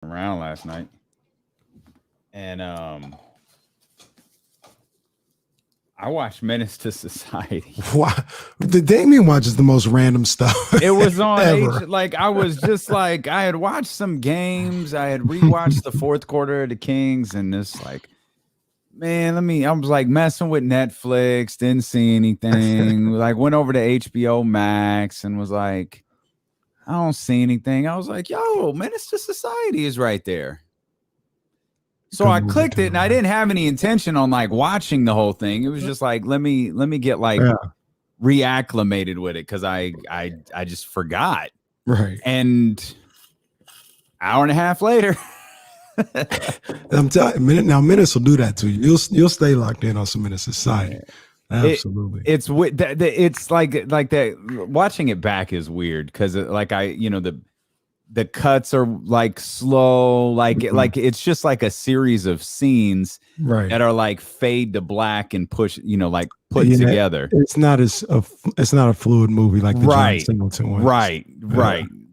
around last night, and I watched Menace to Society. Wow, the Davion watches the most random stuff. It was on I was just like, I had watched some games, I had rewatched the fourth quarter of the Kings, and this like, man, I was like messing with Netflix, didn't see anything. Like went over to HBO Max and was like, I don't see anything. I was like, yo, Menace to Society is right there. So I clicked it, and I didn't have any intention on like watching the whole thing. It was just like, let me get like reacclimated with it, because I just forgot. Right. And hour and a half later. I'm telling you, now Menace will do that to you. You'll stay locked in on some Menace Society. Absolutely. It's like that. Watching it back is weird, because like the cuts are like slow, like it's just like a series of scenes that are like fade to black and push, like put together. It's not a fluid movie like the John Singleton one.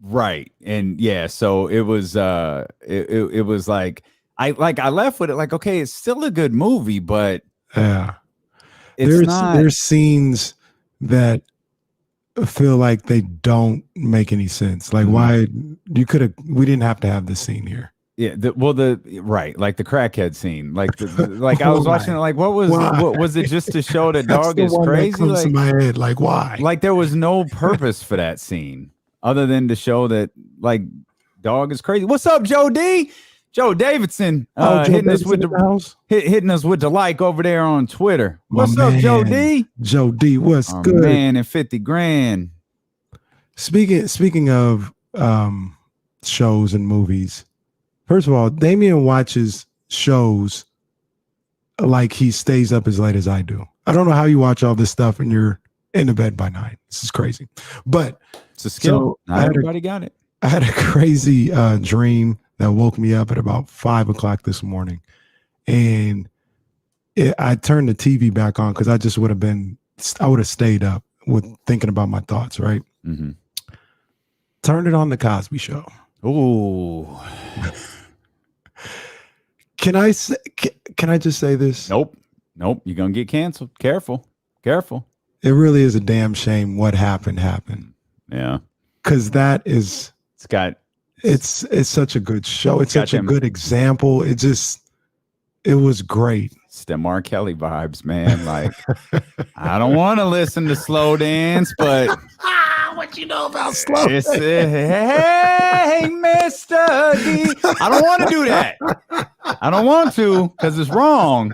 Right. And so it was it was like I left with it like, okay, it's still a good movie, but there's scenes that feel like they don't make any sense. Like why we didn't have to have this scene here. Yeah, like the crackhead scene. Like I was watching it, like what was it, just to show the dog is crazy? That comes to my head, like why? Like there was no purpose for that scene other than to show that like dog is crazy. What's up, Joe D? Joe Davidson hitting us with the like over there on Twitter. What's up, Joe D? Joe D, what's good? Man, and 50 grand. Speaking of shows and movies, first of all, Davion watches shows like he stays up as late as I do. I don't know how you watch all this stuff and you're in the bed by 9. This is crazy. But it's a skill. So not everybody got it. I had a crazy dream that woke me up at about 5 o'clock this morning. And I turned the TV back on because I would have stayed up with thinking about my thoughts, right? Mm-hmm. Turned it on the Cosby Show. Ooh. Can I just say this? Nope. You're going to get canceled. Careful. It really is a damn shame what happened. Yeah. Because it's such a good show. It's such a good example. It was great. It's the Mark Kelly vibes, man. Like, I don't want to listen to Slow Dance, but what you know about slow dance? Hey, Mr. D. I don't want to do that. I don't want to, because it's wrong.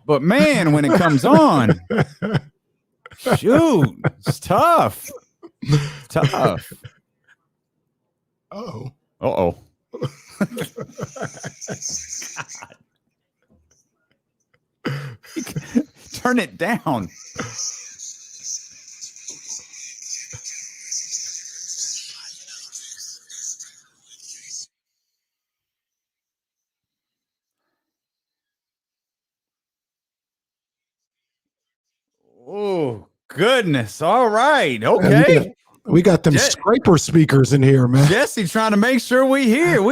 But man, when it comes on, shoot, it's tough. Oh. Uh-oh. Turn it down. Oh, goodness. All right. Okay. We got them scraper speakers in here, man. Jesse trying to make sure we here,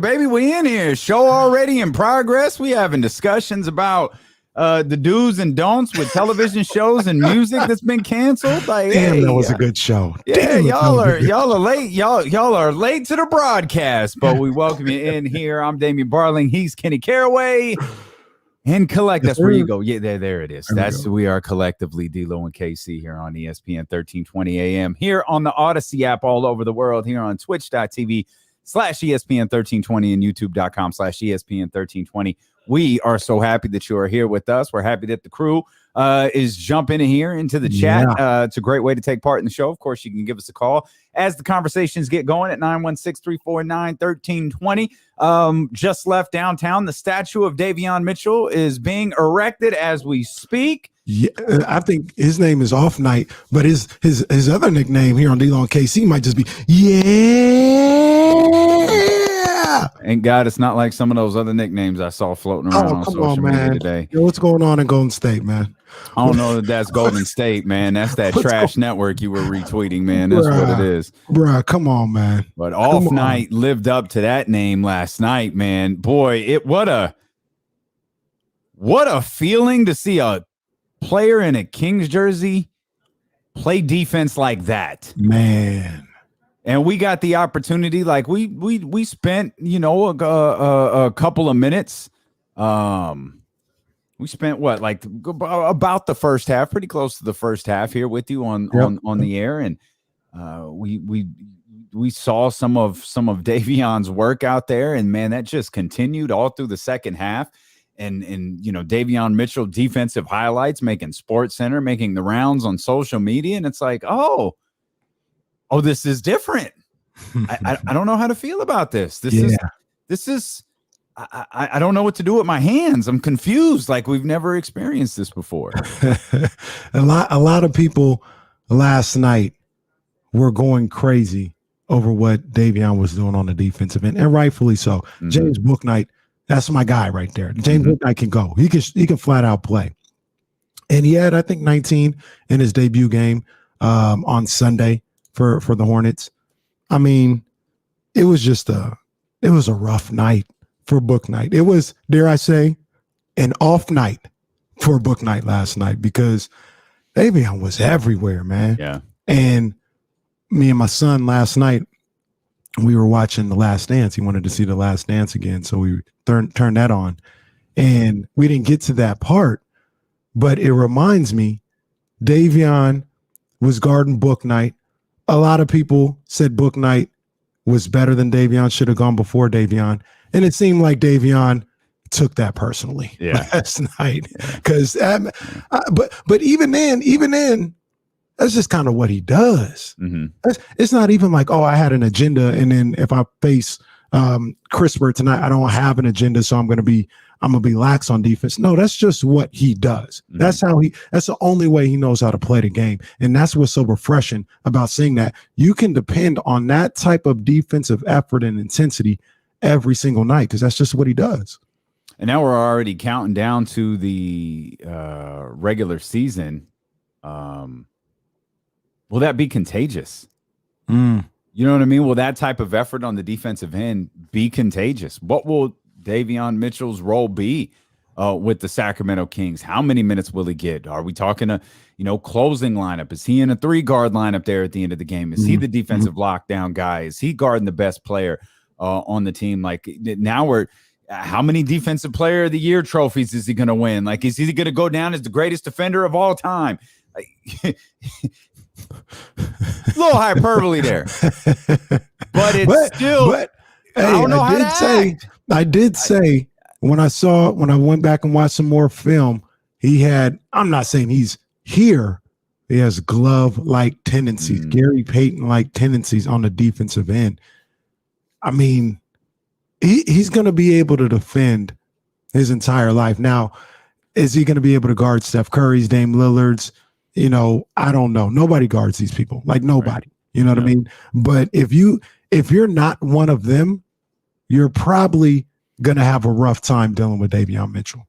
baby. We in here. Show already in progress. We having discussions about the do's and don'ts with television shows and music that's been canceled. Like, damn, that was a good show. Yeah, y'all are late. Y'all are late to the broadcast, but we welcome you in here. I'm Damian Barling. He's Kenny Caraway. And collect. That's where you go. Yeah, there it is. We are collectively D-Lo and KC here on ESPN 1320 AM, here on the Odyssey app all over the world, here on twitch.tv/ESPN 1320 and youtube.com/ESPN 1320. We are so happy that you are here with us. We're happy that the crew is jumping in here into the chat. It's a great way to take part in the show. Of course, you can give us a call as the conversations get going at 916-349-1320. Just left downtown. The statue of Davion Mitchell is being erected as we speak. Yeah, I think his name is Off Night, but his other nickname here on D-Lo and KC might just be And God, it's not like some of those other nicknames I saw floating around on social media today. Yo, what's going on in Golden State, man? I don't know that that's Golden State, man. That's that trash network you were retweeting, man. That's what it is. Bruh, come on, man. But Off Night lived up to that name last night, man. Boy, what a feeling to see a player in a Kings jersey play defense like that. Man. And we got the opportunity, like we spent, a couple of minutes. We spent about the first half, pretty close to the first half here with you on the air, and we saw some of Davion's work out there, and man, that just continued all through the second half. And Davion Mitchell defensive highlights, making SportsCenter, making the rounds on social media, and it's like, oh, this is different. I don't know how to feel about this. This is. I don't know what to do with my hands. I'm confused. Like we've never experienced this before. A lot of people last night were going crazy over what Davion was doing on the defensive end, and rightfully so. Mm-hmm. James Bouknight, that's my guy right there. James Bouknight can go. He can flat out play. And he had, I think, 19 in his debut game on Sunday for the Hornets. I mean, it was a rough night for Bouknight. It was, dare I say, an off night for Bouknight last night because Davion was everywhere, man. Yeah. And me and my son last night, we were watching The Last Dance. He wanted to see The Last Dance again, so we turned that on. And we didn't get to that part, but it reminds me, Davion was guarding Bouknight. A lot of people said Bouknight was better than Davion, should have gone before Davion. And it seemed like Davion took that personally last night. Because, but even then, that's just kind of what he does. Mm-hmm. It's not even like, I had an agenda, and then if I face CRISPR tonight, I don't have an agenda, so I'm gonna be lax on defense. No, that's just what he does. Mm-hmm. That's the only way he knows how to play the game. And that's what's so refreshing about seeing that. You can depend on that type of defensive effort and intensity every single night, because that's just what he does. And now we're already counting down to the regular season. Will that be contagious? You know what I mean? Will that type of effort on the defensive end be contagious? What will Davion Mitchell's role be with the Sacramento Kings? How many minutes will he get? Are we talking a closing lineup? Is he in a 3-guard lineup there at the end of the game? Is he the defensive lockdown guy? Is he guarding the best player on the team? Like now how many defensive player of the year trophies is he going to win? Like, is he going to go down as the greatest defender of all time? Like, a little hyperbole there, but it's still. But hey, I don't know how to act. I did say when I went back and watched some more film, he had. I'm not saying he's here. He has glove-like tendencies, Gary Payton-like tendencies on the defensive end. I mean, he's going to be able to defend his entire life. Now, is he going to be able to guard Steph Curry's, Dame Lillard's? I don't know. Nobody guards these people. Like nobody. Right. You know what I mean? But if you're not one of them, you're probably gonna have a rough time dealing with Davion Mitchell.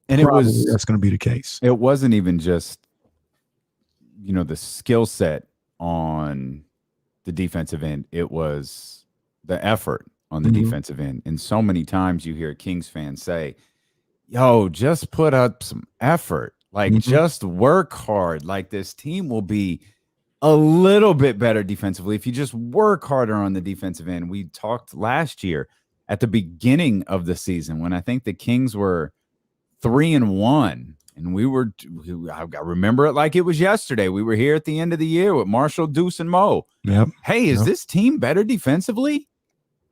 And that's gonna be the case. It wasn't even just the skill set on the defensive end. It was the effort on the defensive end. And so many times you hear Kings fans say, yo, just put up some effort. Like, just work hard. Like, this team will be a little bit better defensively if you just work harder on the defensive end. We talked last year at the beginning of the season when I think the Kings were 3-1, and I remember it like it was yesterday. We were here at the end of the year with Marshall, Deuce, and Mo. Yep. Hey, is this team better defensively?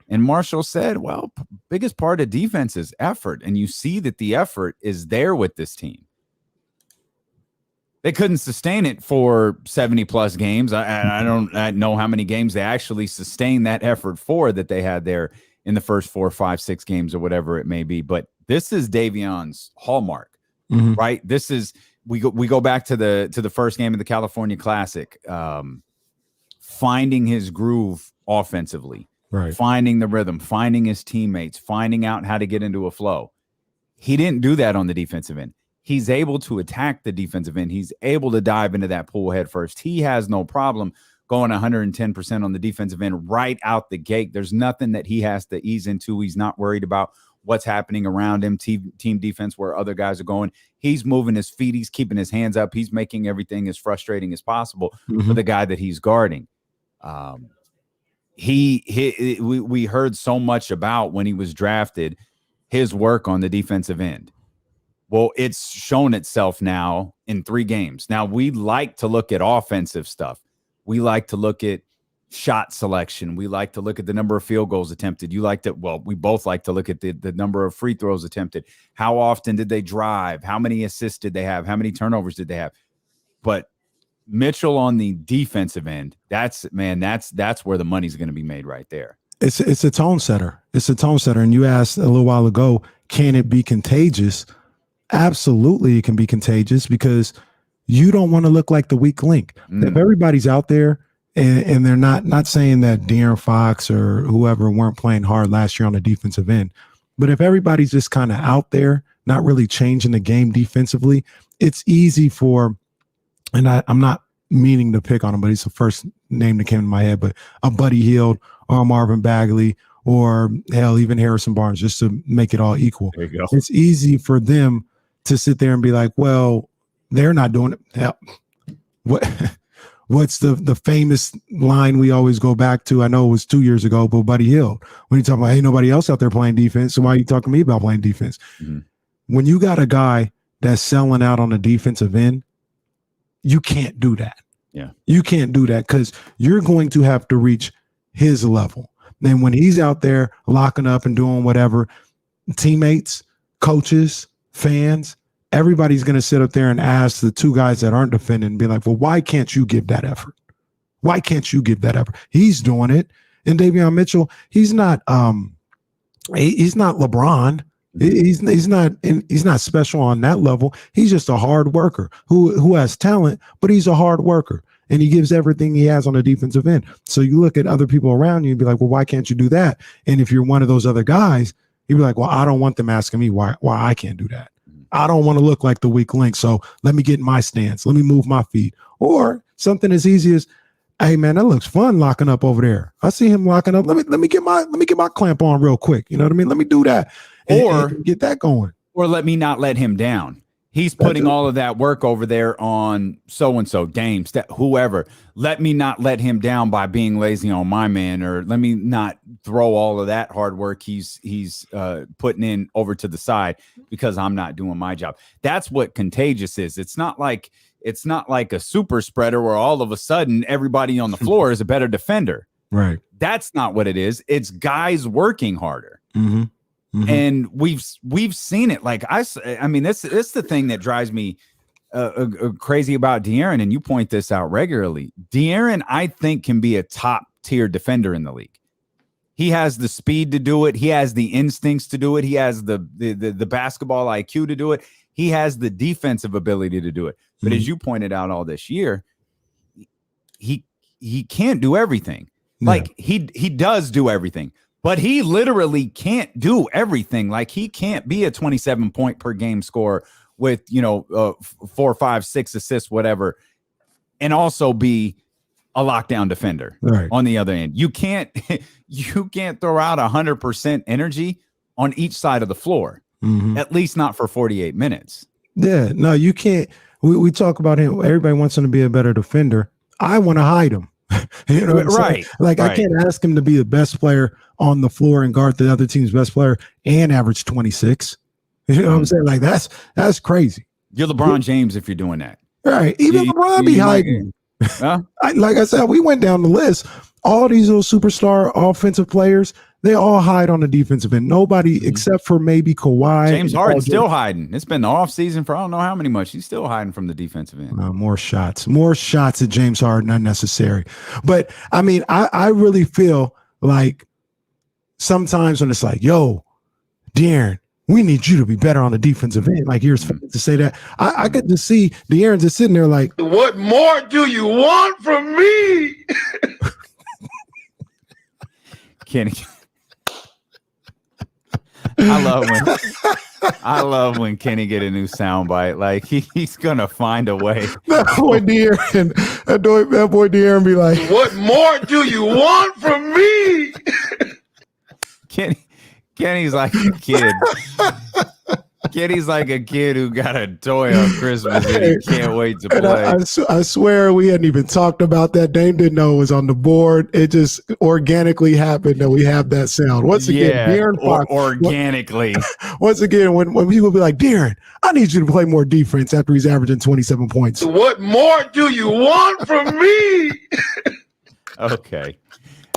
And Marshall said, well, biggest part of defense is effort, and you see that the effort is there with this team. They couldn't sustain it for 70-plus games. I don't know how many games they actually sustained that effort for that they had there in the first 4, 5, 6 games or whatever it may be. But this is Davion's hallmark, right? This is we go back to the first game of the California Classic, finding his groove offensively, right? Finding the rhythm, finding his teammates, finding out how to get into a flow. He didn't do that on the defensive end. He's able to attack the defensive end. He's able to dive into that pool head first. He has no problem going 110% on the defensive end right out the gate. There's nothing that he has to ease into. He's not worried about what's happening around him, team defense, where other guys are going. He's moving his feet. He's keeping his hands up. He's making everything as frustrating as possible for the guy that he's guarding. We heard so much about when he was drafted, his work on the defensive end. Well, it's shown itself now in 3 games. Now, we like to look at offensive stuff. We like to look at shot selection. We like to look at the number of field goals attempted. We both like to look at the number of free throws attempted. How often did they drive? How many assists did they have? How many turnovers did they have? But Mitchell on the defensive end, that's where the money's going to be made right there. It's a tone setter. It's a tone setter. And you asked a little while ago, can it be contagious? Absolutely, it can be contagious because you don't want to look like the weak link. If everybody's out there and they're not saying that De'Aaron Fox or whoever weren't playing hard last year on the defensive end, but if everybody's just kind of out there, not really changing the game defensively, it's easy for, and I'm not meaning to pick on him, but he's the first name that came to my head, but a Buddy Hield or Marvin Bagley or hell, even Harrison Barnes, just to make it all equal. There you go. It's easy for them to sit there and be like, well, they're not doing it. Hell, what's the famous line we always go back to? I know it was 2 years ago, but Buddy Hield, when you talk about, hey, nobody else out there playing defense, so why are you talking to me about playing defense? When you got a guy that's selling out on the defensive end, you can't do that. Yeah. You can't do that because you're going to have to reach his level. Then when he's out there locking up and doing whatever, teammates, coaches, fans, everybody's going to sit up there and ask the 2 guys that aren't defending and be like, well, why can't you give that effort? Why can't you give that effort? He's doing it. And Davion Mitchell, he's not LeBron. He's not special on that level. He's just a hard worker who has talent, but he's a hard worker and he gives everything he has on the defensive end. So you look at other people around you and be like, well, why can't you do that? And if you're one of those other guys, you'd be like, well, I don't want them asking me why I can't do that. I don't want to look like the weak link. So let me get in my stance. Let me move my feet. Or something as easy as, hey man, that looks fun locking up over there. I see him locking up. Let me get my clamp on real quick. You know what I mean? Let me do that. And get that going. Or let me not let him down. He's putting all of that work over there on so-and-so, Dame, whoever. Let me not let him down by being lazy on my man, or let me not throw all of that hard work he's putting in over to the side because I'm not doing my job. That's what contagious is. It's not like a super spreader where all of a sudden everybody on the floor is a better defender. Right. That's not what it is. It's guys working harder. And we've seen it. Like I mean, it's the thing that drives me crazy about De'Aaron, and you point this out regularly. De'Aaron, I think, can be a top tier defender in the league. He has the speed to do it. He has the instincts to do it. He has the basketball IQ to do it. He has the defensive ability to do it. But as you pointed out all this year, he can't do everything. Yeah. Like he does do everything. But he literally can't do everything. Like he can't be a 27 point per game scorer with, 4, 5, 6 assists, whatever, and also be a lockdown defender on the other end. You can't throw out 100% energy on each side of the floor, at least not for 48 minutes. Yeah, no, you can't. We talk about him. Everybody wants him to be a better defender. I want to hide him. You know what I'm saying? Like I can't ask him to be the best player on the floor and guard the other team's best player and average 26. You know what I'm saying? Like that's crazy. You're LeBron James if you're doing that. Right. Even LeBron be hiding. Huh? Like I said, we went down the list. All these little superstar offensive players, they all hide on the defensive end. Nobody except for maybe Kawhi. James Harden's still hiding. It's been the offseason for I don't know how many months. He's still hiding from the defensive end. More shots at James Harden unnecessary. But I mean, I really feel like sometimes when it's like, yo, De'Aaron, we need you to be better on the defensive end. Like here's to say that. I get to see De'Aaron just sitting there like, what more do you want from me? Kenny. I love I love when Kenny get a new soundbite. Like he's gonna find a way. That boy De'Aaron be like, What more do you want from me? Kenny's like a kid. Kenny's like a kid who got a toy on Christmas and he can't wait to play. I swear we hadn't even talked about that. Dame didn't know it was on the board. It just organically happened that we have that sound. Once again, De'Aaron Fox. Organically. Once again, when people be like, De'Aaron, I need you to play more defense after he's averaging 27 points. What more do you want from me? Okay.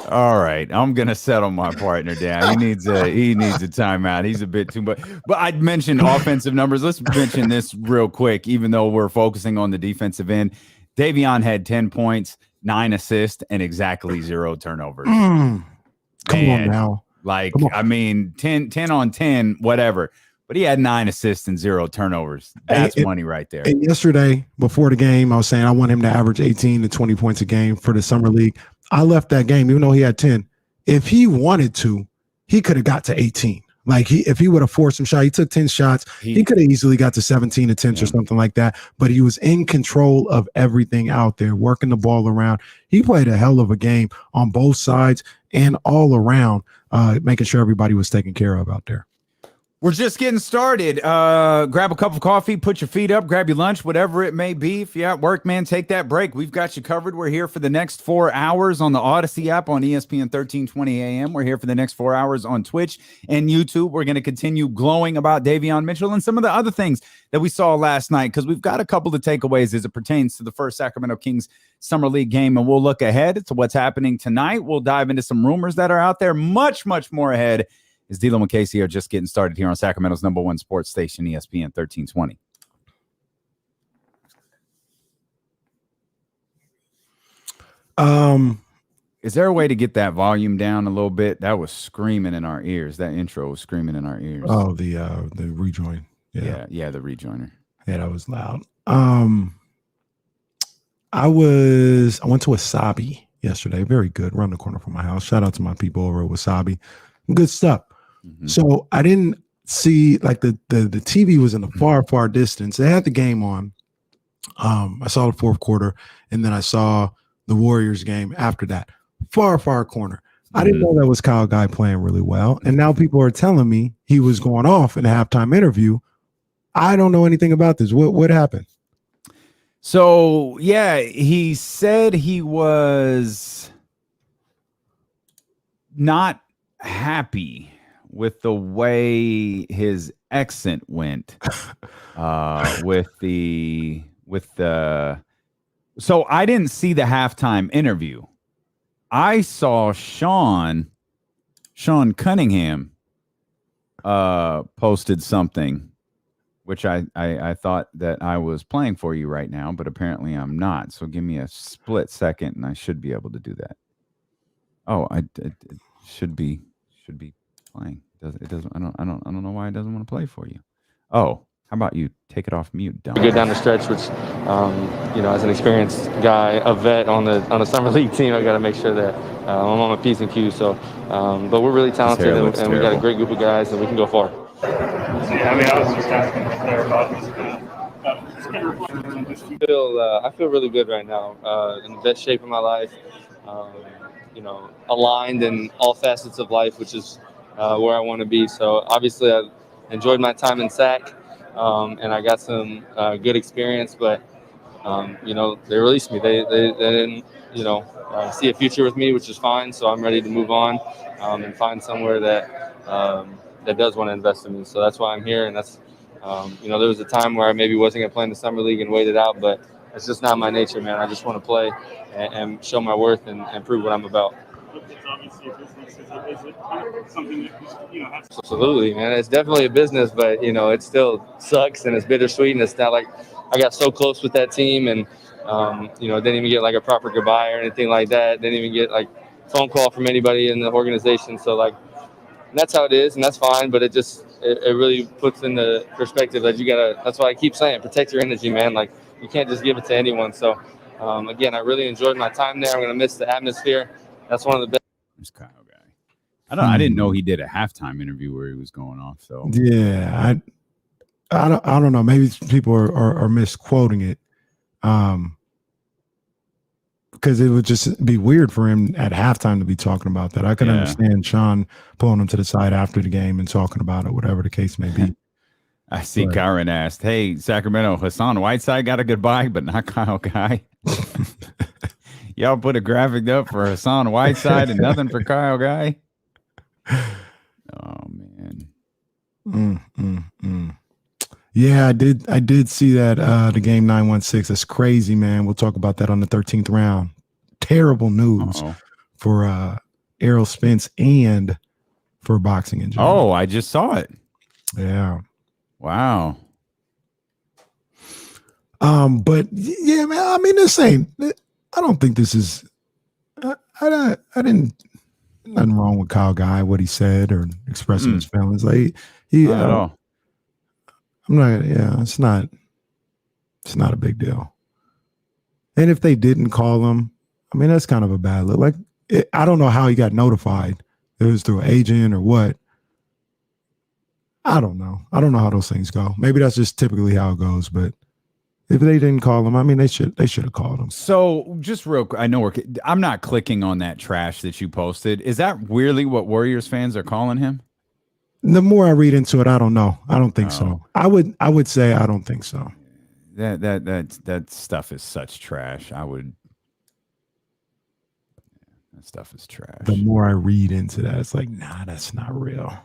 All right, I'm gonna settle my partner down. He needs a timeout. He's a bit too much. But I mentioned offensive numbers. Let's mention this real quick, even though we're focusing on the defensive end. Davion had 10 points, 9 assists, and exactly 0 turnovers. Come on now. Like, I mean, 10 on 10, whatever. But he had 9 assists and 0 turnovers. That's money right there. And yesterday, before the game, I was saying I want him to average 18 to 20 points a game for the summer league. I left that game, even though he had 10. If he wanted to, he could have got to 18. Like if he would have forced some shot, he took 10 shots. He could have easily got to 17 attempts or something like that. But he was in control of everything out there, working the ball around. He played a hell of a game on both sides and all around, making sure everybody was taken care of out there. We're just getting started. Grab a cup of coffee, put your feet up, grab your lunch, whatever it may be. If you're at work, man, take that break. We've got you covered. We're here for the next 4 hours on the Odyssey app on ESPN 1320 AM. We're here for the next 4 hours on Twitch and YouTube. We're going to continue glowing about Davion Mitchell and some of the other things that we saw last night because we've got a couple of takeaways as it pertains to the first Sacramento Kings Summer League game, and we'll look ahead to what's happening tonight. We'll dive into some rumors that are out there, much, much more ahead. Is D'Lo and Casey are just getting started here on Sacramento's #1 sports station, ESPN 1320. Is there a way to get that volume down a little bit? That was screaming in our ears. That intro was screaming in our ears. Oh, the rejoin. Yeah, the rejoiner. Yeah, that was loud. I went to Wasabi yesterday. Very good. Around the corner from my house. Shout out to my people over at Wasabi. Good stuff. Mm-hmm. So I didn't see like the TV was in the far distance. They had the game on. I saw the fourth quarter, and then I saw the Warriors game after that. Far corner. I didn't know that was Kyle Guy playing really well. And now people are telling me he was going off in a halftime interview. I don't know anything about this. What happened? So yeah, he said he was not happy with the way his accent went with the so I didn't see the halftime interview. I saw Sean Cunningham posted something which I thought that I was playing for you right now, but apparently I'm not. So give me a split second and I should be able to do that. Oh, it should be playing. It doesn't. I don't know why it doesn't want to play for you. Oh, how about you take it off mute? Dumb. We get down the stretch, which as an experienced guy, a vet on the summer league team, I got to make sure that I'm on my P's and Q's. So, but we're really talented, and we got a great group of guys, and we can go far. Yeah, I mean, I was just asking if there I feel really good right now. In the best shape of my life. Aligned in all facets of life, which is where I want to be. So obviously I enjoyed my time in SAC, and I got some good experience, but they released me. They didn't see a future with me, which is fine. So I'm ready to move on and find somewhere that does want to invest in me. So that's why I'm here. And that's there was a time where I maybe wasn't going to play in the summer league and wait it out, but it's just not my nature, man. I just want to play and show my worth and prove what I'm about. It's obviously a business. Is it something that has to... Absolutely, man. It's definitely a business, but it still sucks and it's bittersweet. And it's not like I got so close with that team, and didn't even get like a proper goodbye or anything like that. Didn't even get like phone call from anybody in the organization. So like that's how it is, and that's fine. But it really puts into perspective that you gotta. That's why I keep saying, protect your energy, man. Like you can't just give it to anyone. So again, I really enjoyed my time there. I'm gonna miss the atmosphere. That's one of the best. This Kyle guy. I didn't know he did a halftime interview where he was going off. So yeah, I don't know. Maybe people are misquoting it. Because it would just be weird for him at halftime to be talking about that. I could understand Sean pulling him to the side after the game and talking about it, whatever the case may be. I see Kyron asked, hey, Sacramento, Hassan Whiteside got a goodbye, but not Kyle Guy. Y'all put a graphic up for Hassan Whiteside and nothing for Kyle Guy. Oh, man. Yeah, I did see that the game 916. That's crazy, man. We'll talk about that on the 13th round. Terrible news for Errol Spence and for boxing in general. Oh, I just saw it. Yeah. Wow. But yeah, man, I mean, I don't think this is I didn't nothing wrong with Kyle Guy, what he said or expressing his feelings. Like I'm not. Yeah, it's not a big deal. And if they didn't call him, I mean, that's kind of a bad look. Like, I don't know how he got notified. It was through an agent or what. I don't know. I don't know how those things go. Maybe that's just typically how it goes. But if they didn't call him, I mean, they should have called him. So just real quick, I know I'm not clicking on that trash that you posted. Is that really what Warriors fans are calling him? The more I read into it, I don't know. I don't think so. I would say I don't think so. That stuff is such trash. That stuff is trash. The more I read into that, it's like, nah, that's not real.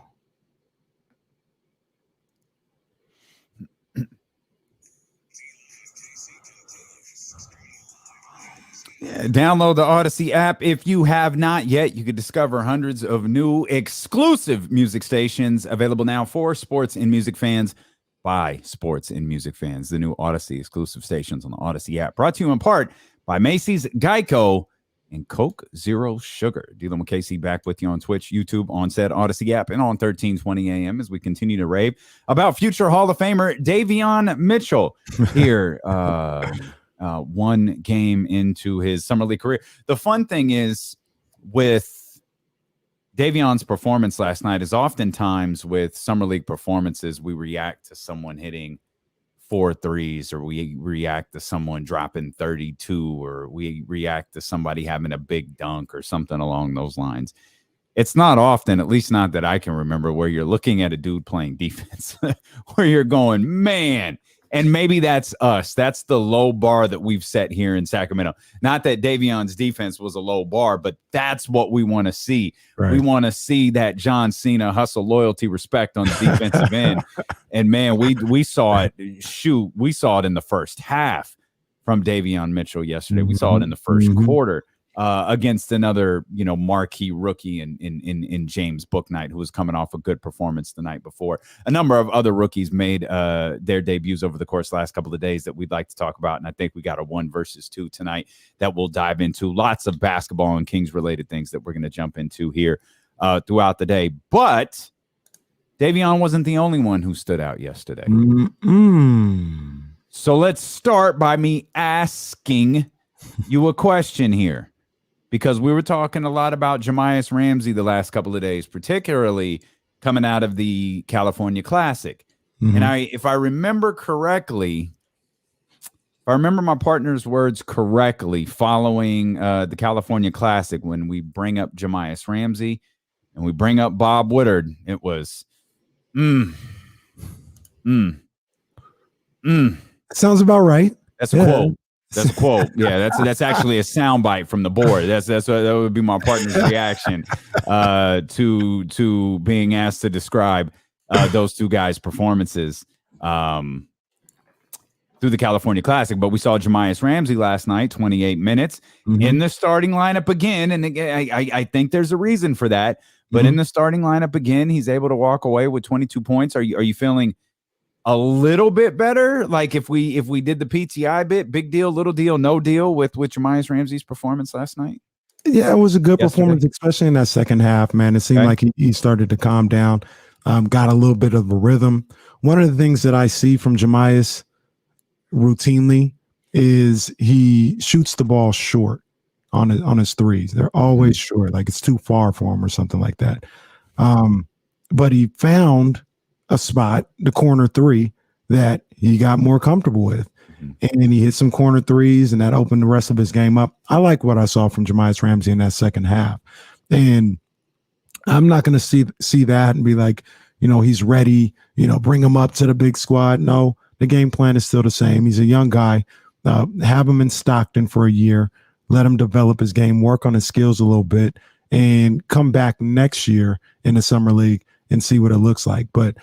Yeah, download the Odyssey app if you have not yet. You can discover hundreds of new exclusive music stations available now for sports and music fans by sports and music fans. The new Odyssey exclusive stations on the Odyssey app, brought to you in part by Macy's, Geico, and Coke Zero Sugar. Dealing with KC, back with you on Twitch, YouTube, on said Odyssey app, and on 1320 AM as we continue to rave about future Hall of Famer Davion Mitchell here. One game into his summer league career. The fun thing is with Davion's performance last night is oftentimes with summer league performances, we react to someone hitting 4 threes, or we react to someone dropping 32, or we react to somebody having a big dunk or something along those lines. It's not often, at least not that I can remember, where you're looking at a dude playing defense where you're going, man. And maybe that's us. That's the low bar that we've set here in Sacramento. Not that Davion's defense was a low bar, but that's what we want to see. Right. We want to see that John Cena hustle, loyalty, respect on the defensive end. And, man, we saw it. Shoot, we saw it in the first half from Davion Mitchell yesterday. We saw it in the first quarter against another, marquee rookie in James Bouknight, who was coming off a good performance the night before. A number of other rookies made their debuts over the course of the last couple of days that we'd like to talk about, and I think we got a 1 versus 2 tonight that we'll dive into. Lots of basketball and Kings-related things that we're going to jump into here throughout the day. But Davion wasn't the only one who stood out yesterday. So let's start by me asking you a question here, because we were talking a lot about Jahmi'us Ramsey the last couple of days, particularly coming out of the California Classic. And if I remember correctly, if I remember my partner's words correctly, following the California Classic, when we bring up Jahmi'us Ramsey and we bring up Bob Woodard, it was, Sounds about right. That's a quote. That's a quote. Yeah, that's actually a soundbite from the board. That would be my partner's reaction to being asked to describe those two guys' performances through the California Classic. But we saw Jahmi'us Ramsey last night, 28 minutes in the starting lineup again, and I think there's a reason for that. But in the starting lineup again, he's able to walk away with 22 points. Are you feeling a little bit better? Like if we did the PTI bit, big deal, little deal, no deal with Jahmi'us Ramsey's performance last night? Yeah, it was a good performance, especially in that second half, man. It seemed like he started to calm down, got a little bit of a rhythm. One of the things that I see from Jahmi'us routinely is he shoots the ball short. on his threes. They're always short, like it's too far for him or something like that. But he found a spot, the corner three, that he got more comfortable with. And he hit some corner threes, and that opened the rest of his game up. I like what I saw from Chimezie Ramsey in that second half. And I'm not going to see that and be like, he's ready, bring him up to the big squad. No, the game plan is still the same. He's a young guy. Have him in Stockton for a year, let him develop his game, work on his skills a little bit, and come back next year in the summer league and see what it looks like. But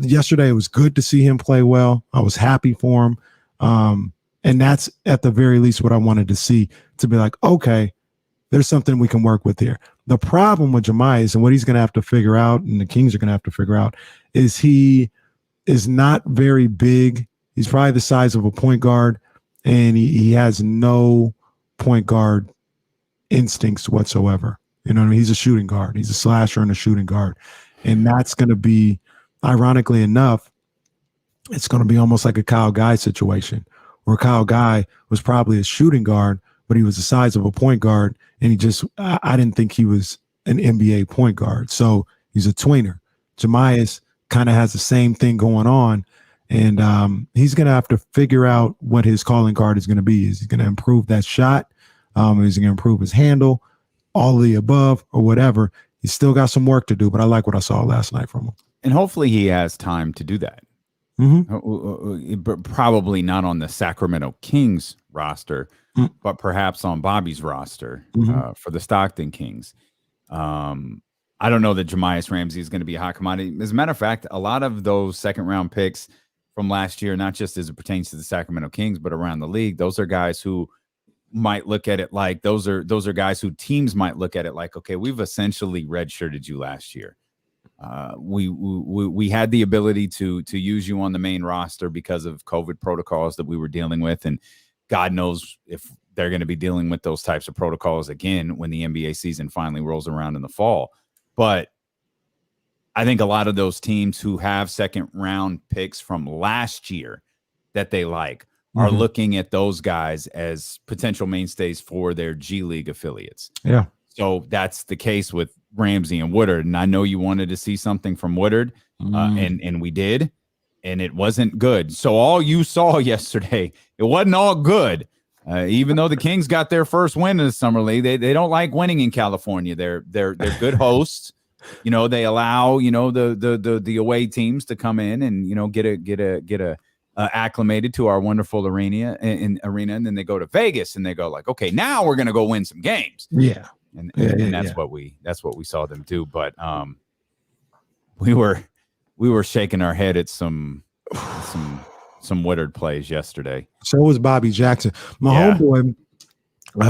yesterday, it was good to see him play well. I was happy for him. And that's at the very least what I wanted to see, to be like, okay, there's something we can work with here. The problem with Chimezie and what he's going to have to figure out, and the Kings are going to have to figure out, is he is not very big. He's probably the size of a point guard, and he has no point guard instincts whatsoever. He's a shooting guard. He's a slasher and a shooting guard. And that's going to be, ironically enough, it's going to be almost like a Kyle Guy situation, where Kyle Guy was probably a shooting guard, but he was the size of a point guard, and I didn't think he was an NBA point guard. So he's a tweener. Chimezie kind of has the same thing going on, and he's going to have to figure out what his calling card is going to be. Is he going to improve that shot? Is he going to improve his handle? All of the above, or whatever. He's still got some work to do, but I like what I saw last night from him. And hopefully he has time to do that. But probably not on the Sacramento Kings roster, but perhaps on Bobby's roster for the Stockton Kings. I don't know that Chimezie Ramsey is going to be a hot commodity. As a matter of fact, a lot of those second-round picks from last year, not just as it pertains to the Sacramento Kings, but around the league, those are guys who might look at it like those are guys who teams might look at it like, okay, we've essentially redshirted you last year. We had the ability to use you on the main roster because of COVID protocols that we were dealing with, and God knows if they're going to be dealing with those types of protocols again when the NBA season finally rolls around in the fall. But I think a lot of those teams who have second round picks from last year that they like are looking at those guys as potential mainstays for their G League affiliates. Yeah. So that's the case with Ramsey and Woodard. And I know you wanted to see something from Woodard, and we did, and it wasn't good. So all you saw yesterday, it wasn't all good. Even though the Kings got their first win in the summer league, they don't like winning in California. They're good hosts. They allow the away teams to come in and get acclimated to our wonderful arena, and then they go to Vegas and they go like, okay, now we're gonna go win some games. Yeah. And that's what we saw them do. But we were shaking our head at some Woodard plays yesterday. So was Bobby Jackson. My homeboy,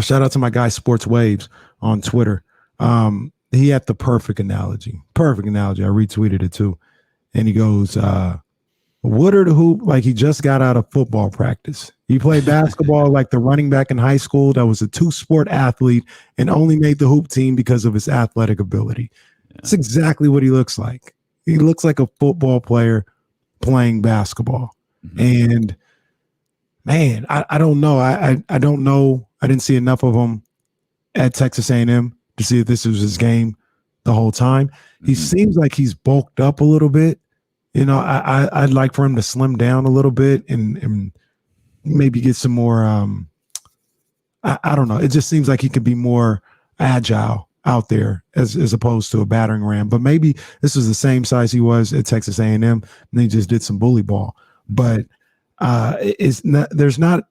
shout out to my guy Sports Waves on Twitter. He had the perfect analogy. I retweeted it too. And he goes, Woodard hoop like he just got out of football practice. He played basketball like the running back in high school that was a two-sport athlete and only made the hoop team because of his athletic ability. Yeah. That's exactly what he looks like. He looks like a football player playing basketball. And man, I don't know. I don't know. I didn't see enough of him at Texas A&M to see if this was his game the whole time. He seems like he's bulked up a little bit. I'd like for him to slim down a little bit and maybe get some more. I don't know. It just seems like he could be more agile out there as opposed to a battering ram. But maybe this was the same size he was at Texas A&M, and he just did some bully ball. But there's not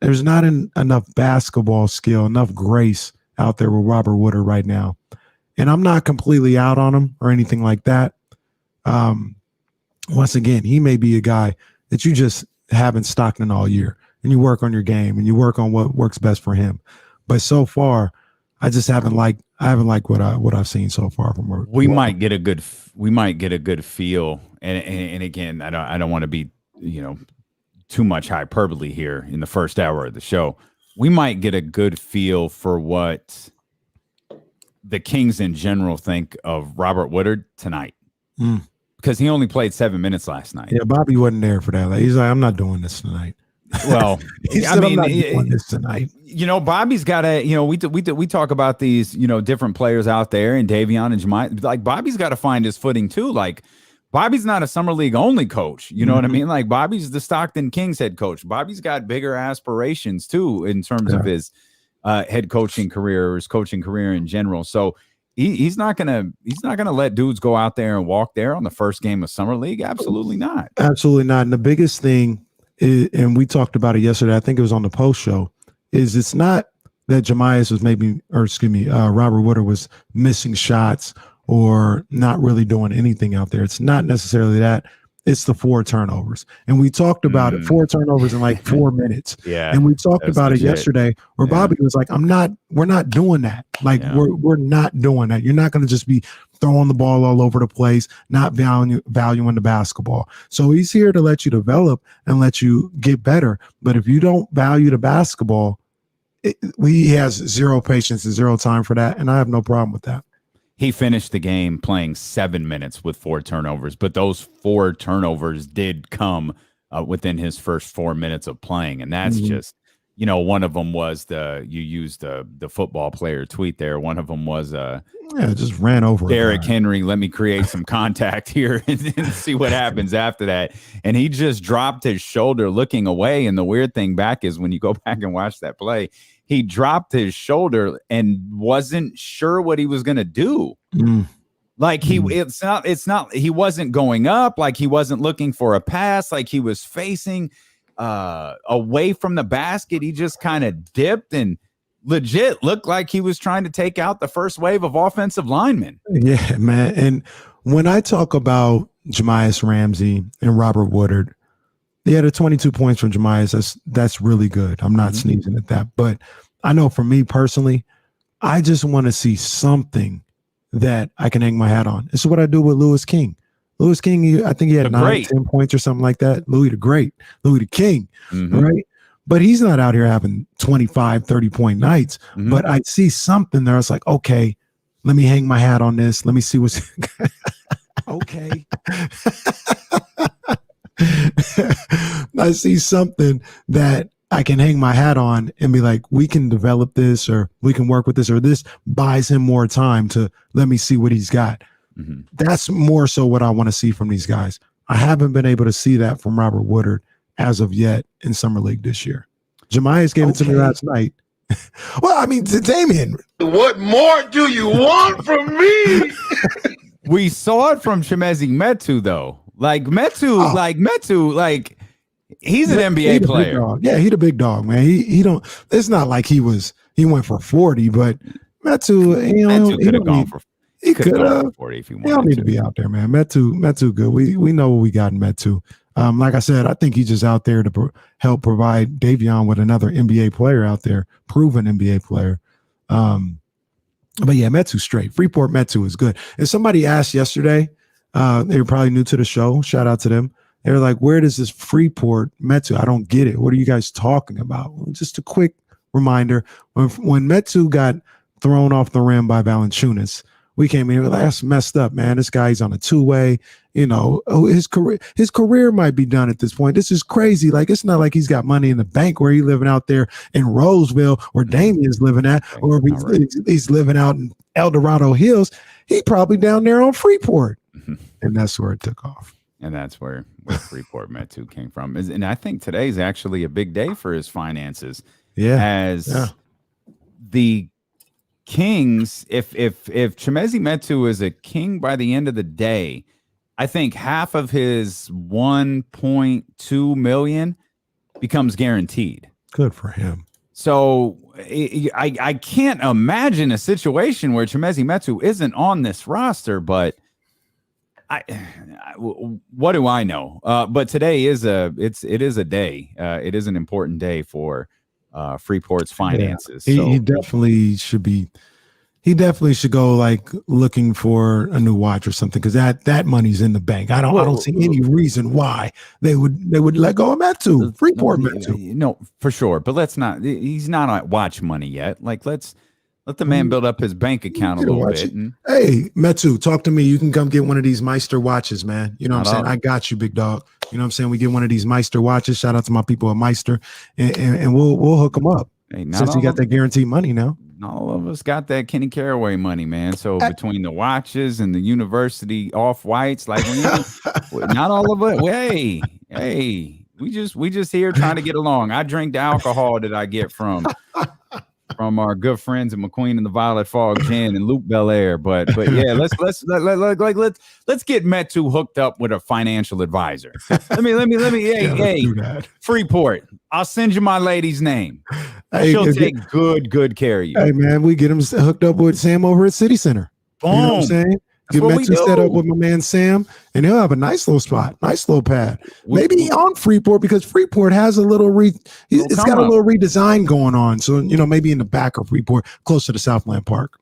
enough basketball skill, enough grace out there with Robert Woodard right now. And I'm not completely out on him or anything like that. Once again, he may be a guy that you just haven't Stockton all year, and you work on your game and you work on what works best for him. But so far, I just haven't liked what I've seen so far from her. We might get a good feel, and again, I don't want to be too much hyperbole here in the first hour of the show. We might get a good feel for what the Kings in general think of Robert Woodard tonight. Because he only played 7 minutes last night. Yeah, Bobby wasn't there for that. He's like, I'm not doing this tonight. Well, He said, I'm not doing this tonight. You know, Bobby's got to, you know, we talk about these, you know, different players out there and Davion and Chimezie. Like, Bobby's got to find his footing too. Like, Bobby's not a summer league only coach. You know what I mean? Like, Bobby's the Stockton Kings head coach. Bobby's got bigger aspirations too in terms of his head coaching career or his coaching career in general. So he's not gonna let dudes go out there and walk there on the first game of summer league. Absolutely not. Absolutely not. And the biggest thing is, and we talked about it yesterday, I think it was on the post show, is it's not that Chimezie was Robert Woodard was missing shots or not really doing anything out there. It's not necessarily that. It's the 4 turnovers. And we talked about it, 4 turnovers in like 4 minutes. Yeah. And we talked about it yesterday where Bobby was like, we're not doing that. Like we're not doing that. You're not going to just be throwing the ball all over the place, not valuing the basketball. So he's here to let you develop and let you get better. But if you don't value the basketball, he has zero patience and zero time for that. And I have no problem with that. He finished the game playing 7 minutes with 4 turnovers, but those 4 turnovers did come within his first 4 minutes of playing. And that's just, you know, one of them was you used the football player tweet there. One of them was just ran over Derrick Henry. Let me create some contact here and see what happens after that. And he just dropped his shoulder looking away. And the weird thing back is when you go back and watch that play, he dropped his shoulder and wasn't sure what he was going to do. Like it's not, he wasn't going up. Like he wasn't looking for a pass. Like he was facing away from the basket. He just kind of dipped and legit looked like he was trying to take out the first wave of offensive linemen. Yeah, man. And when I talk about Jahmi'us Ramsey and Robert Woodard, yeah, the 22 points from Jahmi'us, that's really good. I'm not sneezing at that. But I know for me personally, I just want to see something that I can hang my hat on. This is what I do with Louis King. Louis King, I think he had 10 points or something like that. Louis the Great, Louis the King, right? But he's not out here having 25, 30-point nights. But I see something there. It's like, okay, let me hang my hat on this. Let me see what's okay. I see something that I can hang my hat on and be like, we can develop this or we can work with this, or this buys him more time to let me see what he's got. That's more so what I want to see from these guys. I haven't been able to see that from Robert Woodard as of yet in Summer League this year. Jahmi'us gave it to me last night. Well, I mean, Damian. What more do you want from me? We saw it from Chimezie Metu, though. Metu, he's an NBA player. Yeah, he's a big dog, man. He don't. It's not like he went for 40, but Metu could have gone for. He could have 40 if he wanted. He don't need to be out there, man. Metu good. We know what we got in Metu. Like I said, I think he's just out there to help provide Davion with another NBA player out there, proven NBA player. But yeah, Metu straight. Freeport Metu is good. And somebody asked yesterday, they were probably new to the show. Shout out to them. They were like, where does this Freeport Metu? I don't get it. What are you guys talking about? Well, just a quick reminder. When Metu got thrown off the rim by Valanciunas, we came in and were like, that's messed up, man. This guy's on a 2-way. You know, his career might be done at this point. This is crazy. Like, it's not like he's got money in the bank where he's living out there in Roseville or Damian's living at, or if he's living out in El Dorado Hills. He probably down there on Freeport. And that's where it took off. And that's where Freeport Metu came from. And I think today's actually a big day for his finances. Yeah. The Kings, if Chimezie Metu is a King by the end of the day, I think half of his 1.2 million becomes guaranteed. Good for him. So I can't imagine a situation where Chimezie Metu isn't on this roster, but what do I know? But today it is a day. It is an important day for Freeport's finances. Yeah. So he definitely should be. He definitely should go like looking for a new watch or something, because that money's in the bank. I don't see any reason why they would let go of Metu. Freeport Metu. No, for sure. But let's not. He's not on watch money yet. Like let the man build up his bank account a little bit. Hey, Metu, talk to me. You can come get one of these Meister watches, man. You know what I'm saying? I got you, big dog. You know what I'm saying? We get one of these Meister watches. Shout out to my people at Meister, and we'll hook them up. Hey, Since you got that guaranteed money now. All of us got that Kenny Caraway money, man. So between the watches and the university off whites, like not all of it. Hey, we just here trying to get along. I drink the alcohol that I get from our good friends at McQueen and the Violet Fog Gin and Luke Belair. But yeah, let's get Metu hooked up with a financial advisor. Let me. Hey, Freeport. I'll send you my lady's name. She'll take good care of you. Hey man, we get him hooked up with Sam over at City Center. Boom. You know what I'm saying? Get Metu set up with my man Sam, and he'll have a nice little spot, nice little pad. Maybe on Freeport, because Freeport has a little it's got a little redesign going on. So maybe in the back of Freeport, close to the Southland Park.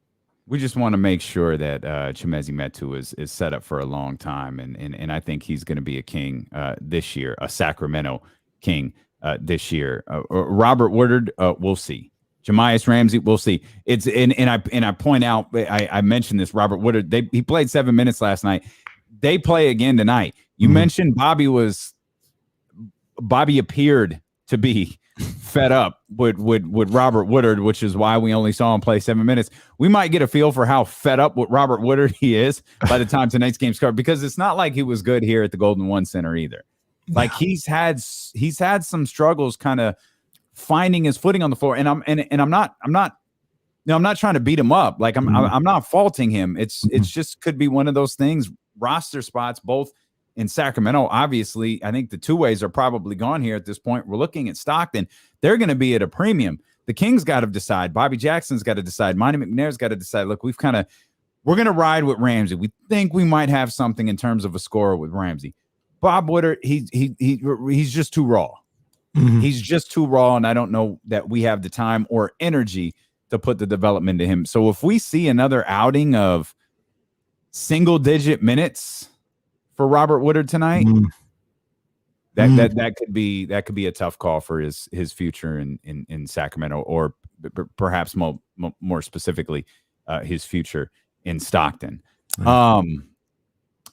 We just want to make sure that Chimezie Metu is set up for a long time, and I think he's going to be a king this year, a Sacramento king this year. Robert Woodard, we'll see. Jahmi'us Ramsey, we'll see. It's and I point out, I mentioned this. Robert Woodard, he played 7 minutes last night. They play again tonight. You mentioned Bobby appeared to be fed up with Robert Woodard, which is why we only saw him play 7 minutes. We might get a feel for how fed up with Robert Woodard he is by the time tonight's game's covered, because it's not like he was good here at the Golden One Center either. Like he's had some struggles kind of finding his footing on the floor, and I'm not trying to beat him up. Like I'm not faulting him. It's just could be one of those things. Roster spots both in Sacramento. Obviously, I think the two ways are probably gone here at this point. We're looking at Stockton. They're going to be at a premium. The Kings got to decide. Bobby Jackson's got to decide. Monty McNair's got to decide. Look, we're going to ride with Ramsey. We think we might have something in terms of a scorer with Ramsey. Bob Woodard, he's just too raw. He's just too raw, and I don't know that we have the time or energy to put the development to him. So if we see another outing of single-digit minutes for Robert Woodard tonight, that could be a tough call for his future in Sacramento, or perhaps more specifically his future in Stockton.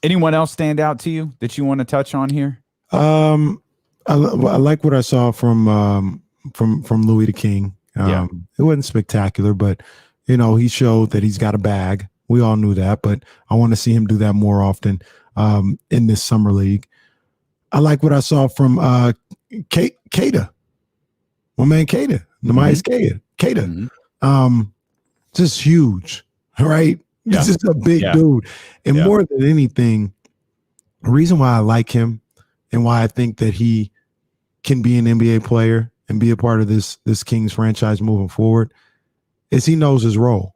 Anyone else stand out to you that you want to touch on here? I like what I saw from Louis the King. It wasn't spectacular, but he showed that he's got a bag. We all knew that, but I want to see him do that more often in this summer league. I like what I saw from Keta, my man Keta, Keta. Just huge, right? Yeah. He's just a big dude, and more than anything, the reason why I like him and why I think that he can be an NBA player and be a part of this Kings franchise moving forward is he knows his role.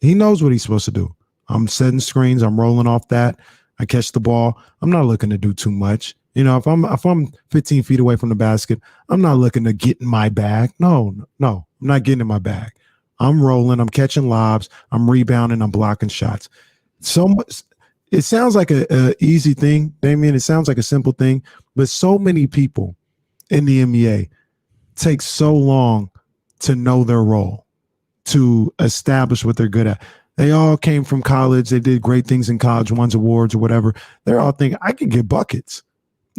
He knows what he's supposed to do. I'm setting screens. I'm rolling off that. I catch the ball. I'm not looking to do too much. If I'm 15 feet away from the basket, I'm not looking to get in my bag. No, I'm not getting in my bag. I'm rolling. I'm catching lobs. I'm rebounding. I'm blocking shots. So much. It sounds like a easy thing, Damian. It sounds like a simple thing, but so many people in the NBA take so long to know their role, to establish what they're good at. They all came from college. They did great things in college, won awards or whatever. They're all thinking, I can get buckets.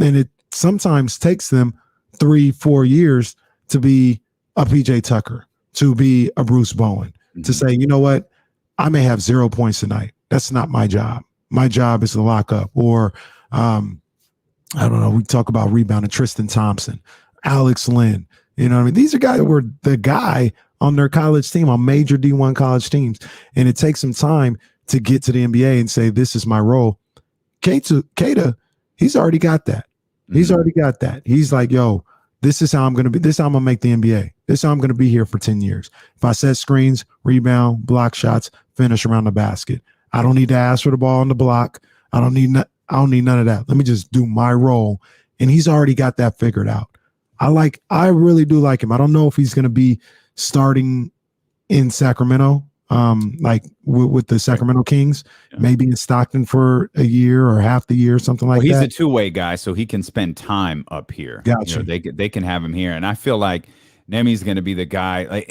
And it sometimes takes them 3-4 years to be a PJ Tucker, to be a Bruce Bowen, to say, you know what? I may have 0 points tonight. That's not my job. My job is to lock up. Or, I don't know, we talk about rebounding Tristan Thompson, Alex Lynn. You know what I mean? These are guys that were the guy on their college team, on major D1 college teams. And it takes some time to get to the NBA and say, this is my role. Keta, he's already got that. He's already got that. He's like, yo, this is how I'm going to be. This is how I'm going to make the NBA. This is how I'm going to be here for 10 years. If I set screens, rebound, block shots, finish around the basket. I don't need to ask for the ball on the block. I don't need none of that. Let me just do my role. And he's already got that figured out. I really do like him. I don't know if he's going to be starting in Sacramento, like with the Sacramento Kings, maybe in Stockton for a year or half the year, something like that. He's a two-way guy, so he can spend time up here. Gotcha. They can have him here. And I feel like Nemi's going to be the guy.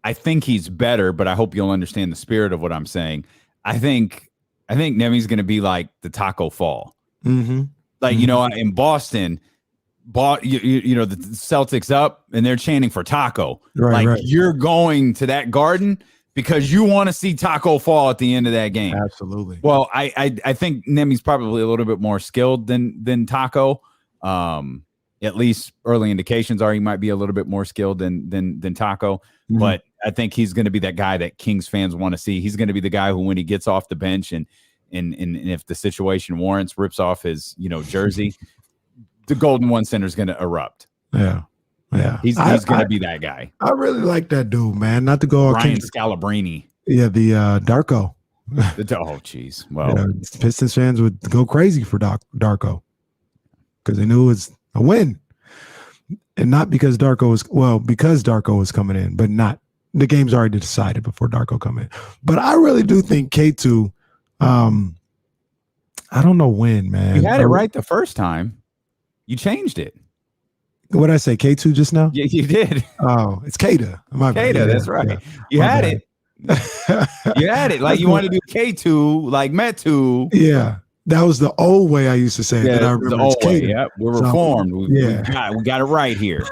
I think he's better, but I hope you'll understand the spirit of what I'm saying. I think Nemi's going to be like the Taco Fall. Like, you know, in Boston, you know, the Celtics up and they're chanting for Taco. Right. You're going to that Garden because you want to see Taco fall at the end of that game. Absolutely. Well, I think Nemi's probably a little bit more skilled than Taco. At least early indications are he might be a little bit more skilled than Taco. Mm-hmm. But I think he's going to be that guy that Kings fans want to see. He's going to be the guy who, when he gets off the bench and if the situation warrants, rips off his, you know, jersey, the Golden One Center is going to erupt. Yeah. He's going to be that guy. I really like that dude, man. Not to go Ryan Scalabrine. Yeah, the Darko. Oh, geez. Well, yeah, Pistons fans would go crazy for Darko because they knew it was a win, and not because Darko was coming in, but not the game's already decided before Darko come in. But I really do think K2. I don't know when, man. You had it right the first time. You changed it. What did I say? K2 just now? Yeah, you did. Oh, it's Keta. Keta, that's right. Yeah. You had it. You had it. Like you want to do K2, like Metu. Yeah. That was the old way I used to say it. Yeah, that I remember the old way. Yep. We're reformed. We got it right here.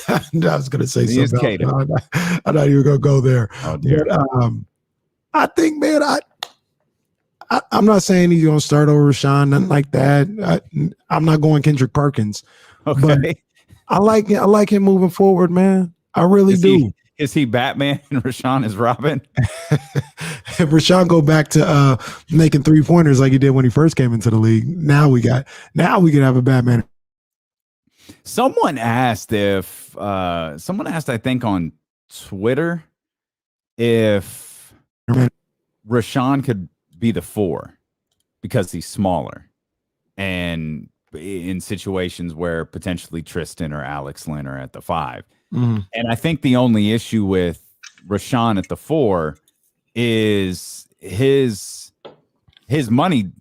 I was going to say something. I thought you were going to go there. Oh, dear. But, I think, man, I'm not saying he's going to start over Rashawn, nothing like that. I'm not going Kendrick Perkins. Okay. But I like him moving forward, man. I really do. Is he Batman and Rashawn is Robin? If Rashawn go back to making 3-pointers like he did when he first came into the league, now we can have a Batman. Someone asked, I think on Twitter, if Rashawn could be the 4 because he's smaller, and in situations where potentially Tristan or Alex Lynn are at the 5. Mm-hmm. And I think the only issue with Rashawn at the 4 is his money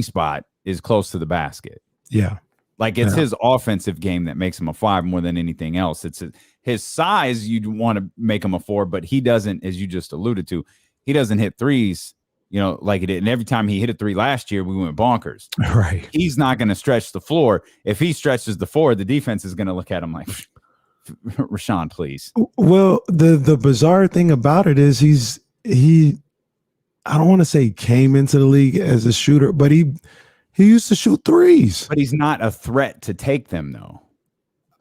spot is close to the basket. Yeah. Like it's his offensive game that makes him a 5 more than anything else. It's his size. You'd want to make him a 4, but he doesn't, as you just alluded to, he doesn't hit threes, you know, like it did. And every time he hit a 3 last year, we went bonkers. Right. He's not going to stretch the floor. If he stretches the 4, the defense is going to look at him like, Rashawn, please. Well, the bizarre thing about it is he I don't want to say he came into the league as a shooter, but he used to shoot threes. But he's not a threat to take them, though.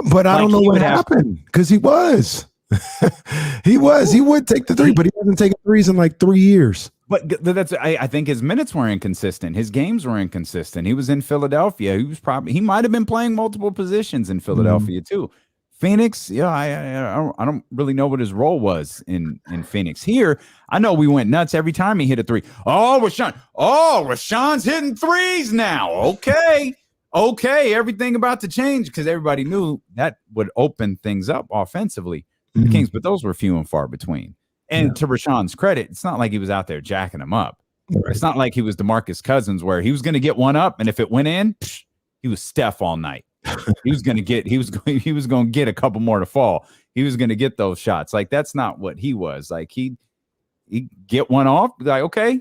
But I don't know what happened because he was. He would take the 3, but he hasn't taken threes in like 3 years. But I think his minutes were inconsistent. His games were inconsistent. He was in Philadelphia. He might have been playing multiple positions in Philadelphia too. Phoenix, I don't really know what his role was in Phoenix. Here, I know we went nuts every time he hit a 3. Oh, Rashawn's hitting threes now. Okay, everything about to change because everybody knew that would open things up offensively. The Kings, but those were few and far between. And to Rashawn's credit, it's not like he was out there jacking them up. Right. It's not like he was DeMarcus Cousins where he was going to get one up, and if it went in, he was Steph all night. He was going to get a couple more to fall. He was going to get those shots. Like that's not what he was. Like he get one off, like okay,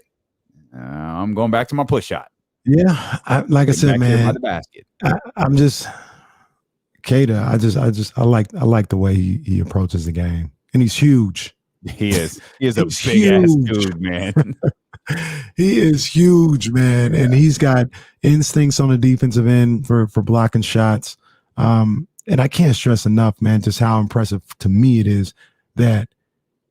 I'm going back to my push shot. Yeah, I said, man, the basket. I'm just Keta. I like the way he approaches the game, and he's huge. He is a big ass dude, man. He is huge, man, and he's got instincts on the defensive end for blocking shots. And I can't stress enough, man, just how impressive to me it is that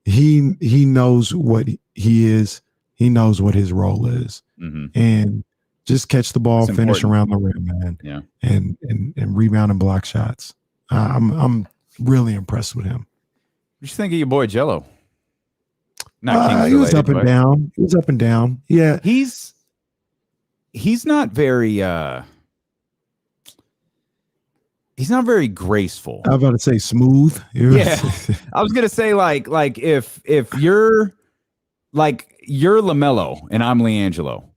he knows what he is. He knows what his role is, and just catch the ball, finish around the rim, man. Yeah, and rebound and block shots. I'm really impressed with him. What you think of your boy Jello? He was up and down. He was up and down. Yeah, he's not very he's not very graceful. I was about to say smooth. Yeah, I was gonna say like if you're LaMelo and I'm LiAngelo.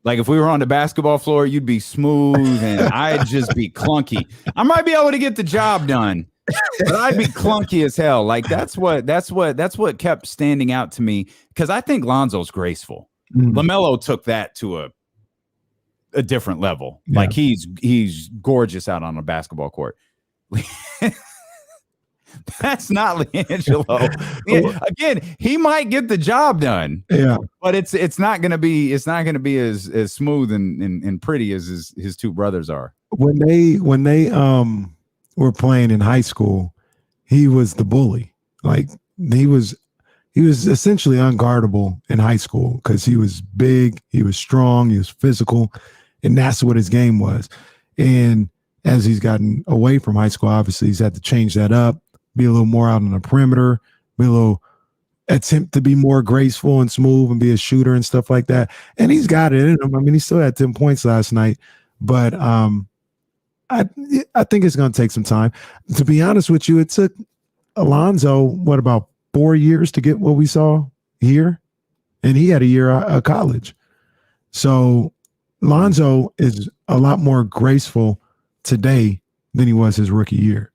Like if we were on the basketball floor, you'd be smooth and I'd just be clunky. I might be able to get the job done, but I'd be clunky as hell. Like that's what kept standing out to me because I think Lonzo's graceful. LaMelo took that to a different level. Yeah. Like he's gorgeous out on a basketball court. That's not LiAngelo. Yeah, again, he might get the job done. Yeah, but it's not gonna be as smooth and pretty as his two brothers are. When they were playing in high school, he was the bully. Like he was essentially unguardable in high school because he was big, he was strong, he was physical, and that's what his game was. And as he's gotten away from high school, obviously he's had to change that up, be a little more out on the perimeter, be a little attempt to be more graceful and smooth and be a shooter and stuff like that. And he's got it in him. I mean, he still had 10 points last night, but I think it's going to take some time. To be honest with you, it took Alonzo, what, about 4 years to get what we saw here? And he had a year out of college. So Lonzo is a lot more graceful today than he was his rookie year.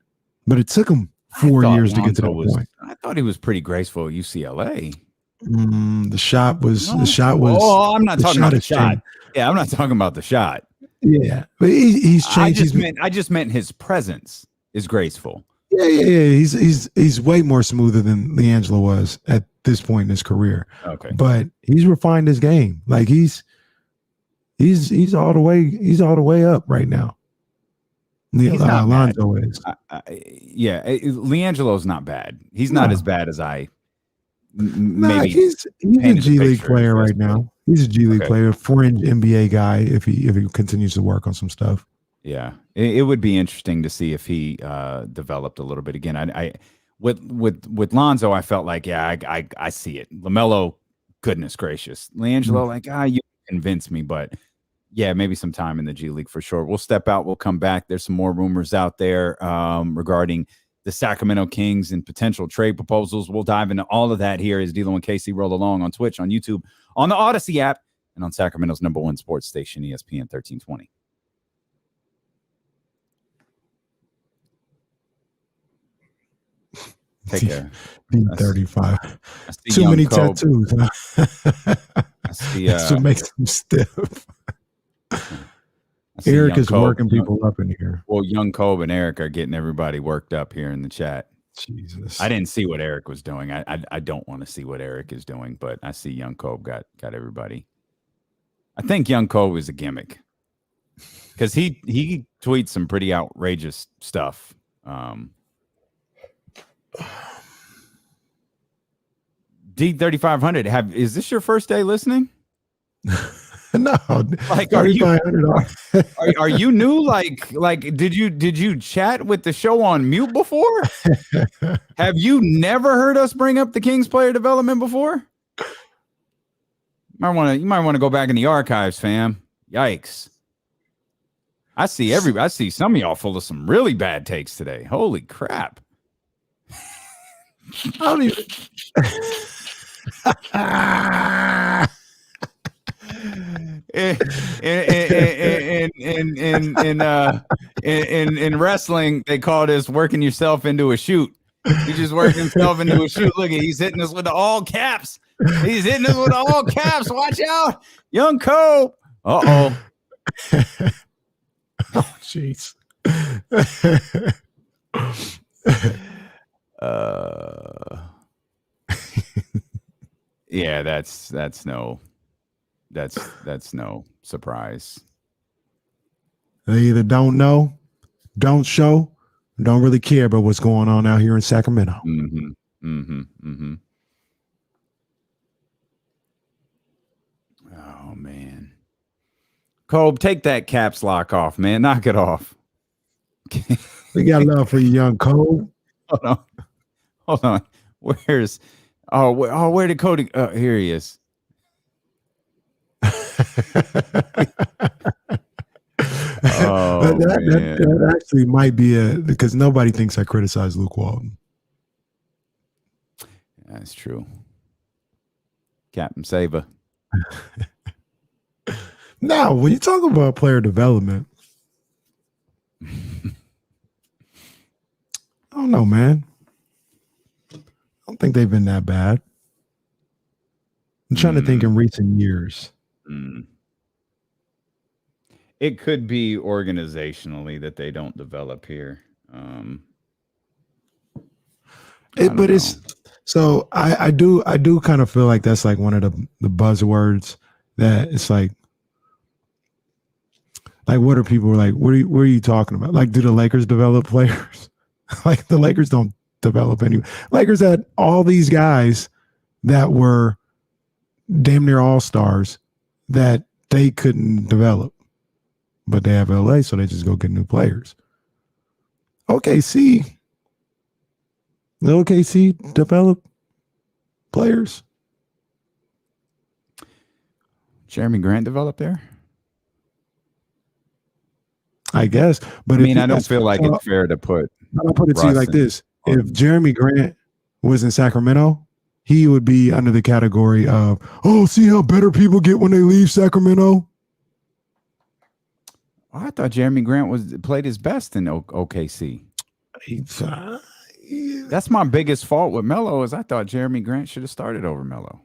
But it took him 4 years to get to that point. I thought he was pretty graceful at UCLA. The shot was. Oh, I'm not talking about the shot. Yeah, I'm not talking about the shot. Yeah, but he's changed. I just meant his presence is graceful. Yeah. He's way more smoother than LiAngelo was at this point in his career. Okay, but he's refined his game. Like he's all the way up right now. Alonzo is. Yeah, LiAngelo's not bad. He's not as bad as maybe. He's a G League player right now. He's a G League player, fringe NBA guy if he continues to work on some stuff. Yeah, it would be interesting to see if he developed a little bit again. I with Lonzo, I felt like I see it. LaMelo, goodness gracious, LiAngelo, you convinced me, but. Yeah, maybe some time in the G League for sure. We'll step out. We'll come back. There's some more rumors out there regarding the Sacramento Kings and potential trade proposals. We'll dive into all of that here as D'Lo and Casey roll along on Twitch, on YouTube, on the Odyssey app, and on Sacramento's #1 sports station, ESPN 1320. Take care. 35. Too many tattoos. That's what makes them stiff. Eric is working people up in here. Well, young Kobe and Eric are getting everybody worked up here in the chat. Jesus. I didn't see what Eric was doing. I don't want to see what Eric is doing, but I see young Kobe got everybody. I think young Kobe is a gimmick because he tweets some pretty outrageous stuff. D3500, is this your first day listening? No, like are you new? Like did you chat with the show on mute before? Have you never heard us bring up the Kings player development before? You might want to go back in the archives, fam. Yikes. I see some of y'all full of some really bad takes today. Holy crap. I don't even in wrestling, they call this working yourself into a shoot. He just worked himself into a shoot. Look, he's hitting us with the all caps. He's hitting us with the all caps. Watch out, young Cole. Uh-oh. Oh, jeez. Yeah, that's no surprise. They either don't know, don't show, don't really care about what's going on out here in Sacramento. Oh man, Kobe, take that caps lock off, man. Knock it off. We got love for you, young Cole. Hold on. Where did Cody? Here he is. That actually might be because nobody thinks I criticize Luke Walton. That's true. Captain Saber. Now, when you talk about player development, I don't know, man. I don't think they've been that bad. I'm trying to think in recent years. It could be organizationally that they don't develop here. But it's so I do kind of feel like that's like one of the buzzwords that it's like what are people like? What are you talking about? Like, do the Lakers develop players? Like the Lakers don't develop any. Lakers had all these guys that were damn near all-stars that they couldn't develop, but they have LA, so they just go get new players. OKC develop players. Jeremy Grant developed there, I guess, but I mean, I don't feel like it's fair to put. I'll put it to you like this: if Jeremy Grant was in Sacramento, he would be under the category of, oh, see how better people get when they leave Sacramento. I thought Jeremy Grant played his best in OKC. That's my biggest fault with Melo is I thought Jeremy Grant should have started over Melo.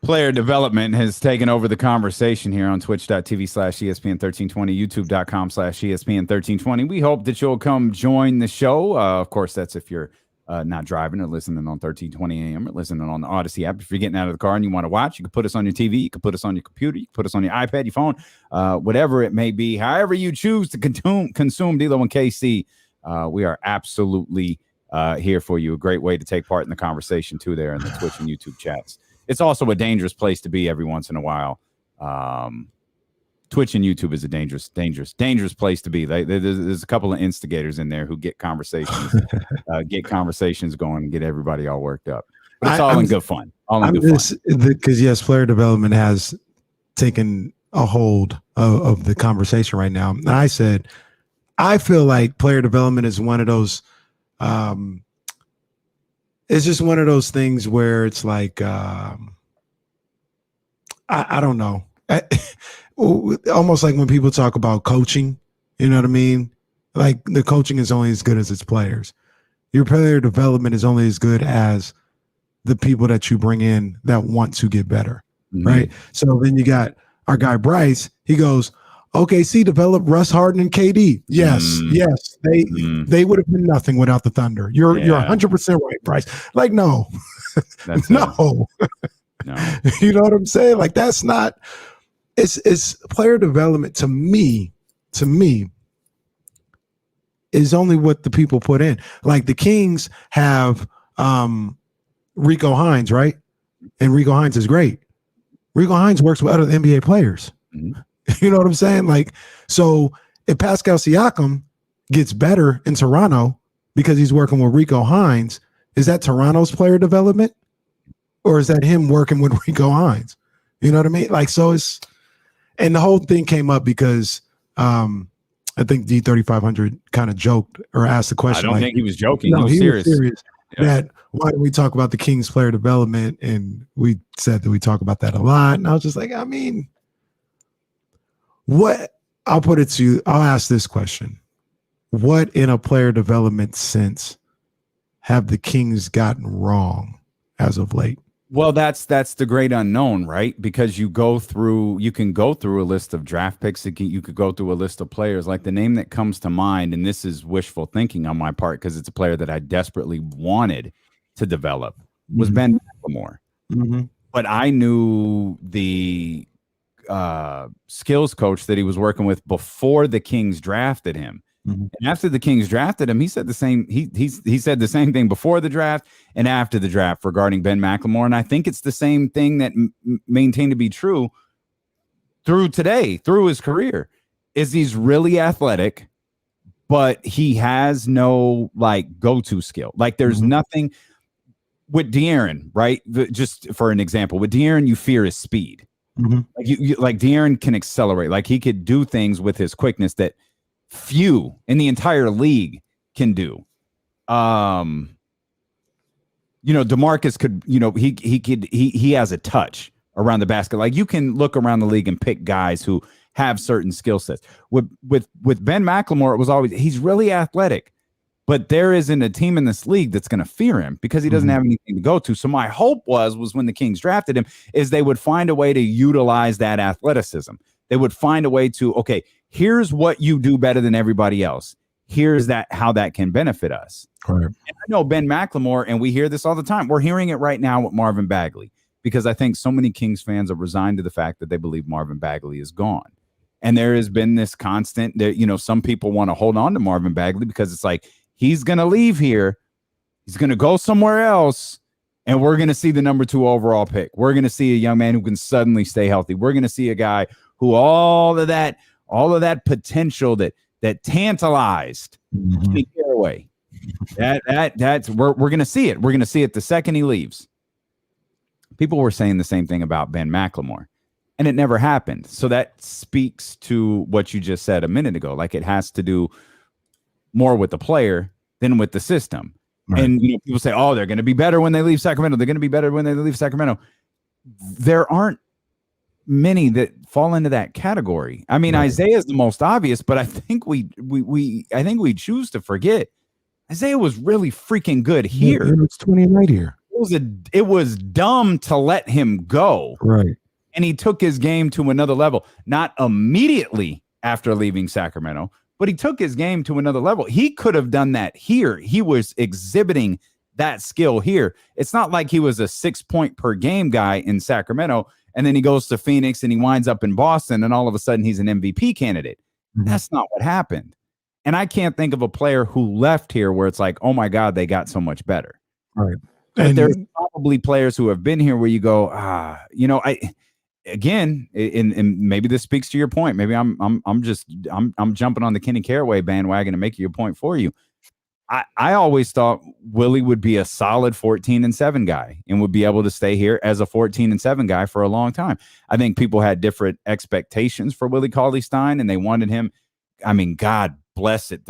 Player development has taken over the conversation here on twitch.tv/ESPN1320, youtube.com/ESPN1320. We hope that you'll come join the show. Of course, that's if you're not driving or listening on 1320 AM or listening on the Odyssey app. If you're getting out of the car and you want to watch, you can put us on your TV, you can put us on your computer, you can put us on your iPad, your phone, whatever it may be. However you choose to consume D'Lo and KC, we are absolutely here for you. A great way to take part in the conversation, too, there in the Twitch and YouTube chats. It's also a dangerous place to be every once in a while. Twitch and YouTube is a dangerous place to be. There's a couple of instigators in there who get conversations going and get everybody all worked up. But it's all in good fun. Because yes, player development has taken a hold of the conversation right now. And I said, I feel like player development is one of those. It's just one of those things where it's like, I don't know. Almost like when people talk about coaching, you know what I mean? Like the coaching is only as good as its players. Your player development is only as good as the people that you bring in that want to get better, right? So then you got our guy Bryce. He goes, OKC developed Russ Harden and KD. Yes, they would have been nothing without the Thunder. You're 100% right, Bryce. Like no, no. You know what I'm saying? Like that's not. It's player development to me is only what the people put in. Like the Kings have Rico Hines, right? And Rico Hines is great. Rico Hines works with other NBA players. You know what I'm saying? Like, so if Pascal Siakam gets better in Toronto because he's working with Rico Hines, is that Toronto's player development? Or is that him working with Rico Hines? You know what I mean? Like, so it's, and the whole thing came up because I think D3500 kind of joked or asked the question. I don't think he was joking. No, he was serious. That why do we talk about the Kings player development? And we said that we talk about that a lot. And I was just like, I mean, what I'll put it to you, I'll ask this question. What in a player development sense have the Kings gotten wrong as of late? Well, that's the great unknown, right? Because you can go through a list of draft picks. You could go through a list of players. Like the name that comes to mind, and this is wishful thinking on my part because it's a player that I desperately wanted to develop, was Ben McLemore. But I knew the skills coach that he was working with before the Kings drafted him. And after the Kings drafted him, he said the same. He said the same thing before the draft and after the draft regarding Ben McLemore. And I think it's the same thing that maintained to be true through his career. Is he's really athletic, but he has no like go-to skill. Like there's nothing with De'Aaron, right? Just for an example, with De'Aaron, you fear his speed. Like you like De'Aaron can accelerate. Like he could do things with his quickness that few in the entire league can do. DeMarcus could, he has a touch around the basket. Like you can look around the league and pick guys who have certain skill sets. With Ben McLemore, it was always he's really athletic, but there isn't a team in this league that's going to fear him because he doesn't have anything to go to. So my hope was when the Kings drafted him is they would find a way to utilize that athleticism. They would find a way to, okay, here's what you do better than everybody else. Here's how that can benefit us. Right. And I know Ben McLemore, and we hear this all the time. We're hearing it right now with Marvin Bagley because I think so many Kings fans are resigned to the fact that they believe Marvin Bagley is gone. And there has been this constant that, some people want to hold on to Marvin Bagley because it's like, he's going to leave here. He's going to go somewhere else. And we're going to see the number 2 overall pick. We're going to see a young man who can suddenly stay healthy. We're going to see a guy who all of that potential that tantalized Kenny Caraway. That's we're going to see it. We're going to see it the second he leaves. People were saying the same thing about Ben McLemore, and it never happened. So that speaks to what you just said a minute ago. Like, it has to do more with the player than with the system. Right. And people say, oh, they're going to be better when they leave Sacramento. They're going to be better when they leave Sacramento. There aren't many that fall into that category. I mean, right. Isaiah is the most obvious, but I think we choose to forget Isaiah was really freaking good here. It was 29 here. It was dumb to let him go. Right. And he took his game to another level, not immediately after leaving Sacramento, but he took his game to another level. He could have done that here. He was exhibiting that skill here. It's not like he was a 6-point per game guy in Sacramento, and then he goes to Phoenix and he winds up in Boston, and all of a sudden he's an MVP candidate. Mm-hmm. That's not what happened. And I can't think of a player who left here where it's like, oh my God, they got so much better. Right. But there's probably players who have been here where you go, again, and maybe this speaks to your point. Maybe I'm jumping on the Kenny Caraway bandwagon and making your point for you. I always thought Willie would be a solid 14-7 guy and would be able to stay here as a 14-7 guy for a long time. I think people had different expectations for Willie Cauley-Stein, and they wanted him. I mean, God bless it.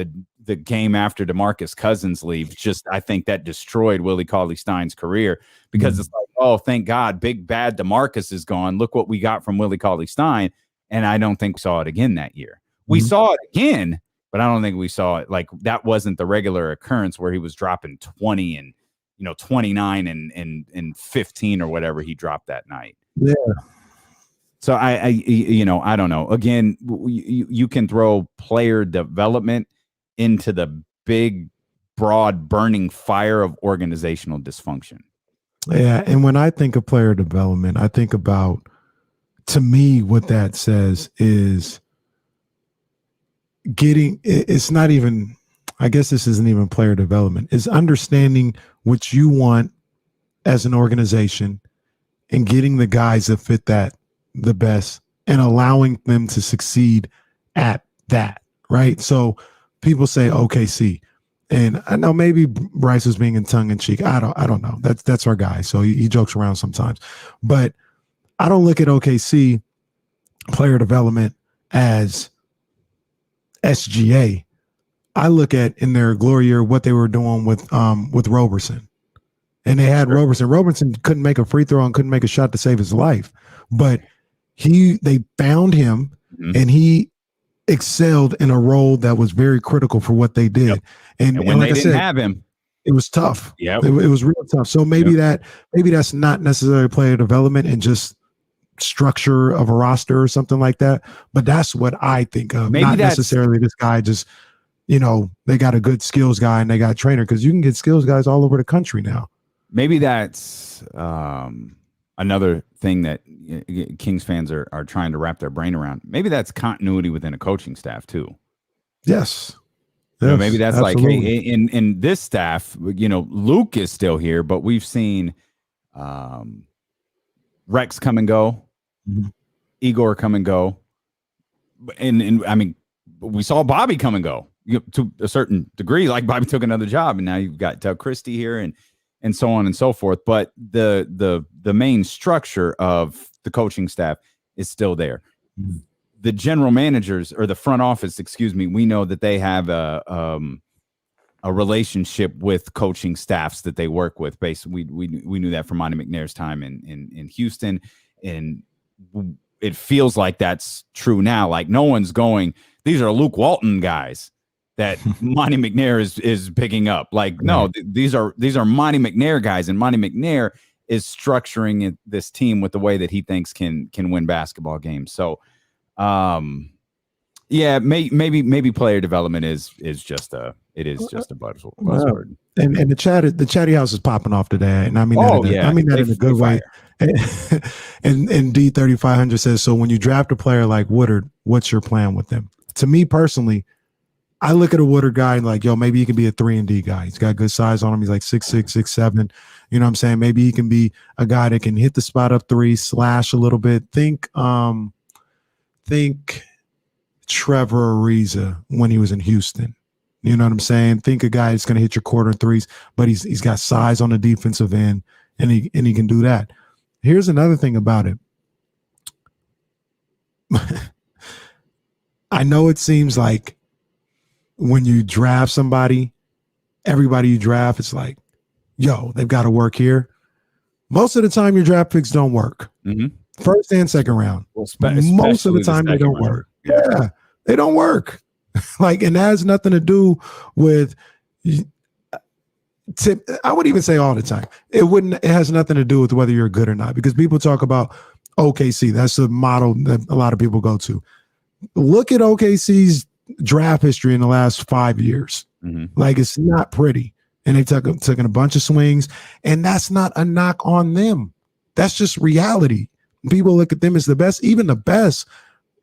The game after DeMarcus Cousins leaves, I think that destroyed Willie Cauley-Stein's career because it's like, oh, thank God, big bad DeMarcus is gone. Look what we got from Willie Cauley-Stein. And I don't think we saw it again that year. We saw it again, but I don't think we saw it. Like, that wasn't the regular occurrence where he was dropping 20 and 29 and 15 or whatever he dropped that night. Yeah. So I don't know. Again, you can throw player development into the big, broad, burning fire of organizational dysfunction. Yeah, and when I think of player development, I think about, to me, what that says is it's not even, I guess this isn't even player development, it's understanding what you want as an organization and getting the guys that fit that the best and allowing them to succeed at that, right? So people say OKC, and I know maybe Bryce was being in tongue in cheek. I don't know. That's our guy, so he jokes around sometimes. But I don't look at OKC player development as SGA. I look at, in their glory year, what they were doing with Roberson, and they had Roberson. Roberson couldn't make a free throw and couldn't make a shot to save his life, but they found him, and he excelled in a role that was very critical for what they did. Yep. And when like they didn't have him, it was tough. Yeah, it was real tough. So maybe that's not necessarily player development and just structure of a roster or something like that. But that's what I think of. Maybe not necessarily this guy just, they got a good skills guy and they got a trainer, because you can get skills guys all over the country now. Maybe that's another thing that Kings fans are trying to wrap their brain around. Maybe that's continuity within a coaching staff too. Yes. Maybe that's absolutely. Like, hey, in this staff, Luke is still here, but we've seen Rex come and go, Igor come and go, and I mean, we saw Bobby come and go to a certain degree. Like, Bobby took another job, and now you've got Doug Christie here, and so on and so forth. But the main structure of the coaching staff is still there. The general managers, or the front office, we know that they have a relationship with coaching staffs that they work with. Basically, we knew that from Monty McNair's time in Houston, and it feels like that's true now. Like no one's going, these are Luke Walton guys that Monty McNair is picking up. Like, no, these are Monty McNair guys, and Monty McNair is structuring this team with the way that he thinks can win basketball games. So, yeah, maybe player development is just a buzzword. Wow. And the chatty house is popping off today, and I mean that in a good way. And D3500 says, so when you draft a player like Woodard, what's your plan with them? To me personally, I look at a Woodard guy and like, yo, maybe he can be a 3-and-D guy. He's got good size on him. He's like 6'6", 6'7". You know what I'm saying? Maybe he can be a guy that can hit the spot up three, slash a little bit. Think Trevor Ariza when he was in Houston. You know what I'm saying? Think a guy that's going to hit your quarter threes, but he's got size on the defensive end, and he can do that. Here's another thing about it. I know it seems like when you draft somebody, everybody you draft, it's like, yo, they've got to work here. Most of the time, your draft picks don't work. Mm-hmm. First and second round. Well, most of the time, they don't work. Yeah, they don't work. Like, and that has nothing to do with. I would even say all the time. It has nothing to do with whether you're good or not, because people talk about OKC. That's the model that a lot of people go to. Look at OKC's draft history in the last 5 years. Mm-hmm. Like, it's not pretty. And they've taken a bunch of swings, and that's not a knock on them. That's just reality. People look at them as the best. Even the best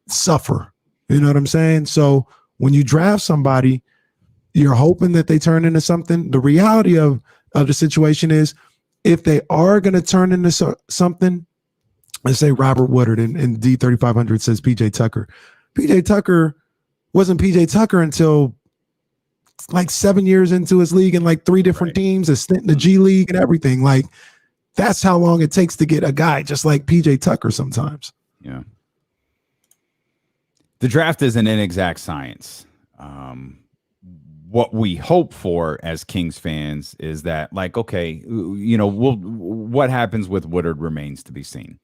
suffer. You know what I'm saying? So when you draft somebody, you're hoping that they turn into something. The reality of the situation is, if they are going to turn into something, let's say Robert Woodard, and D3500 says PJ Tucker. PJ Tucker wasn't PJ Tucker until like 7 years into his league and like 3 different teams, a stint in the G League and everything. Like, that's how long it takes to get a guy just like PJ Tucker sometimes. Yeah. The draft is an inexact science. What we hope for as Kings fans is that, like, okay, you know, what happens with Woodard remains to be seen.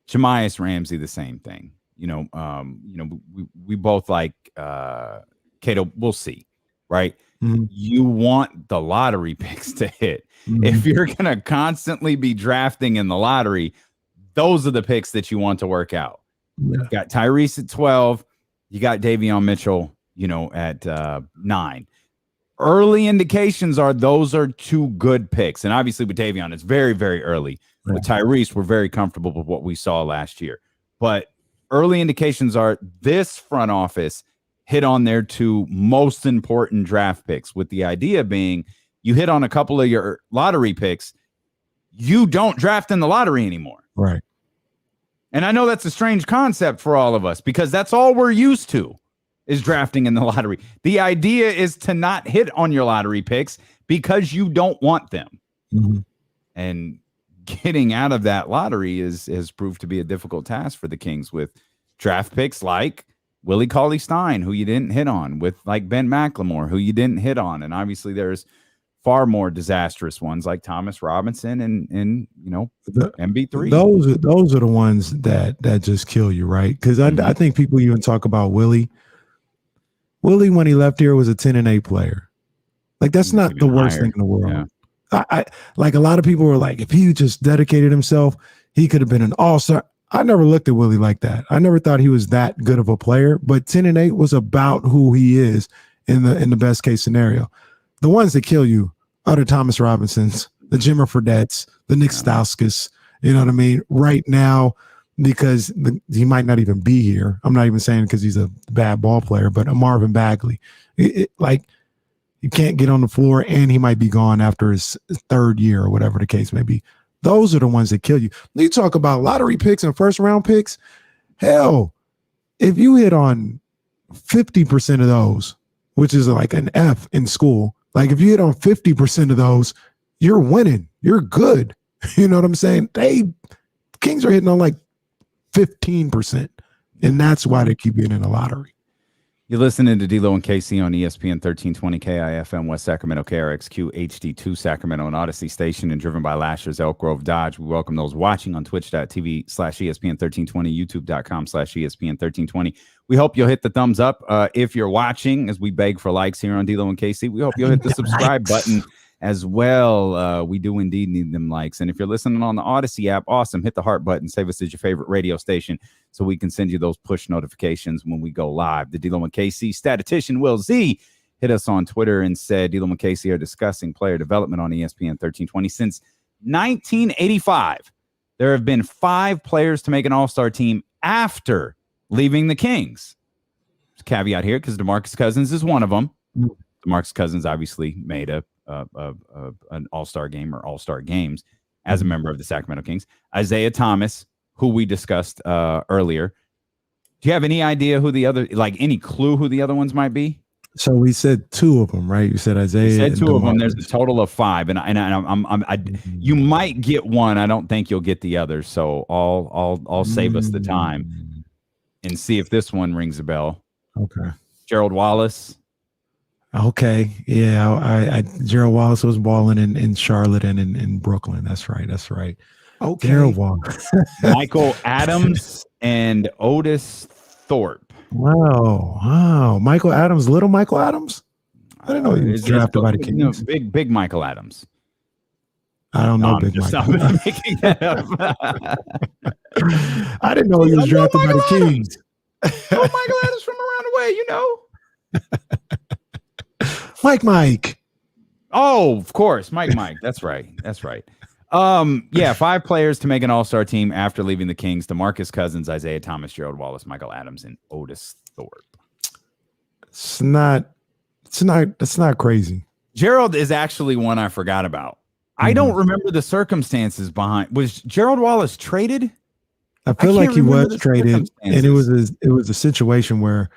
Chimezie Ramsey, the same thing. You know, we both like Keta. We'll see, right? Mm-hmm. You want the lottery picks to hit. Mm-hmm. If you're going to constantly be drafting in the lottery, those are the picks that you want to work out. Yeah. You got Tyrese at 12. You got Davion Mitchell, you know, at 9. Early indications are those are 2 good picks. And obviously with Davion, it's very, very early. Right. With Tyrese, we're very comfortable with what we saw last year. But early indications are this front office hit on their 2 most important draft picks, with the idea being you hit on a couple of your lottery picks, you don't draft in the lottery anymore. Right. And I know that's a strange concept for all of us, because that's all we're used to is drafting in the lottery. The idea is to not hit on your lottery picks because you don't want them. Mm-hmm. And getting out of that lottery has proved to be a difficult task for the Kings, with draft picks like Willie Cauley-Stein, who you didn't hit on, with like Ben McLemore, who you didn't hit on. And obviously there's far more disastrous ones like Thomas Robinson and you know, MB3. Those are the ones that just kill you, right? Because I think people even talk about Willie. Willie, when he left here, was a 10-8 player. Like, that's not the worst thing in the world. Yeah. I like, a lot of people were like, if he just dedicated himself, he could have been an all-star. I never looked at Willie like that. I never thought he was that good of a player, but 10-8 was about who he is in the best case scenario. The ones that kill you are the Thomas Robinsons, the Jimmer Fredette's, the Nick Stauskas. You know what I mean? Right now, because he might not even be here. I'm not even saying because he's a bad ball player, but a Marvin Bagley. Like, you can't get on the floor, and he might be gone after his 3rd year or whatever the case may be. Those are the ones that kill you. You talk about lottery picks and first-round picks. Hell, if you hit on 50% of those, which is like an F in school, like if you hit on 50% of those, you're winning. You're good. You know what I'm saying? Kings are hitting on like 15%, and that's why they keep getting in the lottery. You're listening to D-Lo and KC on ESPN 1320 KIFM West Sacramento, KRXQ HD2 Sacramento, and Odyssey Station, and driven by Lashers, Elk Grove Dodge. We welcome those watching on twitch.tv/ESPN1320, youtube.com/ESPN1320. We hope you'll hit the thumbs up if you're watching, as we beg for likes here on D-Lo and KC. We hope you'll hit the subscribe button as well. We do indeed need them likes. And if you're listening on the Odyssey app, awesome. Hit the heart button. Save us as your favorite radio station so we can send you those push notifications when we go live. The D-Lo and KC statistician Will Z hit us on Twitter and said D-Lo and KC are discussing player development on ESPN 1320. Since 1985, there have been 5 players to make an all-star team after leaving the Kings. There's a caveat here because DeMarcus Cousins is one of them. DeMarcus Cousins obviously made an all-star game or all-star games as a member of the Sacramento Kings. Isaiah Thomas, who we discussed earlier. Do you have any idea who the other, like any clue who the other ones might be? So we said 2 of them, right? You said Isaiah. You said 2 of them. DeMarcus. There's a total of 5, and you might get one. I don't think you'll get the other. So I'll save us the time and see if this one rings a bell. Okay. Gerald Wallace. Okay. Yeah. I Gerald Wallace was balling in Charlotte and in Brooklyn. That's right. Okay. Gerald Wallace. Michael Adams and Otis Thorpe. Wow. Michael Adams, little Michael Adams? I didn't know he was drafted by the Kings. No, big Michael Adams. I don't know Big Michael. Making that up. I didn't know he was drafted by the Kings. Oh, Michael Adams from around the way, you know. Mike. Oh, of course. Mike. That's right. Yeah, 5 players to make an all-star team after leaving the Kings: DeMarcus Cousins, Isaiah Thomas, Gerald Wallace, Michael Adams, and Otis Thorpe. It's not crazy. Gerald is actually one I forgot about. I don't remember the circumstances behind. Was Gerald Wallace traded? I feel like he was traded, and it was a situation where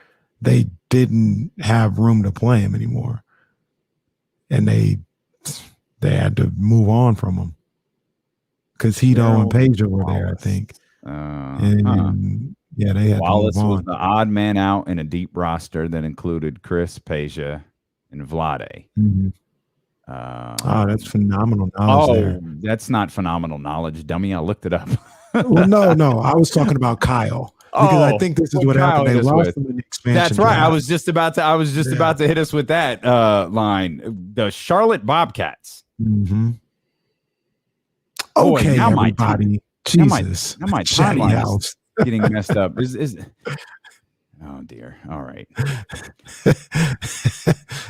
they didn't have room to play him anymore, and they had to move on from him because Hito and Page were there, I think. Yeah, they had Wallace to move on. was the odd man out in a deep roster that included Chris, Peja, and Vlade. That's phenomenal knowledge. There. That's not phenomenal knowledge, dummy. I looked it up. Well, no. I was talking about Kyle because I think this is what happened. They lost him in the expansion. That's right. Draft. I was just about to hit us with that line. The Charlotte Bobcats. Mm-hmm. Okay, now everybody. Jesus. Now my timeline is getting messed up. Oh dear. All right.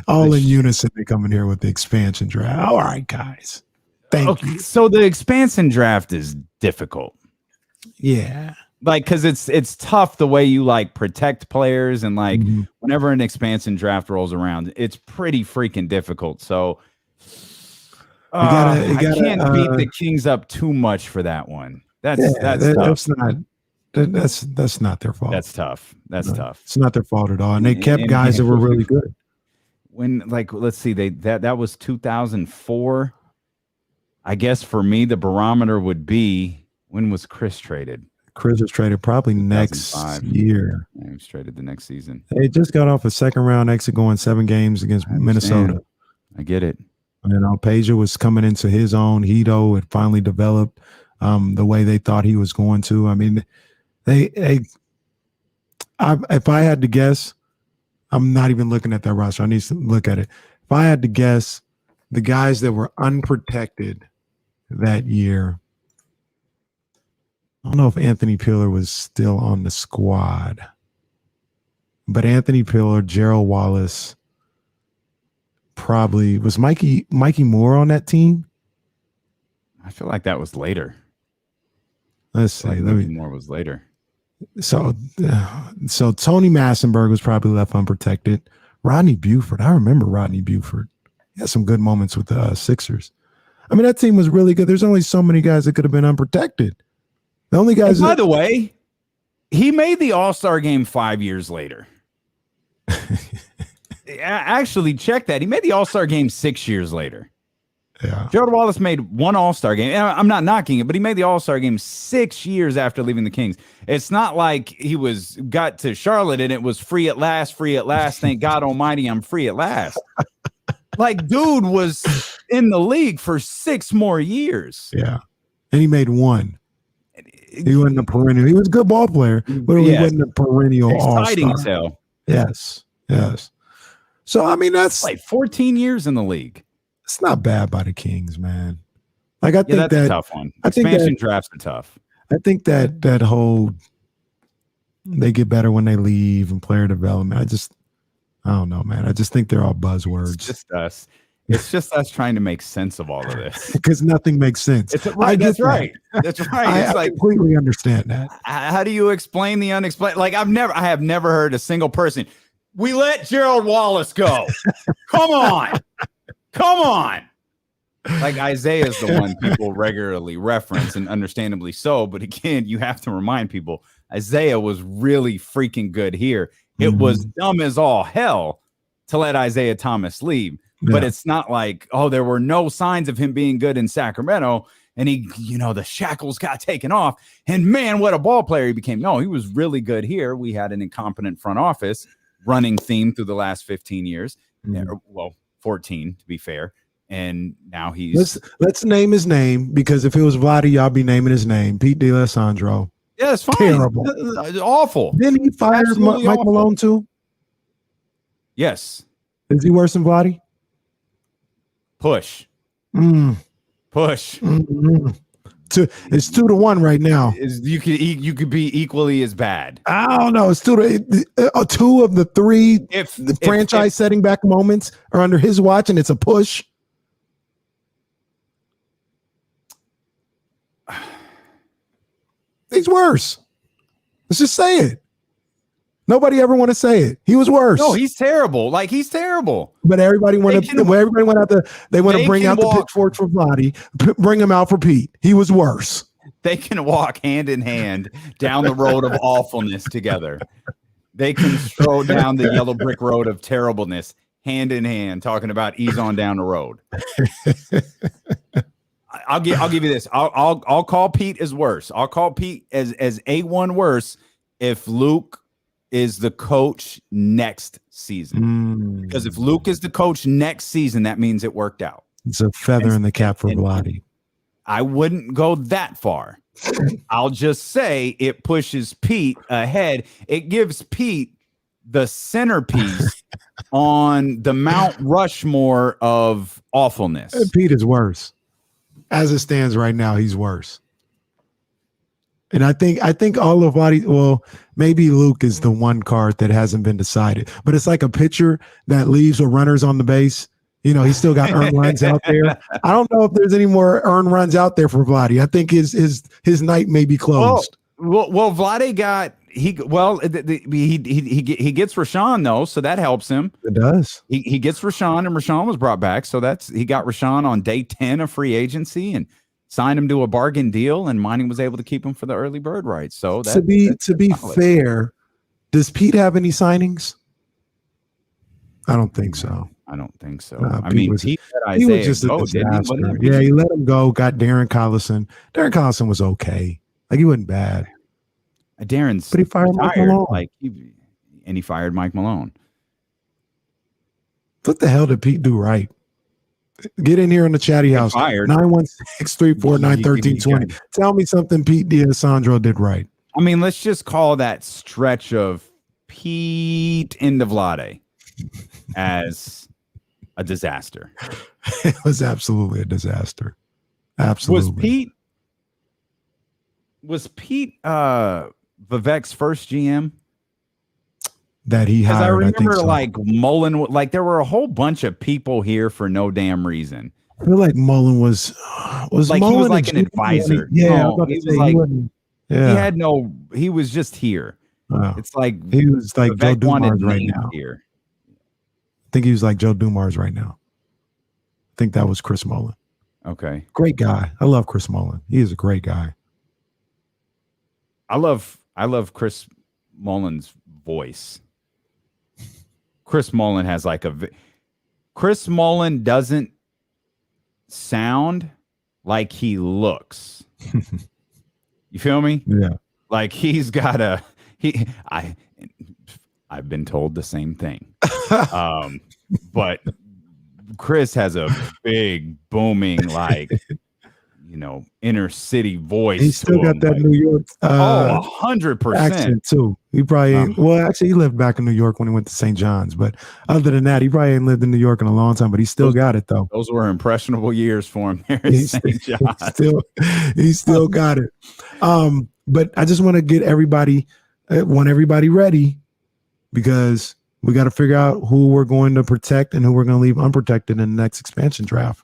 All in unison, they come in here with the expansion draft. All right, guys. Thank you. So the expansion draft is difficult. Yeah. Like, because it's tough the way you like protect players, and like whenever an expansion draft rolls around, it's pretty freaking difficult. So I can't beat the Kings up too much for that one. That's not their fault. That's tough. Tough. It's not their fault at all. And they kept guys that were really good. When, like, let's see, that was 2004. I guess for me, the barometer would be, when was Chris traded? Chris was traded probably next year. Yeah, he was traded the next season. They just got off a second round exit going 7 games against Minnesota. I get it. Peja was coming into his own. Hito had finally developed the way they thought he was going to. I mean, if I had to guess, I'm not even looking at that roster. I need to look at it. If I had to guess, the guys that were unprotected that year, I don't know if Anthony Pillar was still on the squad, but Anthony Pillar, Gerald Wallace, probably was Mikey Moore on that team. I feel like that was later. Let's see. Moore was later. So Tony Massenberg was probably left unprotected. Rodney Buford. I remember Rodney Buford. He had some good moments with the Sixers. I mean, that team was really good. There's only so many guys that could have been unprotected. The only guys. By the way, he made the All-Star game 5 years later. Actually, check that. He made the All-Star game 6 years later. Yeah. Gerald Wallace made one All-Star game. And I'm not knocking it, but he made the All-Star game 6 years after leaving the Kings. It's not like he got to Charlotte and it was free at last. Thank God Almighty, I'm free at last. Like, dude was in the league for 6 more years. Yeah. And he made one. He wasn't a perennial. He was a good ball player, but he wasn't a perennial exciting all-star. as hell. Yes. So, I mean, that's like 14 years in the league. It's not bad by the Kings, man. Like, I think that's a tough one. Expansion drafts are tough. I think that whole they get better when they leave and player development. I don't know, man. I just think they're all buzzwords. It's just us trying to make sense of all of this because nothing makes sense. That's right. I completely understand that. How do you explain the unexplained? Like, I have never heard a single person. We let Gerald Wallace go. Come on. Like, Isaiah is the one people regularly reference, and understandably so. But again, you have to remind people Isaiah was really freaking good here. It was dumb as all hell to let Isaiah Thomas leave. But it's not like, there were no signs of him being good in Sacramento. And he, the shackles got taken off. And man, what a ball player he became. No, he was really good here. We had an incompetent front office running theme through the last 15 years. Well, 14 to be fair. And now he's let's name his name, because if it was Vladdy, y'all be naming his name. Pete DeLisandro. Yeah, it's fine. Terrible. Awful. Didn't he fire Mike Malone too? Yes. Is he worse than Vladdy? Push. Push. It's 2-1 right now. You could be equally as bad. I don't know. It's 2 of the 3 franchise setting back moments are under his watch, and it's a push. He's worse. Let's just say it. Nobody ever want to say it. He was worse. No, he's terrible. Like, he's terrible. But everybody went to bring out the pitchfork for Vladdy, bring him out for Pete. He was worse. They can walk hand in hand down the road of awfulness together. They can stroll down the yellow brick road of terribleness hand in hand, talking about ease on down the road. I'll give you this. I'll call Pete as worse. I'll call Pete as A1 worse if Luke is the coach next season. Because if Luke is the coach next season, that means it worked out. It's a feather in the cap for Vladdy. I wouldn't go that far. I'll just say it pushes Pete ahead. It gives Pete the centerpiece on the Mount Rushmore of awfulness. Pete is worse. As it stands right now, he's worse. And I think all of Vladdy, well, maybe Luke is the one card that hasn't been decided. But it's like a pitcher that leaves with runners on the base. He's still got earned runs out there. I don't know if there's any more earned runs out there for Vladdy. I think his night may be closed. Well, Vladdy got he gets Rashawn though, so that helps him. It does. He gets Rashawn, and Rashawn was brought back, so he got Rashawn on day 10 of free agency and signed him to a bargain deal, and Mining was able to keep him for the early bird rights. So to be fair, does Pete have any signings? I don't think so. I mean, he was just a disaster. He let him go. Got Darren Collison. Darren Collison was okay. Like, he wasn't bad. But he fired Mike Malone. And he fired Mike Malone. What the hell did Pete do right? Get in here in the chatty house. 916-349-1320. Tell me something Pete DeLisandro did right. I mean, let's just call that stretch of Pete into Vladdy as a disaster. It was absolutely a disaster. Absolutely. Was Pete Vivek's first GM? That he hired. I remember Mullen, there were a whole bunch of people here for no damn reason. I feel like Mullen was like Mullen he was like an advisor. Yeah, he was just here. Wow. It's like he was like Joe Dumars right now. Here. I think he was like Joe Dumars right now. I think that was Chris Mullen. Okay. Great guy. I love Chris Mullen. He is a great guy. I love Chris Mullen's voice. Chris Mullen has Chris Mullen doesn't sound like he looks. You feel me? Yeah. Like he's got I've been told the same thing. But Chris has a big booming, like, inner city voice. He still got that New York 100% accent too. He probably actually he lived back in New York when he went to St. John's, but other than that, he probably ain't lived in New York in a long time. But he still got it though. Those were impressionable years for him there at St. John's. He still got it. But I just want to get everybody ready, because we got to figure out who we're going to protect and who we're going to leave unprotected in the next expansion draft.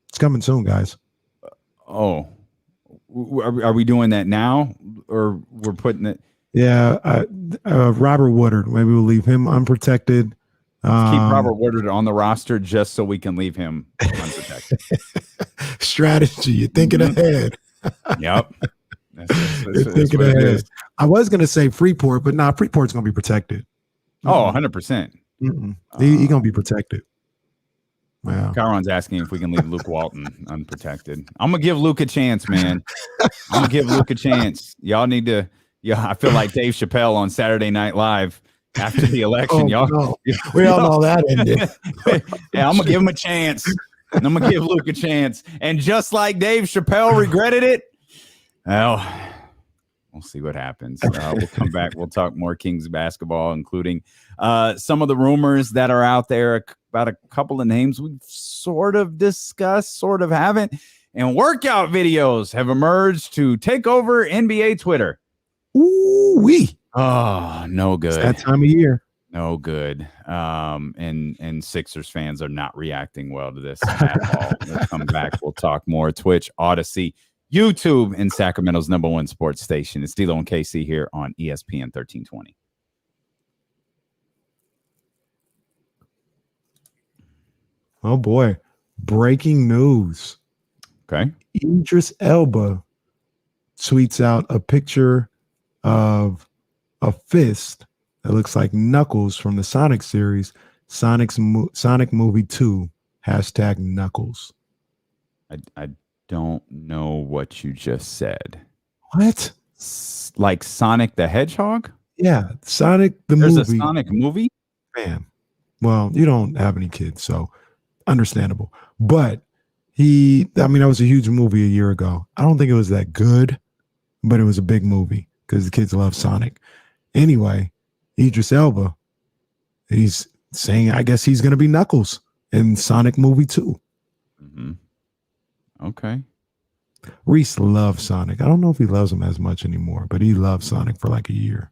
It's coming soon, guys. Oh, are we doing that now, or we're putting it? Yeah, Robert Woodard. Maybe we'll leave him unprotected. Keep Robert Woodard on the roster just so we can leave him unprotected. Strategy. You're thinking ahead. Yep. You're thinking ahead. I was going to say Freeport, but Freeport's going to be protected. Oh, 100%. He's going to be protected. Wow. Kyron's asking if we can leave Luke Walton unprotected. I'm going to give Luke a chance, man. I'm going to give Luke a chance. Y'all need to. Yeah, I feel like Dave Chappelle on Saturday Night Live after the election. We all know that ended. Yeah, I'm going to give him a chance. And I'm going to give Luke a chance. And just like Dave Chappelle regretted it, well, we'll see what happens. We'll come back. We'll talk more Kings basketball, including some of the rumors that are out there about a couple of names we've sort of discussed, sort of haven't. And workout videos have emerged to take over NBA Twitter. Ooh-wee. Oh, no good. It's that time of year. No good. And Sixers fans are not reacting well to this at all. We'll come back. We'll talk more. Twitch, Odyssey, YouTube, and Sacramento's #1 sports station. It's D-Lo and KC here on ESPN 1320. Oh boy. Breaking news. Okay. Idris Elba tweets out a picture of a fist that looks like Knuckles from the Sonic series, Sonic Movie 2, #Knuckles. I don't know what you just said. What? Like Sonic the Hedgehog? Yeah, Sonic the There's movie. A Sonic movie? Man, well, you don't have any kids, so understandable. But that was a huge movie a year ago. I don't think it was that good, but it was a big movie because the kids love Sonic. Anyway, Idris Elba, he's saying, I guess he's going to be Knuckles in Sonic Movie 2. Mm-hmm. Okay. Reese loves Sonic. I don't know if he loves him as much anymore, but he loved Sonic for like a year.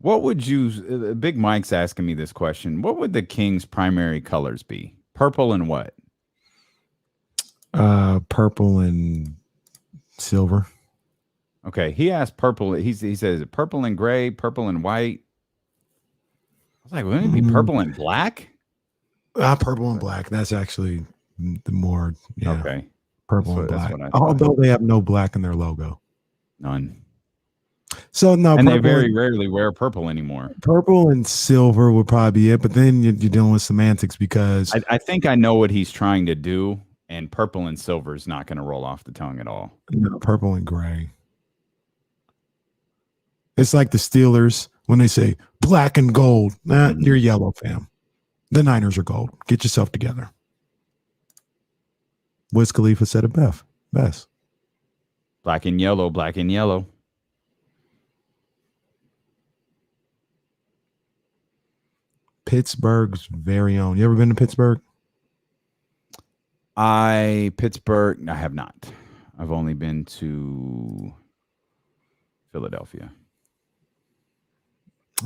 What would you, Big Mike's asking me this question. What would the Kings' primary colors be? Purple and what? Purple and silver. Okay. He asked purple. He says purple and gray, purple and white. I was like, wouldn't it be purple and black? Purple and black. That's actually the more, okay. Purple and black. Although they have no black in their logo. None. So no, and they very rarely wear purple anymore. Purple and silver would probably be it, but then you're dealing with semantics because I think I know what he's trying to do, and purple and silver is not going to roll off the tongue at all. No, purple and gray. It's like the Steelers when they say black and gold. Nah, you're yellow, fam. The Niners are gold. Get yourself together. Wiz Khalifa said it best. Black and yellow, black and yellow. Pittsburgh's very own. You ever been to Pittsburgh? Pittsburgh, I have not. I've only been to Philadelphia.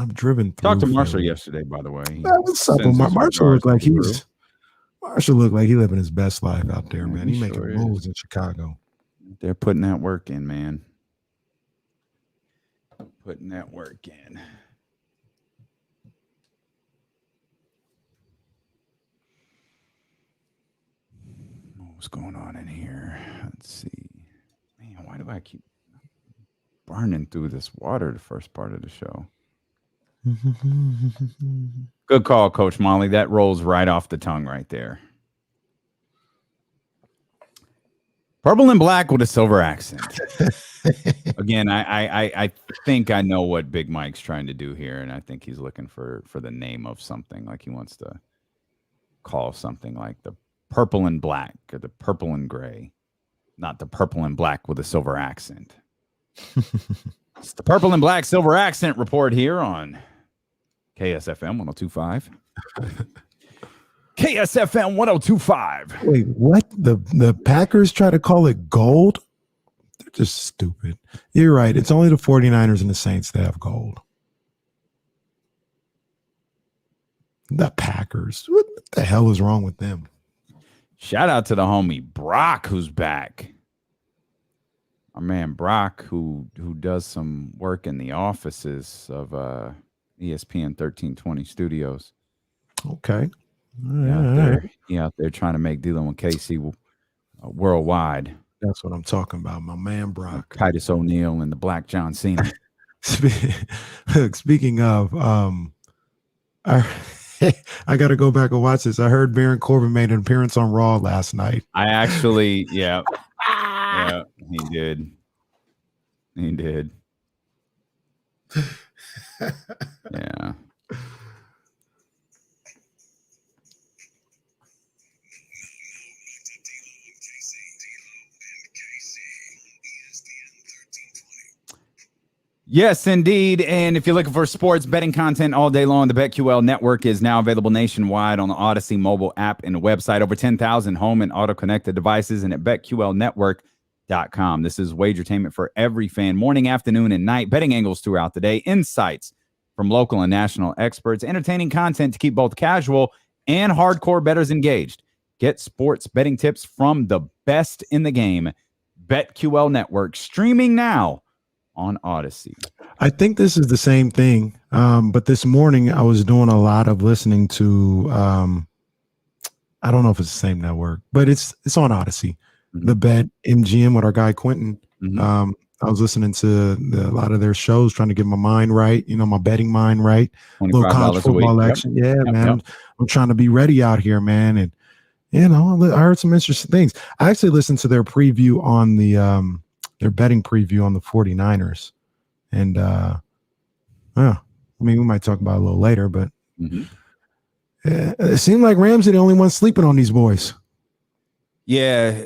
I've driven through. Talked to Marshall yesterday, by the way. What's up? Marshall looked like Marshall looked like he living his best life out there, man. He making moves in Chicago. They're putting that work in, man. Putting that work in. What's going on in here? Let's see. Why do I keep burning through this water the first part of the show? Good call, Coach Molly. That rolls right off the tongue right there. Purple and black with a silver accent. Again, I think I know what Big Mike's trying to do here, and I think he's looking for the name of something. Like he wants to call something like the purple and black or the purple and gray, not the purple and black with a silver accent. It's the purple and black silver accent report here on KSFM 102.5. KSFM 102.5. Wait, what? The Packers try to call it gold? They're just stupid. You're right. It's only the 49ers and the Saints that have gold. The Packers. What the hell is wrong with them? Shout out to the homie Brock, who's back. Our man Brock, who does some work in the offices of ESPN 1320 Studios. Okay. He out there trying to make dealing with KC worldwide. That's what I'm talking about, my man Brock. Titus O'Neil and the Black John Cena. Speaking of, I got to go back and watch this. I heard Baron Corbin made an appearance on Raw last night. I actually, yeah, he did. He did. Yeah. Yes, indeed. And if you're looking for sports betting content all day long, the BetQL network is now available nationwide on the Odyssey mobile app and the website. Over 10,000 home and auto-connected devices and at BetQLnetwork.com. This is wagertainment for every fan, morning, afternoon, and night. Betting angles throughout the day, insights from local and national experts, entertaining content to keep both casual and hardcore bettors engaged. Get sports betting tips from the best in the game. BetQL Network, streaming now on Odyssey. I think this is the same thing. But this morning I was doing a lot of listening to I don't know if it's the same network, but it's on Odyssey. Mm-hmm. The Bet MGM with our guy Quentin. Mm-hmm. I was listening to a lot of their shows, trying to get my mind right, my betting mind right. A little college football action. Yep. Yeah, man. Yep. I'm trying to be ready out here, man. And I heard some interesting things. I actually listened to their preview on the their betting preview on the 49ers. And we might talk about it a little later, but it seemed like Ramsey the only one sleeping on these boys. Yeah,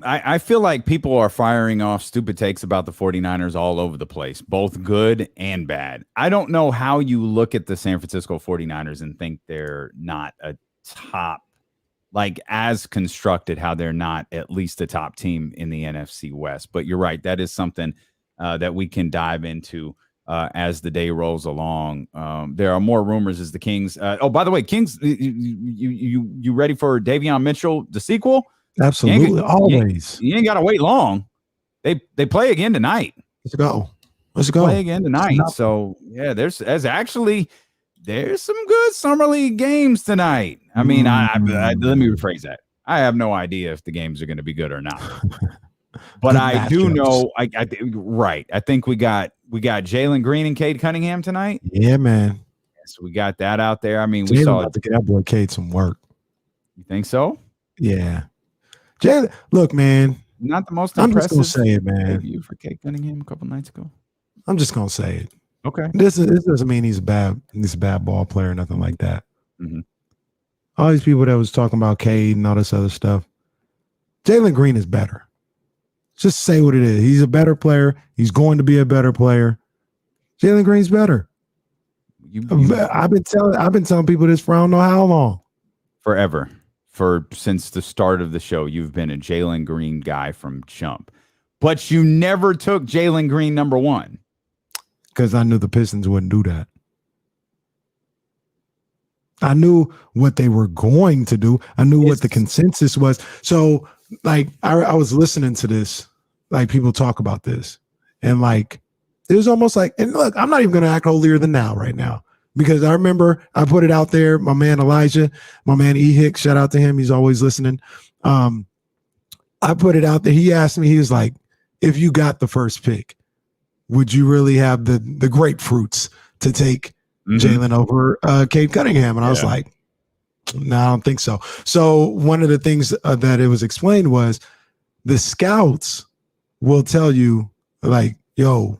I feel like people are firing off stupid takes about the 49ers all over the place, both good and bad. I don't know how you look at the San Francisco 49ers and think they're not a top, like as constructed, how they're not at least a top team in the NFC West. But you're right. That is something that we can dive into as the day rolls along. There are more rumors as the Kings. By the way, Kings, you ready for Davion Mitchell, the sequel? Absolutely. Always. You ain't got to wait long. They play again tonight. Let's go. Play again tonight. So yeah, there's some good summer league games tonight. I mean, let me rephrase that. I have no idea if the games are going to be good or not, but I do know. Right. I think we got Jalen Green and Cade Cunningham tonight. Yeah, man. So we got that out there. I mean, we saw to get that boy Cade some work. You think so? Yeah. Jalen, look, man. Not the most impressive. I'm just gonna say it, man. Debut for Cade Cunningham a couple nights ago. I'm just gonna say it. Okay. This doesn't mean he's a bad ball player or nothing like that. Mm-hmm. All these people that was talking about Cade and all this other stuff. Jalen Green is better. Just say what it is. He's a better player. He's going to be a better player. Jalen Green's better. I've been telling people this for I don't know how long. Forever. Since the start of the show, you've been a Jalen Green guy from jump. But you never took Jalen Green number one. Because I knew the Pistons wouldn't do that. I knew what they were going to do. I knew what the consensus was. So, like, I was listening to this, like, people talk about this. And, like, it was almost like, and look, I'm not even going to act holier than thou right now. Because I remember I put it out there. My man Elijah, my man E. Hicks, shout out to him. He's always listening. I put it out there. He asked me, he was like, if you got the first pick, would you really have the grapefruits to take Jalen over Cade Cunningham. And I was like, no, I don't think so. So one of the things that it was explained was the scouts will tell you, like, yo,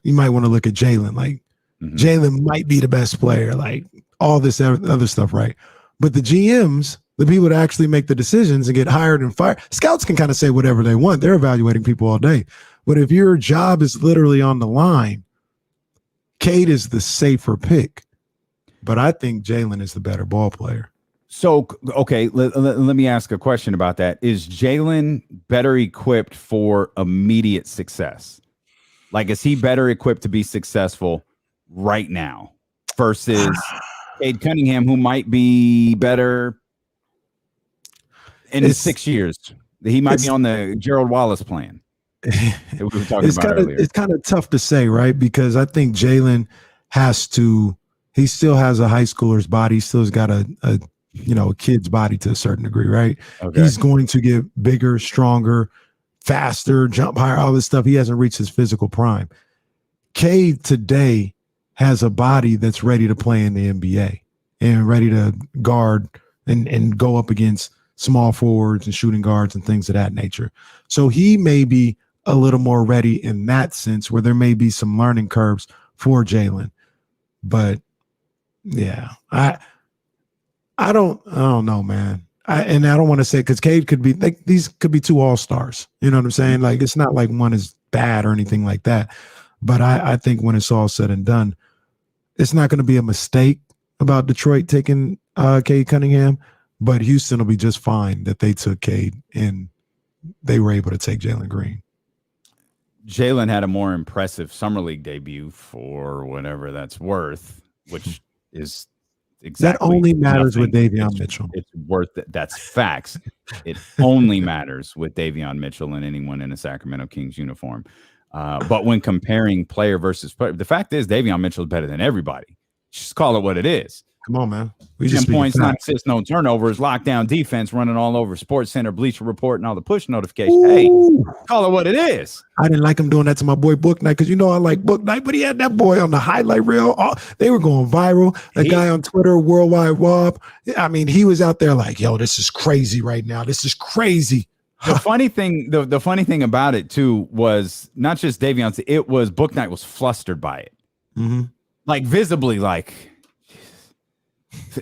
you might want to look at Jalen. Like, Jalen might be the best player, like all this other stuff, right? But the GMs, the people that actually make the decisions and get hired and fired, scouts can kind of say whatever they want. They're evaluating people all day. But if your job is literally on the line, Cade is the safer pick. But I think Jalen is the better ball player. So, okay, let me ask a question about that. Is Jalen better equipped for immediate success? Like, is he better equipped to be successful right now versus Cade Cunningham, who might be better in 6 years? He might be on the Gerald Wallace plan. We were talking about earlier. It's kind of tough to say, right? Because I think Jalen he still has a high schooler's body. He still's got a kid's body to a certain degree, right? Okay. He's going to get bigger, stronger, faster, jump higher, all this stuff. He hasn't reached his physical prime. Cade today has a body that's ready to play in the NBA and ready to guard and go up against small forwards and shooting guards and things of that nature. So he may be a little more ready in that sense, where there may be some learning curves for Jalen. But yeah, I don't know, man. I don't want to say, because Cade could be like, these could be two all-stars. You know what I'm saying? Like, it's not like one is bad or anything like that. But I think when it's all said and done, it's not going to be a mistake about Detroit taking Cade Cunningham, but Houston will be just fine that they took Cade and they were able to take Jalen Green. Jalen had a more impressive summer league debut for whatever that's worth, which is exactly that only matters nothing. With Davion Mitchell. It's worth it. That's facts. It only matters with Davion Mitchell and anyone in a Sacramento Kings uniform. But when comparing player versus player, the fact is Davion Mitchell is better than everybody. Just call it what it is. Come on, man. 10 points, 9 assists, no turnovers, lockdown defense, running all over Sports Center, Bleacher Report, and all the push notifications. Ooh. Hey, call it what it is. I didn't like him doing that to my boy Book Night, because you know I like Book Night, but he had that boy on the highlight reel. They were going viral. The guy on Twitter, Worldwide Wob. I mean, he was out there like, yo, this is crazy right now. This is crazy. The funny thing, the funny thing about it too was not just Davion. It was Book Night was flustered by it, like visibly, like.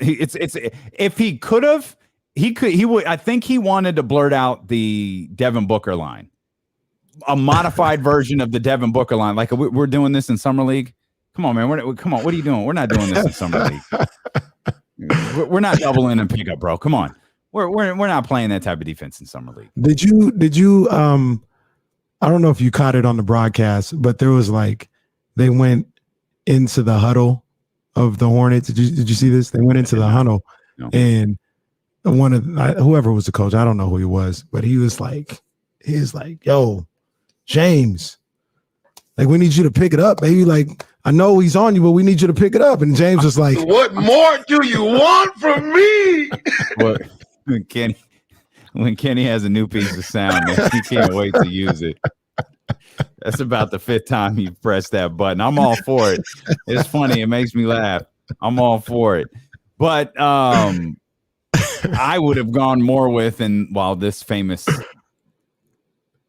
It's if he could have, he would. I think he wanted to blurt out the Devin Booker line, a modified version of the Devin Booker line. Like, we're doing this in summer league. Come on, man. Come on. What are you doing? We're not doing this in summer league. We're not doubling and pickup, bro. Come on. We're not playing that type of defense in summer league. Did you? I don't know if you caught it on the broadcast, but there was like they went into the huddle of the Hornets. Did you see this? They went into the huddle, and one of whoever was the coach, I don't know who he was, but he was like, yo, James, like, we need you to pick it up, baby. Like, I know he's on you, but we need you to pick it up. And James was like, what more do you want from me? Well, when Kenny has a new piece of sound, man, he can't wait to use it. That's about the 5th time you've pressed that button. I'm all for it. It's funny. It makes me laugh. I'm all for it. But I would have gone more with, and while this famous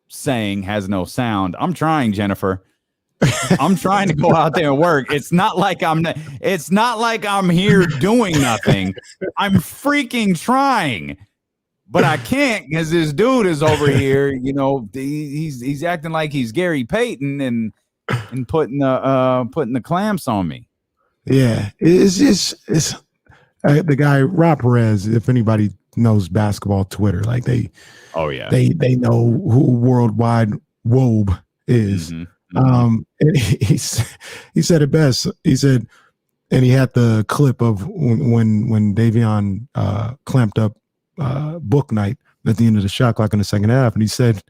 saying has no sound, I'm trying, Jennifer. I'm trying to go out there and work. It's not like I'm here doing nothing. I'm freaking trying. But I can't, because this dude is over here, you know, he's acting like he's Gary Payton and putting the clamps on me. Yeah, it's the guy Rob Perez. If anybody knows basketball Twitter, like they know who Worldwide Wob is. And he said it best. He said, and he had the clip of when Davion clamped up Book Night at the end of the shot clock in the second half, and he said,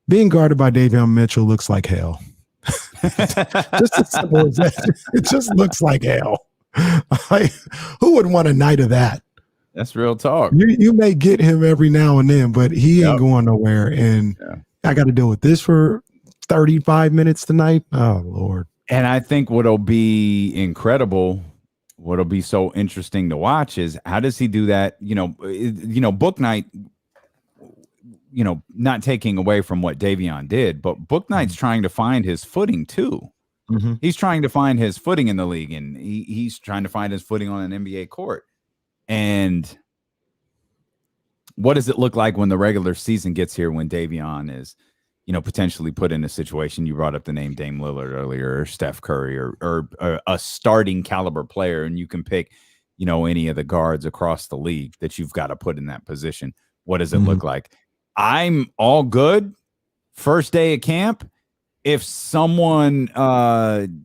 being guarded by Davion Mitchell looks like hell. Just as simple as that. It just looks like hell. Like, who would want a night of that? That's real talk. You may get him every now and then, but he ain't going nowhere. And I got to deal with this for 35 minutes tonight. Oh, Lord. And I think what'll be incredible, what'll be so interesting to watch is how does he do that? Book night, not taking away from what Davion did, but Book Night's trying to find his footing too. Mm-hmm. He's trying to find his footing in the league, and he's trying to find his footing on an NBA court. And what does it look like when the regular season gets here, when Davion is, potentially put in a situation? You brought up the name Dame Lillard earlier, or Steph Curry, or a starting caliber player, and you can pick, any of the guards across the league that you've got to put in that position. What does it look like? I'm all good first day of camp if someone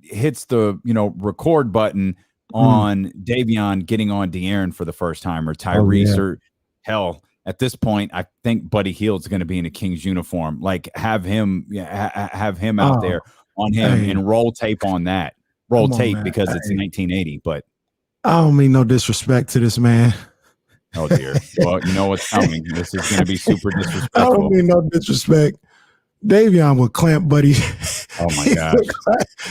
hits the record button on Davion getting on De'Aaron for the first time, or Tyrese, or hell, at this point, I think Buddy Hield's going to be in a Kings uniform. Like, have him out there on him and roll tape on that. Roll tape because it's 1980. But I don't mean no disrespect to this man. Oh dear. Well, you know what's coming. This is going to be super disrespectful. I don't mean no disrespect. Davion would clamp Buddy. Oh my gosh.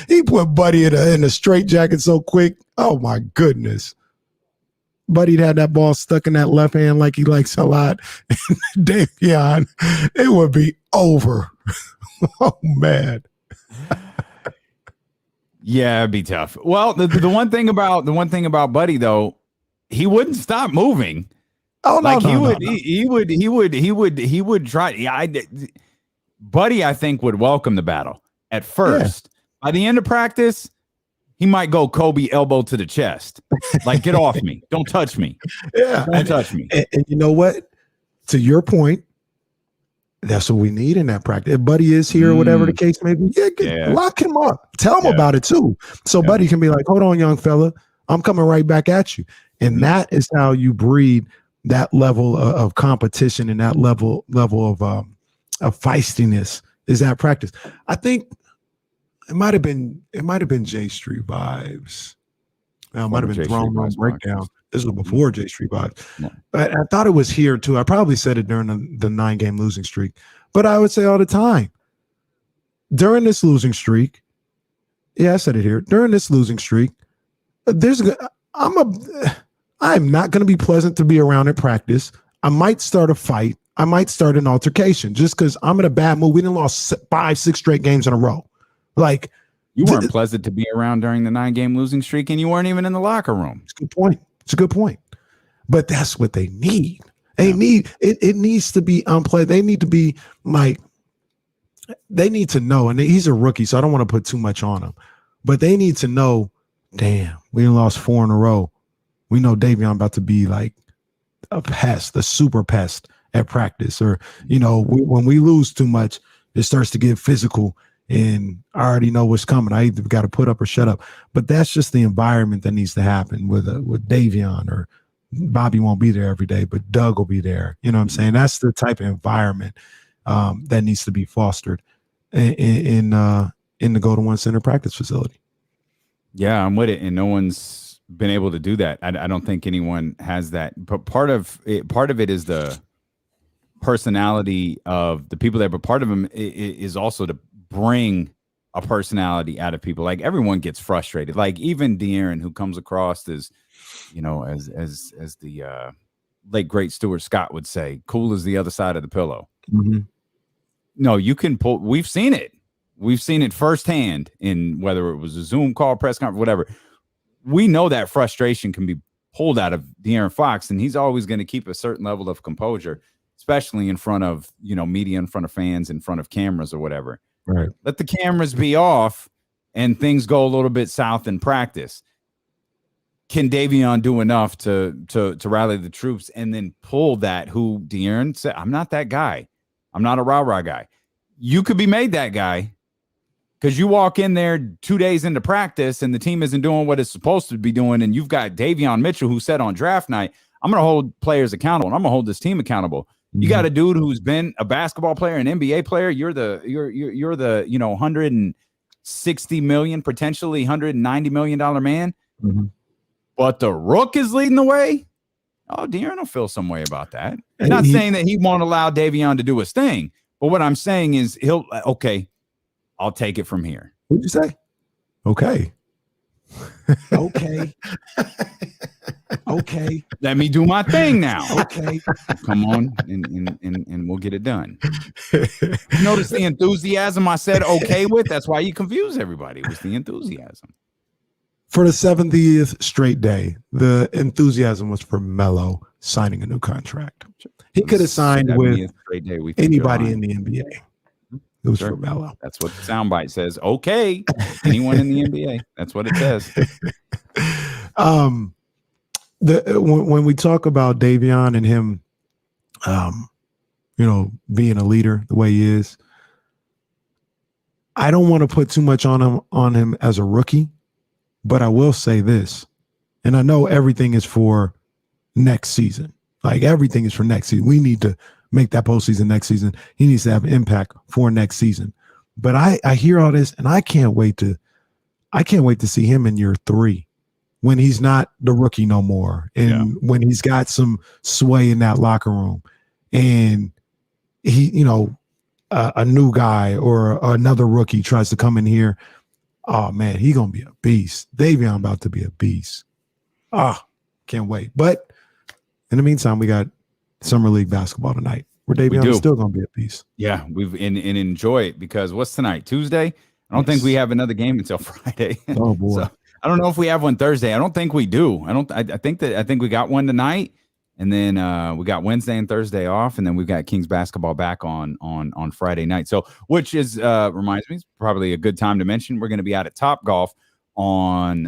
He put Buddy in a straight jacket so quick. Oh my goodness. Buddy'd had that ball stuck in that left hand like he likes a lot. Davion, it would be over. Oh man. Yeah, it'd be tough. Well, the one thing about Buddy though, he wouldn't stop moving. Oh no, he would try. Yeah, Buddy, I think, would welcome the battle at first. Yeah. By the end of practice, he might go Kobe elbow to the chest. Like, get off me. Don't touch me. Yeah. Don't touch me. And you know what? To your point, that's what we need in that practice. If Buddy is here, or whatever the case may be, lock him up. Tell him about it too. So Buddy can be like, hold on, young fella. I'm coming right back at you. And that is how you breed that level of competition and that level of feistiness, is that practice. I think it might have been J Street vibes. Now, it might have been Throne Room Breakdown. This was before J Street vibes. Yeah. But I thought it was here too. I probably said it during the 9-game losing streak. But I would say all the time, during this losing streak, I said it here. During this losing streak, I'm not going to be pleasant to be around at practice. I might start a fight. I might start an altercation just because I'm in a bad mood. We done lost 5-6 straight games in a row. Like, you weren't pleasant to be around during the 9-game losing streak, and you weren't even in the locker room. It's a good point. But that's what they need. They need it needs to be unpleasant. They need to be like, they need to know, and he's a rookie, so I don't want to put too much on him. But they need to know, damn, we lost 4 in a row. We know Davion about to be like a pest, a super pest at practice. Or, when we lose too much, it starts to get physical, and I already know what's coming. I either got to put up or shut up. But that's just the environment that needs to happen with Davion. Or Bobby won't be there every day, but Doug will be there. You know what I'm saying? That's the type of environment that needs to be fostered in the Go to One Center practice facility. Yeah, I'm with it, and no one's been able to do that. I don't think anyone has that. But part of it is the personality of the people there. But part of them is also to bring a personality out of people. Like, everyone gets frustrated. Like, even De'Aaron, who comes across as, as the late great Stuart Scott would say, cool as the other side of the pillow. Mm-hmm. No, you can pull. We've seen it. We've seen it firsthand in whether it was a Zoom call, press conference, whatever. We know that frustration can be pulled out of De'Aaron Fox, and he's always going to keep a certain level of composure, especially in front of, media, in front of fans, in front of cameras or whatever. Right. Let the cameras be off and things go a little bit south in practice. Can Davion do enough to rally the troops and then pull that? Who De'Aaron said, I'm not that guy. I'm not a rah-rah guy. You could be made that guy, because you walk in there 2 days into practice and the team isn't doing what it's supposed to be doing, and you've got Davion Mitchell who said on draft night, I'm going to hold players accountable and I'm going to hold this team accountable. You got a dude who's been a basketball player, an NBA player. You're the 160 million, potentially $190 million man. Mm-hmm. But the Rook is leading the way. Oh, De'Aaron will feel some way about that. I'm not saying that he won't allow Davion to do his thing, but what I'm saying is I'll take it from here. What'd you say? Okay. Okay. Okay. Let me do my thing now. Okay. Come on, and we'll get it done. Notice the enthusiasm I said okay with. That's why you confuse everybody. It was the enthusiasm. For the 70th straight day, the enthusiasm was for Melo signing a new contract. He could have signed with anybody in the NBA. It was for Melo. That's what the soundbite says. Okay, anyone in the NBA. That's what it says. When we talk about Davion and him, being a leader the way he is, I don't want to put too much on him as a rookie, but I will say this, and I know everything is for next season. Like everything is for next season. We need to make that postseason next season. He needs to have impact for next season. But I hear all this, and I can't wait to see him in year 3 when he's not the rookie no more, and when he's got some sway in that locker room, and he, a new guy or another rookie tries to come in here. Oh man, he's gonna be a beast. Davion about to be a beast. Can't wait. But in the meantime, we got Summer League basketball tonight, where Davion is still going to be a piece. Yeah, we've and enjoy it, because what's tonight? Tuesday? I don't think we have another game until Friday. Oh boy. So, I don't know if we have one Thursday. I don't think we do. I think we got one tonight, and then we got Wednesday and Thursday off, and then we've got Kings basketball back on Friday night. So, which is reminds me, it's probably a good time to mention we're going to be out at Top Golf on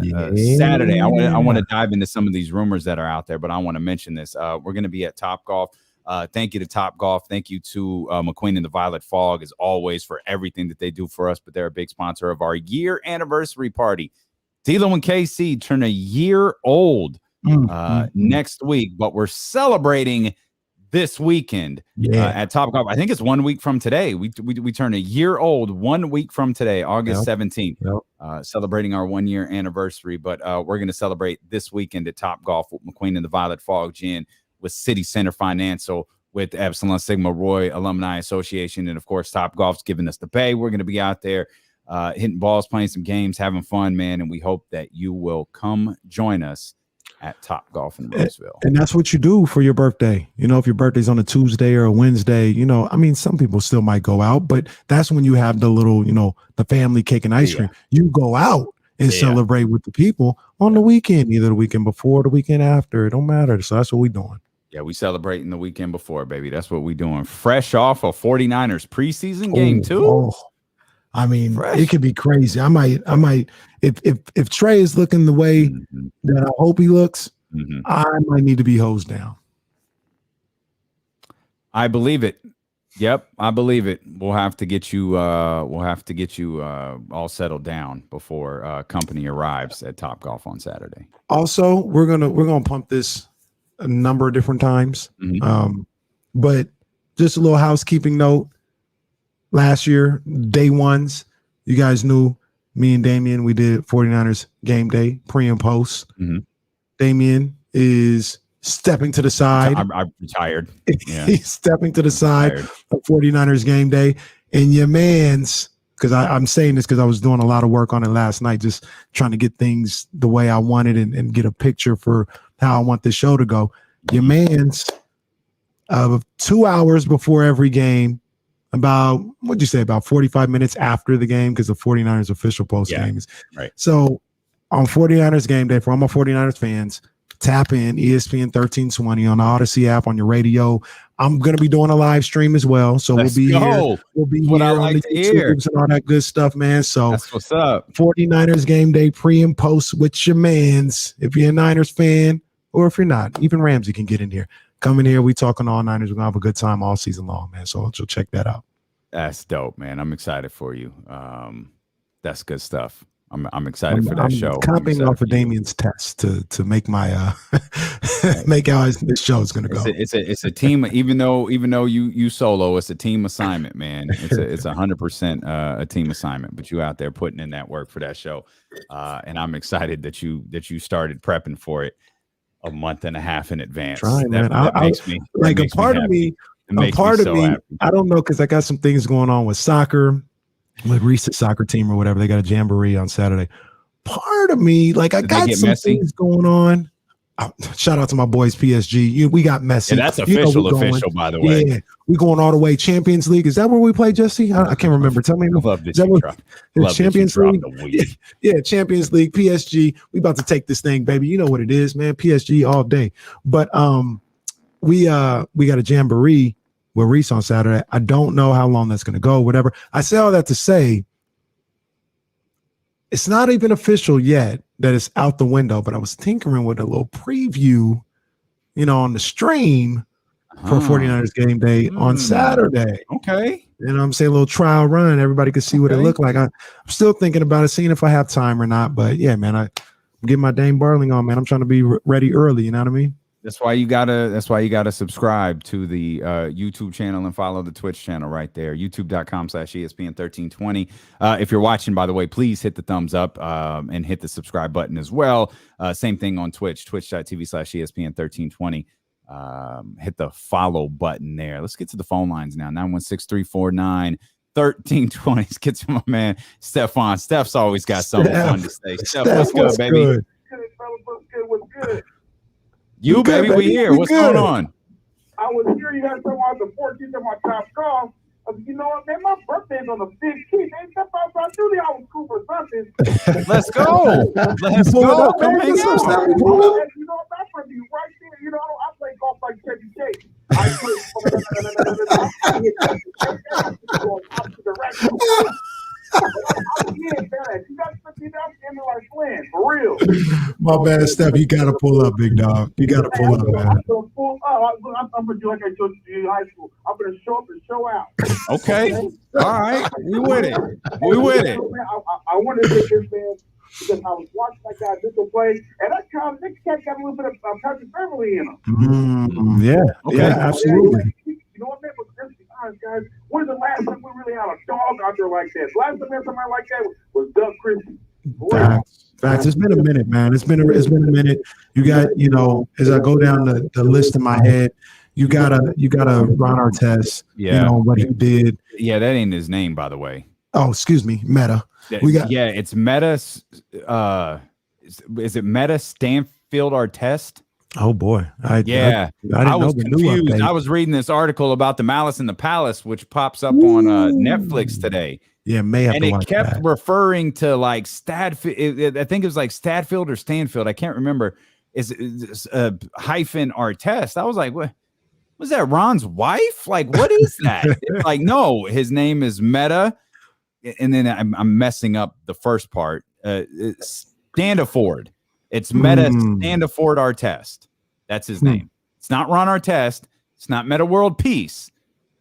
Saturday. I want to dive into some of these rumors that are out there, but I want to mention this. We're going to be at Top Golf. Thank you to Top Golf. Thank you to McQueen and the Violet Fog, as always, for everything that they do for us. But they're a big sponsor of our year anniversary party. D'Lo and KC turn a year old next week, but we're celebrating this weekend at Top Golf. I think it's 1 week from today. We turn a year old 1 week from today, August 17th, celebrating our 1 year anniversary. But we're going to celebrate this weekend at Top Golf with McQueen and the Violet Fog Gin, with City Center Financial, with Epsilon Sigma Roy Alumni Association, and of course Top Golf's giving us the pay. We're going to be out there hitting balls, playing some games, having fun, man, and we hope that you will come join us at Top Golf in Roseville. And that's what you do for your birthday. If your birthday's on a Tuesday or a Wednesday, some people still might go out, but that's when you have the little, the family cake and ice cream. You go out and celebrate with the people on the weekend, either the weekend before or the weekend after. It don't matter. So that's what we're doing. Yeah, we celebrating the weekend before, baby. That's what we doing. Fresh off a 49ers preseason game too. Fresh. It could be crazy. I might if Trey is looking the way that I hope he looks, I might need to be hosed down. I believe it. Yep, I believe it. We'll have to get you all settled down before company arrives at Top Golf on Saturday. Also, we're gonna pump this a number of different times. But just a little housekeeping note. Last year, day ones, you guys knew me and Damien, we did 49ers game day, pre and post. Damien is stepping to the side. I'm retired. Yeah. He's stepping to the side of 49ers game day. And your man's, because I'm saying this because I was doing a lot of work on it last night, just trying to get things the way I wanted and get a picture for how I want this show to go. Your man's 2 hours before every game, about 45 minutes after the game, because the 49ers official post game is right. So on 49ers game day, for all my 49ers fans, tap in ESPN 1320 on the Odyssey app on your radio. I'm going to be doing a live stream as well. So we'll be here on the YouTubes and all that good stuff, man. So that's what's up. 49ers game day pre and post with your mans. If you're a Niners fan, or if you're not, even Ramsey can get in here. Come in here. We talking all Niners. We're going to have a good time all season long, man. So check that out. That's dope, man. I'm excited for you. That's good stuff. I'm excited for that show. Copying off of Damien's test to make my make how this show is going to go. It's a team. Even though you solo, it's a team assignment, man. It's 100% a team assignment. But you out there putting in that work for that show, and I'm excited that you started prepping for it a month and a half in advance. Trying, man. That makes me like a part of me. A part of me, I don't know, because I got some things going on with soccer, with Reese's soccer team or whatever. They got a jamboree on Saturday. part of me, like I Did they got get some messy? things going on. Shout out to my boys PSG. We got messy. Yeah, that's You know official, we're going. by the way. Yeah, we going all the way. Champions League. Is that where we play, Jesse? I can't remember. Tell me. I love Is that that you what- dropped. the Love Champions that you League? dropped the weed. Yeah, Champions League, PSG. We about to take this thing, baby. You know what it is, man. PSG all day. But we got a jamboree with Reese on Saturday. I don't know how long that's gonna go, whatever. I say all that to say it's not even official yet that it's out the window, but I was tinkering with a little preview, on the stream for 49ers game day on Saturday. Okay. You know what I'm saying? A little trial run. Everybody could see what it looked like. I'm still thinking about it, seeing if I have time or not. But yeah, man, I'm getting my Dane Barling on, man. I'm trying to be ready early. You know what I mean? That's why you gotta subscribe to the YouTube channel and follow the Twitch channel right there. YouTube.com/ESPN1320. If you're watching, by the way, please hit the thumbs up and hit the subscribe button as well. Same thing on Twitch, twitch.tv/ESPN1320. Hit the follow button there. Let's get to the phone lines now. 916-349-1320. Let's get to my man Stefan. Steph's always got something fun to say. Steph, what's good, baby? Good. Good, fellas. What's good? What's good? You, good, baby, we baby. here. We What's good. going on? I was here. You guys talking about the 14th of my top golf. You know what, man? My birthday's on the 15th. Ain't that about I knew I was cool for something. Let's go. Let's pull it go. up, Come man. hang Get some out. stuff. You know, that's for you right there. You know, I play golf like Chevy Chase. I play opposite direction. You guys put me down in like playing for real. My bad, Steph. You got to pull up, big dog. You got to pull up, man. I'm gonna pull up. I'm gonna do like I told you in high school. I'm gonna show up and show out. Okay. All right. We with it. We with it. I wanted to say this, man, because I was watching that guy Mitchell play, and that cat got a little bit of Patrick Beverly in him. Yeah. Okay. Yeah, absolutely. You know what, man? But let's be honest, guys. When's the last time we really had a dog out there like that? Last time we had somebody like that was Doug Christie. Facts. It's been a minute, man. It's been a minute. You got, as I go down the list in my head, you gotta Ron Artest. Yeah. What he did. Yeah, that ain't his name, by the way. Oh, excuse me, Meta. We got it's Meta. Is it Meta Stanfield Artest? Oh boy, I was confused. I was reading this article about the Malice in the Palace, which pops up on Netflix today. Yeah, may have and to it watch kept that. referring to like Stadfield. I think it was like Stadfield or Stanfield. I can't remember. Is hyphen Artest? I was like, what was that? Ron's wife? Like, what is that? Like, no, his name is Meta. And then I'm messing up the first part. Standaford. It's Meta Standaford Artest. That's his name. It's not Ron Artest. It's not Meta World Peace.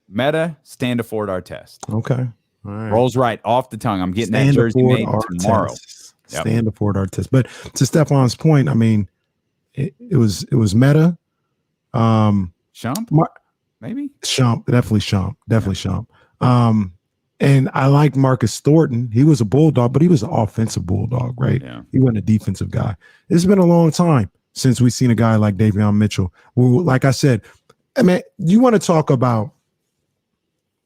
Meta Standaford Artest. Okay. All right. Rolls right off the tongue. I'm getting that jersey made tomorrow. Yep. Standaford Artest. But to Stefan's point, I mean, it was Meta. Shump? Maybe? Shump. Definitely Shump. And I like Marcus Thornton. He was a bulldog, but he was an offensive bulldog, right? Yeah. He wasn't a defensive guy. It's been a long time since we've seen a guy like Davion Mitchell. Who, like I said, I mean, you want to talk about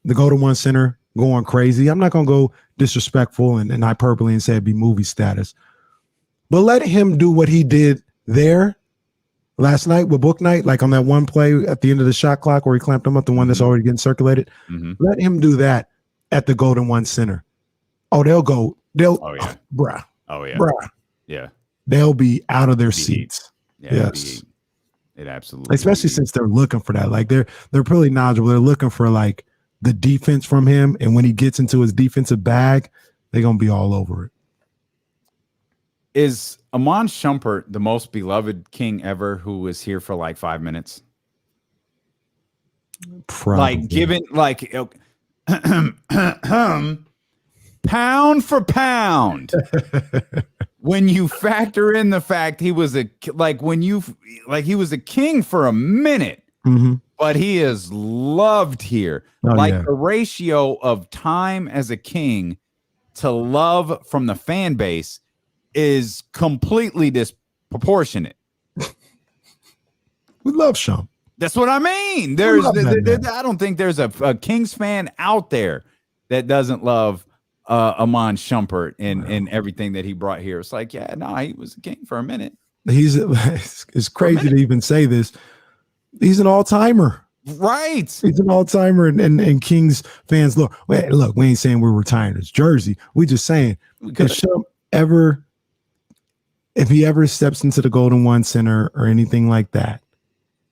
the go-to-one center going crazy. I'm not going to go disrespectful and hyperbole and say it'd be movie status. But let him do what he did there last night with Book Night, like on that one play at the end of the shot clock where he clamped him up, the one that's already getting circulated. Let him do that at the Golden One Center. Oh, they'll bruh. Oh, yeah. Bruh. Yeah. They'll be out of their seats. Yeah, yes. It absolutely. Especially since they're looking for that. Like they're pretty knowledgeable. They're looking for like the defense from him. And when he gets into his defensive bag, they're going to be all over it. Is Amon Shumpert the most beloved king ever who was here for like 5 minutes? Probably. Like given like pound for pound. When you factor in the fact he was a king for a minute, but he is loved here. The ratio of time as a king to love from the fan base is completely disproportionate. We love Shump. That's what I mean. I don't think there's a Kings fan out there that doesn't love Amon Shumpert and everything that he brought here. It's like, yeah, no, he was a king for a minute. It's crazy to even say this. He's an all-timer. Right. He's an all-timer, and Kings fans look, we ain't saying we're retiring his jersey. We just saying if he ever steps into the Golden One Center or anything like that,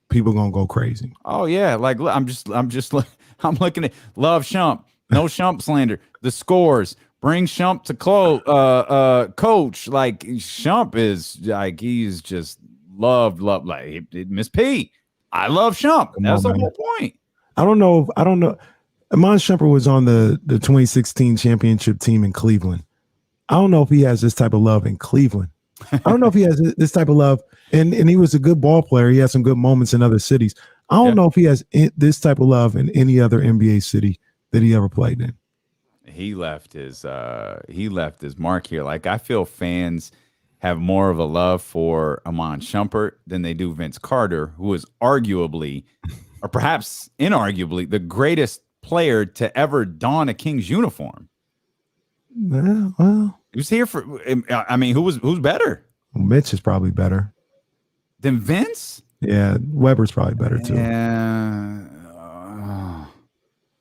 people gonna go crazy. Oh yeah, like I'm looking at love Shump, no Shump slander. The scores bring Shump to coach. Like Shump is like he's just love like Miss P. I love Shump. That's the whole point. I don't know. Amon Shumpert was on the 2016 championship team in Cleveland. I don't know if he has this type of love in Cleveland. I don't know if he has this type of love, and he was a good ball player. He had some good moments in other cities. I don't know if he has this type of love in any other NBA city that he ever played in. He left his mark here. Like I feel fans have more of a love for Amon Shumpert than they do Vince Carter, who is arguably, or perhaps inarguably, the greatest player to ever don a Kings uniform. Well, he was here for. I mean, who's better? Mitch is probably better than Vince. Yeah, Weber's probably better too. Yeah,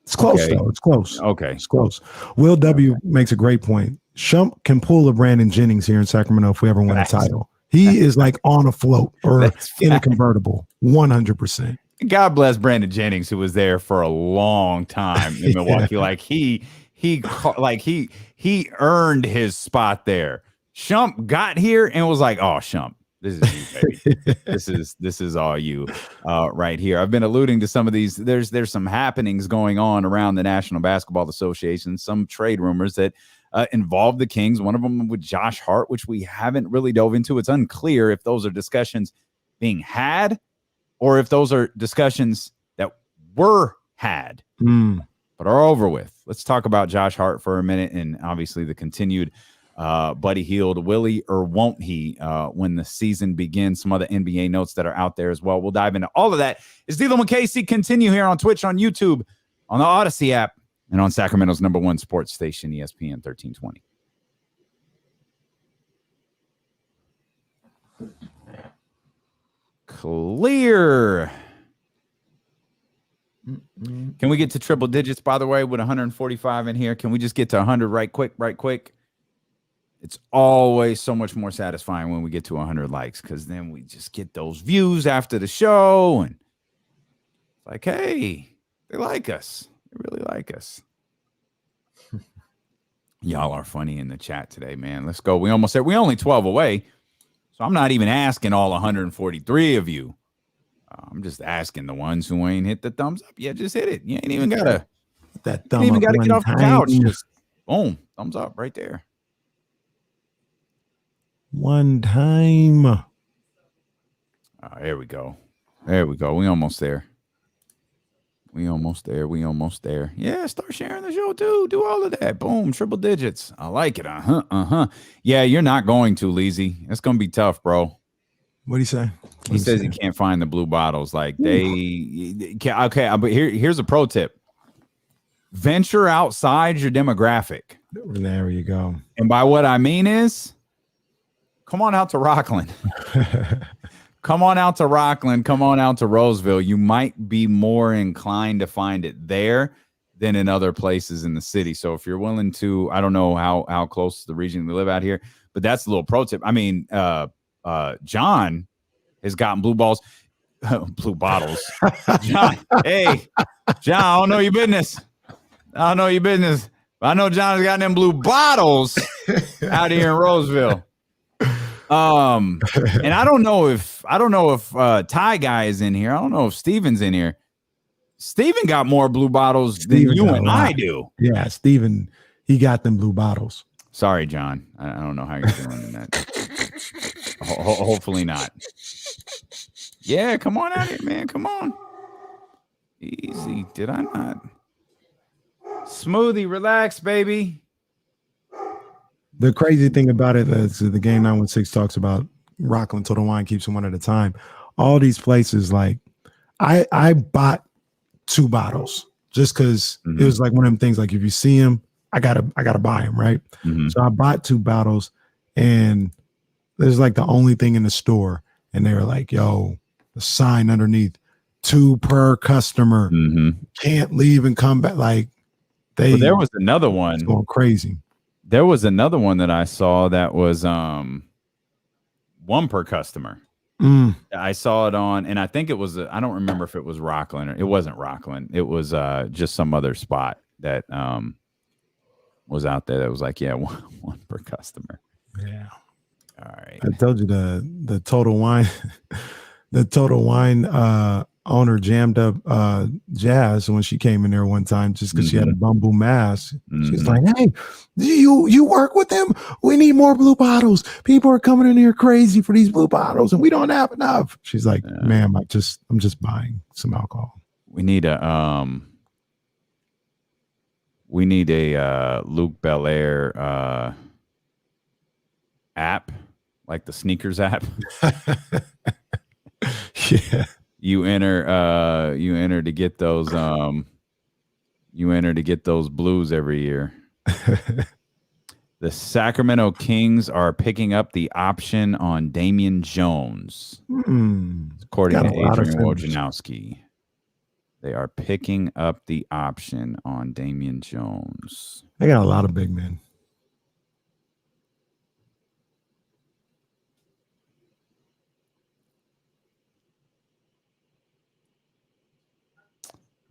it's close though. It's close. Okay, it's close. Will W makes a great point. Shump can pull a Brandon Jennings here in Sacramento if we ever win a title. He is like on a float or in a convertible, 100%. God bless Brandon Jennings, who was there for a long time in Milwaukee. Like he earned his spot there. Shump got here and was like, "Oh, Shump, this is you, baby. this is all you right here." I've been alluding to some of these. There's some happenings going on around the National Basketball Association. Some trade rumors that involve the Kings. One of them with Josh Hart, which we haven't really dove into. It's unclear if those are discussions being had or if those are discussions that were had. But are over with. Let's talk about Josh Hart for a minute, and obviously the continued Buddy Hield. Will he or won't he when the season begins? Some other NBA notes that are out there as well. We'll dive into all of that. It's D'Lo and Casey. Continue here on Twitch, on YouTube, on the Odyssey app, and on Sacramento's #1 sports station, ESPN 1320. Clear. Can we get to triple digits, by the way, with 145 in here? Can we just get to 100 right quick? It's always so much more satisfying when we get to 100 likes, because then we just get those views after the show. And like, hey, they like us. They really like us. Y'all are funny in the chat today, man. Let's go. We almost said we only 12 away. So I'm not even asking all 143 of you. I'm just asking the ones who ain't hit the thumbs up yet. Just hit it. You ain't even gotta that thumb. You ain't even gotta get off the couch. Just boom, thumbs up right there. One time. Here we go. There we go. We almost there. We almost there. Yeah, start sharing the show too. Do all of that. Boom, triple digits. I like it. Yeah, you're not going to, Leezy. It's gonna be tough, bro. What do you say? He says he can't find the blue bottles. Like okay, but here's a pro tip. Venture outside your demographic. There you go. And by what I mean is, come on out to Rockland. Come on out to Rockland. Come on out to Roseville. You might be more inclined to find it there than in other places in the city. So if you're willing to, I don't know how close to the region we live out here, but that's a little pro tip. I mean, John has gotten blue bottles. John, hey, John, I don't know your business. I know John has gotten them blue bottles out here in Roseville. And I don't know if Ty Guy is in here. I don't know if Steven's in here. Steven got more blue bottles than you and I do. Yeah, Steven, he got them blue bottles. Sorry, John. I don't know how you're doing in that. Hopefully not. Yeah, come on out here, man. Come on. Easy. Did I not? Smoothie, relax, baby. The crazy thing about it is the Game 916 talks about Rockland Total Wine keeps them one at a time. All these places, like I bought 2 bottles just because it was like one of them things. Like if you see them, I gotta buy them, right? Mhm. So I bought 2 bottles, and there's like the only thing in the store, and they were like, "Yo, the sign underneath, 2 per customer, Mhm. can't leave and come back." Like Well, there was another it's one. going crazy. There was another one that I saw that was 1 per customer. I saw it on, and I think it was I don't remember if it was Rockland or it wasn't Rockland. It was just some other spot that was out there that was like, yeah, one per customer. Yeah. All right. I told you the Total Wine the Total Wine owner jammed up Jazz when she came in there one time just because she had a bamboo mask. She's like, "Hey, you work with them? We need more blue bottles. People are coming in here crazy for these blue bottles, and we don't have enough." She's like, "Ma'am, I'm just buying some alcohol." We need a Luke Belair app, like the sneakers app. Yeah. You enter to get those blues every year. The Sacramento Kings are picking up the option on Davion Jones. According to Adrian Wojnarowski. They are picking up the option on Davion Jones. They got a lot of big men.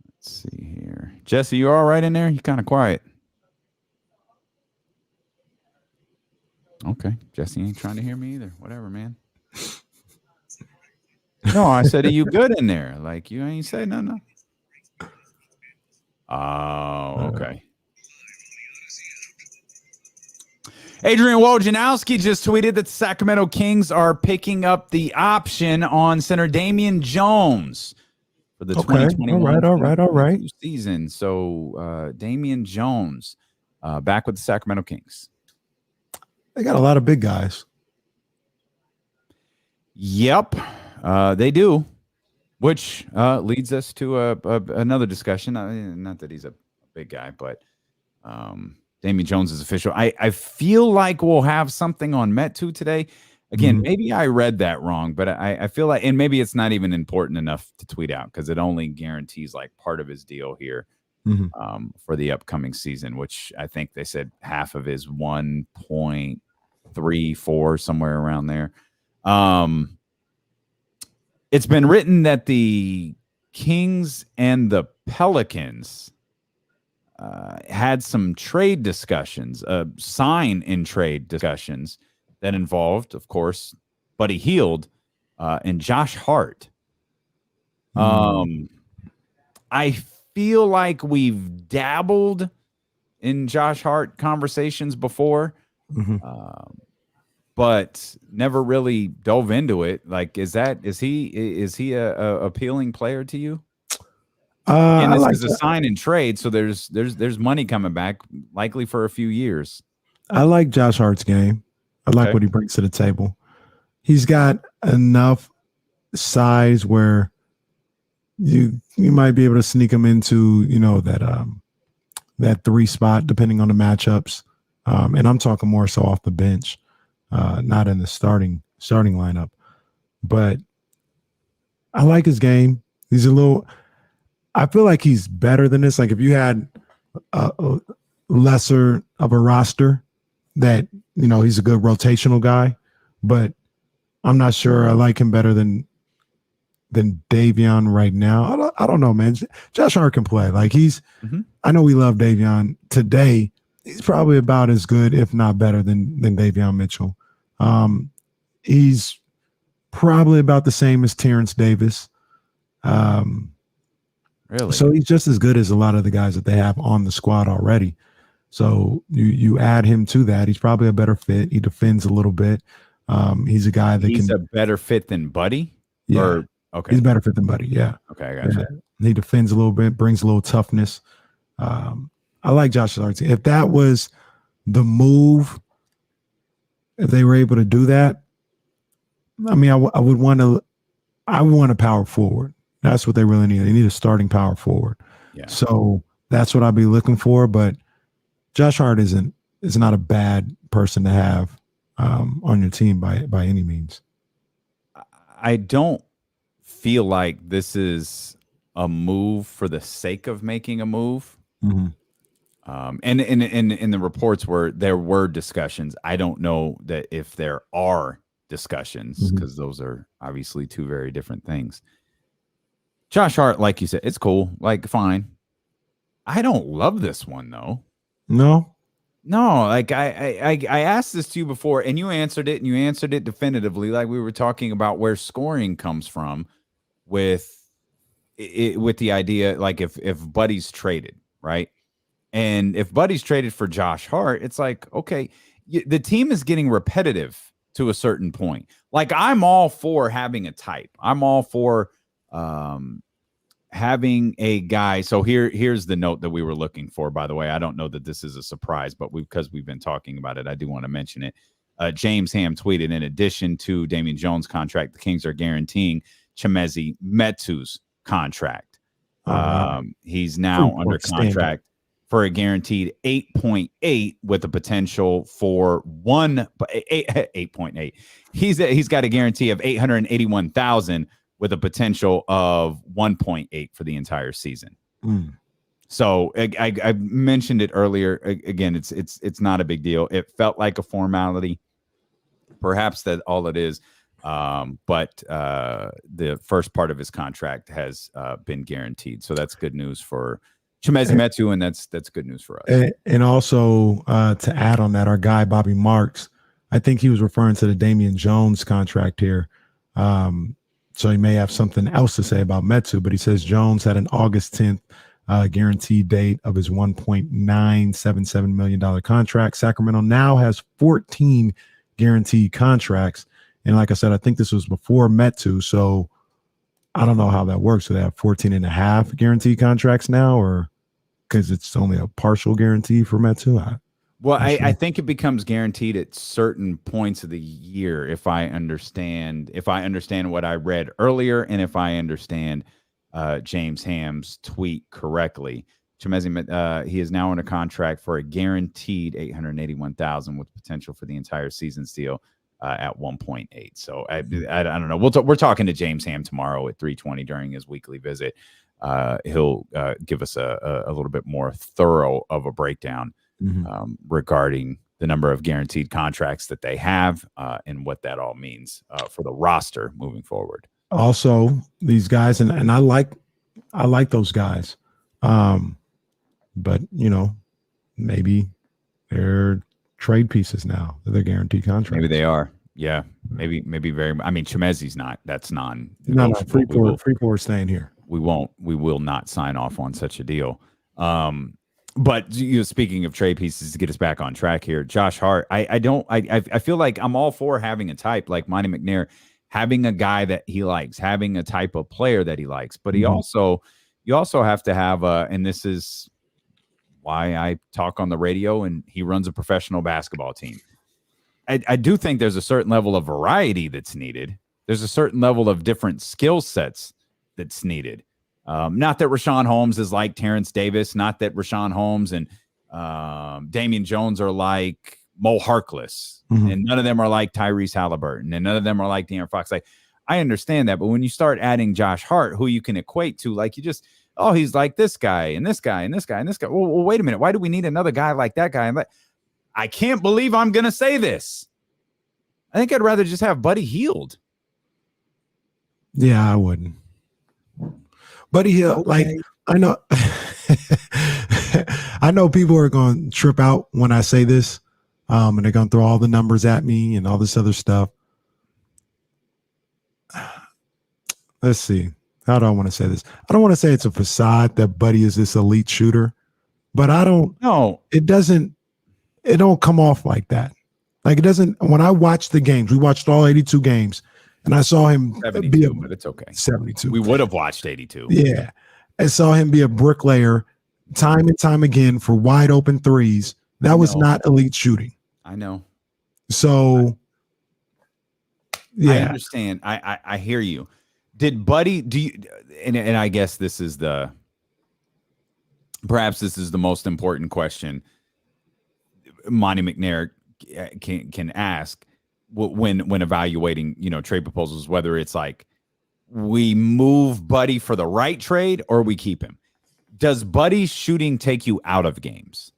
Let's see here. Jesse, you all right in there? You kind of quiet. Okay. Jesse ain't trying to hear me either. Whatever, man. No, I said, are you good in there? Like, you ain't say no. Oh, okay. Adrian Wojnarowski just tweeted that the Sacramento Kings are picking up the option on center Davion Jones for the 2021 all right. season. So Davion Jones back with the Sacramento Kings. They got a lot of big guys. Yep, they do, which leads us to another discussion. Not that he's a big guy, but Davion Jones is official. I feel like we'll have something on Metu today. Again, maybe I read that wrong, but I feel like, and maybe it's not even important enough to tweet out because it only guarantees like part of his deal here for the upcoming season, which I think they said half of his 1.34, somewhere around there. It's been written that the Kings and the Pelicans had some trade discussions, sign in trade discussions that involved, of course, Buddy Hield and Josh Hart. I feel like we've dabbled in Josh Hart conversations before, but never really dove into it. Like, is he a appealing player to you? And this is a sign and trade, so there's money coming back, likely for a few years. I like Josh Hart's game. I like what he brings to the table. He's got enough size where you might be able to sneak him into, that 3 spot, depending on the matchups. And I'm talking more so off the bench, not in the starting lineup. But I like his game. I feel like he's better than this. Like if you had a lesser of a roster, that he's a good rotational guy, but I'm not sure I like him better than Davion right now. I don't know, man. Josh Hart can play. Like I know we love Davion. Today, he's probably about as good, if not better, than Davion Mitchell. He's probably about the same as Terrence Davis. Really? So he's just as good as a lot of the guys that they have on the squad already. So you add him to that. He's probably a better fit. He defends a little bit. He's a guy that he's a better fit than Buddy? Yeah. Okay. He's a better fit than Buddy. Yeah. Okay, I got you. He defends a little bit, brings a little toughness. I like Josh Hart. If that was the move, if they were able to do that, I mean, I want a power forward. That's what they really need. They need a starting power forward. Yeah. So that's what I'd be looking for. But Josh Hart is not a bad person to have on your team by any means. I don't feel like this is a move for the sake of making a move. Mm-hmm. And in the reports there were discussions. I don't know that if there are discussions, because those are obviously two very different things. Josh Hart, like you said, it's cool, like fine. I don't love this one though. No, like I asked this to you before, and you answered it, and you answered it definitively. Like we were talking about where scoring comes from with the idea, like if Buddy's traded, right? And if Buddy's traded for Josh Hart, it's like, okay, the team is getting repetitive to a certain point. Like I'm all for having a type. I'm all for having a guy. So here's the note that we were looking for, by the way. I don't know that this is a surprise, but because we've been talking about it, I do want to mention it. James Ham tweeted, in addition to Davion Jones' contract, the Kings are guaranteeing Chimezie Metu's contract. He's now under contract for a guaranteed 8.8 with a potential for 8.8. He's got a guarantee of 881,000 with a potential of 1.8 for the entire season. So I mentioned it earlier. Again, it's not a big deal. It felt like a formality. Perhaps that all it is. But the first part of his contract has been guaranteed. So that's good news for Chimezie Metu, and that's good news for us. And also to add on that, our guy Bobby Marks, I think he was referring to the Davion Jones contract here. So he may have something else to say about Metu, but he says Jones had an August 10th guaranteed date of his $1.977 million contract. Sacramento now has 14 guaranteed contracts. And like I said, I think this was before Metu. So I don't know how that works. So they have 14 and a half guaranteed contracts now, or because it's only a partial guarantee for Metu. Well, I think it becomes guaranteed at certain points of the year. If I understand what I read earlier, and if I understand James Ham's tweet correctly, Chimezie, he is now under contract for a guaranteed 881,000 with potential for the entire season deal at 1.8. So I don't know. We're talking to James Ham tomorrow at 3:20 during his weekly visit. He'll give us a little bit more thorough of a breakdown regarding the number of guaranteed contracts that they have and what that all means for the roster moving forward. Also, these guys, and I like those guys, but maybe they're trade pieces now. They're guaranteed contracts. Maybe they are. Yeah, maybe very. I mean, Chimezie's not. That's non. No, free for staying here. We will not sign off on such a deal. But speaking of trade pieces, to get us back on track here, Josh Hart, I feel like I'm all for having a type like Monty McNair, having a guy that he likes, having a type of player that he likes. But you also have to have and this is why I talk on the radio, and he runs a professional basketball team. I do think there's a certain level of variety that's needed. There's a certain level of different skill sets that's needed. Not that Rashawn Holmes is like Terrence Davis, not that Rashawn Holmes and Davion Jones are like Mo Harkless, and none of them are like Tyrese Halliburton, and none of them are like De'Aaron Fox. Like, I understand that, but when you start adding Josh Hart, who you can equate to, like he's like this guy and this guy and this guy and this guy. Well, wait a minute. Why do we need another guy like that guy? I can't believe I'm going to say this. I think I'd rather just have Buddy Hield. Yeah, I wouldn't. Buddy Hield, like, I know, I know people are going to trip out when I say this, and they're going to throw all the numbers at me and all this other stuff. Let's see. How do I want to say this? I don't want to say it's a facade that Buddy is this elite shooter, but I don't know. It don't come off like that. Like, it doesn't. When I watched the games, we watched all 82 games, and I saw him 72, but it's okay. 72. We would have watched 82. Yeah. I saw him be a bricklayer time and time again for wide open threes. That was not elite shooting. I know. So, yeah. I understand. I hear you. Did Buddy, and I guess perhaps this is the most important question. Monty McNair can ask when evaluating, trade proposals, whether it's like we move Buddy for the right trade or we keep him. Does Buddy's shooting take you out of games?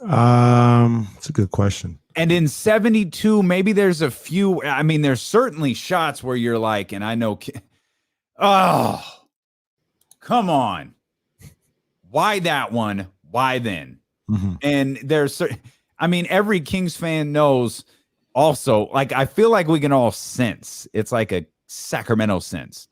It's a good question. And in 72, maybe there's a few. I mean, there's certainly shots where you're like, and I know, oh, come on. Why that one? Why then? Mm-hmm. And every Kings fan knows also, like, I feel like we can all sense. It's like a Sacramento sense.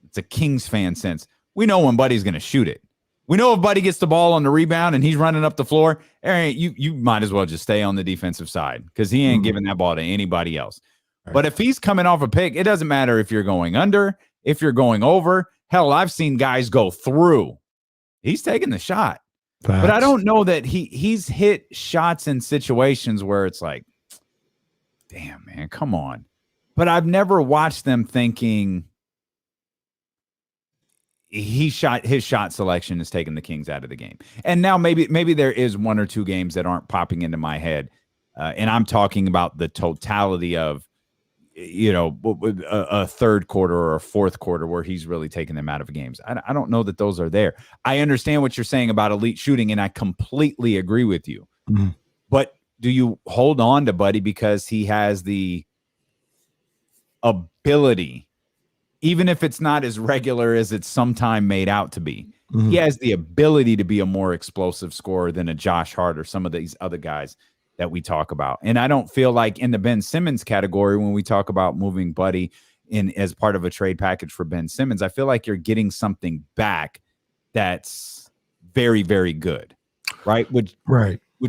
It's a Kings fan sense. We know when Buddy's going to shoot it. We know if Buddy gets the ball on the rebound and he's running up the floor, you might as well just stay on the defensive side because he ain't giving that ball to anybody else. Right. But if he's coming off a pick, it doesn't matter if you're going under, if you're going over. Hell, I've seen guys go through. He's taking the shot. Facts. But I don't know that he's hit shots in situations where it's like, damn, man, come on. But I've never watched them thinking his shot selection is taking the Kings out of the game. And now maybe there is one or two games that aren't popping into my head. And I'm talking about the totality of, a third quarter or a fourth quarter where he's really taking them out of games. I don't know that those are there. I understand what you're saying about elite shooting, and I completely agree with you. Mm-hmm. But do you hold on to Buddy because he has the ability, even if it's not as regular as it's sometime made out to be, he has the ability to be a more explosive scorer than a Josh Hart or some of these other guys that we talk about. And I don't feel like in the Ben Simmons category, when we talk about moving Buddy in as part of a trade package for Ben Simmons, I feel like you're getting something back that's very, very good, right? With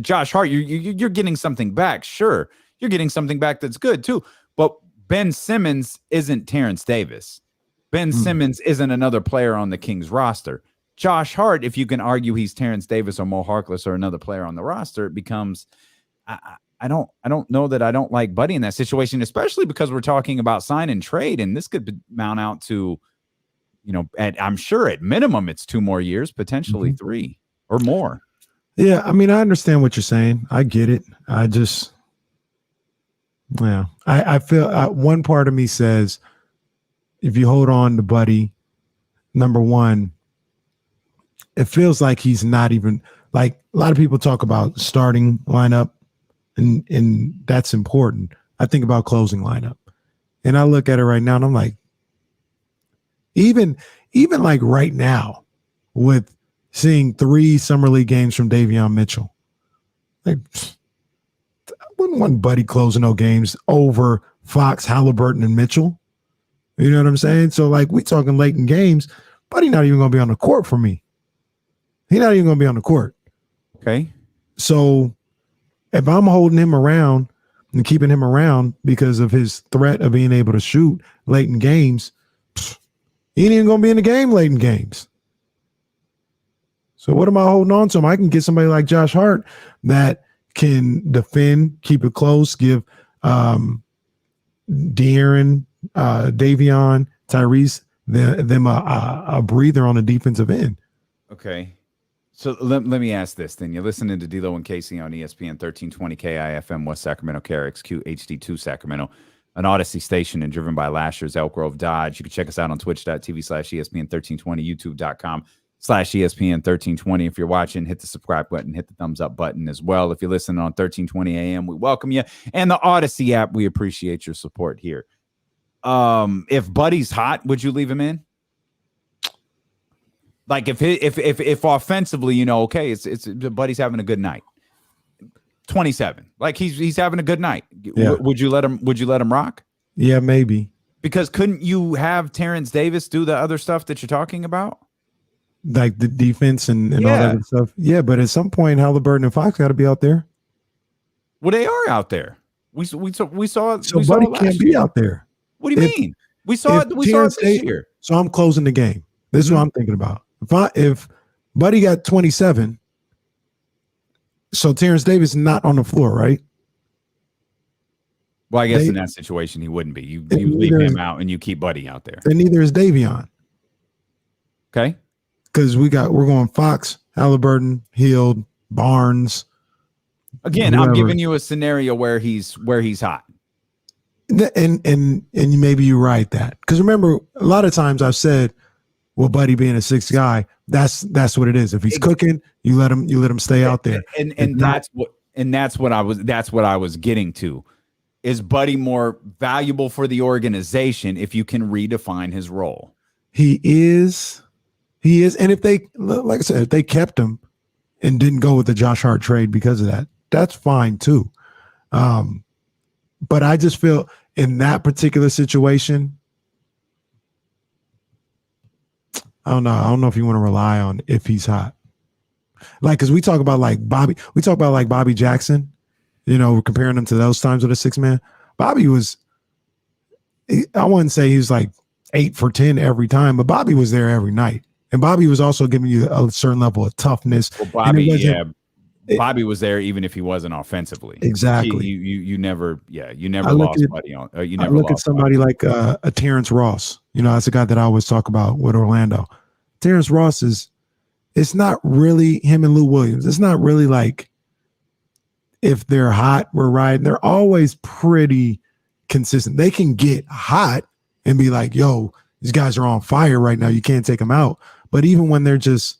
Josh Hart, you're getting something back. Sure, you're getting something back that's good too. But Ben Simmons isn't Terrence Davis. Ben Simmons isn't another player on the Kings roster. Josh Hart, if you can argue he's Terrence Davis or Mo Harkless or another player on the roster, it becomes I don't know that I don't like Buddy in that situation, especially because we're talking about sign and trade, and this could mount out to, I'm sure at minimum it's 2 more years, potentially 3 or more. Yeah, I mean, I understand what you're saying. I get it. I feel one part of me says if you hold on to Buddy, number one, it feels like he's not even like a lot of people talk about starting lineup. And that's important. I think about closing lineup. And I look at it right now and I'm like, even like right now with seeing 3 summer league games from Davion Mitchell, like I wouldn't want Buddy closing no games over Fox, Halliburton, and Mitchell. You know what I'm saying? So like we talking late in games, Buddy not even going to be on the court for me. He's not even going to be on the court. Okay. So if I'm holding him around and keeping him around because of his threat of being able to shoot late in games, he ain't even going to be in the game late in games. So what am I holding on to him? I can get somebody like Josh Hart that can defend, keep it close, give De'Aaron, Davion, Tyrese them a breather on the defensive end. Okay. So let me ask this then. You're listening to D'Lo and Casey on ESPN 1320 KIFM West Sacramento, KRXQ HD2 Sacramento, an Odyssey station and driven by Lashers, Elk Grove Dodge. You can check us out on twitch.tv/ESPN1320, youtube.com/ESPN1320. If you're watching, hit the subscribe button, hit the thumbs up button as well. If you're listening on 1320 AM, we welcome you. And the Odyssey app, we appreciate your support here. If Buddy's hot, would you leave him in? Like if offensively, okay, it's Buddy's having a good night. 27, like he's having a good night. Yeah. Would you let him rock? Yeah, maybe. Because couldn't you have Terrence Davis do the other stuff that you're talking about, like the defense and all that other stuff? Yeah, but at some point, Halliburton and Fox got to be out there. Well, they are out there. We saw. So Buddy can't be out there. What do you mean? We saw it this year. So I'm closing the game. This is what I'm thinking about. If Buddy got 27, so Terrence Davis is not on the floor, right? Well, I guess in that situation he wouldn't be. You leave him out and you keep Buddy out there. And neither is Davion. Okay. Because we're going Fox, Halliburton, Hield, Barnes. Again, whoever. I'm giving you a scenario where he's hot. And maybe you're right that, because remember, a lot of times I've said, well, Buddy being a sixth guy, that's what it is. If he's cooking, you let him stay out there. And that's what I was getting to. Is Buddy more valuable for the organization if you can redefine his role? He is. And if they, like I said, if they kept him and didn't go with the Josh Hart trade because of that, that's fine too. But I just feel in that particular situation, I don't know. I don't know if you want to rely on if he's hot. Like, because we talk about like Bobby Jackson, we're comparing him to those times with a 6-man. Bobby was, I wouldn't say he was like 8 for 10 every time, but Bobby was there every night. And Bobby was also giving you a certain level of toughness. Well, Bobby was there even if he wasn't offensively. Exactly. You never lost Buddy on. You never look at somebody like a Terrence Ross. That's a guy that I always talk about with Orlando. Terrence Ross it's not really him and Lou Williams. It's not really like if they're hot, we're riding. They're always pretty consistent. They can get hot and be like, yo, these guys are on fire right now. You can't take them out. But even when they're just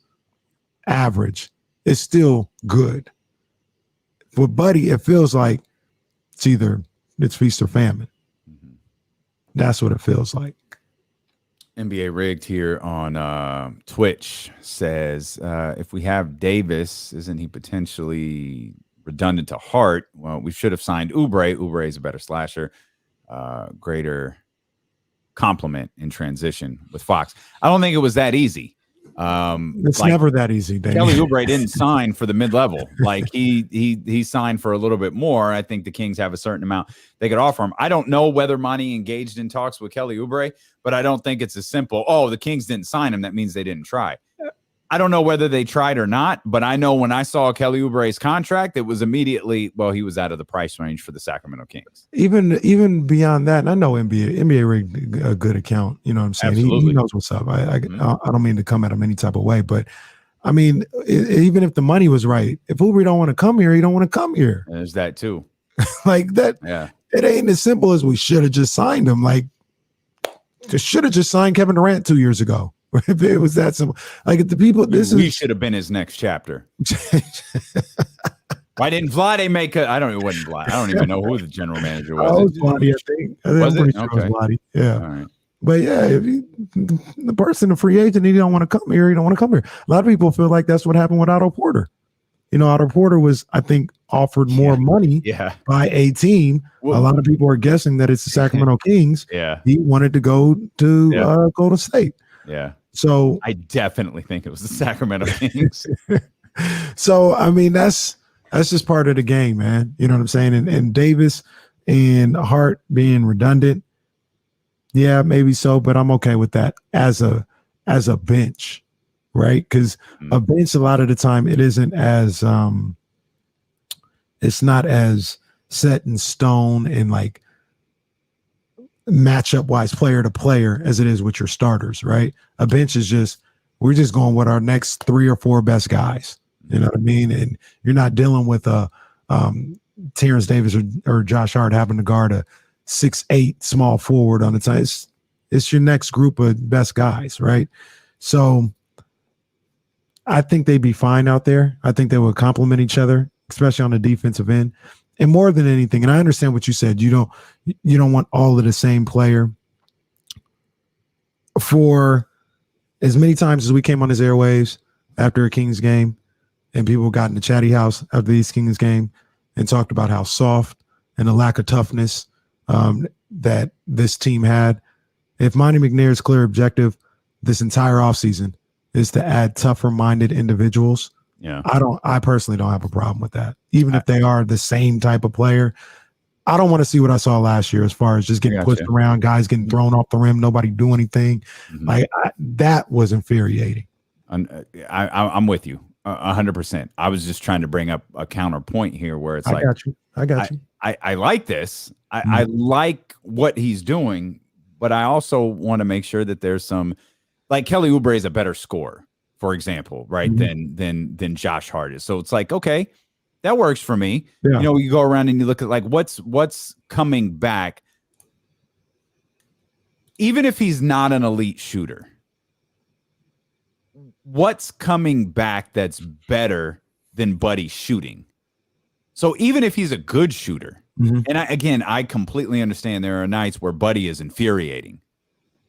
average, it's still good. With Buddy, it feels like it's feast or famine. Mm-hmm. That's what it feels like. NBA Rigged here on Twitch says, if we have Davis, isn't he potentially redundant to Hart? Well, we should have signed Oubre. Oubre is a better slasher, greater complement in transition with Fox. I don't think it was that easy. It's never that easy, Dave. Kelly Oubre didn't sign for the mid-level. Like he signed for a little bit more. I think the Kings have a certain amount they could offer him. I don't know whether Monty engaged in talks with Kelly Oubre, but I don't think it's as simple. Oh, the Kings didn't sign him. That means they didn't try. I don't know whether they tried or not, but I know when I saw Kelly Oubre's contract, it was immediately, well, he was out of the price range for the Sacramento Kings. Even beyond that, and I know NBA Rigged a good account. You know what I'm saying? He knows what's up. I don't mean to come at him any type of way, but I mean, even if the money was right, if Oubre don't want to come here, he don't want to come here. There's that too. Like that. Yeah. It ain't as simple as we should have just signed him. Like, just should have just signed Kevin Durant 2 years ago. If it was that simple, like if the people, we should have been his next chapter. Why didn't Vlade make a? I don't even know who the general manager was. It was Vlade, I think. Was it? Sure it was Vlade. Yeah. All right. But yeah, if the person, a free agent, he don't want to come here. He don't want to come here. A lot of people feel like that's what happened with Otto Porter. Otto Porter was, I think, offered more money by a team. Well, a lot of people are guessing that it's the Sacramento Kings. Yeah. He wanted to go to Golden State. Yeah. So I definitely think it was the Sacramento Kings. So I mean that's just part of the game, man. You know what I'm saying? And Davis and Hart being redundant, yeah, maybe so, but I'm okay with that as a bench, right? Because a bench, a lot of the time, it isn't as it's not as set in stone and like matchup wise player to player as it is with your starters, right? A bench is we're just going with our next 3 or 4 best guys. You know what I mean? And you're not dealing with a Terrence Davis or Josh Hart having to guard a 6'8" small forward on the time. It's your next group of best guys, right? So I think they'd be fine out there. I think they would complement each other, especially on the defensive end. And more than anything, and I understand what you said, you don't want all of the same player. For as many times as we came on his airwaves after a Kings game, and people got in the chatty house after the East Kings game and talked about how soft and the lack of toughness that this team had. If Monty McNair's clear objective this entire offseason is to add tougher-minded individuals, I personally don't have a problem with that. Even if they are the same type of player, I don't want to see what I saw last year as far as just getting pushed around, guys getting thrown off the rim, nobody do anything. That was infuriating. I'm with you 100%. I was just trying to bring up a counterpoint here where it's I got you. I like this. I like what he's doing, but I also want to make sure that there's some, like Kelly Oubre is a better scorer for example, right? Than Josh Hart is. So it's like, okay, that works for me. Yeah. You know, you go around and you look at like what's coming back, even if he's not an elite shooter. What's coming back that's better than Buddy shooting? So even if he's a good shooter, and I completely understand there are nights where Buddy is infuriating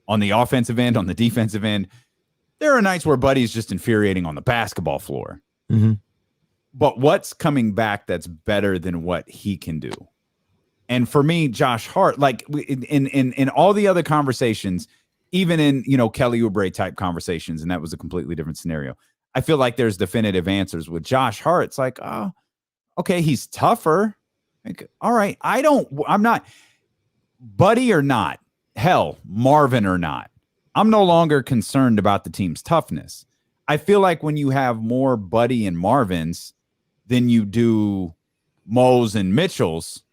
on the offensive end, on the defensive end. There are nights where Buddy is just infuriating on the basketball floor. But what's coming back that's better than what he can do? And for me, Josh Hart, like in all the other conversations, even in, you know, Kelly Oubre type conversations, and that was a completely different scenario, I feel like there's definitive answers. With Josh Hart, it's like, oh, okay, he's tougher. Like, all right, I'm not Buddy or not, hell, Marvin or not. I'm no longer concerned about the team's toughness. I feel like when you have more Buddy and Marvins than you do Mo's and Mitchell's,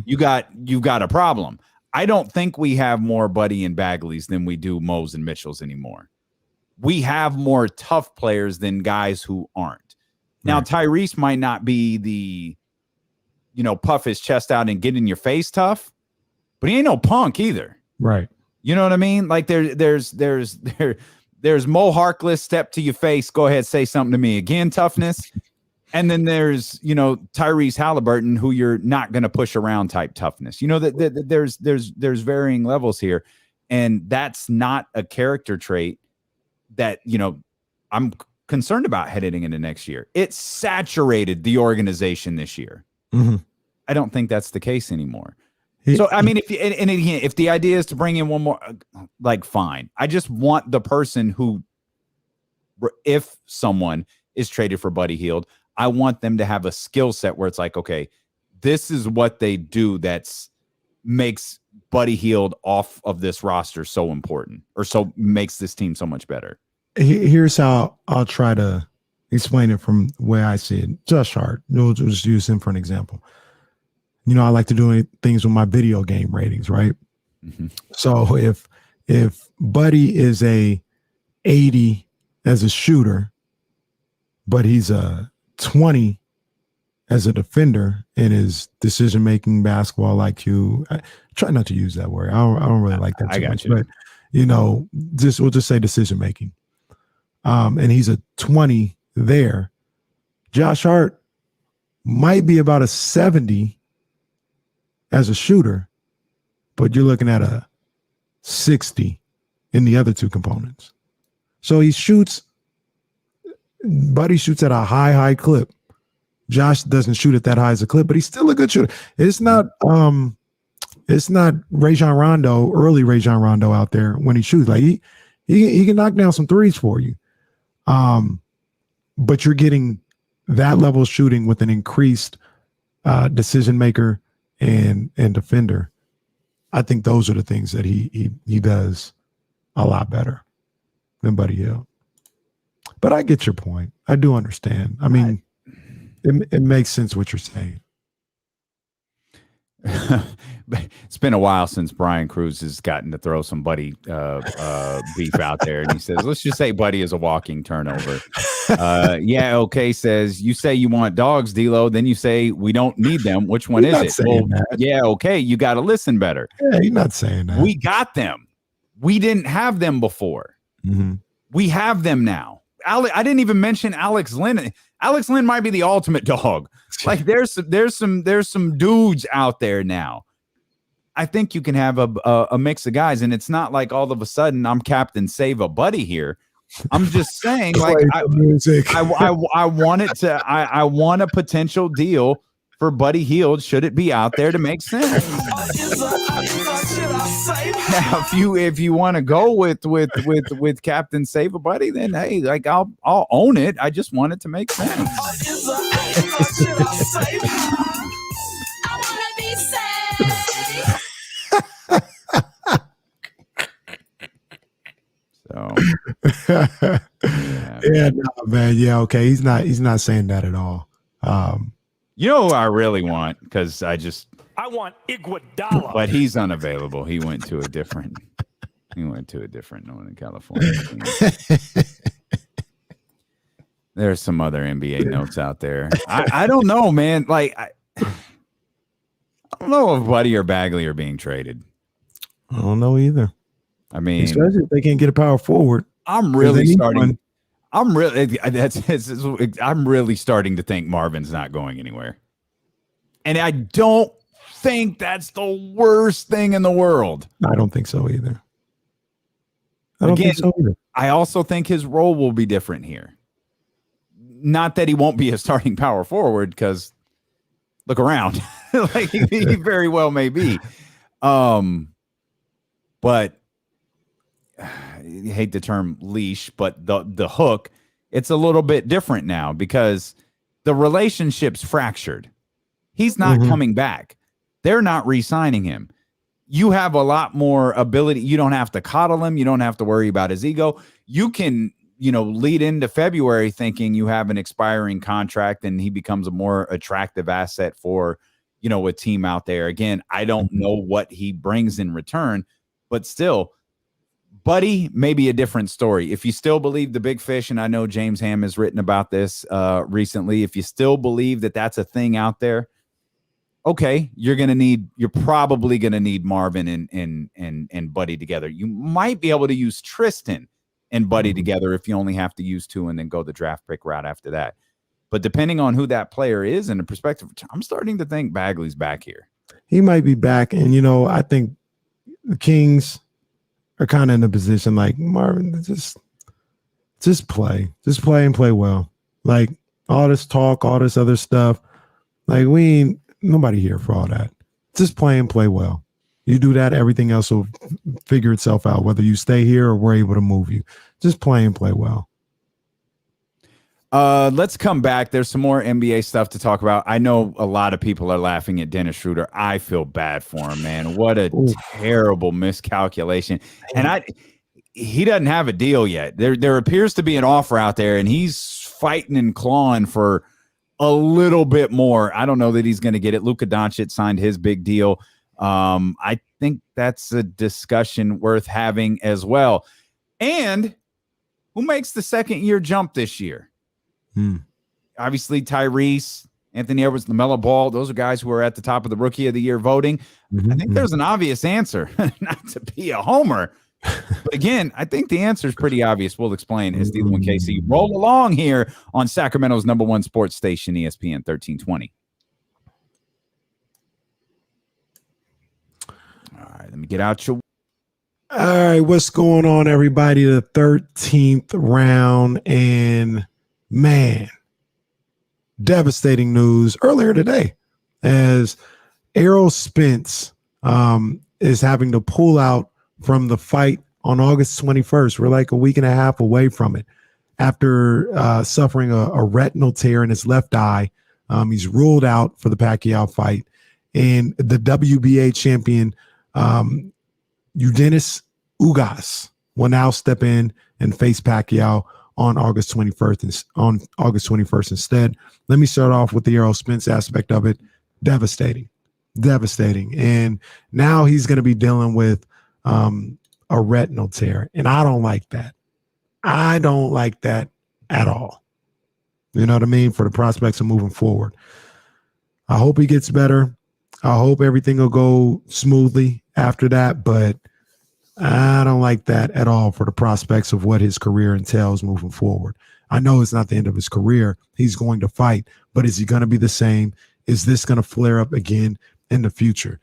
you've got a problem. I don't think we have more Buddy and Bagleys than we do Mo's and Mitchell's anymore. We have more tough players than guys who aren't. Now, Tyrese might not be the, you know, puff his chest out and get in your face tough, but he ain't no punk either. Right. You know what I mean? Like there's Mo Harkless, step to your face, go ahead, say something to me again, toughness. And then there's, you know, Tyrese Halliburton, who you're not going to push around type toughness. You know, that there's varying levels here, and that's not a character trait that, you know, I'm concerned about heading into next year. It saturated the organization this year. I don't think that's the case anymore. So, I mean, if the idea is to bring in one more, like, fine. I just want the person who, if someone is traded for Buddy Hield, I want them to have a skill set where it's like, okay, this is what they do that's makes Buddy Hield off of this roster so important, or so makes this team so much better. Here's how I'll try to explain it from where I see it. Josh Hart, we'll just use him for an example. You know, I like to do things with my video game ratings, right? So if Buddy is a 80 as a shooter, but he's a 20 as a defender in his decision-making, basketball IQ. I try not to use that word. I don't really like that too much. You. But, you know, we'll just say decision-making. And he's a 20 there. Josh Hart might be about a 70 as a shooter, but you're looking at a 60 in the other two components. So Buddy shoots at a high clip. Josh doesn't shoot at that high as a clip, but he's still a good shooter. It's not Rajon Rondo, early Rajon Rondo out there when he shoots. Like he can knock down some threes for you. But you're getting that level of shooting with an increased decision maker and defender. I think those are the things that he does a lot better than Buddy Hield. But I get your point. I do understand. I mean, it makes sense what you're saying. It's been a while since Brian Cruz has gotten to throw some Buddy beef out there, and he says, let's just say Buddy is a walking turnover. Yeah, okay, says, you say you want dogs, D-Lo, then you say we don't need them. Which one is it? Well, yeah, okay, you got to listen better. Yeah, he's not saying that. We got them. We didn't have them before. We have them now. I didn't even mention Alex Len. Alex Len might be the ultimate dog. Like there's some dudes out there now. I think you can have a mix of guys, and it's not like all of a sudden I'm Captain Save a Buddy here. I'm just saying, like I want it to. I want a potential deal for Buddy Hield. Should it be out there to make sense? Now, if you want to go with Captain Save a Buddy, then hey, like I'll own it. I just want it to make sense. So yeah, no, man. Yeah, okay. He's not saying that at all. You know who I really want, because I want Iguodala, but he's unavailable. He went to a different Northern California team. There's some other NBA notes out there. I don't know, man. Like, I don't know if Buddy or Bagley are being traded. I don't know either. I mean, especially if they can't get a power forward. I'm really starting to think Marvin's not going anywhere. And I don't think that's the worst thing in the world. I don't think so either. I also think his role will be different here. Not that he won't be a starting power forward, because look around. Like he very well may be. But I hate the term leash, but the hook, it's a little bit different now because the relationship's fractured. He's not coming back. They're not re-signing him. You have a lot more ability. You don't have to coddle him. You don't have to worry about his ego. You can, lead into February thinking you have an expiring contract and he becomes a more attractive asset for, a team out there. Again, I don't know what he brings in return, but still, Buddy may be a different story. If you still believe the big fish, and I know James Ham has written about this recently, if you still believe that that's a thing out there, okay, you're probably going to need Marvin and Buddy together. You might be able to use Tristan and Buddy together if you only have to use two and then go the draft pick route after that. But depending on who that player is and the perspective, I'm starting to think Bagley's back here. He might be back. And, I think the Kings are kind of in a position like, Marvin, just play. Just play and play well. Like all this talk, all this other stuff. Like we ain't nobody here for all that. Just play and play well. You do that, everything else will figure itself out, whether you stay here or we're able to move you. Just play and play well. Let's come back. There's some more NBA stuff to talk about. I know a lot of people are laughing at Dennis Schroder. I feel bad for him, man. What a terrible miscalculation. And he doesn't have a deal yet. There appears to be an offer out there, and he's fighting and clawing for a little bit more. I don't know that he's going to get it. Luka Doncic signed his big deal. I think that's a discussion worth having as well. And who makes the second year jump this year? Obviously, Tyrese, Anthony Edwards, LaMelo Ball, those are guys who are at the top of the Rookie of the Year voting. I think there's an obvious answer, not to be a homer. But again, I think the answer is pretty obvious. We'll explain as Dealing with KC. Roll along here on Sacramento's #1 sports station, ESPN 1320. All right, let me get out your. All right, what's going on, everybody? The 13th round, and man, devastating news earlier today as Errol Spence is having to pull out from the fight on August 21st. We're like a week and a half away from it after suffering a retinal tear in his left eye. He's ruled out for the Pacquiao fight, and the WBA champion Dennis Ugas will now step in and face Pacquiao on August 21st instead. Let me start off with the Errol Spence aspect of it. Devastating. And now he's going to be dealing with a retinal tear. And I don't like that. I don't like that at all. You know what I mean? For the prospects of moving forward. I hope he gets better. I hope everything will go smoothly after that, but I don't like that at all for the prospects of what his career entails moving forward. I know it's not the end of his career. He's going to fight, but is he going to be the same? Is this going to flare up again in the future?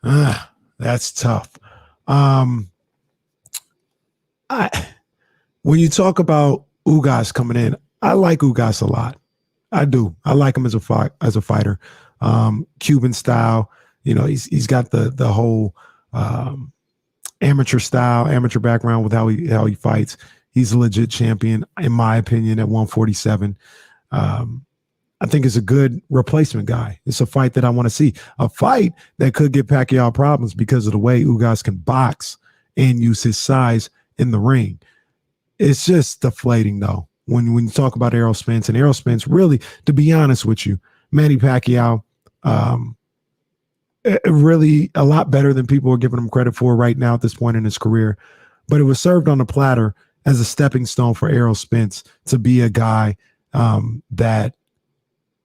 That's tough. When you talk about Ugas coming in, I like Ugas a lot. I do. I like him as a fighter. Cuban style. He's got the whole amateur style, amateur background with how he fights. He's a legit champion, in my opinion, at 147. I think it's a good replacement guy. It's a fight that I want to see. A fight that could give Pacquiao problems because of the way Ugas can box and use his size in the ring. It's just deflating, though, when you talk about Errol Spence. And Errol Spence, really, to be honest with you, Manny Pacquiao, really a lot better than people are giving him credit for right now at this point in his career. But it was served on a platter as a stepping stone for Errol Spence to be a guy that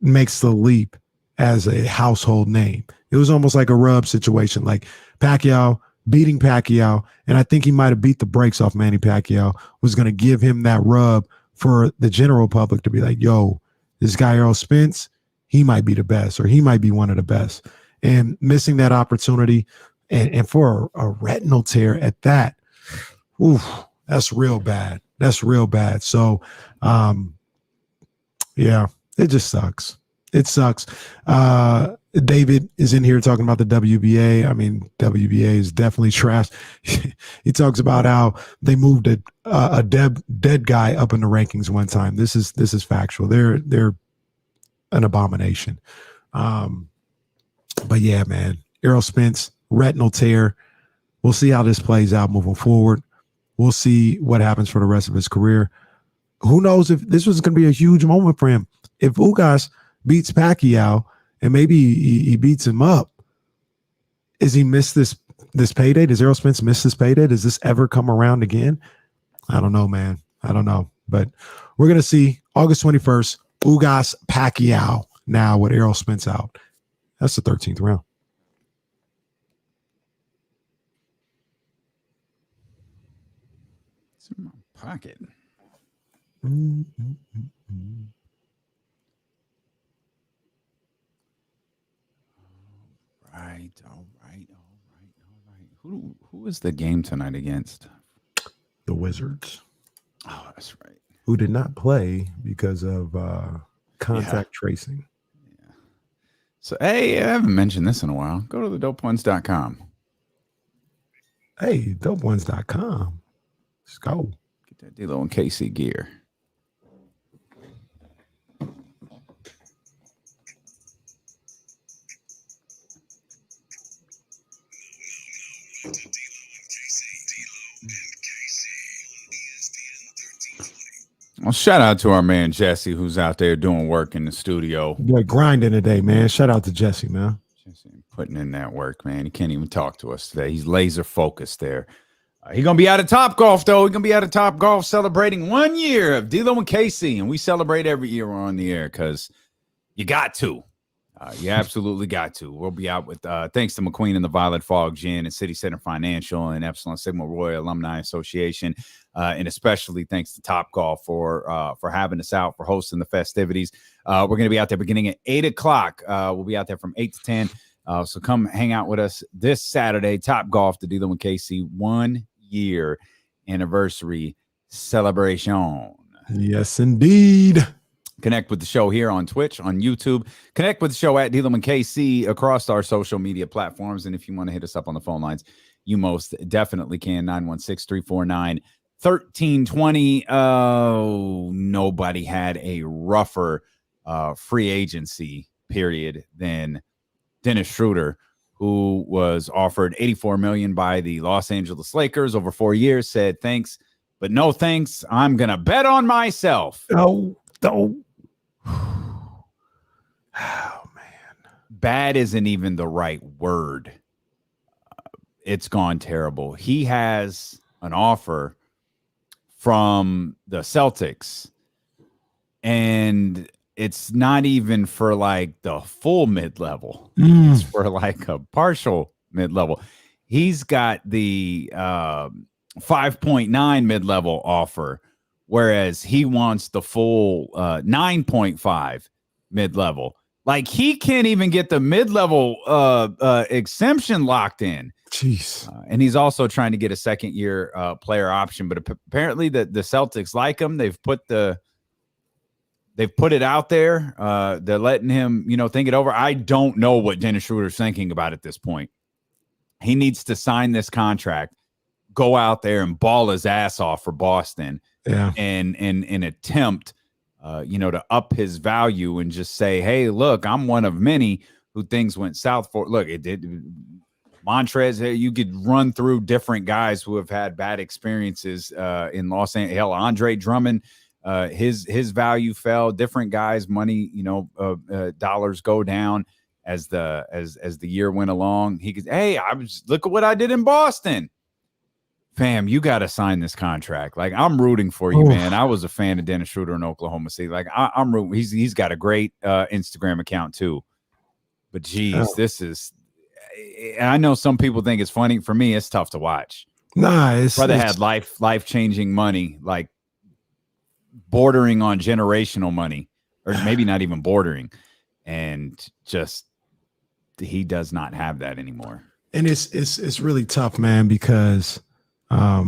makes the leap as a household name. It was almost like a rub situation, like Pacquiao beating Pacquiao, and I think he might have beat the brakes off Manny Pacquiao, was going to give him that rub for the general public to be like, yo, this guy Errol Spence, he might be the best, or he might be one of the best. And missing that opportunity, and for a retinal tear at that, oof, that's real bad. That's real bad. So, yeah, it just sucks. It sucks. David is in here talking about the WBA. I mean, WBA is definitely trash. He talks about how they moved a dead guy up in the rankings one time. This is factual. They're an abomination. But yeah, man, Errol Spence, retinal tear. We'll see how this plays out moving forward. We'll see what happens for the rest of his career. Who knows if this was going to be a huge moment for him. If Ugas beats Pacquiao and maybe he beats him up, is he missed this payday? Does Errol Spence miss this payday? Does this ever come around again? I don't know, man. I don't know. But we're going to see August 21st, Ugas Pacquiao now with Errol Spence out. That's the 13th round. It's in my pocket. All right. Who is the game tonight against? The Wizards. Oh, that's right. Who did not play because of contact tracing. Yeah. So, hey, I haven't mentioned this in a while. Go to thedopeones.com. Hey, dopeones.com. Let's go. Get that D'Lo and KC gear. Well, shout out to our man Jesse, who's out there doing work in the studio. You're grinding today, man. Shout out to Jesse, man. Jesse putting in that work, man. He can't even talk to us today. He's laser focused there. He's going to be out of Top Golf, though. He's going to be out of Top Golf celebrating 1 year of D'Lo and KC. And we celebrate every year we're on the air because you got to. You absolutely got to. We'll be out with thanks to McQueen and the Violet Fog Gin and City Center Financial and Epsilon Sigma Roy Alumni Association, and especially thanks to Top Golf for having us out, for hosting the festivities. We're going to be out there beginning at 8 o'clock. We'll be out there from 8 to 10. So come hang out with us this Saturday. Top Golf, the D'Lo and KC 1 year anniversary celebration. Yes, indeed. Connect with the show here on Twitch, on YouTube. Connect with the show at D'Lo and KC across our social media platforms. And if you want to hit us up on the phone lines, you most definitely can. 916-349-1320. Oh, nobody had a rougher free agency period than Dennis Schroder, who was offered $84 million by the Los Angeles Lakers over 4 years, said thanks, but no thanks. I'm going to bet on myself. Oh, man. Bad isn't even the right word. It's gone terrible. He has an offer from the Celtics, and it's not even for like the full mid-level. It's for like a partial mid-level. He's got the 5.9 mid-level offer, whereas he wants the full 9.5 mid-level. Like, he can't even get the mid-level exemption locked in. Jeez. And he's also trying to get a second-year player option. But apparently the Celtics like him. They've put it out there. They're letting him, think it over. I don't know what Dennis Schroeder's thinking about at this point. He needs to sign this contract, go out there and ball his ass off for Boston. Yeah. And attempt, to up his value and just say, hey, look, I'm one of many who things went south for. Look, it did. Montrez, you could run through different guys who have had bad experiences in Los Angeles. Hell, Andre Drummond, his value fell. Different guys, money, dollars go down as the year went along. He could, hey, look at what I did in Boston. fam, you got to sign this contract. Like, I'm rooting for you, man. I was a fan of Dennis Schroder in Oklahoma City. Like, I'm rooting. He's got a great Instagram account too. But geez, this is. I know some people think it's funny. For me, it's tough to watch. Nah, brother had life changing money, like bordering on generational money, or maybe not even bordering, and just he does not have that anymore. And it's really tough, man, because I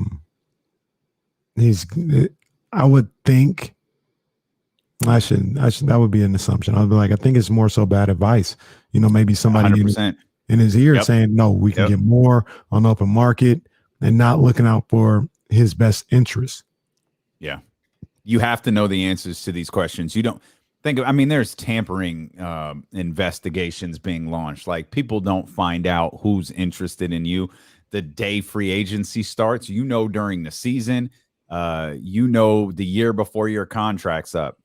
would think I shouldn't that would be an assumption. I'd be like, I think it's more so bad advice. You know, maybe somebody in his ear saying, no, we can get more on the open market, and not looking out for his best interest. Yeah. You have to know the answers to these questions. You don't think of, I mean, there's tampering investigations being launched. Like, people don't find out who's interested in you the day free agency starts. You know, during the season, you know, the year before your contract's up.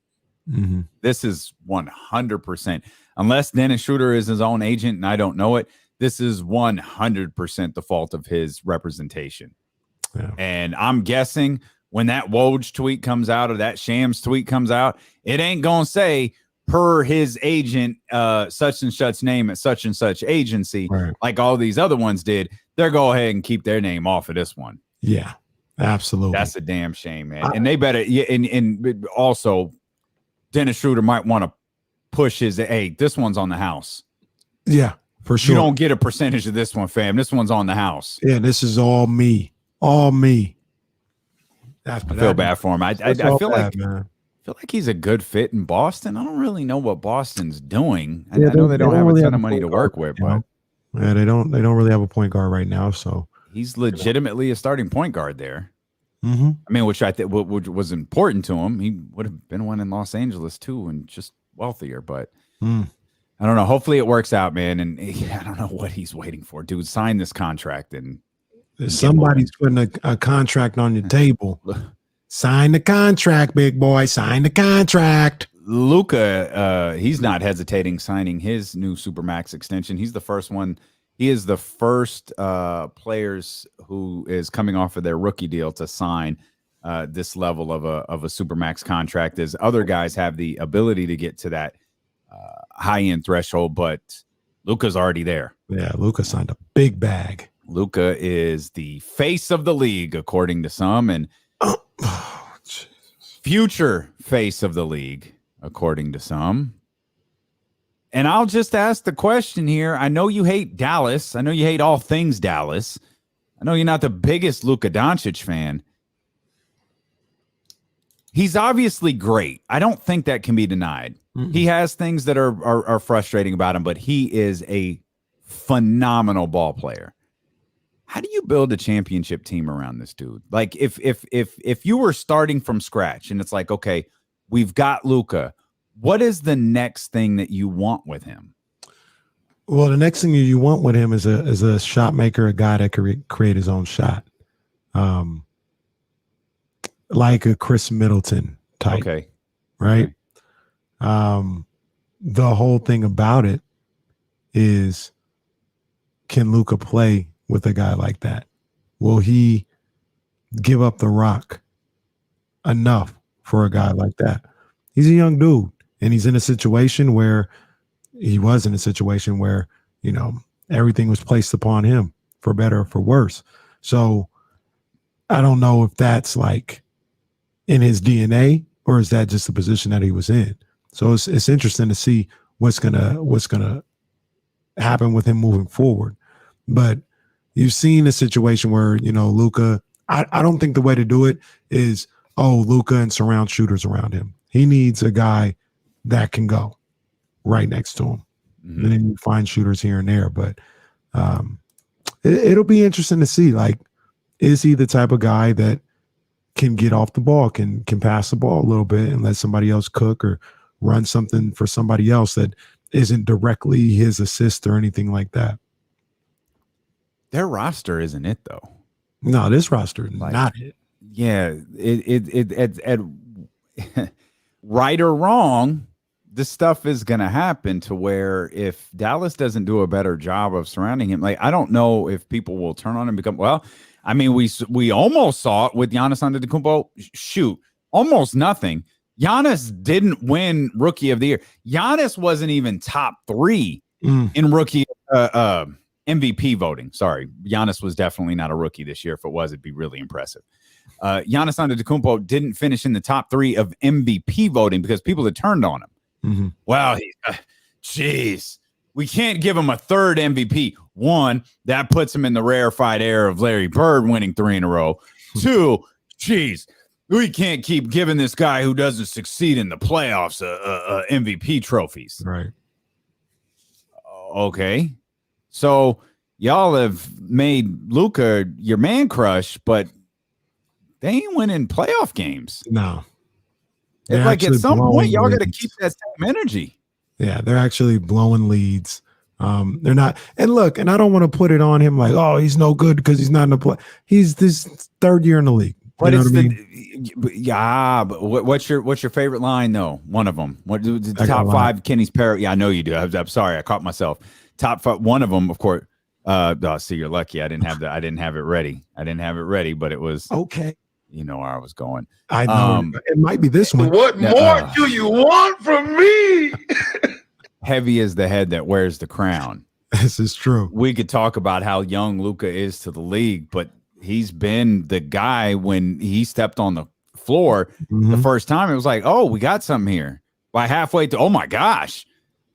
Mm-hmm. This is 100%. Unless Dennis Schroder is his own agent and I don't know it, this is 100% the fault of his representation. Yeah. And I'm guessing when that Woj tweet comes out or that Shams tweet comes out, it ain't going to say per his agent, such and such name at such and such agency, like all these other ones did. They'll go ahead and keep their name off of this one. Yeah, absolutely. That's a damn shame, man. And they better, and also Dennis Schroder might want to push his, hey, this one's on the house. Yeah, for sure. You don't get a percentage of this one, fam. This one's on the house. Yeah, this is all me. All me. I feel bad for him. I feel like, man. I feel like he's a good fit in Boston. I don't really know what Boston's doing. I know they don't have a ton of money to work with, but yeah, they don't really have a point guard right now. So he's legitimately a starting point guard there. Mm-hmm. I mean, which I think was important to him. He would have been one in Los Angeles too, and just wealthier. But I don't know. Hopefully it works out, man. And I don't know what he's waiting for, dude. Sign this contract and somebody's putting a contract on your table. Sign the contract, big boy. Sign the contract. Luka, he's not hesitating signing his new Supermax extension. He's the first one. He is the first players who is coming off of their rookie deal to sign this level of a Supermax contract. As other guys have the ability to get to that high-end threshold, but Luka's already there. Yeah, Luka signed a big bag. Luka is the face of the league, according to some, and future face of the league, according to some. And I'll just ask the question here. I know you hate Dallas. I know you hate all things Dallas. I know you're not the biggest Luka Doncic fan. He's obviously great. I don't think that can be denied. Mm-hmm. He has things that are frustrating about him, but he is a phenomenal ball player. How do you build a championship team around this dude? Like, if you were starting from scratch and it's like, okay, we've got Luka, what is the next thing that you want with him? Well, the next thing you want with him is a shot maker, a guy that can create his own shot, like a Chris Middleton type. Okay, right. Okay. The whole thing about it is, can Luka play with a guy like that? Will he give up the rock enough for a guy like that? He's a young dude, and he's in a situation where you know, everything was placed upon him, for better or for worse. So I don't know if that's like in his DNA, or is that just the position that he was in. So it's interesting to see what's gonna happen with him moving forward. But you've seen a situation where, you know, Luka, I don't think the way to do it is, Luka and surround shooters around him. He needs a guy that can go right next to him. Mm-hmm. And then you find shooters here and there. But it'll be interesting to see, like, is he the type of guy that can get off the ball, can pass the ball a little bit and let somebody else cook, or run something for somebody else that isn't directly his assist or anything like that? Their roster isn't it, though. No, this roster not it. Yeah, it right or wrong, this stuff is going to happen to where if Dallas doesn't do a better job of surrounding him, like, I don't know if people will turn on him and become, well, I mean, we almost saw it with Giannis Antetokounmpo. Shoot, almost nothing. Giannis didn't win Rookie of the Year. Giannis wasn't even top 3 in rookie MVP voting. Sorry, Giannis was definitely not a rookie this year. If it was, it'd be really impressive. Giannis Antetokounmpo didn't finish in the top 3 of MVP voting because people had turned on him. Mm-hmm. Well, jeez, we can't give him a 3rd MVP. 1, that puts him in the rarefied air of Larry Bird winning 3 in a row. 2, geez, we can't keep giving this guy who doesn't succeed in the playoffs MVP trophies. Right. Okay. So y'all have made Luka your man crush, but they ain't winning playoff games. No. Like at some point, y'all got to leads. keep that same energy. Yeah, they're actually blowing leads. They're not. And look, and I don't want to put it on him like, oh, he's no good because he's not in the play. He's this 3rd year in the league. But you know it's what I mean? Yeah, but what's your favorite line though? One of them. What the top 5 Kenny's parrot? Yeah, I know you do. I'm sorry, I caught myself. Top 5. One of them, of course. See, you're lucky. I didn't have it ready. But it was okay. You know where I was going. I know it might be this one. What more do you want from me? Heavy is the head that wears the crown. This is true. We could talk about how young Luka is to the league, but he's been the guy when he stepped on the floor the first time. It was like, oh, we got something here. By halfway to, oh my gosh,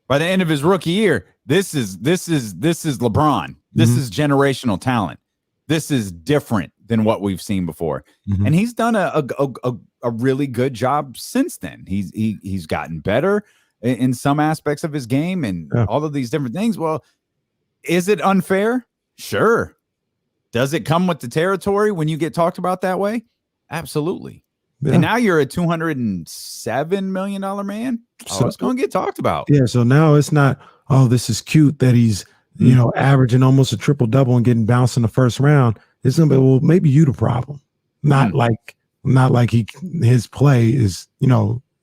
by the end of his rookie year, this is LeBron. This is generational talent. This is different than what we've seen before, and he's done a really good job since then. He's gotten better in some aspects of his game and all of these different things. Well, is it unfair? Sure. Does it come with the territory when you get talked about that way? Absolutely. Yeah. And now you're a $207 million man. So it's going to get talked about. Yeah. So now it's not, oh, this is cute that he's, averaging almost a triple-double and getting bounced in the first round. It's going to be, well, maybe you the problem. Not like his play is,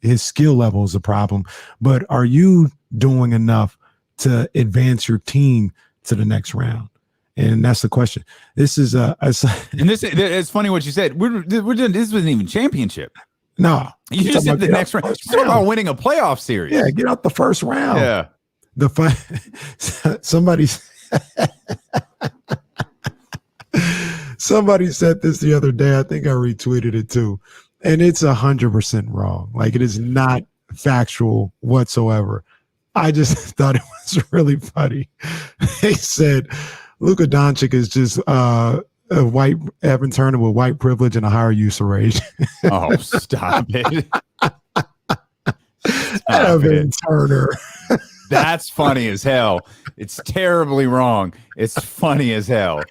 his skill level is a problem, but are you doing enough to advance your team to the next round? And that's the question. This is it's funny what you said. We're doing, this wasn't even championship. No, you just said the next round. You're talking about winning a playoff series. Yeah, get out the first round. Yeah, somebody said this the other day. I think I retweeted it too, and it's 100% wrong. Like, it is not factual whatsoever. I just thought it was really funny. They said Luka Doncic is just a white Evan Turner with white privilege and a higher use of rage. Oh, stop it. Evan Turner. That's funny as hell. It's terribly wrong. It's funny as hell.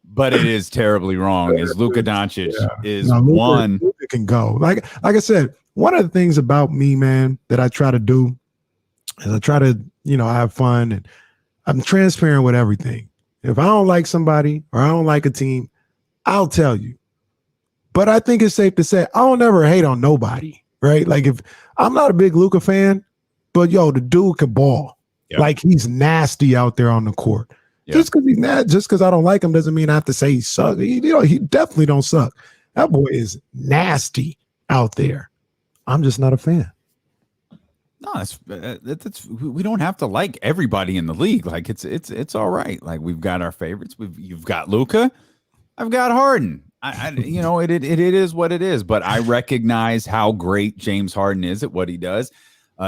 But it is terribly wrong. Is Luka Doncic one. Luka can go. Like I said, one of the things about me, man, that I try to do is I try to, have fun, and I'm transparent with everything. If I don't like somebody or I don't like a team, I'll tell you. But I think it's safe to say I don't ever hate on nobody, right? Like, if I'm not a big Luka fan, but the dude can ball. Yep. Like, he's nasty out there on the court. Yep. Just because I don't like him doesn't mean I have to say he sucks. He definitely don't suck. That boy is nasty out there. I'm just not a fan. No, that's we don't have to like everybody in the league. Like, it's all right. Like, we've got our favorites. You've got Luka. I've got Harden. It is what it is. But I recognize how great James Harden is at what he does.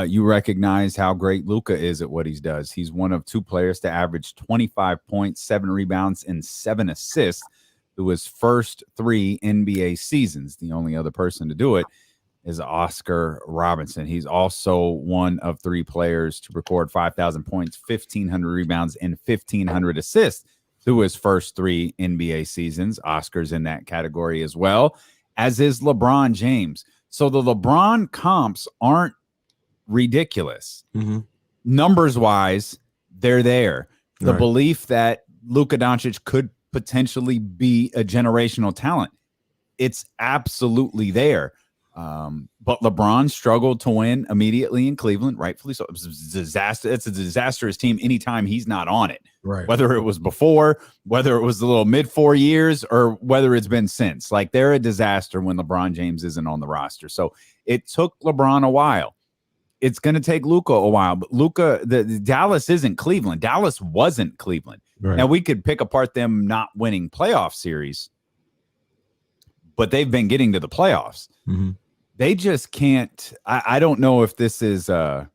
You recognize how great Luka is at what he does. He's one of 2 players to average 25 points, 7 rebounds, and 7 assists through his first 3 NBA seasons. The only other person to do it is Oscar Robertson. He's also one of 3 players to record 5,000 points, 1,500 rebounds, and 1,500 assists through his first 3 NBA seasons. Oscar's in that category as well, as is LeBron James. So the LeBron comps aren't ridiculous. Numbers wise, they're there. The belief that Luka Doncic could potentially be a generational talent, it's absolutely there. But LeBron struggled to win immediately in Cleveland, rightfully so. It was a disaster. It's a disastrous team anytime he's not on it. Right. Whether it was before, whether it was the little mid 4 years, or whether it's been since. Like, they're a disaster when LeBron James isn't on the roster. So it took LeBron a while. It's going to take Luka a while. But Luka, the Dallas isn't Cleveland. Dallas wasn't Cleveland. Right. Now, we could pick apart them not winning playoff series, but they've been getting to the playoffs. Mm-hmm. They just can't. I don't know if this is a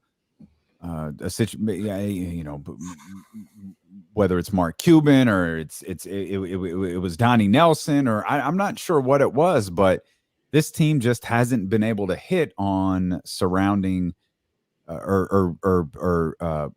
situation, whether it's Mark Cuban or it was Donnie Nelson, or I'm not sure what it was, but this team just hasn't been able to hit on surrounding or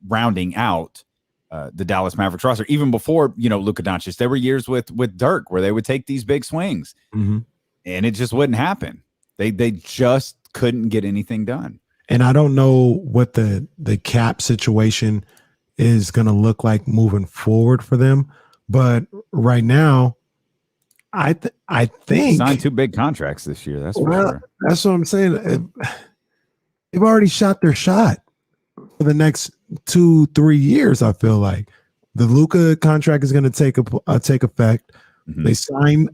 rounding out the Dallas Mavericks roster. Even before Luka Doncic, there were years with Dirk where they would take these big swings, mm-hmm. and it just wouldn't happen. They just couldn't get anything done. And I don't know what the cap situation is going to look like moving forward for them. But right now, I think signed 2 big contracts this year. That's for sure. That's what I'm saying. They've already shot their shot for the next 2-3 years. I feel like the Luka contract is going to take effect. Mm-hmm. They signed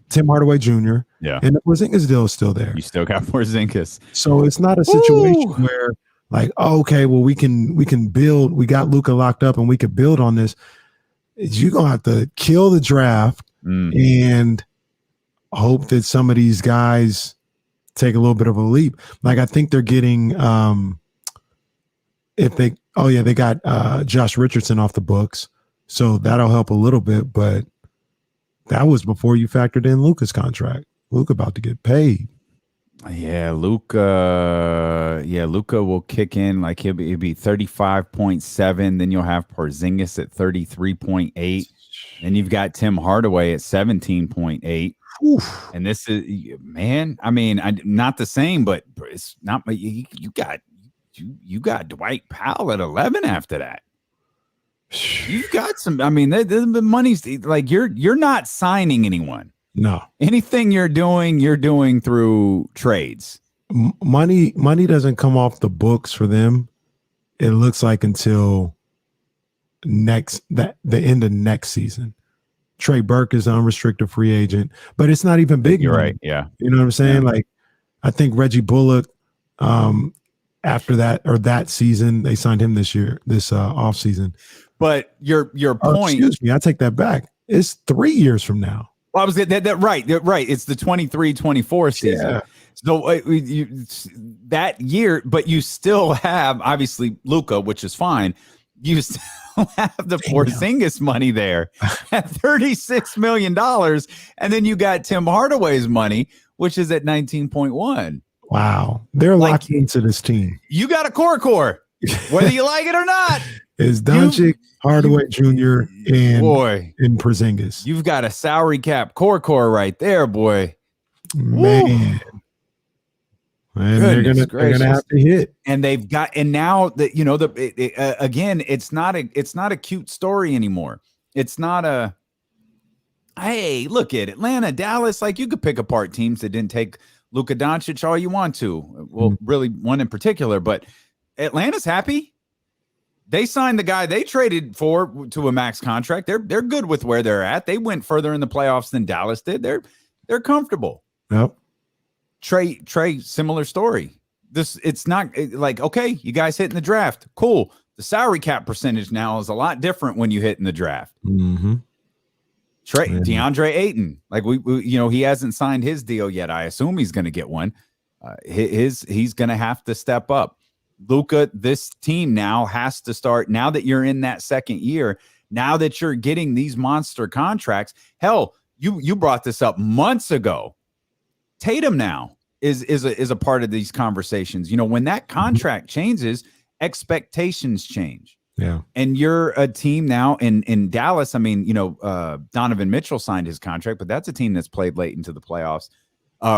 Tim Hardaway Jr. Yeah. And the Porzingis deal is still there. You still got Porzingis. So it's not a situation where like, oh, okay, well, we can build. We got Luka locked up and we could build on this. You're going to have to kill the draft and hope that some of these guys take a little bit of a leap. Like, I think they're getting they got Josh Richardson off the books. So that'll help a little bit, but that was before you factored in Luka's contract. Luka about to get paid. Yeah, Luka will kick in. Like, he'll be 35.7. Then you'll have Porzingis at 33.8. Then you've got Tim Hardaway at 17.8. And this is, man, I mean, not the same, but it's not. You got Dwight Powell at 11 after that. You've got some. I mean, the money's like you're not signing anyone. No, anything you're doing through trades. Money doesn't come off the books for them. It looks like until the end of next season. Trey Burke is an unrestricted free agent, but it's not even big. You're money. right. Yeah, you know what I'm saying. Yeah. Like, I think Reggie Bullock. After that season, they signed him this off season. But your point. Excuse me, I take that back. It's 3 years from now. Well, I was that right. It's the 23-24 season. Yeah. So that year, but you still have obviously Luka, which is fine. You still have the Porzingis money there at $36 million, and then you got Tim Hardaway's money, which is at 19.1. Wow, they're locked into this team. You got a core, whether you like it or not. Is Doncic, Hardaway Jr. and Porzingis. You've got a salary cap core right there, boy. Man. And they're gonna have to hit. And they've got, and now that again, it's not a cute story anymore. It's not a, hey, look at Atlanta, Dallas. Like, you could pick apart teams that didn't take Luka Doncic all you want to. Well, really one in particular, but Atlanta's happy. They signed the guy they traded for to a max contract. They're good with where they're at. They went further in the playoffs than Dallas did. They're comfortable. Yep. Trey, similar story. It's not like, okay, you guys hit in the draft. Cool. The salary cap percentage now is a lot different when you hit in the draft. Mm-hmm. DeAndre Ayton, like we he hasn't signed his deal yet. I assume he's going to get one. He's going to have to step up. Luka, this team now has to start, now that you're in that second year, now that you're getting these monster contracts. Hell, you brought this up months ago. Tatum now is a part of these conversations. When that contract changes, expectations change. Yeah. And you're a team now in Dallas. I mean, Donovan Mitchell signed his contract, but that's a team that's played late into the playoffs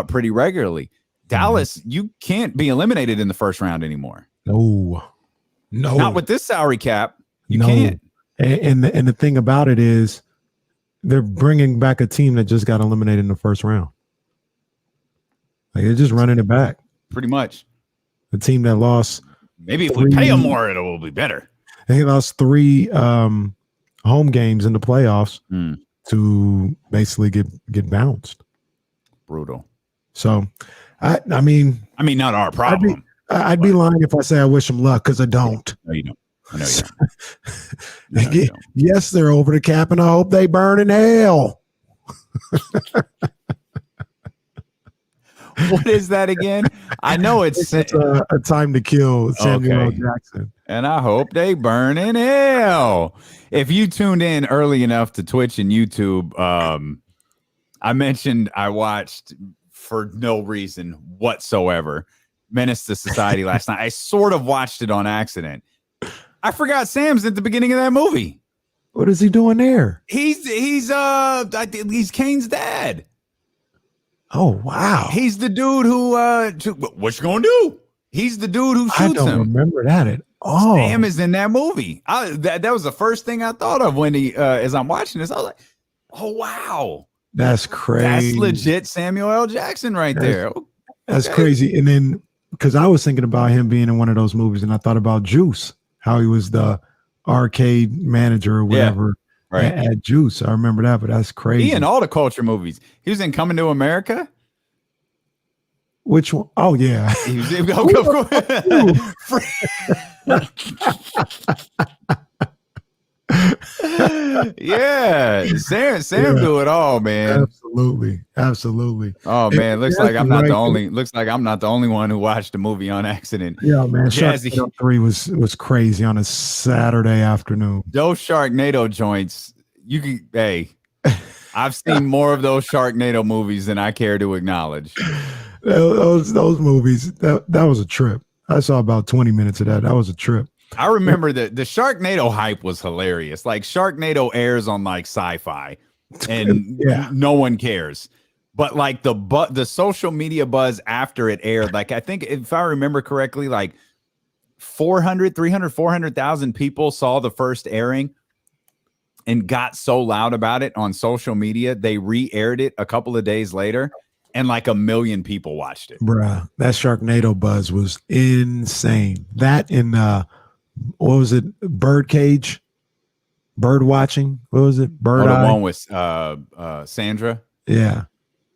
pretty regularly. Dallas, you can't be eliminated in the first round anymore. No. Not with this salary cap. You can't. And the thing about it is they're bringing back a team that just got eliminated in the first round. Like they're just running it back. Pretty much. The team that lost. Maybe if we pay them more, it will be better. They lost 3 home games in the playoffs to basically get bounced. Brutal. So, I mean, not our problem. I'd be lying if I say I wish them luck because I don't. No, you don't. I know you don't. Yes, they're over the cap, and I hope they burn in hell. What is that again? I know it's a Time to Kill, Samuel L. Jackson. And I hope they burn in hell. If you tuned in early enough to Twitch and YouTube, I mentioned I watched for no reason whatsoever Menace to Society last night. I sort of watched it on accident. I forgot Sam's at the beginning of that movie. What is he doing there? He's Kane's dad. Oh wow. He's the dude who what you gonna do? He's the dude who shoots him. I don't remember that at all. Sam is in that movie. That was the first thing I thought of when he as I'm watching this. I was like, oh wow. That's crazy. That's legit Samuel L. Jackson there. That's crazy. And then because I was thinking about him being in one of those movies, and I thought about Juice, how he was the arcade manager or whatever at Juice. I remember that, but that's crazy. He in all the culture movies. He was in Coming to America. Which one? Oh yeah. He was yeah, Sam do it all, man. Absolutely. Oh man, looks like I'm not the only one who watched the movie on accident. Yeah, man. Sharknado 3 was crazy on a Saturday afternoon. Those Sharknado joints, I've seen more of those Sharknado movies than I care to acknowledge. Those movies, that was a trip. I saw about 20 minutes of that. That was a trip. I remember the Sharknado hype was hilarious. Like Sharknado airs on like Sci-Fi and no one cares. But like the social media buzz after it aired, like I think if I remember correctly, like 400,000 people saw the first airing and got so loud about it on social media, they re-aired it a couple of days later and like 1 million people watched it. Bruh, that Sharknado buzz was insane. That in what was it? Birdcage? Bird watching? What was it? Bird Eye? The one with Sandra? Yeah.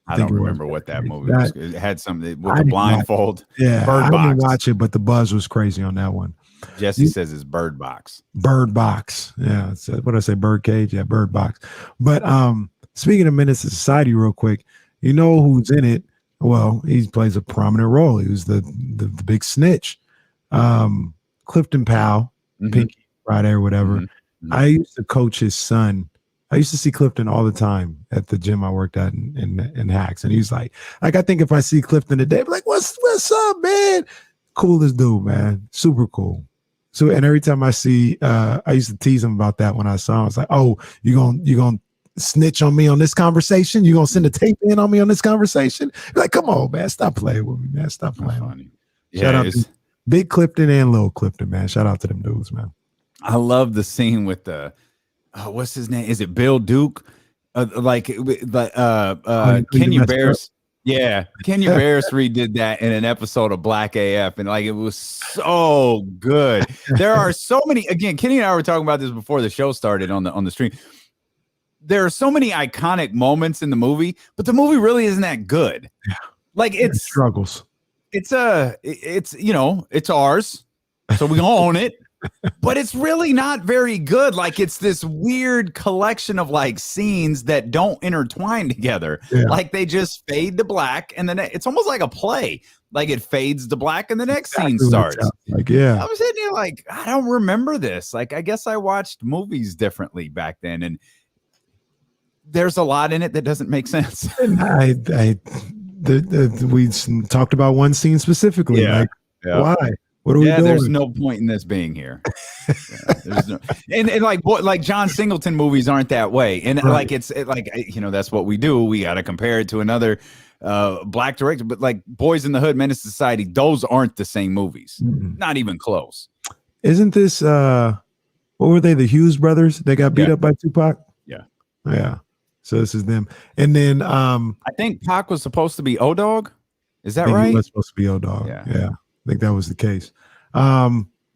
I don't remember what that movie was. It had something with the blindfold. Yeah. Bird Box. I didn't watch it, but the buzz was crazy on that one. Jesse says it's Bird Box. Bird Box. Yeah. What did I say? Birdcage? Yeah, Bird Box. But speaking of Menace to Society real quick, you know who's in it? Well, he plays a prominent role. He was the big snitch. Clifton Powell, Pinky Friday or whatever. I used to coach his son. I used to see Clifton all the time at the gym I worked at in Hacks. And he's like, I think if I see Clifton today, I'm like, what's up, man? Coolest dude, man. Super cool. So, and every time I see, I used to tease him about that when I saw him. I was like, oh, you gonna snitch on me on this conversation? You gonna send a tape in on me on this conversation? Like, come on, man. Stop playing with me, man. Stop playing with me. Shout out to Big Clifton and Little Clifton, man. Shout out to them dudes, man. I love the scene with the what's his name? Is it Bill Duke? Kenya Barris. Yeah, Kenya Barris redid that in an episode of Black AF, and like it was so good. There are so many. Again, Kenny and I were talking about this before the show started on the stream. There are so many iconic moments in the movie, but the movie really isn't that good. Yeah. Like it struggles. It's ours, so we own it. But it's really not very good. Like it's this weird collection of like scenes that don't intertwine together. Yeah. Like they just fade to black, and then it's almost like a play. Like it fades to black, and the next scene starts. Like I was sitting there like I don't remember this. Like I guess I watched movies differently back then, and there's a lot in it that doesn't make sense. We talked about one scene specifically. Yeah. Why? What are we doing? There's no point in this being here. And like John Singleton movies aren't that way. And like that's what we do. We got to compare it to another black director. But like Boys in the Hood, Menace to Society, those aren't the same movies. Not even close. Isn't this what were they? The Hughes brothers? They got beat up by Tupac. Yeah. So this is them. And then I think Pac was supposed to be O-Dog. Is that I think right? he was supposed to be O-Dog. Yeah. I think that was the case.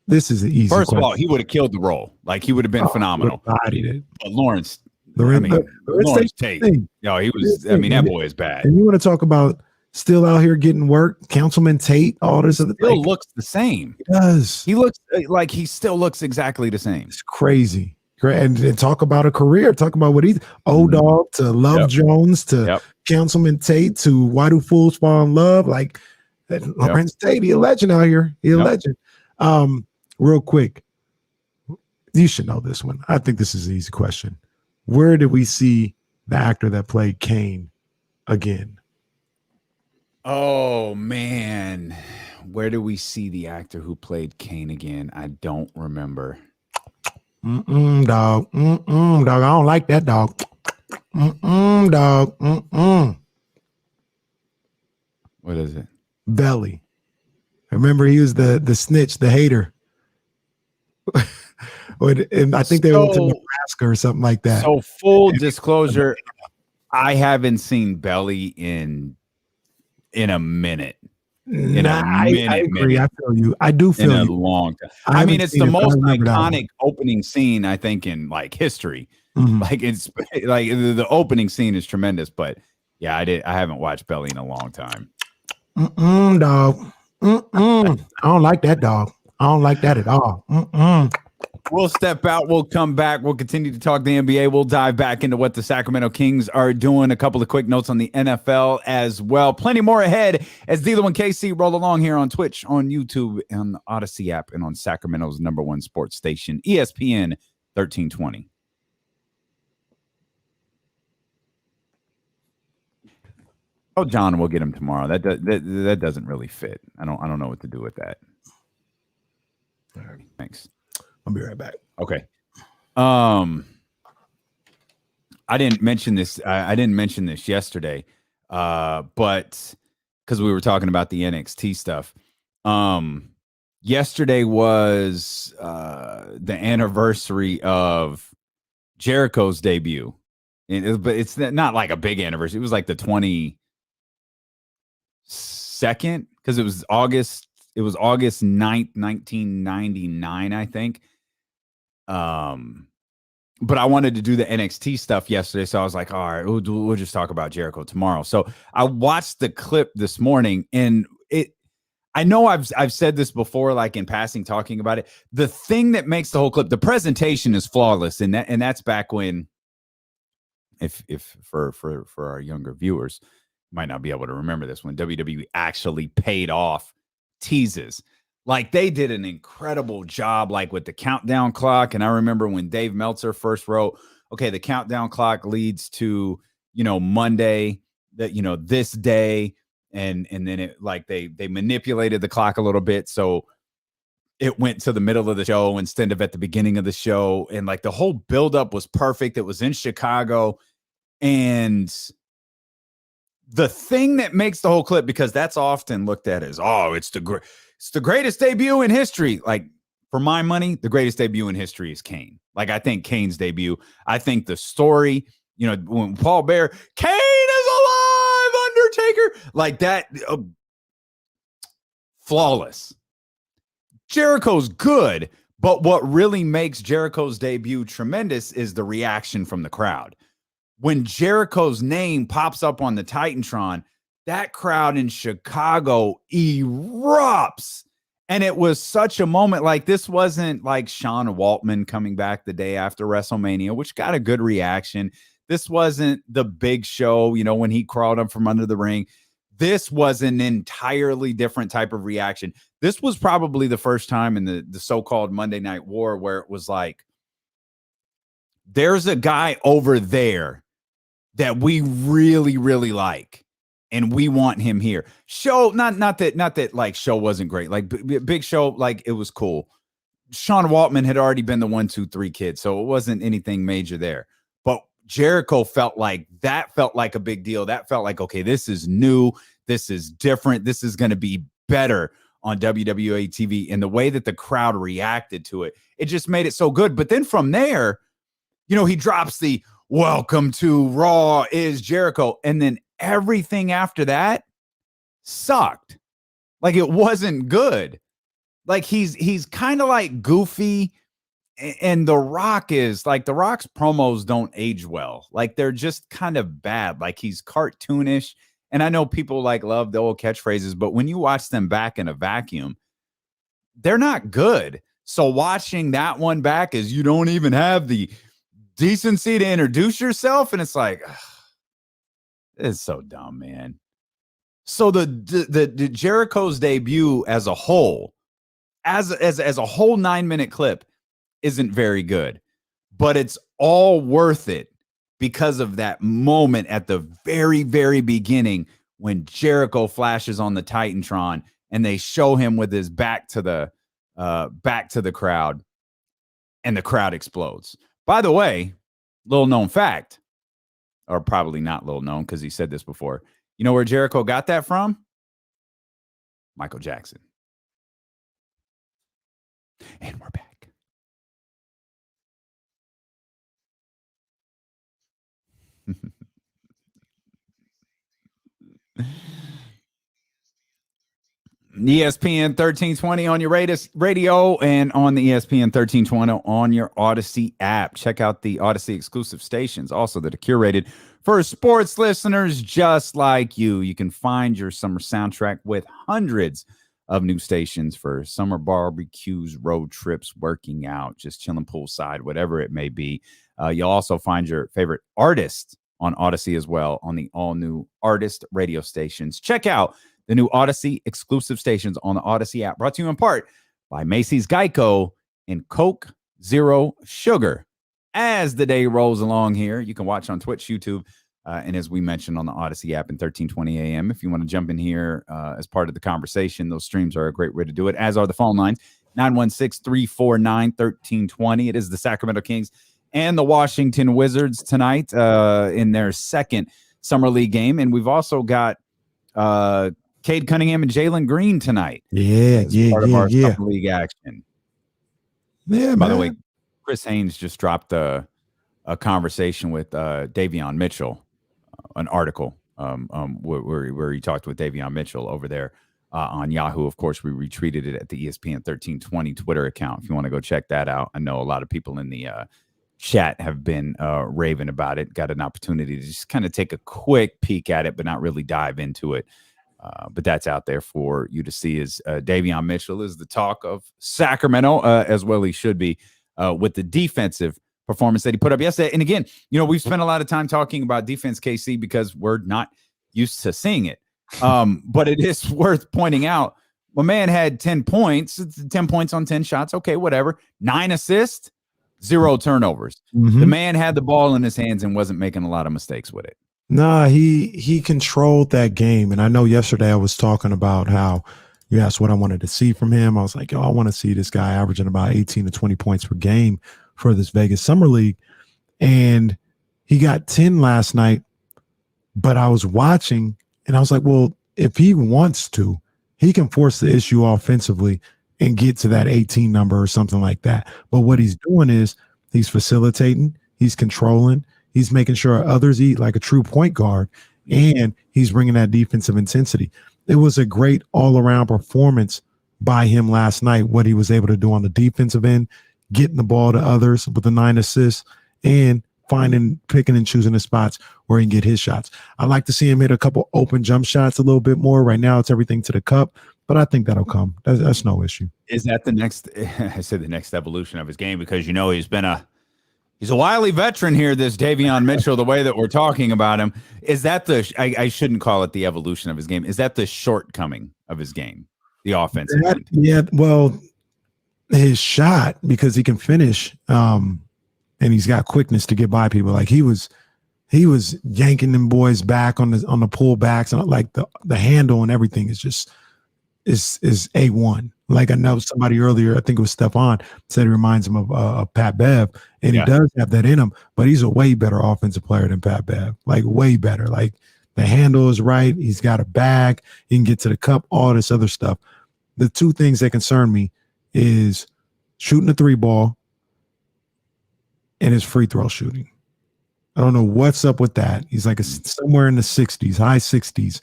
This is an easy First question. of all, he would have killed the role. Like, he would have been phenomenal. Bodied it. But Lawrence Lawrence Tate. thing. Yo, he was. I mean, that boy is bad. And you want to talk about still out here getting work? Councilman Tate, all this other. Still looks the same. He does. He looks like he still looks exactly the same. It's crazy. And talk about a career. Talk about what he's O-Dog to Love Jones to Councilman Tate to Why Do Fools Fall in Love? Like Lawrence Tate, he a legend out here. He a legend. Real quick, you should know this one. I think this is an easy question. Where did we see the actor that played Kane again? Oh man, where do we see the actor who played Kane again? I don't remember. Dog. Dog. I don't like that dog. Dog. What is it? Belly. Remember, he was the snitch, the hater. And I think they went to Nebraska or something like that. So full disclosure, I haven't seen Belly in a minute. I agree. I feel you. I do feel in you. a long time. I mean, it's the most iconic opening scene, I think, in like history. Like, it's like the opening scene is tremendous, but yeah, I haven't watched Belly in a long time. Dog. I don't like that dog. I don't like that at all. We'll step out. We'll come back. We'll continue to talk the NBA. We'll dive back into what the Sacramento Kings are doing. A couple of quick notes on the NFL as well. Plenty more ahead as D'Lo and KC roll along here on Twitch, on YouTube, on the Odyssey app, and on Sacramento's #1 sports station, ESPN 1320. Oh, John, we'll get him tomorrow. That doesn't really fit. I don't know what to do with that. All right. Thanks. I'll be right back. Okay. I didn't mention this. I didn't mention this yesterday, but because we were talking about the NXT stuff. Yesterday was the anniversary of Jericho's debut, but it's not like a big anniversary. It was like the 22nd because it was August. It was August 9th, 1999, I think. But I wanted to do the NXT stuff yesterday, so I was like, all right, we'll just talk about Jericho tomorrow. So I watched the clip this morning, and I know I've said this before, like in passing, talking about it. The thing that makes the whole clip, the presentation is flawless, and that's back when, if for our younger viewers, might not be able to remember this, when WWE actually paid off teases. Like, they did an incredible job, like with the countdown clock. And I remember when Dave Meltzer first wrote, okay, the countdown clock leads to, Monday, that, this day. And then it, like, they manipulated the clock a little bit. So it went to the middle of the show instead of at the beginning of the show. And like, the whole buildup was perfect. It was in Chicago. And the thing that makes the whole clip, because that's often looked at as, it's the greatest debut in history. Like, for my money, the greatest debut in history is Kane. Like, I think Kane's debut, I think the story, when Paul Bear, Kane is alive, Undertaker, like that, flawless. Jericho's good, but what really makes Jericho's debut tremendous is the reaction from the crowd. When Jericho's name pops up on the Titantron, that crowd in Chicago erupts. And it was such a moment. Like, this wasn't like Sean Waltman coming back the day after WrestleMania, which got a good reaction. This wasn't the Big Show, when he crawled up from under the ring. This was an entirely different type of reaction. This was probably the first time in the so-called Monday Night War where it was like, there's a guy over there that we really, really like, and we want him here. Show, not that like Show wasn't great. Like Big Show, like, it was cool. Sean Waltman had already been the 1, 2, 3 kid, so it wasn't anything major there. But Jericho felt like a big deal. That felt like, okay, this is new, this is different, this is going to be better on WWE TV. And the way that the crowd reacted to it, it just made it so good. But then from there, he drops the "Welcome to Raw is Jericho," and then everything after that sucked. Like, it wasn't good. Like, he's kind of like goofy, and The Rock is like, The Rock's promos don't age well. Like, they're just kind of bad. Like, he's cartoonish. And I know people like love the old catchphrases, but when you watch them back in a vacuum, they're not good. So watching that one back is, you don't even have the decency to introduce yourself. And it's like, ugh, it's so dumb, man. So the Jericho's debut as a whole, as a whole 9-minute clip, isn't very good, but it's all worth it because of that moment at the very, very beginning when Jericho flashes on the Titantron and they show him with his back to the crowd, and the crowd explodes. By the way, little known fact, or probably not little known because he said this before. You know where Jericho got that from? Michael Jackson. And we're back. ESPN 1320 on your radio and on the ESPN 1320 on your Odyssey app. Check out the Odyssey exclusive stations also that are curated for sports listeners just like you. You can find your summer soundtrack with hundreds of new stations for summer barbecues, road trips, working out, just chilling poolside, whatever it may be. You'll also find your favorite artists on Odyssey as well on the all-new artist radio stations. Check out the new Odyssey exclusive stations on the Odyssey app, brought to you in part by Macy's Geico and Coke Zero Sugar. As the day rolls along here, you can watch on Twitch, YouTube, and as we mentioned on the Odyssey app in 1320 a.m. If you want to jump in here as part of the conversation, those streams are a great way to do it, as are the phone lines, 916-349-1320. It is the Sacramento Kings and the Washington Wizards tonight in their second Summer League game. And we've also got Cade Cunningham and Jalen Green tonight. Part of our Summer League action. Yeah, By the way, Chris Haynes just dropped a conversation with Davion Mitchell, an article where he talked with Davion Mitchell over there on Yahoo. Of course, we retweeted it at the ESPN 1320 Twitter account. If you want to go check that out, I know a lot of people in the chat have been raving about it. Got an opportunity to just kind of take a quick peek at it, but not really dive into it. But that's out there for you to see. Is Davion Mitchell is the talk of Sacramento, as well he should be, with the defensive performance that he put up yesterday. And again, you know, we've spent a lot of time talking about defense, KC, because we're not used to seeing it. But it is worth pointing out, my man had 10 points, 10 points on 10 shots. Okay, whatever. 9 assists, 0 turnovers. Mm-hmm. The man had the ball in his hands and wasn't making a lot of mistakes with it. Nah, he controlled that game. And I know yesterday I was talking about how you asked what I wanted to see from him. I was like, I want to see this guy averaging about 18 to 20 points per game for this Vegas Summer League. And he got 10 last night, but I was watching and I was like, well, if he wants to, he can force the issue offensively and get to that 18 number or something like that. But what he's doing is he's facilitating, he's controlling, he's making sure others eat like a true point guard, and he's bringing that defensive intensity. It was a great all-around performance by him last night, what he was able to do on the defensive end, getting the ball to others with the 9 assists, and picking and choosing the spots where he can get his shots. I'd like to see him hit a couple open jump shots a little bit more. Right now, it's everything to the cup, but I think that'll come. That's no issue. Is that the next, I said the next evolution of his game, because, you know, he's a wily veteran here, this Davion Mitchell, the way that we're talking about him. Is that I shouldn't call it the evolution of his game. Is that the shortcoming of his game, the offense? Yeah, well, his shot, because he can finish, and he's got quickness to get by people. Like he was yanking them boys back on the pullbacks, and like the handle and everything is just is A1. Like I know somebody earlier, I think it was Stephon, said it reminds him of Pat Bev, and he does have that in him, but he's a way better offensive player than Pat Bev, like way better. Like the handle is right. He's got a bag. He can get to the cup, all this other stuff. The two things that concern me is shooting the 3-ball and his free throw shooting. I don't know what's up with that. He's like somewhere in the 60s, high 60s.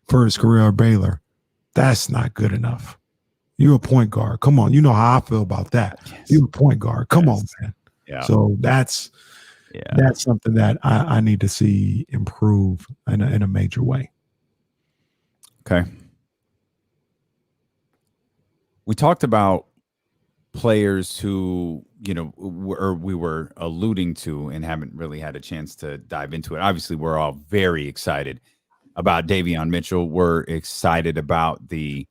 for his career at Baylor. That's not good enough. You're a point guard. Come on. You know how I feel about that. Yes. You're a point guard. Come on, man. Yeah. So that's something that I need to see improve in a major way. Okay. We talked about players who, we were alluding to and haven't really had a chance to dive into it. Obviously, we're all very excited about Davion Mitchell. We're excited about the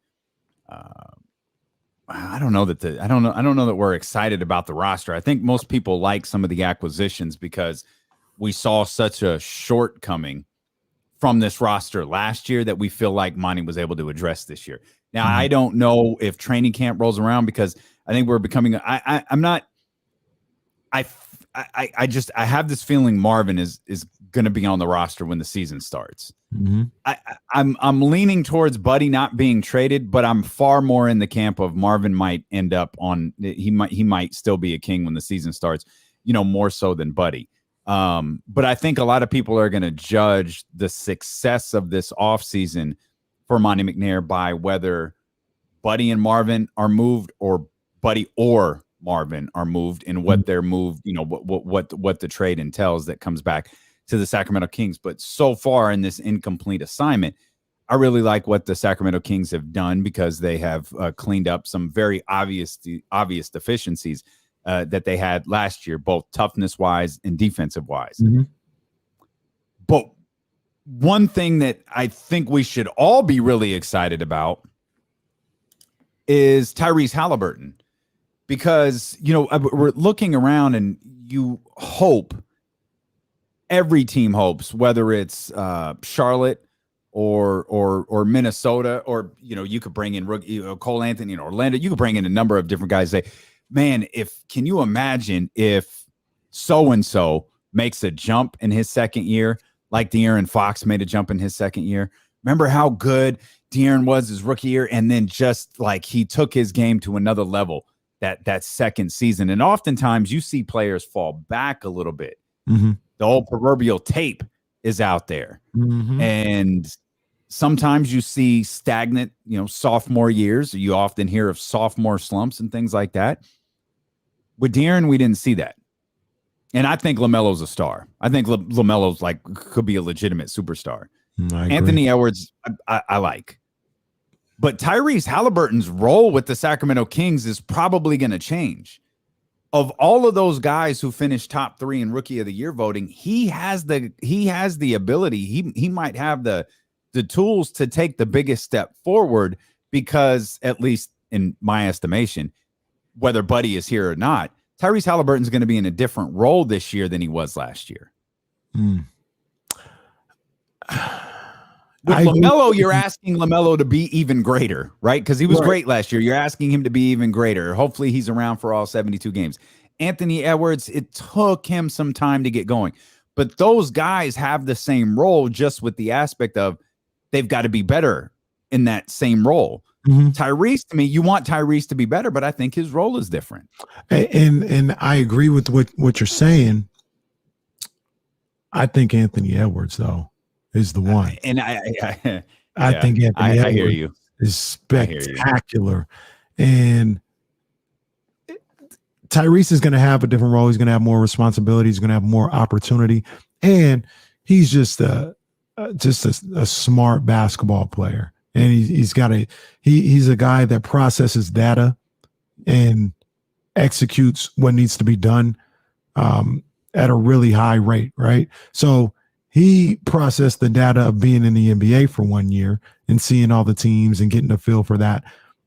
I don't know that we're excited about the roster. I think most people like some of the acquisitions because we saw such a shortcoming from this roster last year that we feel like Monty was able to address this year. Now, I don't know if training camp rolls around because I think we're becoming I have this feeling Marvin is going to be on the roster when the season starts. Mm-hmm. I'm leaning towards Buddy not being traded, but I'm far more in the camp of Marvin might end up on. He might still be a King when the season starts. More so than Buddy. But I think a lot of people are going to judge the success of this offseason for Monty McNair by whether Buddy and Marvin are moved or Buddy or Marvin are moved and what they're moved, what the trade entails that comes back to the Sacramento Kings. But so far in this incomplete assignment, I really like what the Sacramento Kings have done because they have cleaned up some very obvious deficiencies that they had last year, both toughness wise and defensive wise. Mm-hmm. But one thing that I think we should all be really excited about is Tyrese Halliburton, because, we're looking around and you hope, every team hopes, whether it's Charlotte or Minnesota, or, you could bring in Cole Anthony in Orlando. You could bring in a number of different guys. Say, man, can you imagine if so-and-so makes a jump in his second year, like De'Aaron Fox made a jump in his second year? Remember how good De'Aaron was his rookie year, and then just like he took his game to another level that second season. And oftentimes you see players fall back a little bit. Mm-hmm. The old proverbial tape is out there. Mm-hmm. And sometimes you see stagnant, sophomore years. You often hear of sophomore slumps and things like that. With De'Aaron, we didn't see that. And I think LaMelo's a star. I think LaMelo's could be a legitimate superstar. Anthony Edwards, I like. But Tyrese Halliburton's role with the Sacramento Kings is probably going to change. Of all of those guys who finished top 3 in Rookie of the Year voting, he has the ability. He might have the tools to take the biggest step forward because, at least in my estimation, whether Buddy is here or not, Tyrese Halliburton's going to be in a different role this year than he was last year. With LaMelo, you're asking LaMelo to be even greater, right? Because he was great last year. You're asking him to be even greater. Hopefully he's around for all 72 games. Anthony Edwards, it took him some time to get going. But those guys have the same role, just with the aspect of they've got to be better in that same role. Mm-hmm. Tyrese, to me, you want Tyrese to be better, but I think his role is different. And I agree with what you're saying. I think Anthony Edwards, though, is the one. And I think Anthony Edwards I hear you. Is spectacular. And Tyrese is going to have a different role. He's going to have more responsibility. He's going to have more opportunity. And he's just a smart basketball player. And he's a guy that processes data and executes what needs to be done at a really high rate, right? So he processed the data of being in the NBA for 1 year and seeing all the teams and getting a feel for that.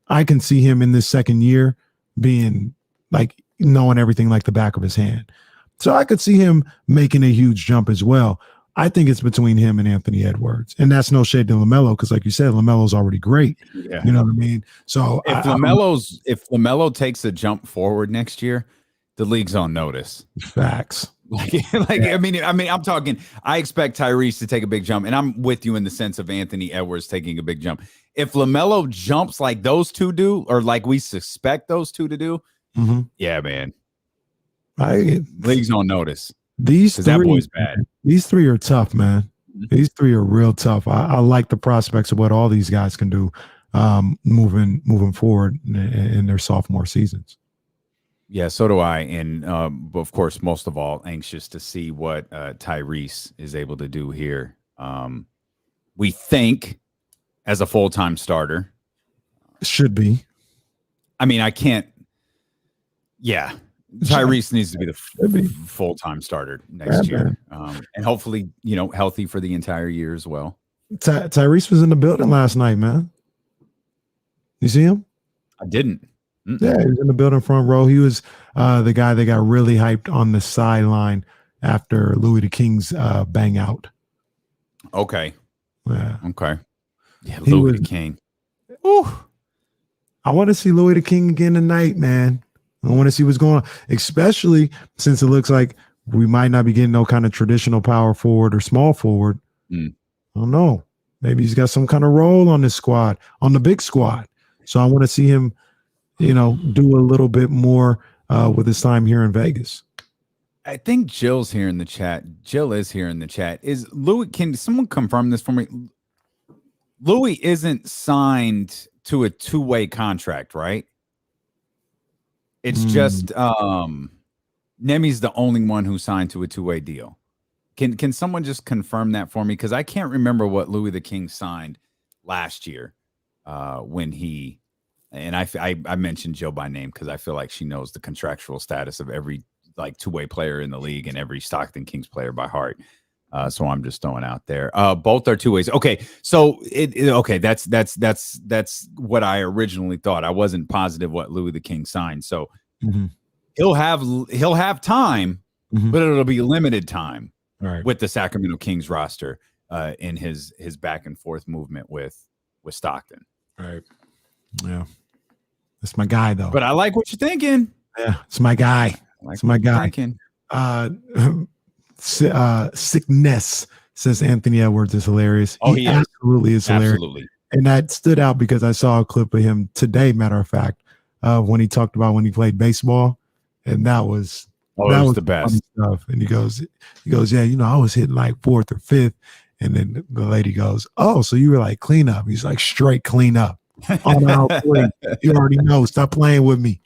I can see him in this second year being knowing everything like the back of his hand. So I could see him making a huge jump as well. I think it's between him and Anthony Edwards. And that's no shade to LaMelo, because like you said, LaMelo's already great. Yeah. You know what I mean? So if LaMelo takes a jump forward next year, the league's on notice. Facts. I mean, I'm talking, I expect Tyrese to take a big jump, and I'm with you in the sense of Anthony Edwards taking a big jump. If LaMelo jumps like those two do, or like we suspect those two to do, yeah, man. League's on notice. That boy's bad. These three are tough, man. These three are real tough. I like the prospects of what all these guys can do moving forward in their sophomore seasons. Yeah, so do I. And of course, most of all, anxious to see what Tyrese is able to do here. We think as a full-time starter. Should be. I mean, I can't. Yeah. Tyrese needs to be the full-time starter next year. And hopefully, healthy for the entire year as well. Tyrese was in the building last night, man. You see him? I didn't. Mm-mm. Yeah, he was in the building front row. He was the guy that got really hyped on the sideline after Louis the King's bang out. Okay. Yeah. Okay. Yeah, Louis the King. Ooh. I want to see Louis the King again tonight, man. I want to see what's going on, especially since it looks like we might not be getting no kind of traditional power forward or small forward. I don't know. Maybe he's got some kind of role on this squad, on the big squad. So I want to see him, do a little bit more with his time here in Vegas. I think Jill's here in the chat. Jill is here in the chat. Is Louis? Can someone confirm this for me? Louis isn't signed to a two-way contract, right? It's just Nemi's the only one who signed to a two-way deal. Can someone just confirm that for me? Because I can't remember what Louis the King signed last year when he and I mentioned Jill by name because I feel like she knows the contractual status of every two-way player in the league and every Stockton Kings player by heart. So I'm just throwing out there. Both are two ways. Okay, so okay. That's what I originally thought. I wasn't positive what Louis the King signed. So he'll have time, but it'll be limited time with the Sacramento Kings roster in his back and forth movement with Stockton. Right. Yeah, that's my guy though. But I like what you're thinking. Yeah, it's my guy. It's my guy. Sickness says Anthony Edwards is hilarious. Oh, he absolutely is hilarious. Absolutely. And that stood out because I saw a clip of him today, matter of fact, when he talked about when he played baseball. And that was the best stuff. And he goes, yeah, I was hitting like fourth or fifth. And then the lady goes, oh, so you were like cleanup. He's like straight cleanup. On aisle 3. You already know. Stop playing with me.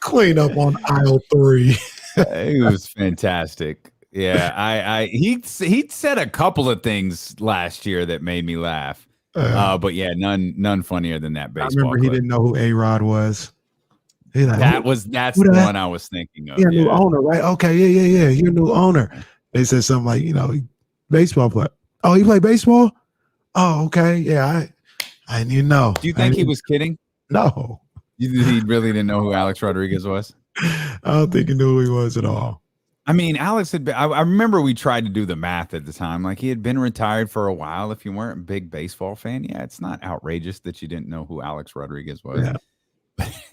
Clean up on aisle 3. It was fantastic. Yeah, he said a couple of things last year that made me laugh. But yeah, none funnier than that baseball. I remember he didn't know who A-Rod was. Like, that's the one I was thinking of. Yeah, new owner, right? Okay, yeah. You're a new owner. They said something like, baseball player. Oh, he played baseball? Oh, okay. Yeah, I didn't even know. Do you think he was kidding? No. He really didn't know who Alex Rodriguez was? I don't think he knew who he was at all. I mean, Alex had been, I remember we tried to do the math at the time. Like, he had been retired for a while. If you weren't a big baseball fan, yeah, it's not outrageous that you didn't know who Alex Rodriguez was.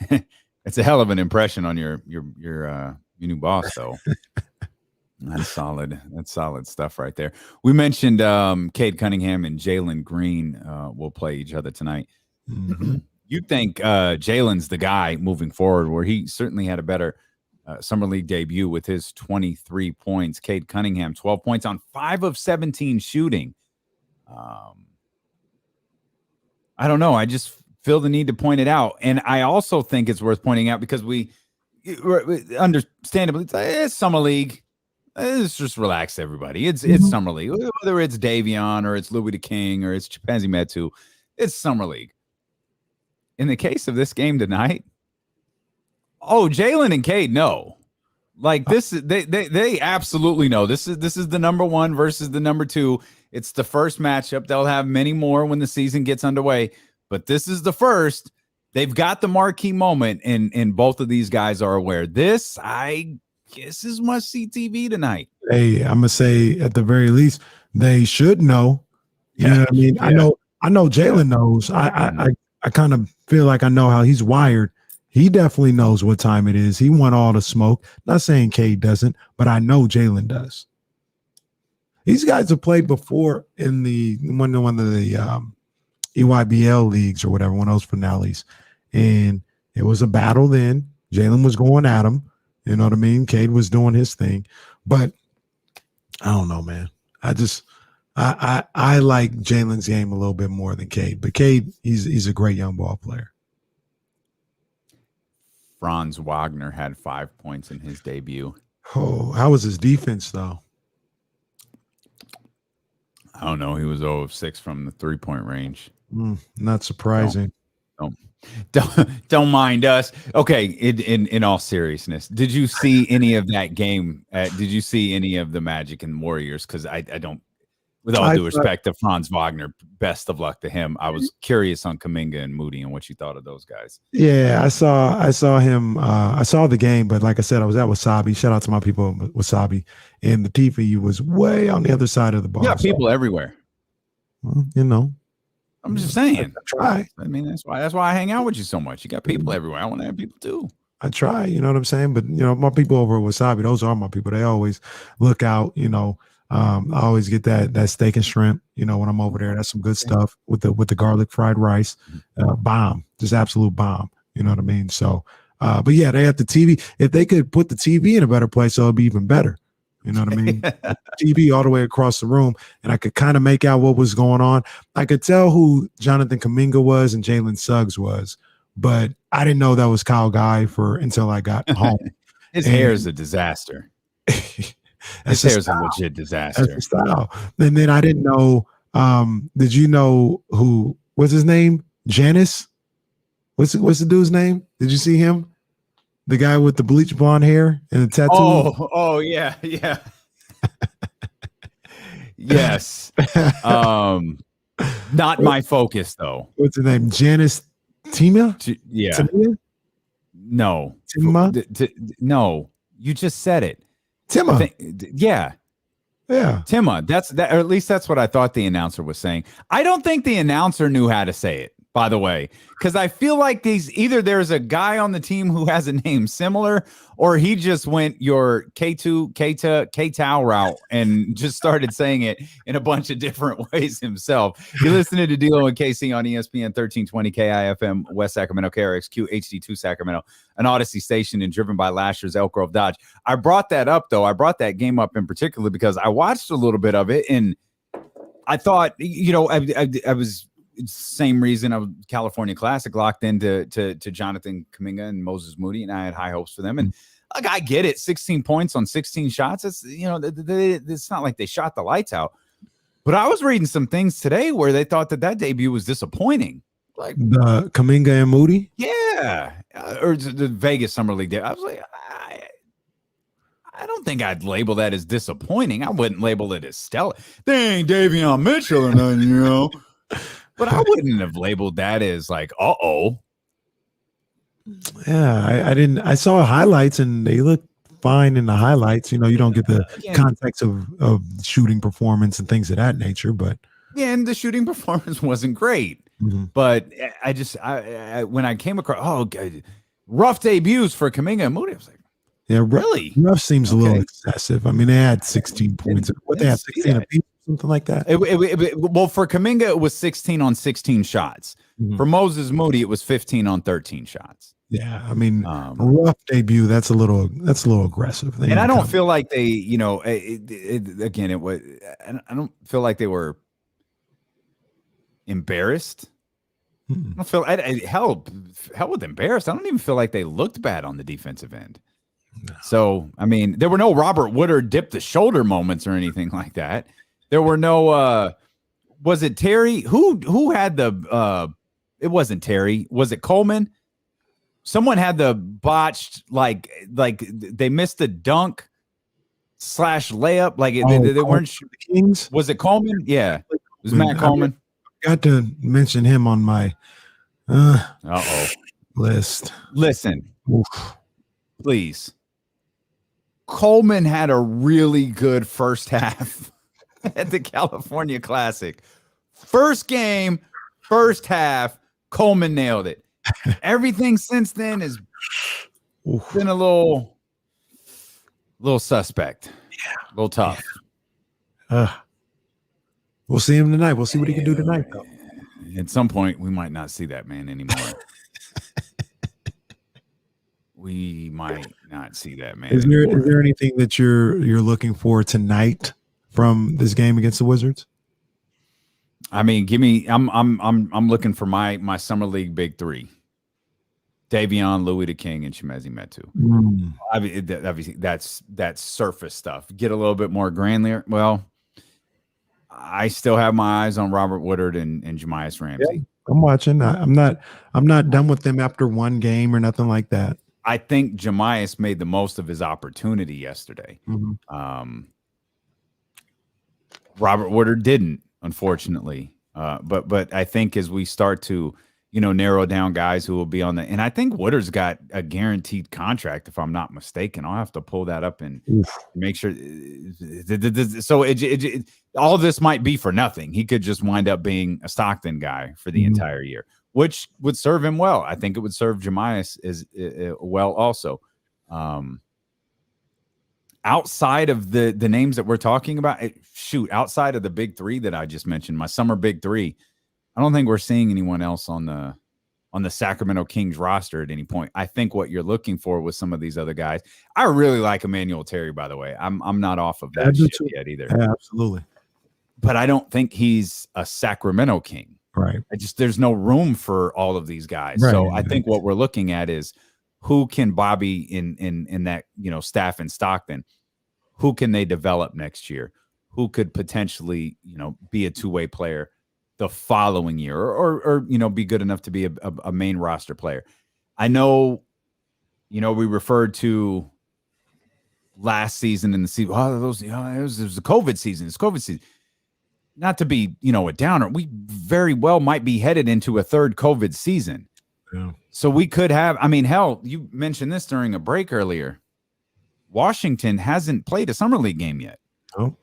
Yeah. It's a hell of an impression on your new boss, though. That's solid. That's solid stuff right there. We mentioned Cade Cunningham and Jalen Green will play each other tonight. You think Jalen's the guy moving forward, where he certainly had a better Summer League debut with his 23 points. Cade Cunningham, 12 points on 5 of 17 shooting. I don't know. I just feel the need to point it out. And I also think it's worth pointing out because we understandably, it's Summer League. Let's just relax, everybody. It's Summer League. Whether it's Davion or it's Louis the King or it's Chimezie Metu, it's Summer League. In the case of this game tonight, Jalen and Cade know. Like this, they absolutely know. This is the number 1 versus the number 2. It's the first matchup. They'll have many more when the season gets underway, but this is the first. They've got the marquee moment, and both of these guys are aware. This, I guess, is must-see TV tonight. Hey, I'm gonna say at the very least they should know. You know what I mean? Yeah. I know Jalen knows. I kind of feel like I know how he's wired. He definitely knows what time it is. He want all the smoke. Not saying Cade doesn't, but I know Jalen does. These guys have played before in one of the EYBL leagues or whatever, one of those finales. And it was a battle then. Jalen was going at him. You know what I mean? Cade was doing his thing. But I don't know, man. I like Jalen's game a little bit more than Cade, but Cade, he's a great young ball player. Franz Wagner had 5 points in his debut. Oh, how was his defense though? I don't know. He was 0 of 6 from the 3-point range. Not surprising. Don't mind us. Okay. In all seriousness, did you see any of that game? Did you see any of the Magic and Warriors? Because I don't. With all due respect to Franz Wagner, best of luck to him. I was curious on Kuminga and Moody and what you thought of those guys. Yeah, I saw him. I saw the game, but like I said, I was at Wasabi. Shout out to my people at Wasabi. And the TV was way on the other side of the bar. Yeah, people everywhere. Well, you know. I'm just saying. I try. I mean, that's why I hang out with you so much. You got people everywhere. I want to have people too. I try, you know what I'm saying? But you know, my people over at Wasabi, those are my people. They always look out, you know. I always get that steak and shrimp, you know, when I'm over there. That's some good stuff with the garlic fried rice. Bomb, just absolute bomb. You know what I mean? So, but yeah, they have the TV. If they could put the TV in a better place, so it'd be even better. You know what I mean? TV all the way across the room, and I could kind of make out what was going on. I could tell who Jonathan Kuminga was and Jalen Suggs was, but I didn't know that was Kyle Guy until I got home. His hair is a disaster. His hair is a legit disaster. That's the style. And then I didn't know. Did you know what's his name? Janice? What's the dude's name? Did you see him? The guy with the bleach blonde hair and the tattoo. Oh yeah. Yes. Not my focus though. What's his name? Janice Tima? Yeah. Timia? No. Tima? No. You just said it. Tima. Yeah. Tima. Or at least that's what I thought the announcer was saying. I don't think the announcer knew how to say it, by the way, because I feel like either there's a guy on the team who has a name similar, or he just went your Keta route and just started saying it in a bunch of different ways himself. You're listening to D'Lo and KC on ESPN 1320 KIFM West Sacramento, KRXQ HD2 Sacramento, an Odyssey station and driven by Lashers, Elk Grove Dodge. I brought that up though. I brought that game up in particular because I watched a little bit of it and I thought, you know, I was. Same reason I was California Classic locked into Jonathan Kuminga and Moses Moody, and I had high hopes for them. And like, I get it, 16 points on 16 shots. It's, you know, it's not like they shot the lights out. But I was reading some things today where they thought that debut was disappointing. Like the Kuminga and Moody, yeah, or the Vegas Summer League day. I was like, I don't think I'd label that as disappointing. I wouldn't label it as stellar. They ain't Davion Mitchell or nothing, you know. But I wouldn't have labeled that as like, uh-oh. Yeah, I didn't. I saw highlights and they look fine in the highlights. You know, you don't get the context of shooting performance and things of that nature. But yeah, and the shooting performance wasn't great. Mm-hmm. But I when I came across, rough debuts for Kuminga and Moody, I was like, yeah, really? Rough seems a little excessive. I mean, they had 16 points. What they had 16 apiece. Something like that. Well, for Kuminga, it was 16 on 16 shots. Mm-hmm. For Moses Moody, it was 15 on 13 shots. Yeah, I mean, rough debut. That's a little aggressive. And I don't feel like they, you know, I don't feel like they were embarrassed. I don't feel hell with embarrassed. I don't even feel like they looked bad on the defensive end. No. So, I mean, there were no Robert Woodard dip the shoulder moments or anything like that. There were no was it Terry? Who had the it wasn't Terry. Was it Coleman? Someone had the botched like they missed the dunk / layup. Like they weren't Kings. Was it Coleman? Yeah. It was Matt Coleman. I got to mention him on my list. Listen. Please. Coleman had a really good first half at the California Classic. First game, first half, Coleman nailed it. Everything since then has been a little suspect. Yeah. A little tough. We'll see him tonight. We'll see what he can do tonight, though. At some point, we might not see that man anymore. We might not see that man. Is there anything that you're looking for tonight from this game against the Wizards? I mean, give me. I'm looking for my summer league big three: Davion, Louis the King, and Chimezie Metu. I mean, obviously that's surface stuff. Get a little bit more granular. Well, I still have my eyes on Robert Woodard and Jemias Ramsey. Yeah, I'm watching. I'm not done with them after one game or nothing like that. I think Jemias made the most of his opportunity yesterday. Robert Woodard didn't, unfortunately. But I think as we start to, narrow down guys who will be on and I think Woodard's got a guaranteed contract, if I'm not mistaken. I'll have to pull that up and make sure. So all this might be for nothing. He could just wind up being a Stockton guy for the entire year, which would serve him well. I think it would serve Jemias as well also. Outside of the names that we're talking about, outside of the big three that I just mentioned, my summer big three, I don't think we're seeing anyone else on the Sacramento Kings roster at any point. I think what you're looking for with some of these other guys, I really like Emmanuel Terry, by the way. I'm not off of that shit yet either. Yeah, absolutely. But I don't think he's a Sacramento King. Right. There's no room for all of these guys. Right. So I think what we're looking at is who can Bobby in that, staff in Stockton, who can they develop next year? Who could potentially, be a two-way player the following year or be good enough to be a main roster player. I know, we referred to last season in the season. Oh, it was the COVID season. It's COVID season. Not to be, a downer. We very well might be headed into a third COVID season. Yeah. So we could have, hell, you mentioned this during a break earlier. Washington hasn't played a summer league game yet. Oh.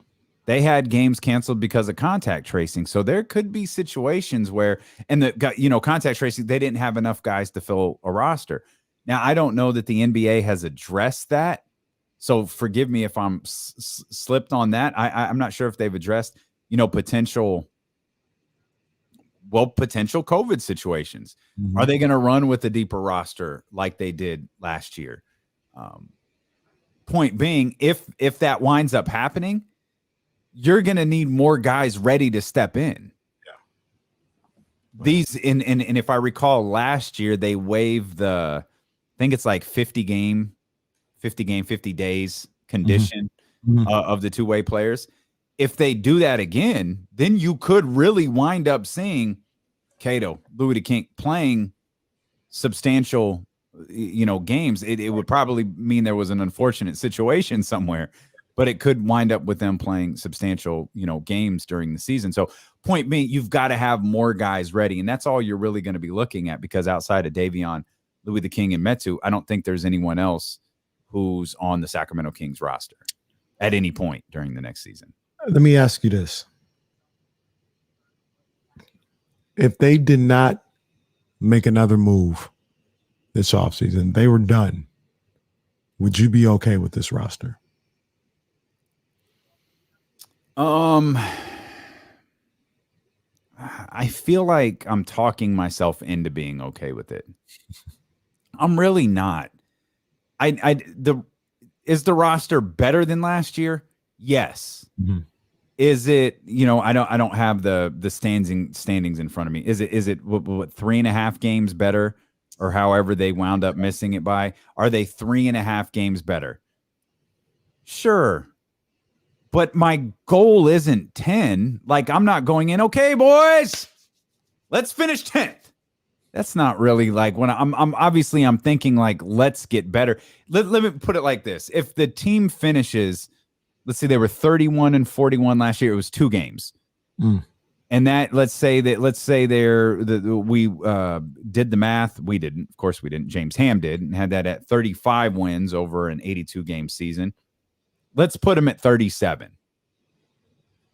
They had games canceled because of contact tracing. So there could be situations where, contact tracing, they didn't have enough guys to fill a roster. Now, I don't know that the NBA has addressed that. So forgive me if I'm slipped on that. I'm not sure if they've addressed, potential COVID situations. Mm-hmm. Are they going to run with a deeper roster like they did last year? Point being, if that winds up happening, you're going to need more guys ready to step in. Yeah. These and if I recall last year, they waived I think it's like 50 days condition of the two-way players. If they do that again, then you could really wind up seeing Keta, Louis the King playing substantial, games. It would probably mean there was an unfortunate situation somewhere, but it could wind up with them playing substantial, games during the season. So point being, you've got to have more guys ready. And that's all you're really going to be looking at, because outside of Davion, Louis the King, and Metu, I don't think there's anyone else who's on the Sacramento Kings roster at any point during the next season. Let me ask you this. If they did not make another move this offseason, they were done, would you be okay with this roster? I feel like I'm talking myself into being okay with it. I'm really not. Is the roster better than last year? Yes. Mm-hmm. Is it, I don't have the standings in front of me. Is it what 3.5 games better, or however they wound up missing it by? Are they 3.5 games better? Sure. But my goal isn't 10. Like, I'm not going in, okay, boys, let's finish 10th. That's not really like when I'm thinking like, let's get better. Let me put it like this. If the team finishes, let's say they were 31-41 last year, it was 2 games. And that, let's say we did the math. We didn't, of course we didn't. James Ham did, and had that at 35 wins over an 82 game season. Let's put them at 37.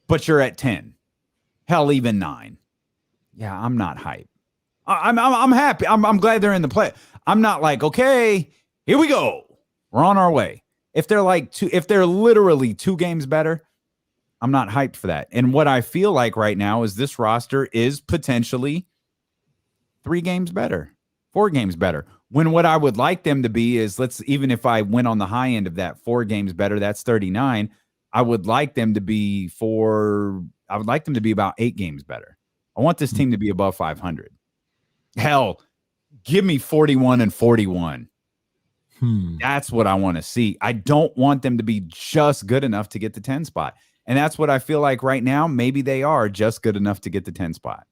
But you're at 10. Hell, even 9. Yeah, I'm not hyped. I'm happy. I'm glad they're in the play. I'm not like, okay, here we go. We're on our way. If they're literally 2 games better, I'm not hyped for that. And what I feel like right now is this roster is potentially 3 games better, 4 games better. When what I would like them to be is, even if I went on the high end of that, 4 games better, that's 39. I would like them to be about 8 games better. I want this team to be above 500. Hell, give me 41-41. That's what I want to see. I don't want them to be just good enough to get the 10 spot. And that's what I feel like right now. Maybe they are just good enough to get the 10 spot.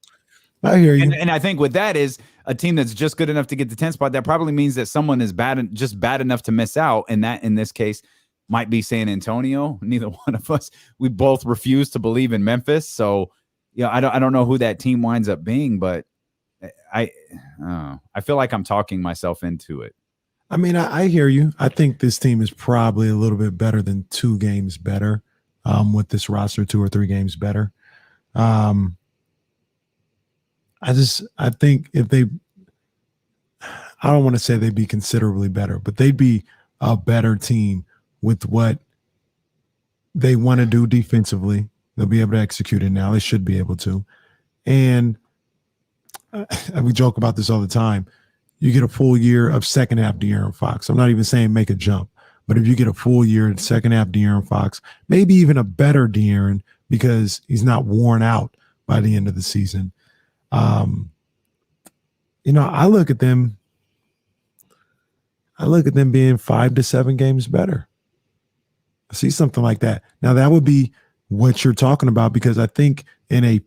I hear you. And I think with that is a team that's just good enough to get the 10 spot. That probably means that someone is just bad enough to miss out. And that in this case might be San Antonio. Neither one of us, we both refuse to believe in Memphis. So, yeah, I don't know who that team winds up being, but I feel like I'm talking myself into it. I mean, I hear you. I think this team is probably a little bit better than 2 games better with this roster, 2 or 3 games better. I think if they, I don't want to say they'd be considerably better, but they'd be a better team with what they want to do defensively. They'll be able to execute it now. They should be able to. And we joke about this all the time. You get a full year of second half De'Aaron Fox. I'm not even saying make a jump, but if you get a full year of second half De'Aaron Fox, maybe even a better De'Aaron because he's not worn out by the end of the season. I look at them being 5 to 7 games better. I see something like that. Now that would be what you're talking about, because I think in a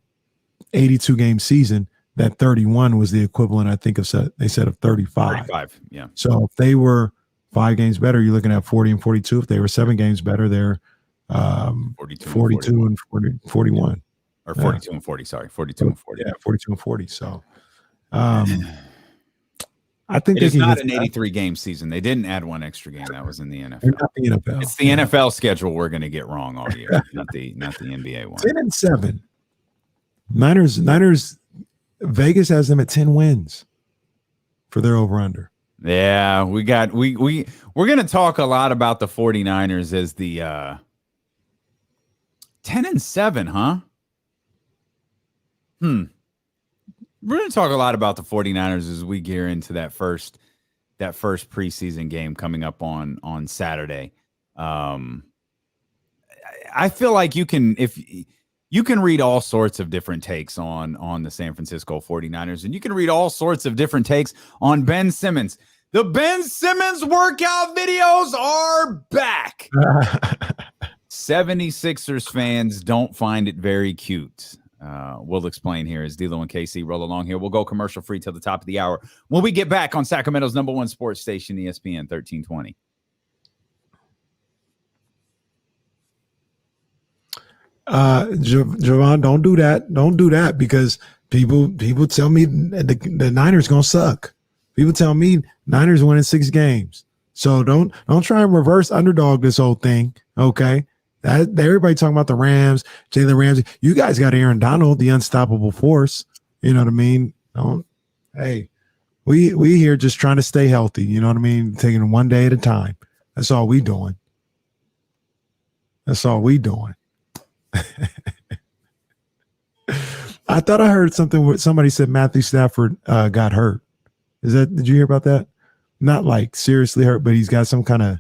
82 game season, that 31 was the equivalent, I think, of 35. 35, yeah. So if they were 5 games better, you're looking at 40 and 42. If they were 7 games better, they're 42 and 41. Or 42 and 40, sorry. 42 and 40. Yeah, 42 and 40. So I think it's not an 83-game season. They didn't add 1 extra game. That was in the NFL. Not the NFL. It's the NFL schedule we're going to get wrong all year, not the NBA one. 10-7. Niners, Vegas has them at 10 wins for their over-under. Yeah, we're going to talk a lot about the 49ers as the 10-7, huh? We're going to talk a lot about the 49ers as we gear into that first preseason game coming up on Saturday. I feel like you can read all sorts of different takes on the San Francisco 49ers, and you can read all sorts of different takes on Ben Simmons. The Ben Simmons workout videos are back. 76ers fans don't find it very cute. We'll explain here as D'Lo and KC roll along here. We'll go commercial free till the top of the hour when we get back on Sacramento's #1 sports station, ESPN 1320. Javon, don't do that. Don't do that, because people tell me the Niners gonna suck. People tell me Niners winning 6 games. So don't try and reverse underdog this whole thing. Okay. Everybody talking about the Rams, Jalen Ramsey. You guys got Aaron Donald, the unstoppable force. You know what I mean? We here just trying to stay healthy. You know what I mean? Taking it one day at a time. That's all we doing. That's all we doing. I thought I heard something where somebody said Matthew Stafford got hurt. Did you hear about that? Not like seriously hurt, but he's got some kind of,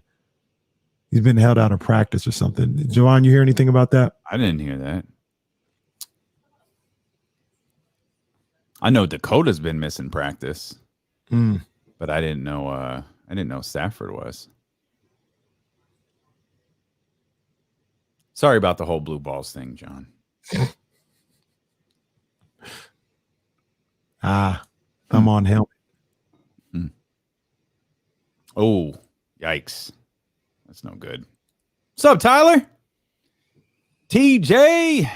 he's been held out of practice or something. Joanne, you hear anything about that? I didn't hear that. I know Dakota's been missing practice, but I didn't know Stafford was. Sorry about the whole blue balls thing, John. I'm on helmet. Oh, yikes. That's no good. What's up, Tyler? TJ.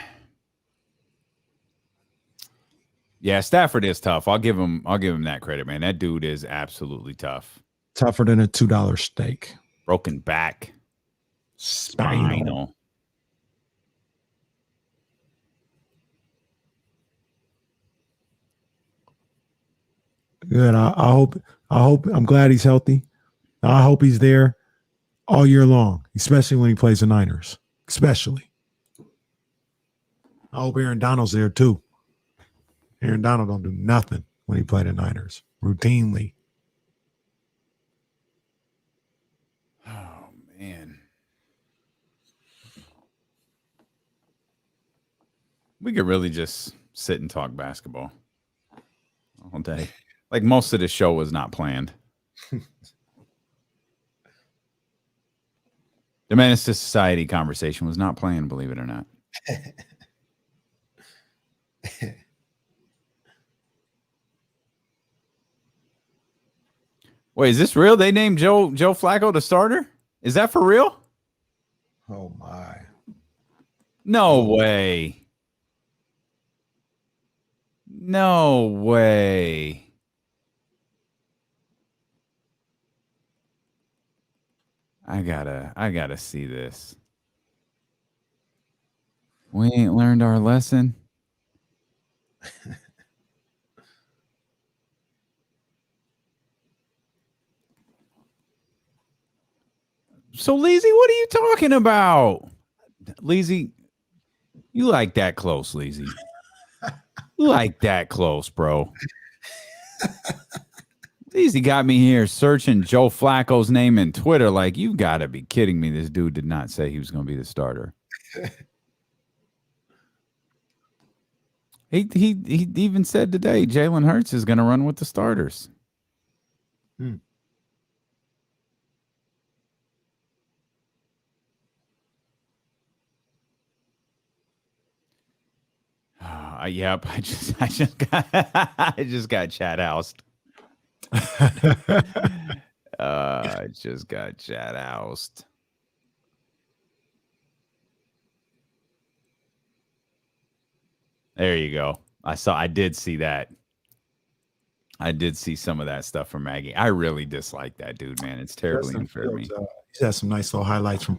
Yeah, Stafford is tough. I'll give him that credit, man. That dude is absolutely tough. Tougher than a $2 steak. Broken back. Spinal. Good. I'm glad he's healthy. I hope he's there all year long, especially when he plays the Niners. Especially. I hope Aaron Donald's there too. Aaron Donald don't do nothing when he played the Niners. Routinely. Oh, man. We could really just sit and talk basketball all day. Like most of the show was not planned. The Menace to Society conversation was not planned, believe it or not. Wait, is this real? They named Joe Flacco the starter? Is that for real? Oh my. No way. No way. I gotta see this. We ain't learned our lesson. So, Leezy, what are you talking about? Leezy, you like that close, Leezy. You like that close, bro. Leezy got me here searching Joe Flacco's name in Twitter. Like, you got to be kidding me. This dude did not say he was going to be the starter. He even said today Jalen Hurts is going to run with the starters. Yep, I just got chat housed. I just got chat housed. There you go. I did see that. I did see some of that stuff from Maggie. I really dislike that dude, man. It's terribly unfair to me. He's had some nice little highlights from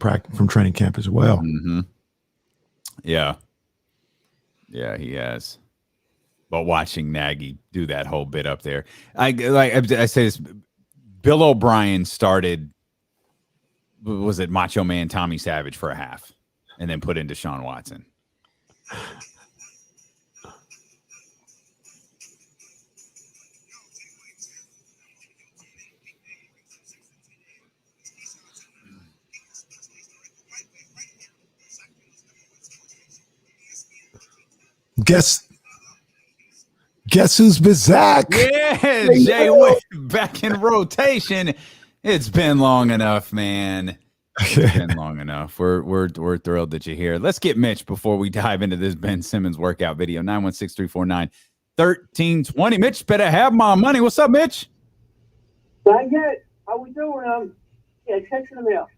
training camp as well. Mm-hmm. Yeah. Yeah, he has. But watching Nagy do that whole bit up there, I say this. Bill O'Brien started. Was it Macho Man Tommy Savage for a half, and then put in Deshaun Watson. Guess who's back? Yeah, Jay Witt back in rotation. It's been long enough, man. It's been long enough. We're thrilled that you're here. Let's get Mitch before we dive into this Ben Simmons workout video. 916-349-1320. Mitch better have my money. What's up, Mitch? Not yet. How we doing? Yeah, check in the mail.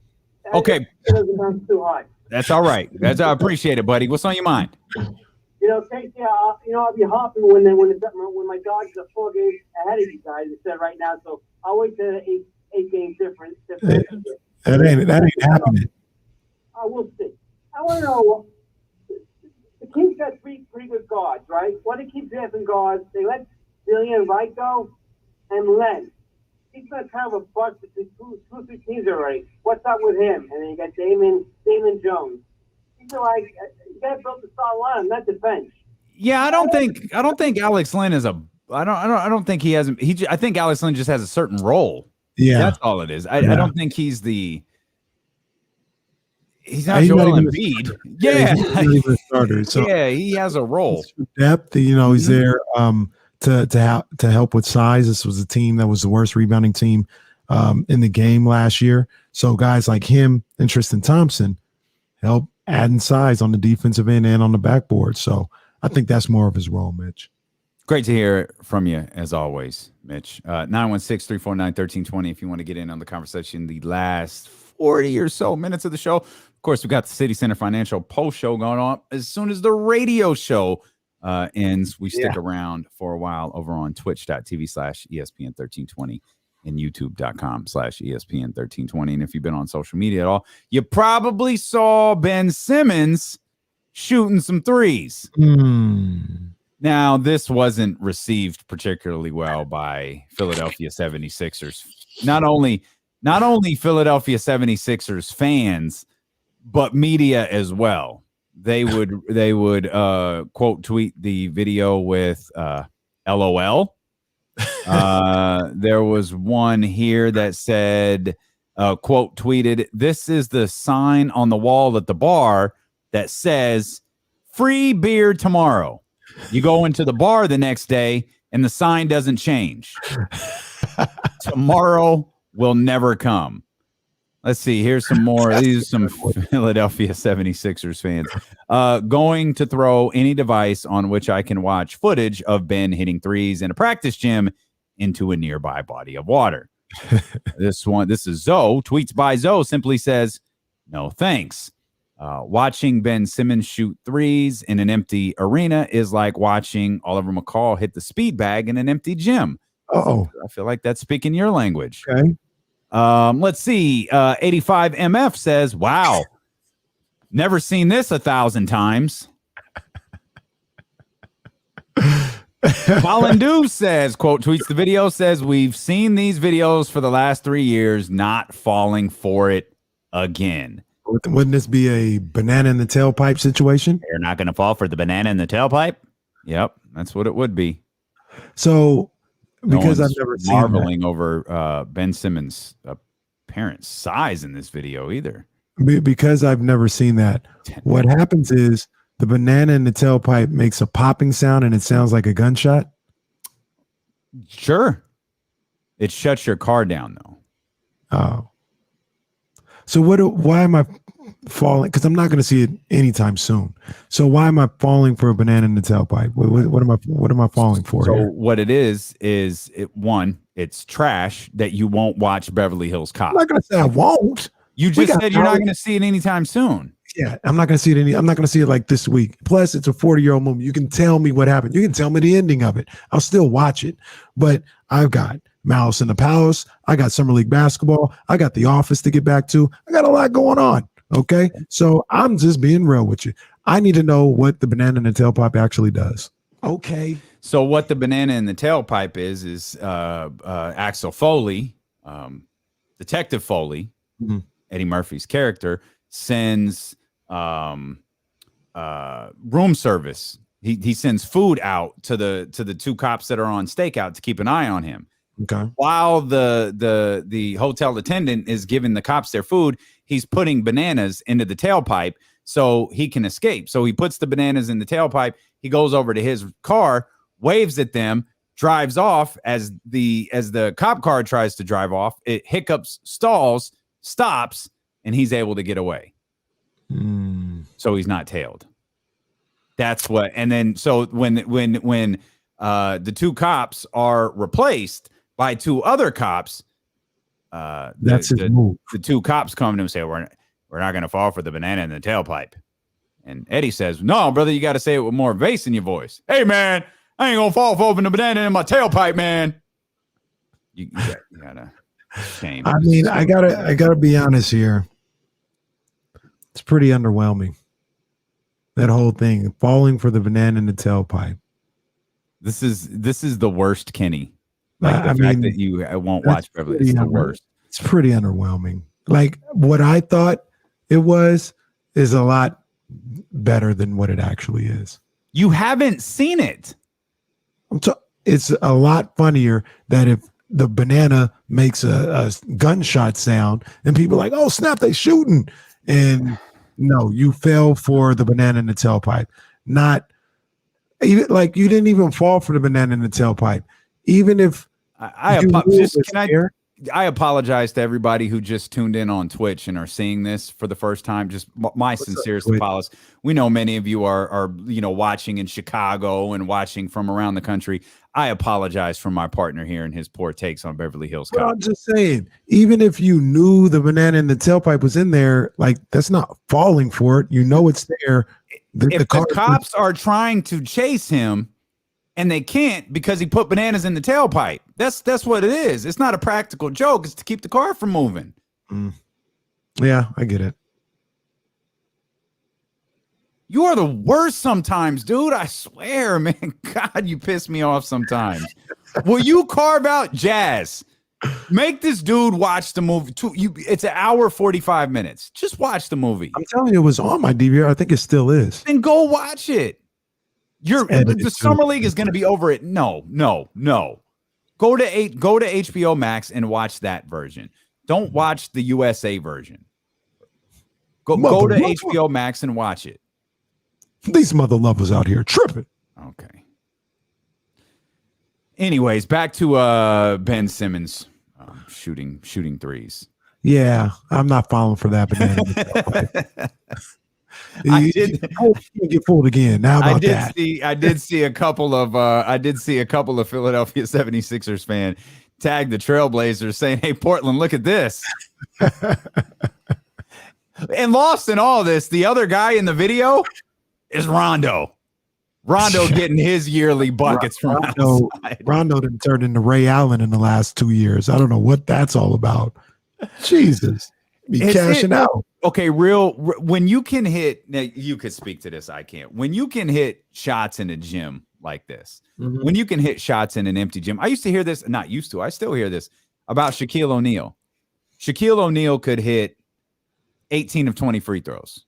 Okay. It doesn't run too high. That's all right. I appreciate it, buddy. What's on your mind? Casey, I'll be hopping when my Dodgers are 4 games ahead of you guys instead right now. So I'll wait to 8 games difference. That ain't happening. We'll see. I want to know. The Kings got 3 pretty good guards, right? Why do they keep drafting guards? They let Dillian Wright go and Len. He's been kind of a bust between two, 3 teams already. What's up with him? And then you got Damon Jones. These are like. You got to build the solid line, not the bench. Yeah, I don't think Alex Len is a. I don't think he has. I think Alex Len just has a certain role. Yeah, that's all it is. I don't think he's the. He's not Joel Embiid. Yeah, he's not even a starter. So yeah, he has a role. Depth. He's there to help with size. This was a team that was the worst rebounding team in the game last year. So guys like him and Tristan Thompson help adding size on the defensive end and on the backboard. So I think that's more of his role, Mitch. Great to hear from you, as always, Mitch. 916-349-1320 if you want to get in on the conversation the last 40 or so minutes of the show. Of course, we've got the City Center Financial post show going on. As soon as the radio show ends, we stick around for a while over on twitch.tv/ESPN1320 and youtube.com/ESPN1320. And if you've been on social media at all, you probably saw Ben Simmons shooting some threes. Now, this wasn't received particularly well by Philadelphia 76ers. Not only Philadelphia 76ers fans, but media as well. They would quote tweet the video with LOL. There was one here that said, quote tweeted, "This is the sign on the wall at the bar that says Free beer tomorrow. You go into the bar the next day and the sign doesn't change. Tomorrow will never come. Let's see. Here's some more. These are some Philadelphia 76ers fans. Going to throw any device on which I can watch footage of Ben hitting threes in a practice gym into a nearby body of water. This is Zoe. Tweets by Zoe simply says, no thanks. Watching Ben Simmons shoot threes in an empty arena is like watching Oliver McCall hit the speed bag in an empty gym. Oh, I feel like that's speaking your language. Okay. Let's see. 85 MF says, wow, never seen this 1,000 times. Colin Dew says, quote, tweets the video, says, we've seen these videos for the last 3 years, not falling for it again. Wouldn't this be a banana in the tailpipe situation? They're not going to fall for the banana in the tailpipe? Yep, that's what it would be. So, because I've never seen marveling over Ben Simmons' apparent size in this video either. Because I've never seen that, what happens is the banana in the tailpipe makes a popping sound and it sounds like a gunshot. Sure. It shuts your car down, though. Oh. So why am I falling? Because I'm not going to see it anytime soon. So why am I falling for a banana in the tailpipe? What am I falling for? So here? what it is it's trash that you won't watch Beverly Hills Cop. I'm not going to say I won't. You just said you're not going to see it anytime soon. Yeah, I'm not going to see it. I'm not going to see it like this week. Plus, it's a 40-year-old movie. You can tell me what happened. You can tell me the ending of it. I'll still watch it. But I've got Malice in the Palace. I got Summer League basketball. I got The Office to get back to. I got a lot going on. Okay, so I'm just being real with you. I need to know what the banana in the tailpipe actually does. Okay. So what the banana in the tailpipe is Axel Foley, Detective Foley, Eddie Murphy's character, sends room service. He sends food out to the two cops that are on stakeout to keep an eye on him. Okay. While the hotel attendant is giving the cops their food, he's putting bananas into the tailpipe so he can escape. So he puts the bananas in the tailpipe. He goes over to his car, waves at them, drives off. As the cop car tries to drive off, it hiccups, stalls, stops, and he's able to get away. So he's not tailed. That's what. And then so when the two cops are replaced by two other cops, that's his move. The two cops come to him and say, we're not going to fall for the banana in the tailpipe. And Eddie says, no, brother, you got to say it with more bass in your voice. Hey, man, I ain't going to fall for the banana in my tailpipe, man. You gotta shame. I mean, I gotta be honest here. It's pretty underwhelming. That whole thing, falling for the banana in the tailpipe. This is the worst Kenny. Like the fact that you won't watch Beverly, it's the worst. It's pretty underwhelming. Like what I thought it was is a lot better than what it actually is. You haven't seen it. It's a lot funnier that if the banana makes a gunshot sound and people are like, oh snap, they shooting. And no, you fell for the banana in the tailpipe. Not even like you didn't even fall for the banana in the tailpipe. Even if I apologize to everybody who just tuned in on Twitch and are seeing this for the first time. Just my sincerest apologies. We know many of you are watching in Chicago and watching from around the country. I apologize for my partner here and his poor takes on Beverly Hills Cop. I'm just saying, even if you knew the banana in the tailpipe was in there, like that's not falling for it. You know it's there. If the cops are trying to chase him and they can't because he put bananas in the tailpipe, that's what it is. It's not a practical joke. It's to keep the car from moving. Yeah, I get it. You are the worst sometimes, dude. I swear, man. God, you piss me off sometimes. Will you carve out Jazz? Make this dude watch the movie. It's an hour 45 minutes. Just watch the movie. I'm telling you, it was on my DVR. I think it still is. Then go watch it. The Summer League is going to be over it. No. Go to HBO Max and watch that version. Don't watch the USA version. Go to HBO Max and watch it. These mother lovers out here tripping. Okay. Anyways, back to Ben Simmons shooting threes. Yeah, I'm not falling for that banana. I did get fooled again. Now about that. I did see a couple of Philadelphia 76ers fan tag the Trailblazers saying, "Hey, Portland, look at this." And lost in all this, the other guy in the video is Rondo. Rondo getting his yearly buckets from outside. Rondo done turned into Ray Allen in the last 2 years. I don't know what that's all about. Jesus. Be cashing out. Okay, when you can hit, now you could speak to this, I can't. When you can hit shots in a gym like this, when you can hit shots in an empty gym, I used to hear this, I still hear this about Shaquille O'Neal. Shaquille O'Neal could hit 18 of 20 free throws.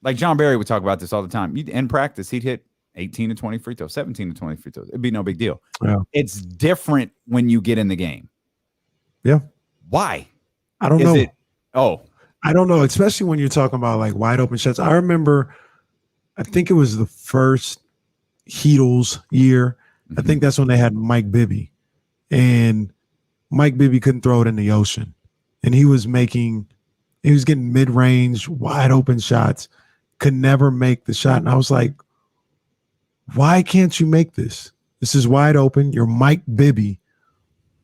Like John Barry would talk about this all the time. In practice, he'd hit 18 to 20 free throws, 17 to 20 free throws. It'd be no big deal. Yeah. It's different when you get in the game. Yeah. Why? I don't know. I don't know, especially when you're talking about like wide open shots. I remember, I think it was the first Heatles year. I think that's when they had Mike Bibby. And Mike Bibby couldn't throw it in the ocean. And he was getting mid-range, wide open shots, could never make the shot. And I was like, why can't you make this? This is wide open. You're Mike Bibby.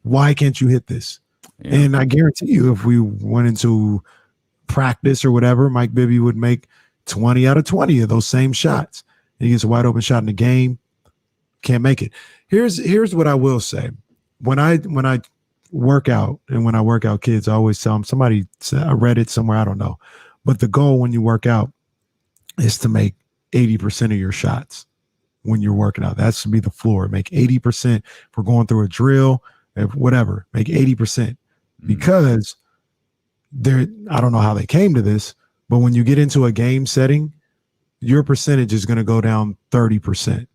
Why can't you hit this? Yeah. And I guarantee you, if we went into practice or whatever, Mike Bibby would make 20 out of 20 of those same shots. And he gets a wide open shot in the game. Can't make it. Here's what I will say. When I work out and when I work out kids, I always tell them, somebody said, I read it somewhere, I don't know. But the goal when you work out is to make 80% of your shots when you're working out. That should be the floor. Make 80%. If we're going through a drill, whatever, make 80%. Because I don't know how they came to this, but when you get into a game setting, your percentage is going to go down 30%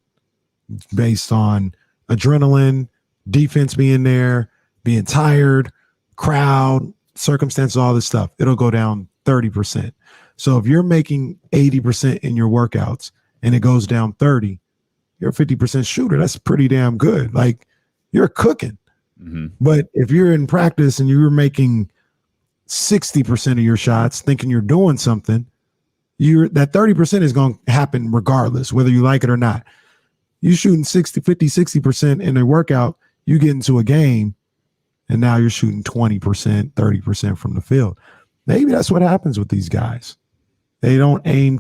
based on adrenaline, defense being there, being tired, crowd, circumstances, all this stuff. It'll go down 30%. So if you're making 80% in your workouts and it goes down 30, you're a 50% shooter. That's pretty damn good. Like, you're cooking. But if you're in practice and you're making 60% of your shots thinking you're doing something, that 30% is going to happen regardless, whether you like it or not. You shooting 60% in a workout, you get into a game, and now you're shooting 20%, 30% from the field. Maybe that's what happens with these guys. They don't aim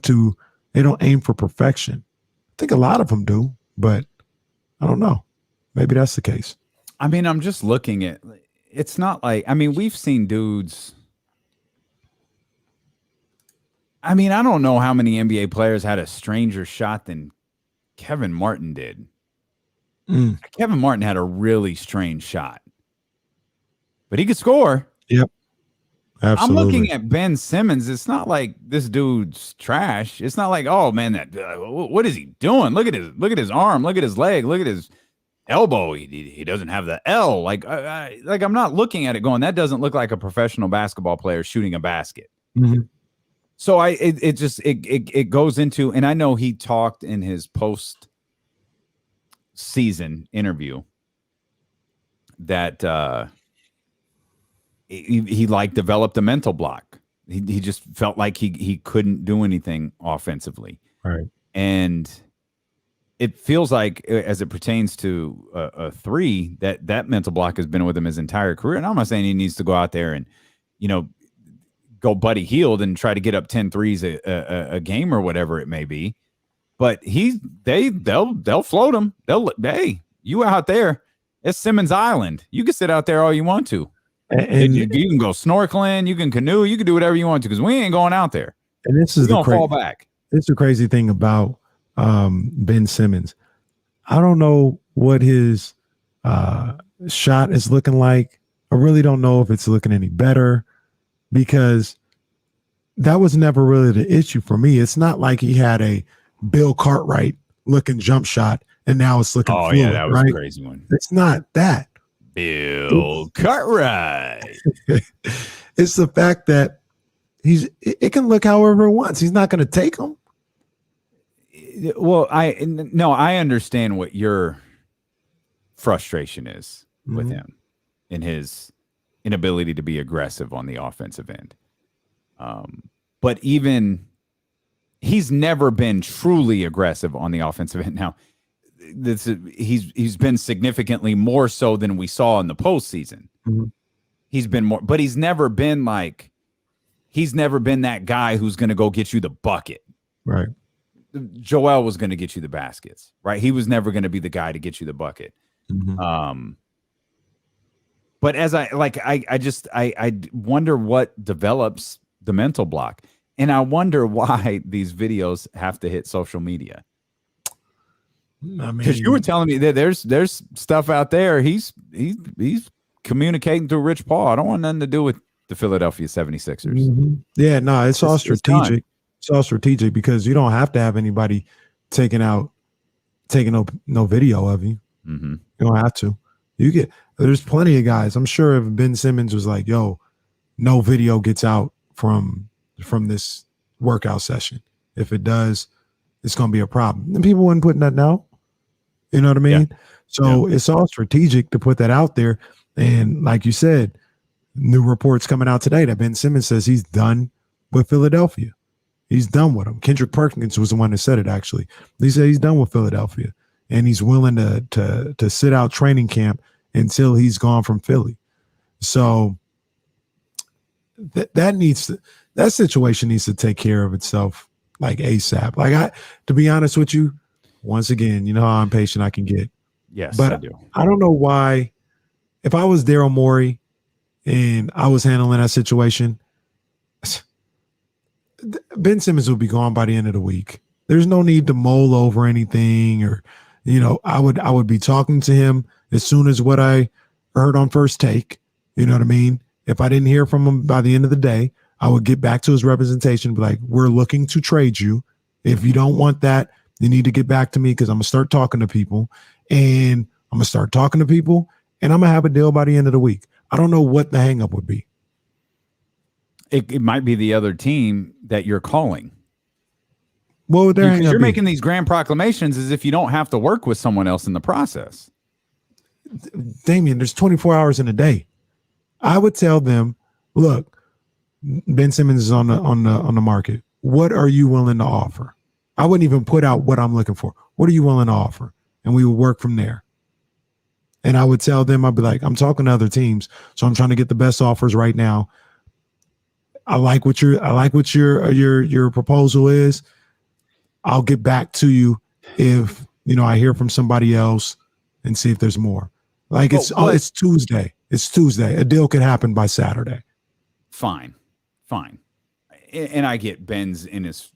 for perfection. I think a lot of them do, but I don't know. Maybe that's the case. I mean, I'm just looking at, it's not like, I mean, we've seen dudes. I mean, I don't know how many NBA players had a stranger shot than Kevin Martin did. Kevin Martin had a really strange shot, but he could score. Yep. Absolutely. I'm looking at Ben Simmons. It's not like this dude's trash. It's not like, oh man, what is he doing? Look at his arm. Look at his leg. Look at his elbow. He doesn't have the L. Like I'm not looking at it going, that doesn't look like a professional basketball player shooting a basket. So it goes into, and I know he talked in his post season interview that he like developed a mental block. He just felt like he couldn't do anything offensively. Right. And it feels like, as it pertains to a three, that mental block has been with him his entire career. And I'm not saying he needs to go out there and, go Buddy Hield and try to get up 10 threes a game or whatever it may be. But they'll float him. Hey, you out there, it's Simmons Island. You can sit out there all you want to. And you can go snorkeling, you can canoe, you can do whatever you want to, because we ain't going out there. And this is fall back. This is the crazy thing about Ben Simmons. I don't know what his shot is looking like. I really don't know if it's looking any better, because that was never really the issue for me. It's not like he had a Bill Cartwright looking jump shot and now it's looking fluid, yeah, that was right? a crazy one. It's not that. Bill Cartwright. It's the fact that it can look however it wants. He's not going to take them. Well, I understand what your frustration is with him in his inability to be aggressive on the offensive end. But even he's never been truly aggressive on the offensive end. Now, he's been significantly more so than we saw in the postseason. He's been more, but he's never been that guy who's going to go get you the bucket. Right. Joel was going to get you the baskets, right? He was never going to be the guy to get you the bucket. But as I wonder what develops the mental block, and I wonder why these videos have to hit social media. I mean, because you were telling me that there's stuff out there. He's communicating through Rich Paul. I don't want nothing to do with the Philadelphia 76ers. Yeah, no, it's all strategic. It's all strategic because you don't have to have anybody taking no video of you. You don't have to. There's plenty of guys. I'm sure if Ben Simmons was like, yo, no video gets out from this workout session. If it does, it's going to be a problem. And people wouldn't put nothing out. You know what I mean? Yeah. So it's all strategic to put that out there. And like you said, new reports coming out today that Ben Simmons says he's done with Philadelphia. He's done with them. Kendrick Perkins was the one that said it, actually. He said he's done with Philadelphia, and he's willing to sit out training camp until he's gone from Philly. So that situation needs to take care of itself like ASAP. Like to be honest with you, once again, you know how impatient I can get. Yes, but I do. I don't know why. If I was Daryl Morey and I was handling that situation, Ben Simmons would be gone by the end of the week. There's no need to mull over anything, or I would be talking to him as soon as what I heard on First Take. You know what I mean? If I didn't hear from him by the end of the day, I would get back to his representation and be like, we're looking to trade you. If you don't want that, you need to get back to me because I'm going to start talking to people. And I'm going to start talking to people, and I'm going to have a deal by the end of the week. I don't know what the hang up would be. It might be the other team that you're calling. What would because you're making these grand proclamations as if you don't have to work with someone else in the process. Damian, there's 24 hours in a day. I would tell them, look, Ben Simmons is on the market. What are you willing to offer? I wouldn't even put out what I'm looking for. What are you willing to offer? And we would work from there. And I would tell them, I'd be like, I'm talking to other teams, so I'm trying to get the best offers right now. I like what your proposal is. I'll get back to you if I hear from somebody else and see if there's more. Like it's Tuesday. It's Tuesday. A deal could happen by Saturday. Fine. And I get Ben's in his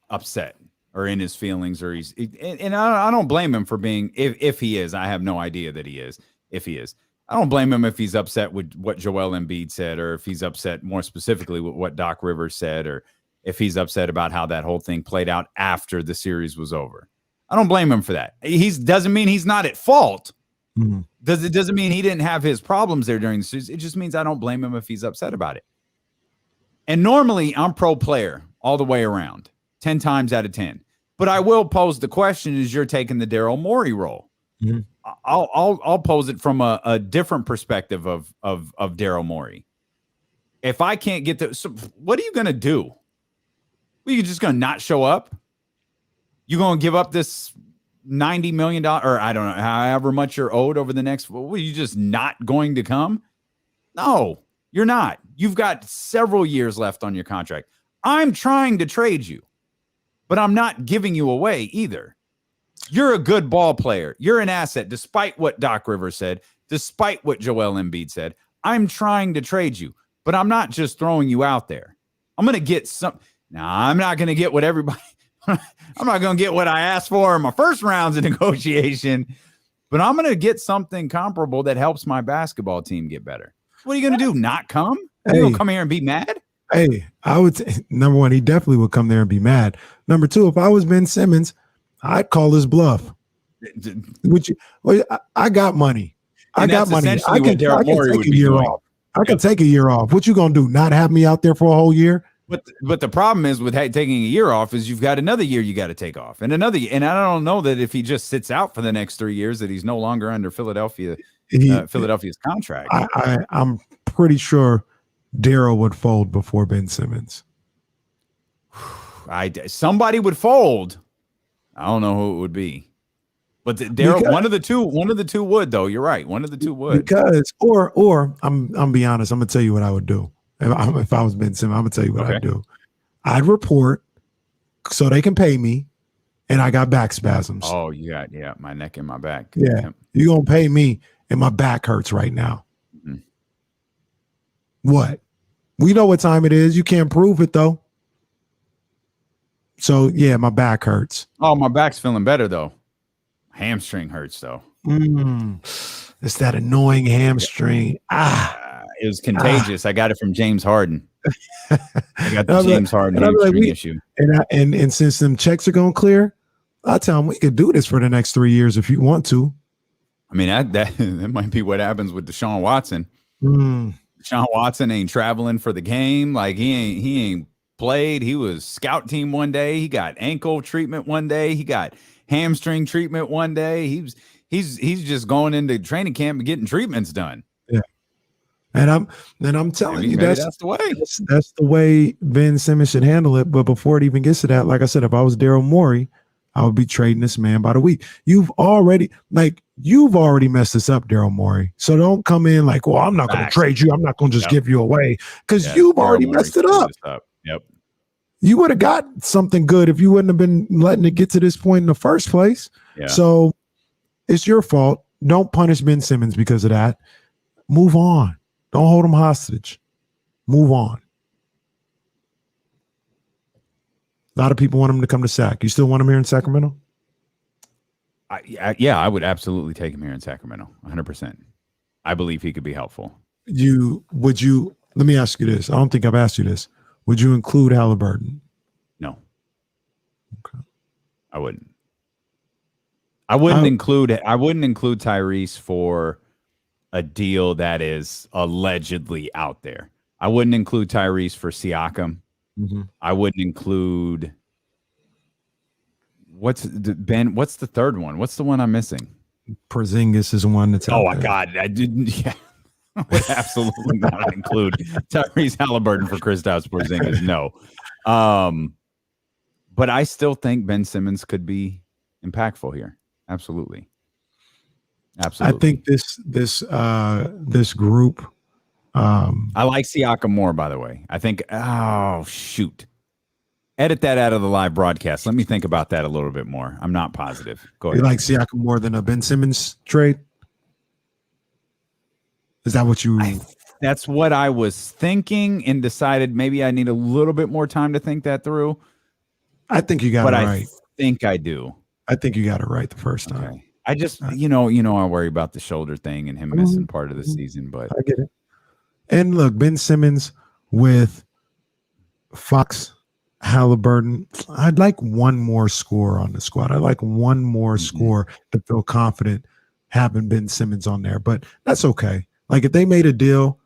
upset or in his feelings, or and I don't blame him for being, if he is. I have no idea that he is. If he is, I don't blame him if he's upset with what Joel Embiid said, or if he's upset more specifically with what Doc Rivers said, or if he's upset about how that whole thing played out after the series was over. I don't blame him for that. Doesn't mean he's not at fault. Mm-hmm. Doesn't mean he didn't have his problems there during the series. It just means I don't blame him if he's upset about it. And normally I'm pro player all the way around, 10 times out of 10. But I will pose the question as you're taking the Daryl Morey role. Mm-hmm. I'll pose it from a different perspective of Daryl Morey. If I can't get so what are you going to do? Are you just going to not show up? You going to give up this $90 million, or I don't know, however much you're owed over the next, are you just not going to come? No, you're not. You've got several years left on your contract. I'm trying to trade you, but I'm not giving you away either. You're a good ball player. You're an asset, despite what Doc Rivers said, despite what Joel Embiid said. I'm trying to trade you, but I'm not just throwing you out there. I'm going to get some. Now, I'm not going to get what everybody, I'm not going to get what I asked for in my first rounds of negotiation, but I'm going to get something comparable that helps my basketball team get better. What are you going to do? Not come? You going to come here and be mad? Hey, I would say, number one, he definitely would come there and be mad. Number two, if I was Ben Simmons, I'd call his bluff. I got money. I got money. I can take a year off. I can take a year off. What you going to do? Not have me out there for a whole year? But the problem is with taking a year off is you've got another year you got to take off, and another. And I don't know that if he just sits out for the next 3 years that he's no longer under Philadelphia's contract. I'm pretty sure Daryl would fold before Ben Simmons. Somebody would fold. I don't know who it would be, but Daryl, one of the two would though. You're right, one of the two would. Because or I'm be honest. I'm gonna tell you what I would do if I was Ben Simmons. I'm gonna tell you what I'd do. I'd report so they can pay me, and I got back spasms. Oh, you got my neck and my back. Yeah, you gonna pay me, and my back hurts right now. Mm-hmm. What? We know what time it is. You can't prove it though. So yeah, my back hurts. Oh, my back's feeling better though. Hamstring hurts though. It's that annoying hamstring. It was contagious. I got it from James Harden. I got the James Harden hamstring issue. And since them checks are going to clear, I'll tell them we could do this for the next 3 years if you want to. I mean, that might be what happens with Deshaun Watson. Deshaun Watson ain't traveling for the game. Like he ain't played. He was scout team one day. He got ankle treatment one day. He got hamstring treatment one day. He's just going into training camp and getting treatments done. Yeah. And I'm telling you that's the way. That's the way Ben Simmons should handle it. But before it even gets to that, like I said, if I was Daryl Morey, I would be trading this man by the week. You've already messed this up, Daryl Morey. So don't come in like, well, I'm not going to trade you. I'm not going to just give you away because you've already messed it up. Yep. You would have got something good if you wouldn't have been letting it get to this point in the first place. Yeah. So it's your fault. Don't punish Ben Simmons because of that. Move on. Don't hold him hostage. Move on. A lot of people want him to come to Sac. You still want him here in Sacramento? I would absolutely take him here in Sacramento, 100%. I believe he could be helpful. Let me ask you this. I don't think I've asked you this. Would you include Halliburton? No. Okay. I wouldn't. I wouldn't include Tyrese for a deal that is allegedly out there. I wouldn't include Tyrese for Siakam. Mm-hmm. I wouldn't include what's the third one? What's the one I'm missing? Porzingis is one that's out my God. I didn't I would absolutely not include Tyrese Halliburton for Kristaps Porzingis. No. But I still think Ben Simmons could be impactful here. Absolutely. I think this group. I like Siakam more, by the way. I think, edit that out of the live broadcast. Let me think about that a little bit more. I'm not positive. Go ahead. You like Siakam more than a Ben Simmons trade? Is that what you? That's what I was thinking and decided maybe I need a little bit more time to think that through. I think you got it right. I think I do. I think you got it right the first time. Okay. I just, I worry about the shoulder thing and him missing part of the season, but I get it. And look, Ben Simmons with Fox, Halliburton, I'd like one more score on the squad. I'd like one more score to feel confident having Ben Simmons on there, but that's okay. Like if they made a deal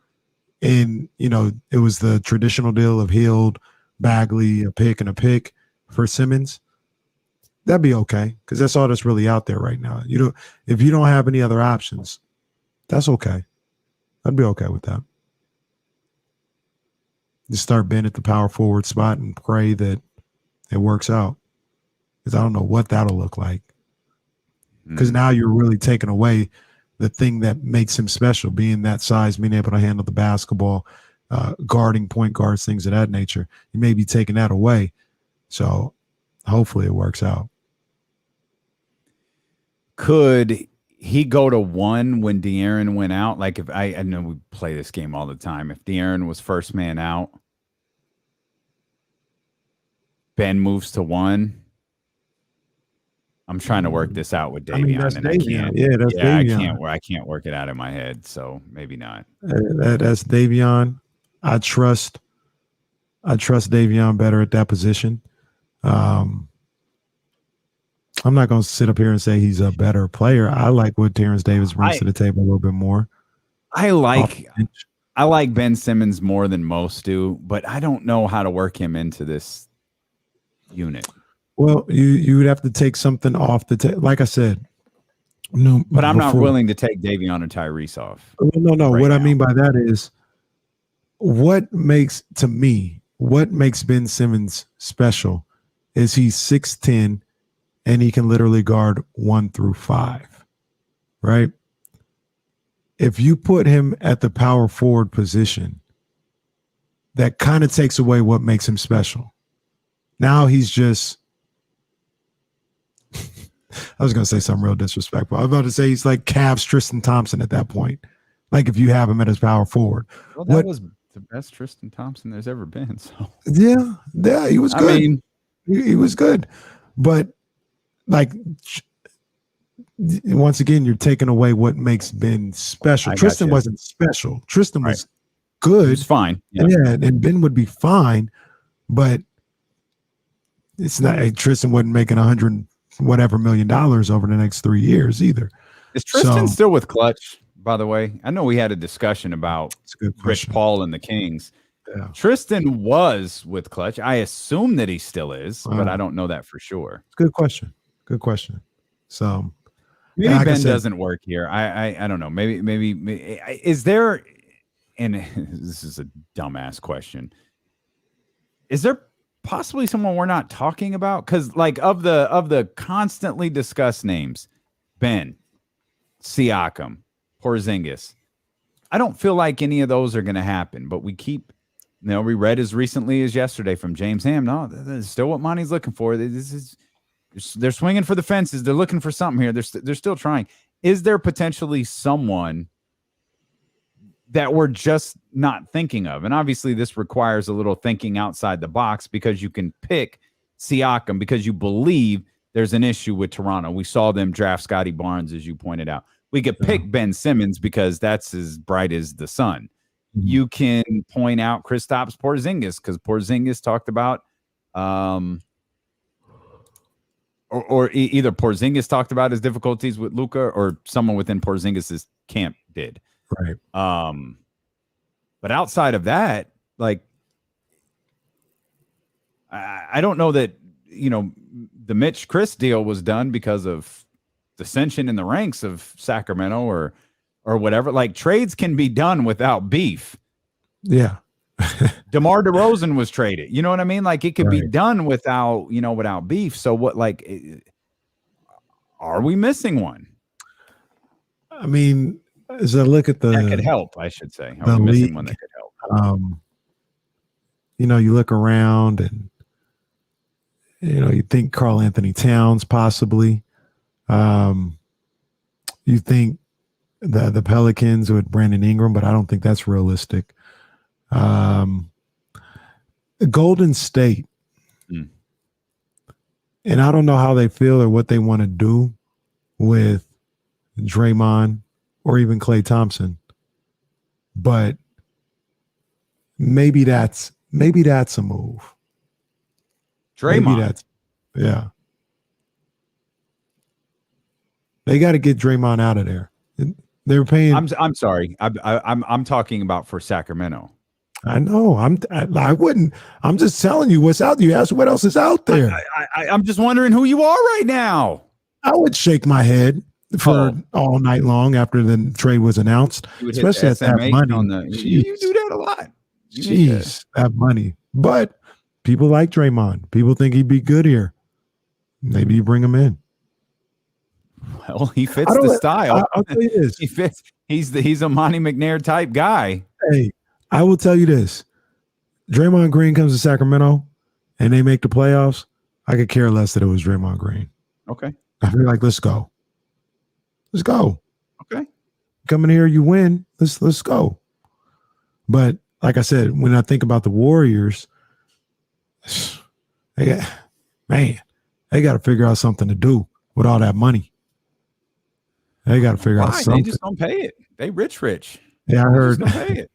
and, it was the traditional deal of Hield, Bagley, a pick and a pick for Simmons, that'd be okay because that's all that's really out there right now. If you don't have any other options, that's okay. I'd be okay with that. Just start Ben at the power forward spot and pray that it works out. Because I don't know what that'll look like. Because now you're really taking away the thing that makes him special, being that size, being able to handle the basketball, guarding point guards, things of that nature. You may be taking that away. So hopefully it works out. Could he go to 1 when De'Aaron went out? Like if I know we play this game all the time. If De'Aaron was first man out, Ben moves to 1. I'm trying to work this out with Davion, and I can't. Yeah, that's Davion. I can't work it out in my head, so maybe not. That's Davion. I trust Davion better at that position. I'm not going to sit up here and say he's a better player. I like what Terrence Davis brings to the table a little bit more. I like I like Ben Simmons more than most do, but I don't know how to work him into this unit. Well, you would have to take something off the table. Like I said, no, but I'm not willing to take Davion or Tyrese off. No. Right what now. I mean by that is what makes Ben Simmons special is he's 6'10" and he can literally guard 1 through 5, right? If you put him at the power forward position, that kind of takes away what makes him special. Now he's just I was going to say something real disrespectful. I was about to say he's like Cavs Tristan Thompson at that point. Like if you have him at his power forward. Well, that was the best Tristan Thompson there's ever been. So yeah, he was good. I mean, he was good. But like once again, you're taking away what makes Ben special. Tristan wasn't special. Tristan was good. He was fine. Yeah, and Ben would be fine, but it's not Tristan wasn't making $100 whatever million over the next 3 years either. Is Tristan still with Clutch, by the way? I know we had a discussion about Rich Paul and the Kings. Yeah. Tristan was with Clutch. I assume that he still is, but I don't know that for sure. Good question. So maybe like Ben doesn't work here. I don't know. Maybe is there, and this is a dumbass question, is there possibly someone we're not talking about? Because like of the constantly discussed names, Ben, Siakam, Porzingis, I don't feel like any of those are going to happen. But we keep, we read as recently as yesterday from James Ham. No, that's still what Monty's looking for. They're swinging for the fences. They're looking for something here. They're still trying. Is there potentially someone that we're just not thinking of? And obviously this requires a little thinking outside the box, because you can pick Siakam because you believe there's an issue with Toronto. We saw them draft Scotty Barnes, as you pointed out. We could pick Ben Simmons because that's as bright as the sun. Mm-hmm. You can point out Kristaps Porzingis because Porzingis talked about or either Porzingis talked about his difficulties with Luka or someone within Porzingis's camp did. Right. But outside of that, like, I don't know that, the Mitch Chris deal was done because of dissension in the ranks of Sacramento or whatever. Like, trades can be done without beef. Yeah. DeMar DeRozan was traded. You know what I mean? Like, it could be done without beef. So what, like, are we missing one? I mean, as I look at that could help, I should say. Are we missing one that could help? You look around and you think Karl Anthony Towns possibly. You think the Pelicans with Brandon Ingram, but I don't think that's realistic. Golden State, and I don't know how they feel or what they want to do with Draymond or even Klay Thompson, but maybe that's a move. Draymond, yeah. They got to get Draymond out of there. They're paying. I'm sorry. I'm talking about for Sacramento. I know. I wouldn't. I'm just telling you what's out there. You asked what else is out there. I'm just wondering who you are right now. I would shake my head for all night long after the trade was announced, especially at that money. You do that a lot. Jeez, that money. But people like Draymond. People think he'd be good here. Maybe you bring him in. Well, he fits the style. I'll tell you this. He fits. He's a Monty McNair type guy. Hey, I will tell you this. Draymond Green comes to Sacramento and they make the playoffs. I could care less that it was Draymond Green. Okay. I feel like, let's go. Let's go. Okay. Come in here, you win. Let's go. But like I said, when I think about the Warriors, they got to figure out something to do with all that money. They got to figure out something. They just don't pay it. They rich. Yeah, I heard. Just don't pay it.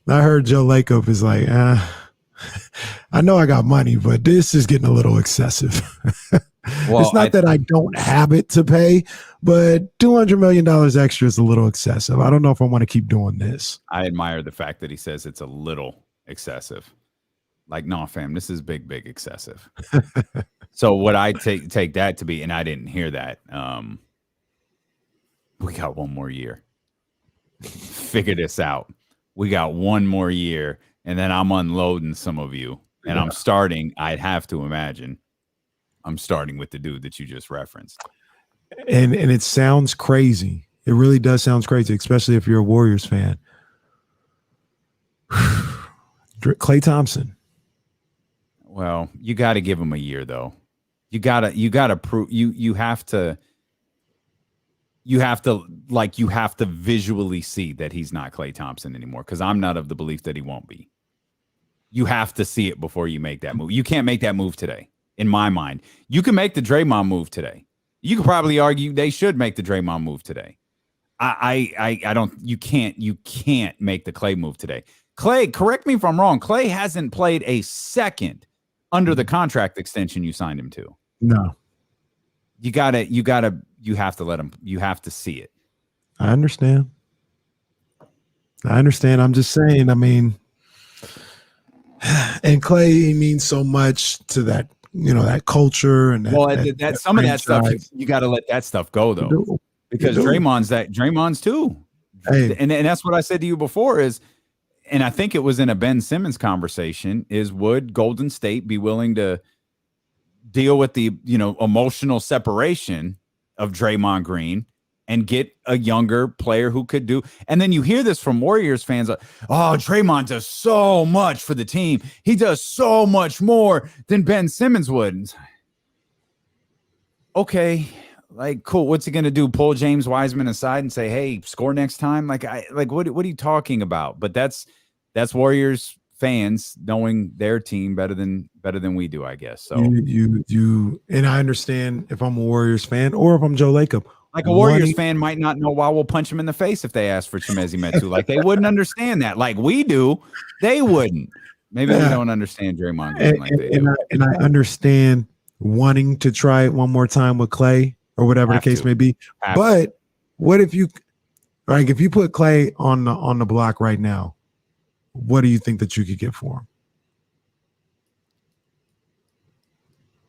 I heard Joe Lacob is like, I know I got money, but this is getting a little excessive. Well, it's not that I don't have it to pay, but $200 million extra is a little excessive. I don't know if I want to keep doing this. I admire the fact that he says it's a little excessive. Like, no, fam, this is big excessive. So what I take that to be, and I didn't hear that. We got one more year. Figure this out. We got one more year, and then I'm unloading some of you, and I'm starting. I'd have to imagine I'm starting with the dude that you just referenced. And it sounds crazy. It really does sound crazy, especially if you're a Warriors fan. Klay Thompson. Well, you got to give him a year, though. You gotta prove you have to visually see that he's not Klay Thompson anymore, because I'm not of the belief that he won't be. You have to see it before you make that move. You can't make that move today, in my mind. You can make the Draymond move today. You could probably argue they should make the Draymond move today. I don't. You can't make the Klay move today. Klay, correct me if I'm wrong. Klay hasn't played a second under the contract extension you signed him to. No. You have to let him. You have to see it. I understand. I'm just saying, I mean, and Klay means so much to that, that culture and that some of that stuff you got to let that stuff go, though, because Draymond's too. Hey. And that's what I said to you before is, and I think it was in a Ben Simmons conversation, is would Golden State be willing to deal with the emotional separation of Draymond Green and get a younger player who could do? And then you hear this from Warriors fans, like, oh, Draymond does so much for the team. He does so much more than Ben Simmons would. Okay, like, cool. What's he gonna do? Pull James Wiseman aside and say, hey, score next time? What are you talking about? But that's Warriors fans knowing their team better than we do, I guess. So you and I understand if I'm a Warriors fan or if I'm Joe Lacob. Like, a Warriors fan might not know why we'll punch him in the face if they ask for Chimezie Metu. Like, they wouldn't understand that. Like we do, they wouldn't. Maybe we don't understand Draymond Green like they do. And I understand wanting to try it one more time with Klay or whatever the case may be. But what if you put Klay on the block right now? What do you think that you could get for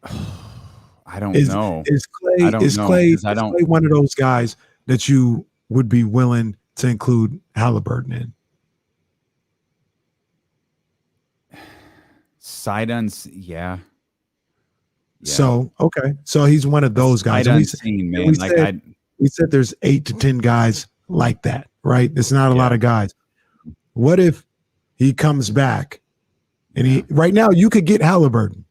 him? I don't know. Is Klay one of those guys that you would be willing to include Halliburton in? Sight-uns, yeah. So okay, so he's one of those guys. Unseen, man. We said there's 8 to 10 guys like that, right? It's not a lot of guys. What if he comes back and right now you could get Halliburton,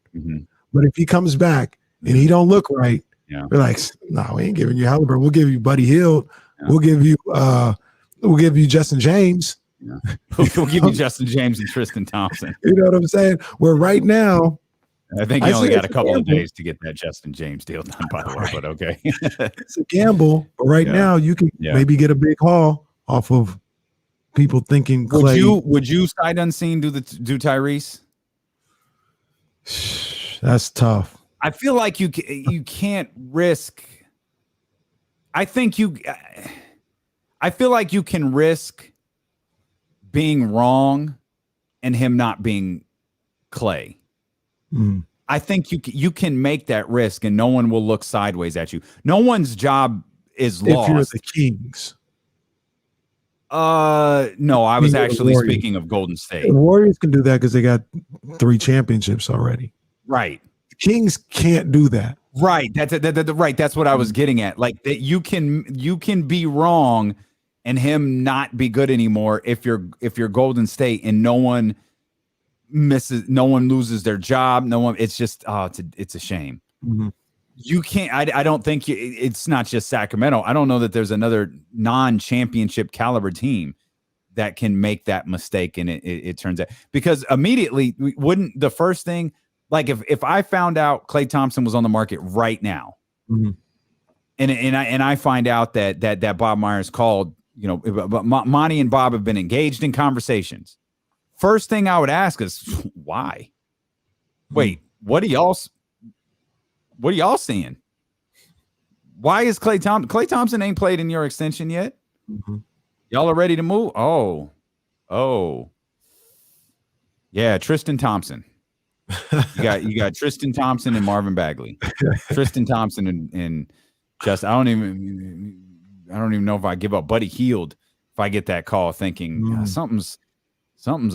but if he comes back and he don't look right, we're like, no, we ain't giving you Halliburton. We'll give you Buddy Hield. We'll give you Justin James. We'll give you Justin James and Tristan Thompson. You know what I'm saying? Where right now, I think you only got a couple of days to get that Justin James deal done, by the way, but okay. It's a gamble. But right now, you can maybe get a big haul off of people thinking Klay. Would you sight unseen do Tyrese? That's tough. I feel like you can't risk. I feel like you can risk being wrong and him not being Klay. I think you can make that risk and no one will look sideways at you. No one's job is lost. If you're the Kings. No, I was actually speaking of Golden State. The Warriors can do that because they got 3 championships already. Right. The Kings can't do that. Right. Right. That's what I was getting at. Like, that you can be wrong and him not be good anymore if you're Golden State and no one loses their job. It's just it's a shame. You can't. I don't think it's not just Sacramento. I don't know that there's another non-championship caliber team that can make that mistake. And it turns out, because immediately wouldn't the first thing, like if I found out Klay Thompson was on the market right now, and I find out that Bob Myers called, Monty and Bob have been engaged in conversations. First thing I would ask is why? Wait, what do y'all? What are y'all seeing? Why is Klay Thompson ain't played in your extension yet? Mm-hmm. Y'all are ready to move? Oh. Yeah, Tristan Thompson. You got Tristan Thompson and Marvin Bagley. Tristan Thompson and just I don't even know if I give up Buddy Hield if I get that call thinking something's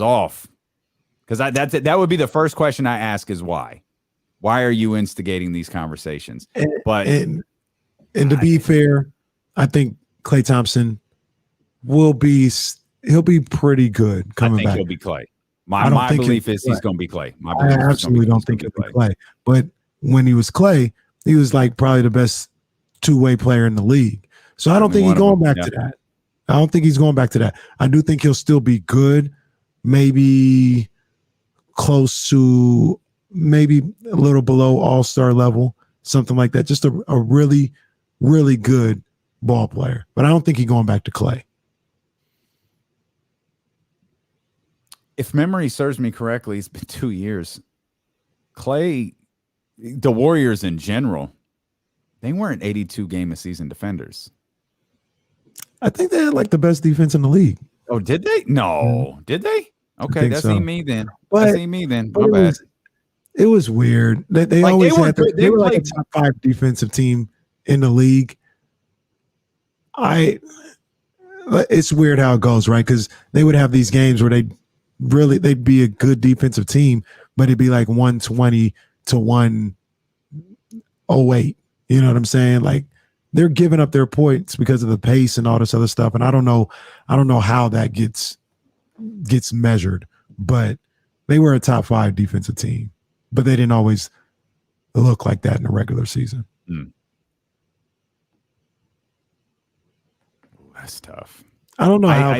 off. Because that would be the first question I ask is why. Why are you instigating these conversations? And to be fair, I think Klay Thompson he'll be pretty good coming back. I think he'll be Klay. My belief is he's going to be Klay. I absolutely don't think he'll be Klay. But when he was Klay, he was like probably the best two-way player in the league. So I don't think he's going back to that. I don't think he's going back to that. I do think he'll still be good, maybe close to maybe a little below all-star level, something like that. Just a really, really good ball player. But I don't think he's going back to Klay. If memory serves me correctly, it's been 2 years. Klay, the Warriors in general, they weren't 82 game a season defenders. I think they had like the best defense in the league. Oh, did they? No. Did they? Okay, that's so. Me then. But, Me then. My bad. It was weird. They like always they were like a top 5 defensive team in the league. It's weird how it goes, right? Because they would have these games where they'd be a good defensive team, but it'd be like 120 to 108. You know what I'm saying? Like they're giving up their points because of the pace and all this other stuff. And I don't know how that gets measured, but they were a top 5 defensive team, but they didn't always look like that in the regular season. That's tough. I don't know how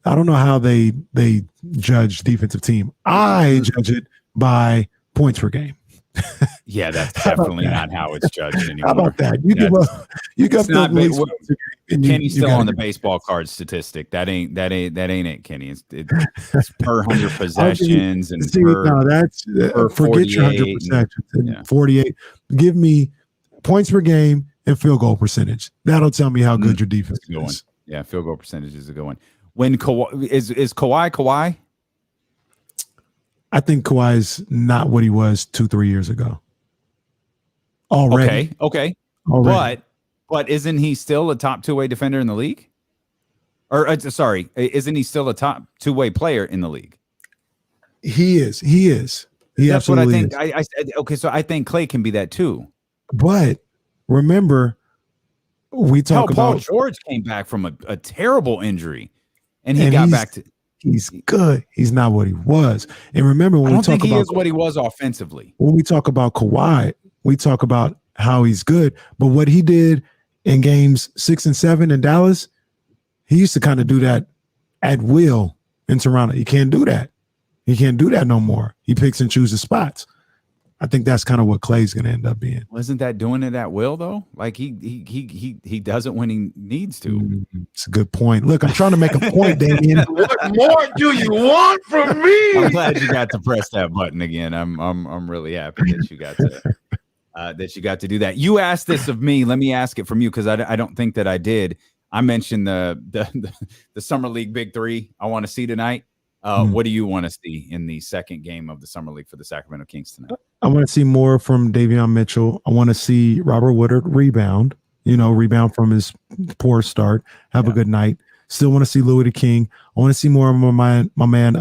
I don't know how they judge defensive team. I judge it by points per game. Yeah, that's definitely not how it's judged anymore. How about that? You got Kenny's still on the baseball card statistic. That ain't it, Kenny. It's per 100 possessions and per forget your 100 possessions and 48. Give me points per game and field goal percentage. That'll tell me how good your defense is. Yeah, field goal percentage is a good one. When is Kawhi? I think Kawhi is not what he was 2-3 years ago. Already. Okay. Already. But isn't he still a top 2-way defender in the league? Or isn't he still a top 2-way player in the league? He is. That's what I think. I said okay, so I think Klay can be that too. But remember, we talk about Paul George came back from a terrible injury, and he got back to. He's good. He's not what he was. And remember, when we talk about what he was offensively. When we talk about Kawhi, we talk about how he's good. But what he did in games 6 and 7 in Dallas, he used to kind of do that at will in Toronto. He can't do that. He can't do that no more. He picks and chooses spots. I think that's kind of what Klay's going to end up being. Wasn't that doing it at will though? Like he does it when he needs to. It's a good point. Look, I'm trying to make a point, Davion. What more do you want from me? I'm glad you got to press that button again. I'm really happy that you got to do that. You asked this of me. Let me ask it from you because I don't think that I did. I mentioned the Summer League Big Three I want to see tonight. What do you want to see in the second game of the Summer League for the Sacramento Kings tonight? I want to see more from Davion Mitchell. I want to see Robert Woodard rebound from his poor start. Have a good night. Still want to see Louis the King. I want to see more of my man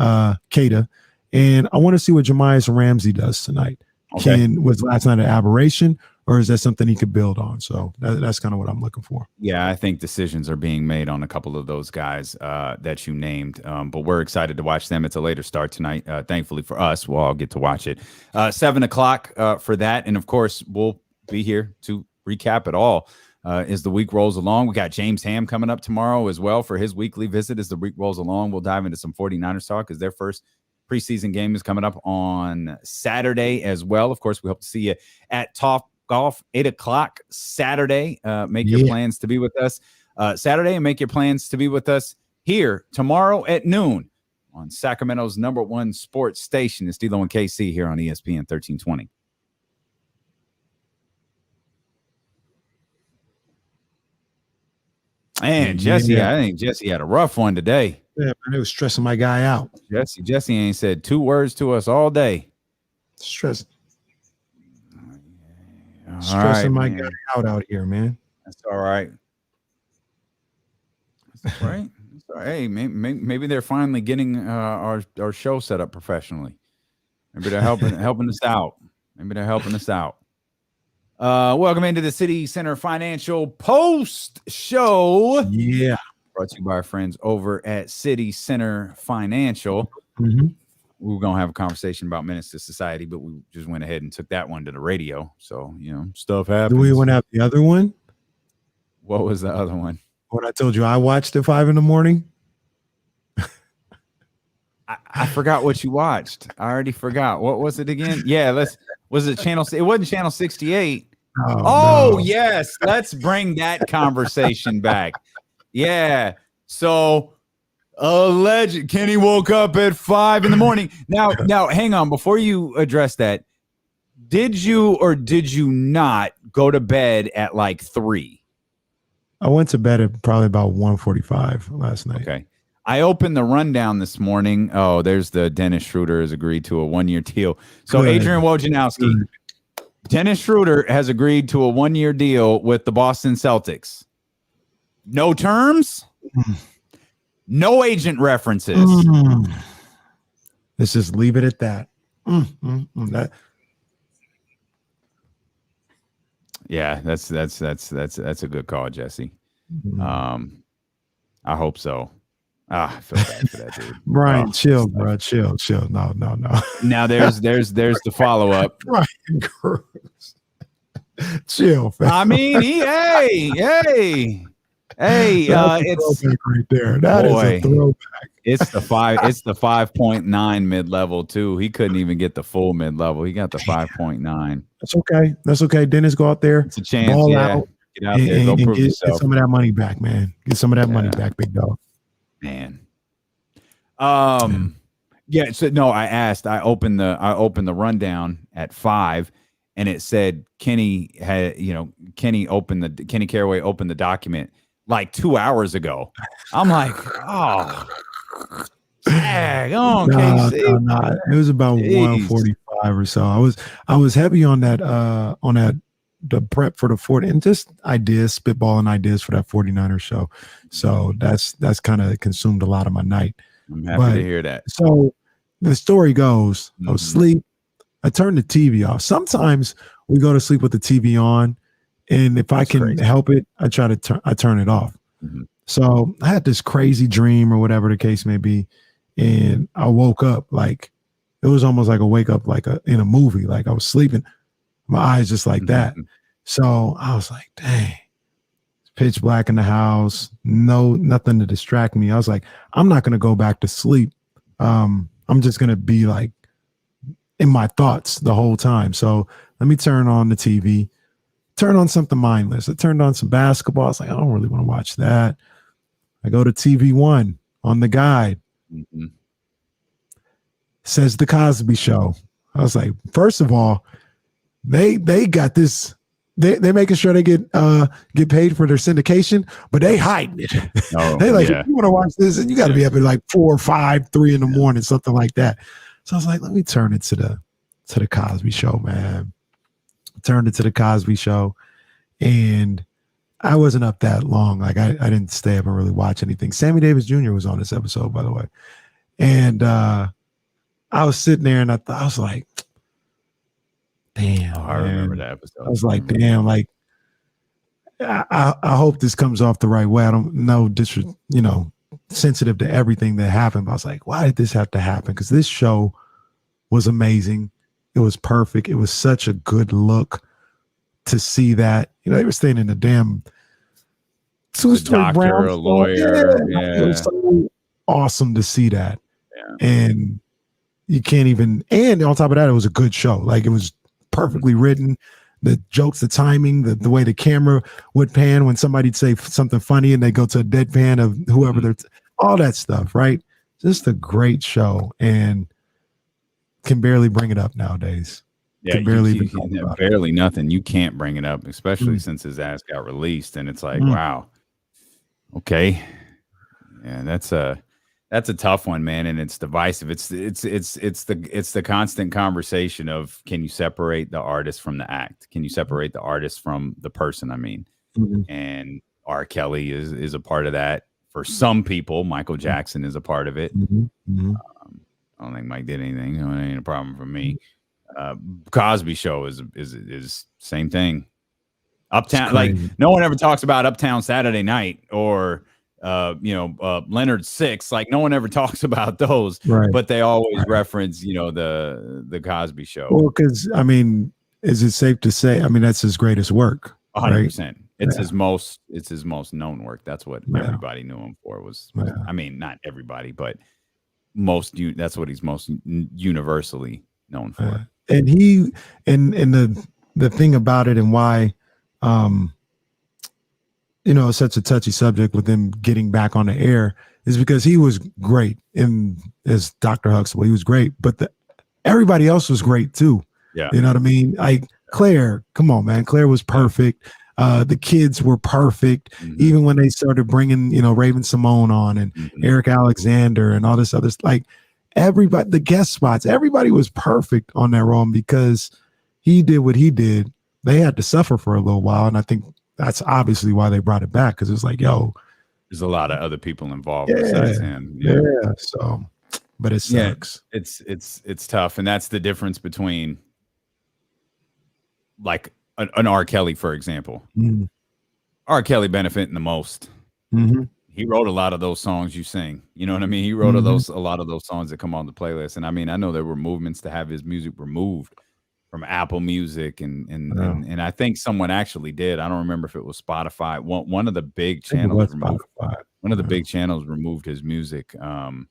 Keta. And I want to see what Jemias Ramsey does tonight. Okay. Was last night an aberration, or is that something he could build on? So that's kind of what I'm looking for. Yeah, I think decisions are being made on a couple of those guys that you named, but we're excited to watch them. It's a later start tonight. Thankfully for us, we'll all get to watch it. 7 o'clock for that. And, of course, we'll be here to recap it all as the week rolls along. We got James Ham coming up tomorrow as well for his weekly visit as the week rolls along. We'll dive into some 49ers talk as their first preseason game is coming up on Saturday as well. Of course, we hope to see you at Top Golf, 8 o'clock Saturday. Make your plans to be with us Saturday and make your plans to be with us here tomorrow at noon on Sacramento's #1 sports station. It's D-Lo and KC here on ESPN 1320. Man, Jesse, I think Jesse had a rough one today. Yeah, man, it was stressing my guy out. Jesse ain't said 2 words to us all day. Stressing Right, my man. guy out here, man. That's all right. That's all right. That's all right. Hey, maybe they're finally getting our show set up professionally. Maybe they're helping us out. Welcome into the City Center Financial Post Show. Yeah. Brought to you by our friends over at City Center Financial. Mm-hmm. We were going to have a conversation about Menace to Society, but we just went ahead and took that one to the radio. So, stuff happens. Do we want to have the other one? What was the other one? What I told you I watched at 5 a.m. I forgot what you watched. I already forgot. What was it again? Yeah, was it channel? It wasn't channel 68. Oh, no. Yes. Let's bring that conversation back. Yeah. So alleged Kenny woke up at 5 a.m. Now hang on. Before you address that, did you or did you not go to bed at like 3? I went to bed at probably about 1:45 last night. Okay. I opened the rundown this morning. Oh, there's the Dennis Schroder has agreed to a 1-year deal. So Adrian Wojnarowski, Dennis Schroder has agreed to a 1-year deal with the Boston Celtics. No terms, no agent references. Let's just leave it at that. Yeah, that's a good call, Jesse. I hope so. I feel bad for that dude. Brian, chill, bro. Chill. No. Now there's the follow up. Brian Cruz. Chill, fam. I mean, hey. It's right there. That is a throwback. It's the 5.9 mid level too. He couldn't even get the full mid level. He got the 5.9. That's okay. Dennis, go out there. It's a chance. Ball yeah. out. Get out there. Go prove yourself. Get some of that money back, man. Get some of that money back, big dog. Man. Yeah. So no, I opened the rundown at 5, and it said Kenny Caraway opened the document like 2 hours ago. I'm like, oh, dang on, KC. Nah. It was about 1:45 or so. I was heavy on that the prep for the 40 and just spitballing ideas for that 49er show. So that's kind of consumed a lot of my night. I'm happy to hear that. So the story goes, I was asleep. I turned the TV off. Sometimes we go to sleep with the TV on, and if I can help it, I turn it off. Mm-hmm. So I had this crazy dream or whatever the case may be, and I woke up like it was almost like a wake up like in a movie. Like I was sleeping, my eyes just like that. So I was like, dang, it's pitch black in the house, nothing to distract me. I was like, I'm not gonna go back to sleep. I'm just gonna be like in my thoughts the whole time. So let me turn on the TV, turn on something mindless. I turned on some basketball. I was like, I don't really want to watch that. I go to TV One on the guide. Says the Cosby Show. I was like, first of all, they got this. They making sure they get paid for their syndication, but they hiding it. They like, if you want to watch this, and you got to be up at like 4, 5, 3 in the morning, something like that. So I was like, let me turn it to the Cosby Show, man. Turned it to the Cosby Show, and I wasn't up that long. Like I didn't stay up and really watch anything. Sammy Davis Jr. was on this episode, by the way, and I was sitting there, and I was like, damn. I remember that episode. I was like, damn, like I hope this comes off the right way. I don't know, sensitive to everything that happened. But I was like, why did this have to happen? Because this show was amazing. It was perfect. It was such a good look to see that. They were staying in the damn two-story brown, a lawyer. Yeah. It was so awesome to see that. Yeah. And you can't even, and on top of that, it was a good show. Like it was perfectly written. The jokes, the timing, the way the camera would pan when somebody'd say something funny and they go to a deadpan of whoever they're, all that stuff, right? Just a great show, and can barely bring it up nowadays. Yeah, barely nothing. You can't bring it up, especially since his ass got released, and it's like, wow. Okay. Yeah, that's a tough one, man, and it's divisive. It's the constant conversation of, can you separate the artist from the act? Can you separate the artist from the person? I mean, and R. Kelly is a part of that. For some people, Michael Jackson is a part of it. I don't think Mike did anything. It ain't a problem for me. Cosby Show is same thing. Uptown, like no one ever talks about Uptown Saturday Night or Leonard Six. Like no one ever talks about those, right? But they always reference the Cosby Show. Well, because I mean, is it safe to say? I mean, that's his greatest work. 100%. It's his most known work. That's what everybody knew him for. I mean, not everybody, but that's what he's most universally known for. And he and the thing about it and why it's such a touchy subject with him getting back on the air is because he was great as Dr. Huxtable. He was great, but everybody else was great too. Yeah. You know what I mean? Like Claire, come on, man. Claire was perfect. The kids were perfect. Even when they started bringing, Raven Simone on and Eric Alexander and all this other, like everybody, the guest spots, everybody was perfect on that role. because he did what he did, they had to suffer for a little while. And I think that's obviously why they brought it back. Cause it's like, there's a lot of other people involved besides him. Yeah. So, but it sucks. Yeah, it's tough. And that's the difference between like an R. Kelly, for example. R. Kelly benefiting the most. He wrote a lot of those songs you sing. You know what I mean? He wrote a lot of those songs that come on the playlist. And I mean, I know there were movements to have his music removed from Apple Music, and I think someone actually did. I don't remember if it was Spotify. One of the big channels removed. One of the big channels removed his music. But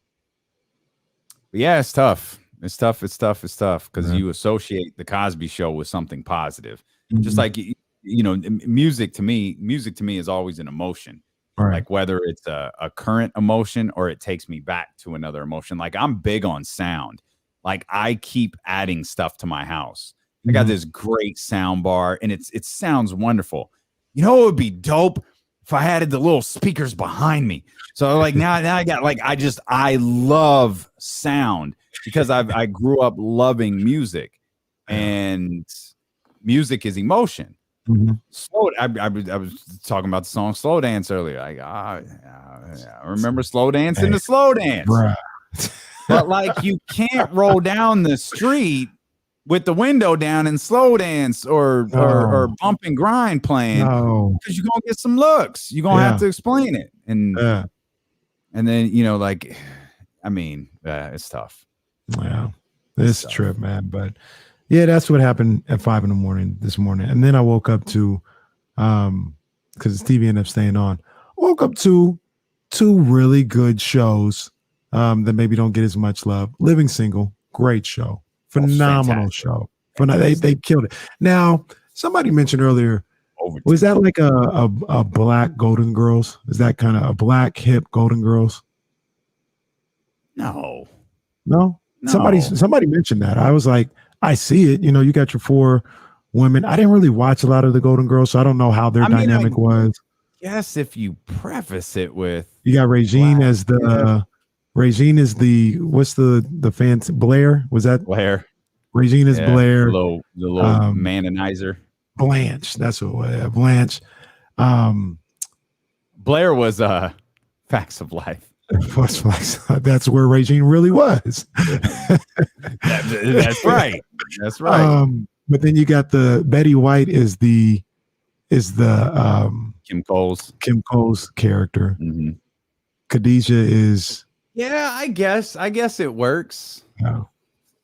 yeah, it's tough. It's tough because you associate the Cosby Show with something positive. Just like music to me is always an emotion. Right. Like whether it's a current emotion or it takes me back to another emotion. Like I'm big on sound. Like I keep adding stuff to my house. I got this great sound bar and it sounds wonderful. It would be dope if I had the little speakers behind me. So like now I got like I love sound because I grew up loving music, and music is emotion. Slow. I was talking about the song "Slow Dance" earlier. Like I remember slow dancing to slow dance, but like you can't roll down the street with the window down and slow dance or bump and grind playing because you're gonna get some looks. You're gonna have to explain it, and then it's tough. Yeah, it's a trip, man. But yeah, that's what happened at 5 a.m. this morning. And then I woke up to, because the TV ended up staying on, woke up to 2 really good shows that maybe don't get as much love. Living Single, great show. Phenomenal show. They killed it. Now, somebody mentioned earlier, was that like a black Golden Girls? Is that kind of a black hip Golden Girls? No. Somebody mentioned that. I was like, I see it. You got your 4 women. I didn't really watch a lot of the Golden Girls, so I don't know how their dynamic was. Yes, if you preface it with you got Regine as the Regine is the what's the fancy Blair? Was that Blair? Regine is Blair. The little manonizer. Blanche. That's what Blanche. Blair was Facts of Life. That's where Regine really was. That's right. That's right. But then you got the Betty White is the Kim Coles character. Khadijah is I guess it works. Oh.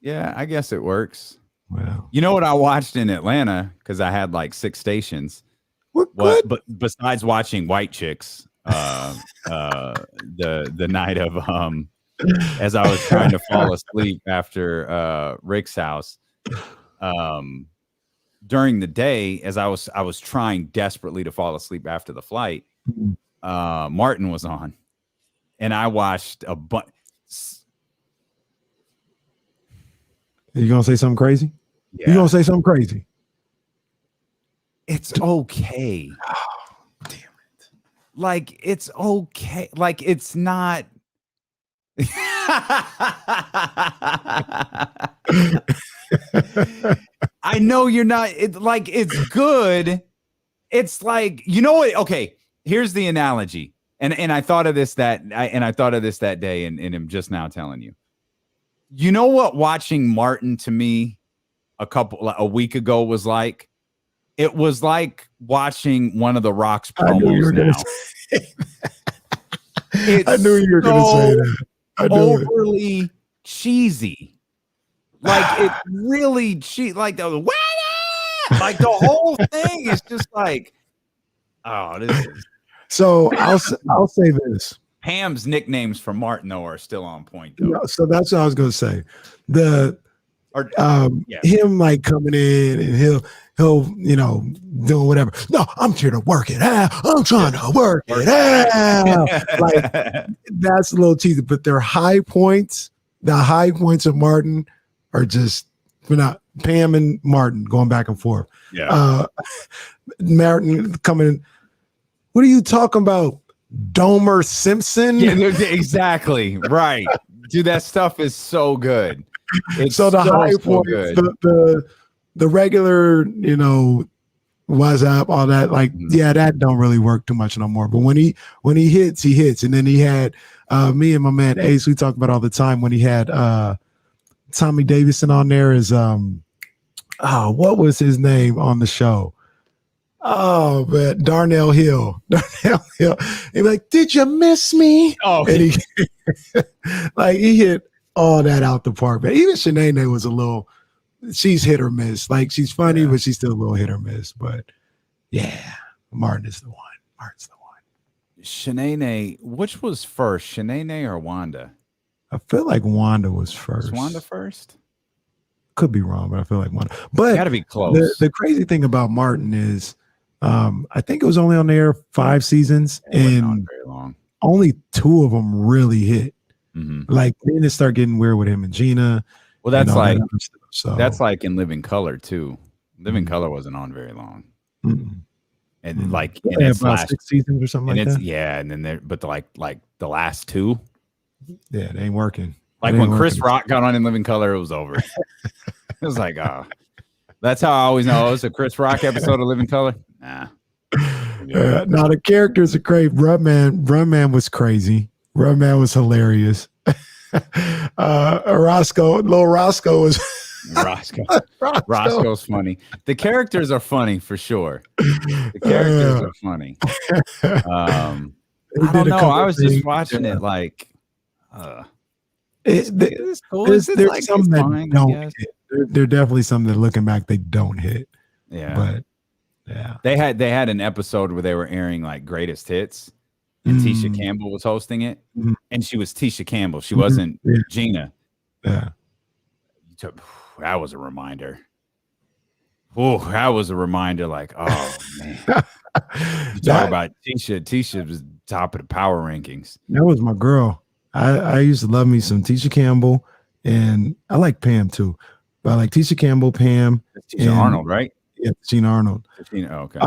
Yeah, I guess it works. Wow. You know what I watched in Atlanta because I had like 6 stations. What? But besides watching White Chicks, the night of as I was trying to fall asleep after Rick's house, during the day as I was trying desperately to fall asleep after the flight, Martin was on, and I watched a bunch. You gonna say something crazy? Yeah. You gonna say something crazy? It's okay. Oh, damn it. like it's okay. Like it's not. I know you're not. It's like it's good. It's like, you know what? Okay, here's the analogy, and I thought of this that day, and I'm just now telling you. You know what? Watching Martin to me a week ago was like. It was like watching one of the Rock's promos now. I knew you were going to say that. Overly cheesy. Like it really like the like the whole thing is just like, oh, this is. So I'll say this. Pam's nicknames for Martin though are still on point though. So that's what I was going to say. Him like coming in and he'll doing whatever. No, I'm here to work it out. I'm trying to work it out. Like that's a little cheesy, but their high points, the high points of Martin are just not Pam and Martin going back and forth. Yeah. Martin coming. What are you talking about? Domer Simpson? Yeah, exactly. Right. Dude, that stuff is so good. It's so the high points, the regular, WhatsApp, all that, like, that don't really work too much no more. But when he hits, he hits. And then he had me and my man Ace, we talk about all the time when he had Tommy Davidson on there is what was his name on the show? Oh, but Darnell Hill. He'd be like, did you miss me? Oh, and he hit all that out the park. But even Shanae was a little, she's hit or miss. Like she's funny, but she's still a little hit or miss. But yeah, Martin is the one. Martin's the one. Shanae, which was first, Shanae or Wanda? I feel like Wanda was first. Was Wanda first? Could be wrong, but I feel like Wanda. But gotta be close. The crazy thing about Martin is, I think it was only on the air 5 seasons, and very long. Only 2 of them really hit. Mm-hmm. Like then it started getting weird with him and Gina. Well, that's like that stuff, so. That's like in Living Color too. Living Color wasn't on very long, and like in its about last 6 seasons or something like that. Yeah, and then like the last 2. Yeah, it ain't working. Like when Chris Rock got on in Living Color, it was over. It was like, that's how I always know. Oh, it's a Chris Rock episode of Living Color. Nah. Now the characters are great. Brumman was crazy. Brumman was hilarious. Little Roscoe was Roscoe's funny. The characters are funny for sure. The characters are funny. I don't know. I was just watching it like there's some that don't hit. There are definitely some that looking back they don't hit. Yeah. But yeah. They had an episode where they were airing like greatest hits. And Tisha Campbell was hosting it, and she was Tisha Campbell. She wasn't Gina. Yeah, that was a reminder. Oh, that was a reminder. Like, oh man, you talk about Tisha. Tisha was top of the power rankings. That was my girl. I used to love me some Tisha Campbell, and I like Pam too. But I like Tisha Campbell, Pam, Tisha Arnold, right? Yeah, Gina Arnold. Okay.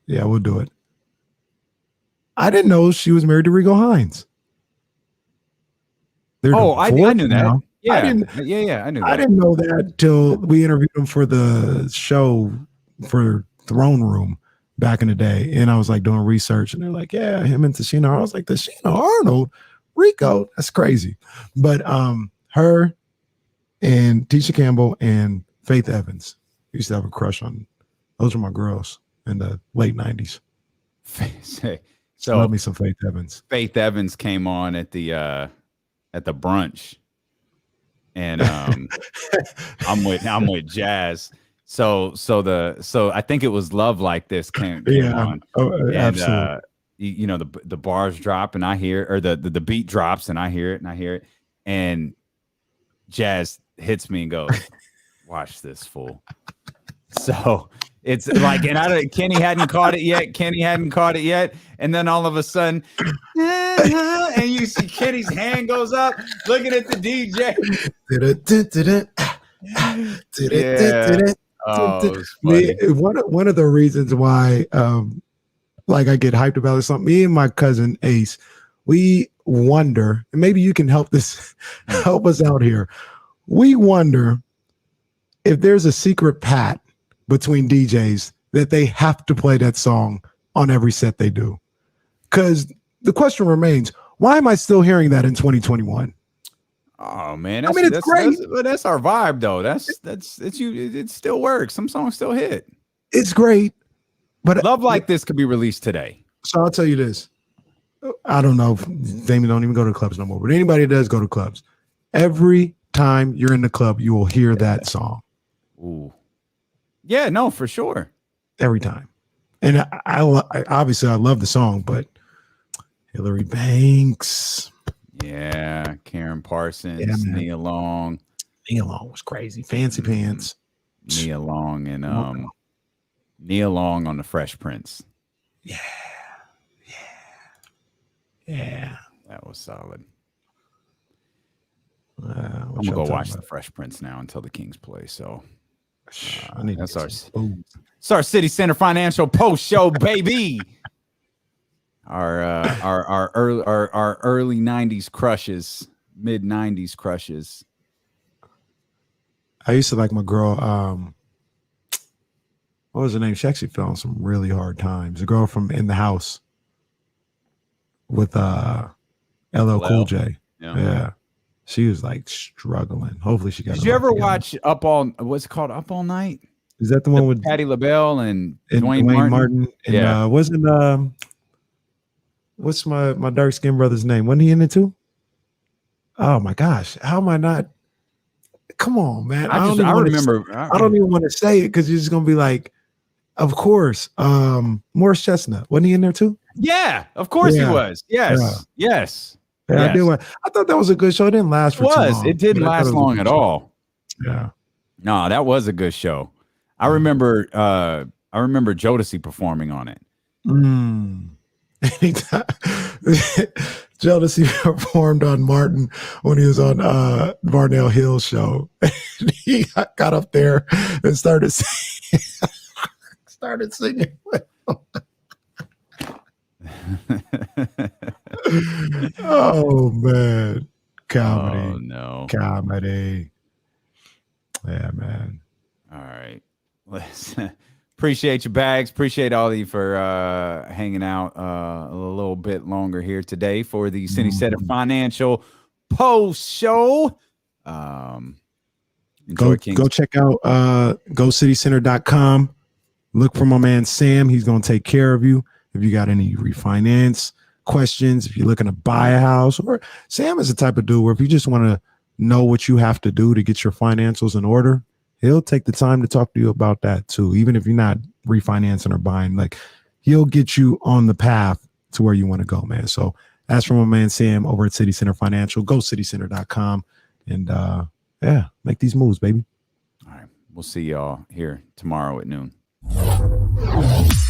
Yeah, we'll do it. I didn't know she was married to Rico Hines. I knew that. Now. Yeah, I knew that. I didn't know that till we interviewed him for the show for Throne Room back in the day, and I was like doing research, and they're like, "Yeah, him and Tashina." I was like, "Tashina Arnold, Rico, that's crazy." But her and Tisha Campbell and Faith Evans used to have a crush on. Those were my girls in the late 90s. So love me some Faith Evans. Faith Evans came on at the brunch, and I'm with Jazz. So I think it was Love Like This came on. Oh, absolutely. The bars drop and I hear, or the beat drops and I hear it, and Jazz hits me and goes, "Watch this fool." So it's like, and Kenny hadn't caught it yet. And then all of a sudden, and you see Kenny's hand goes up, looking at the DJ. Oh, it's funny. One of the reasons why like I get hyped about something, me and my cousin Ace, we wonder, and maybe you can help us out here. We wonder if there's a secret pact between DJs that they have to play that song on every set they do. Because the question remains, why am I still hearing that in 2021? Oh man, it's great. That's our vibe though. It still works. Some songs still hit. It's great. But Love Like This could be released today. So I'll tell you this. I don't know if Damien don't even go to clubs no more, but anybody that does go to clubs, every time you're in the club, you will hear that song. Ooh. Yeah, no, for sure. Every time. And I obviously I love the song, but Hillary Banks. Yeah, Karen Parsons, Yeah, Nia Long. Nia Long was crazy. Fancy Pants. Nia Long and Nia Long on the Fresh Prince. Yeah. That was solid. I'm gonna go watch the Fresh Prince now until the Kings play. So that's our City Center Financial Post Show, baby. Our early 90s crushes, mid 90s crushes. I used to like my girl. What was her name? She actually fell on some really hard times. The girl from In the House with LL Cool J. Yeah. She was like struggling. Hopefully she got. Did you ever watch what's it called? Up All Night? Is that the one with Patti LaBelle and Dwayne Martin? And, yeah. Wasn't what's my dark skinned brother's name? Wasn't he in it too? Oh my gosh. How am I not? Come on, man. I don't even want to say it because you're just gonna be like, of course. Morris Chestnut. Wasn't he in there too? Yeah, of course he was. Yes. Yes. Yeah, I thought that was a good show. It didn't last for too long. It didn't last long at all. Yeah. No, that was a good show. I remember Jodeci performing on it. Anytime Jodeci performed on Martin when he was on Varnell Hill's show. He got up there and started singing. Oh man, comedy! Oh no, comedy! Yeah, man. All right, appreciate your bags. Appreciate all of you for hanging out a little bit longer here today for the City Center Financial Post Show. Go check out GoCityCenter.com. Look for my man Sam. He's going to take care of you. If you got any refinance questions, if you're looking to buy a house, or Sam is the type of dude where if you just want to know what you have to do to get your financials in order, he'll take the time to talk to you about that too. Even if you're not refinancing or buying, like he'll get you on the path to where you want to go, man. So that's from my man Sam over at City Center Financial. Go citycenter.com and make these moves, baby. All right. We'll see y'all here tomorrow at noon.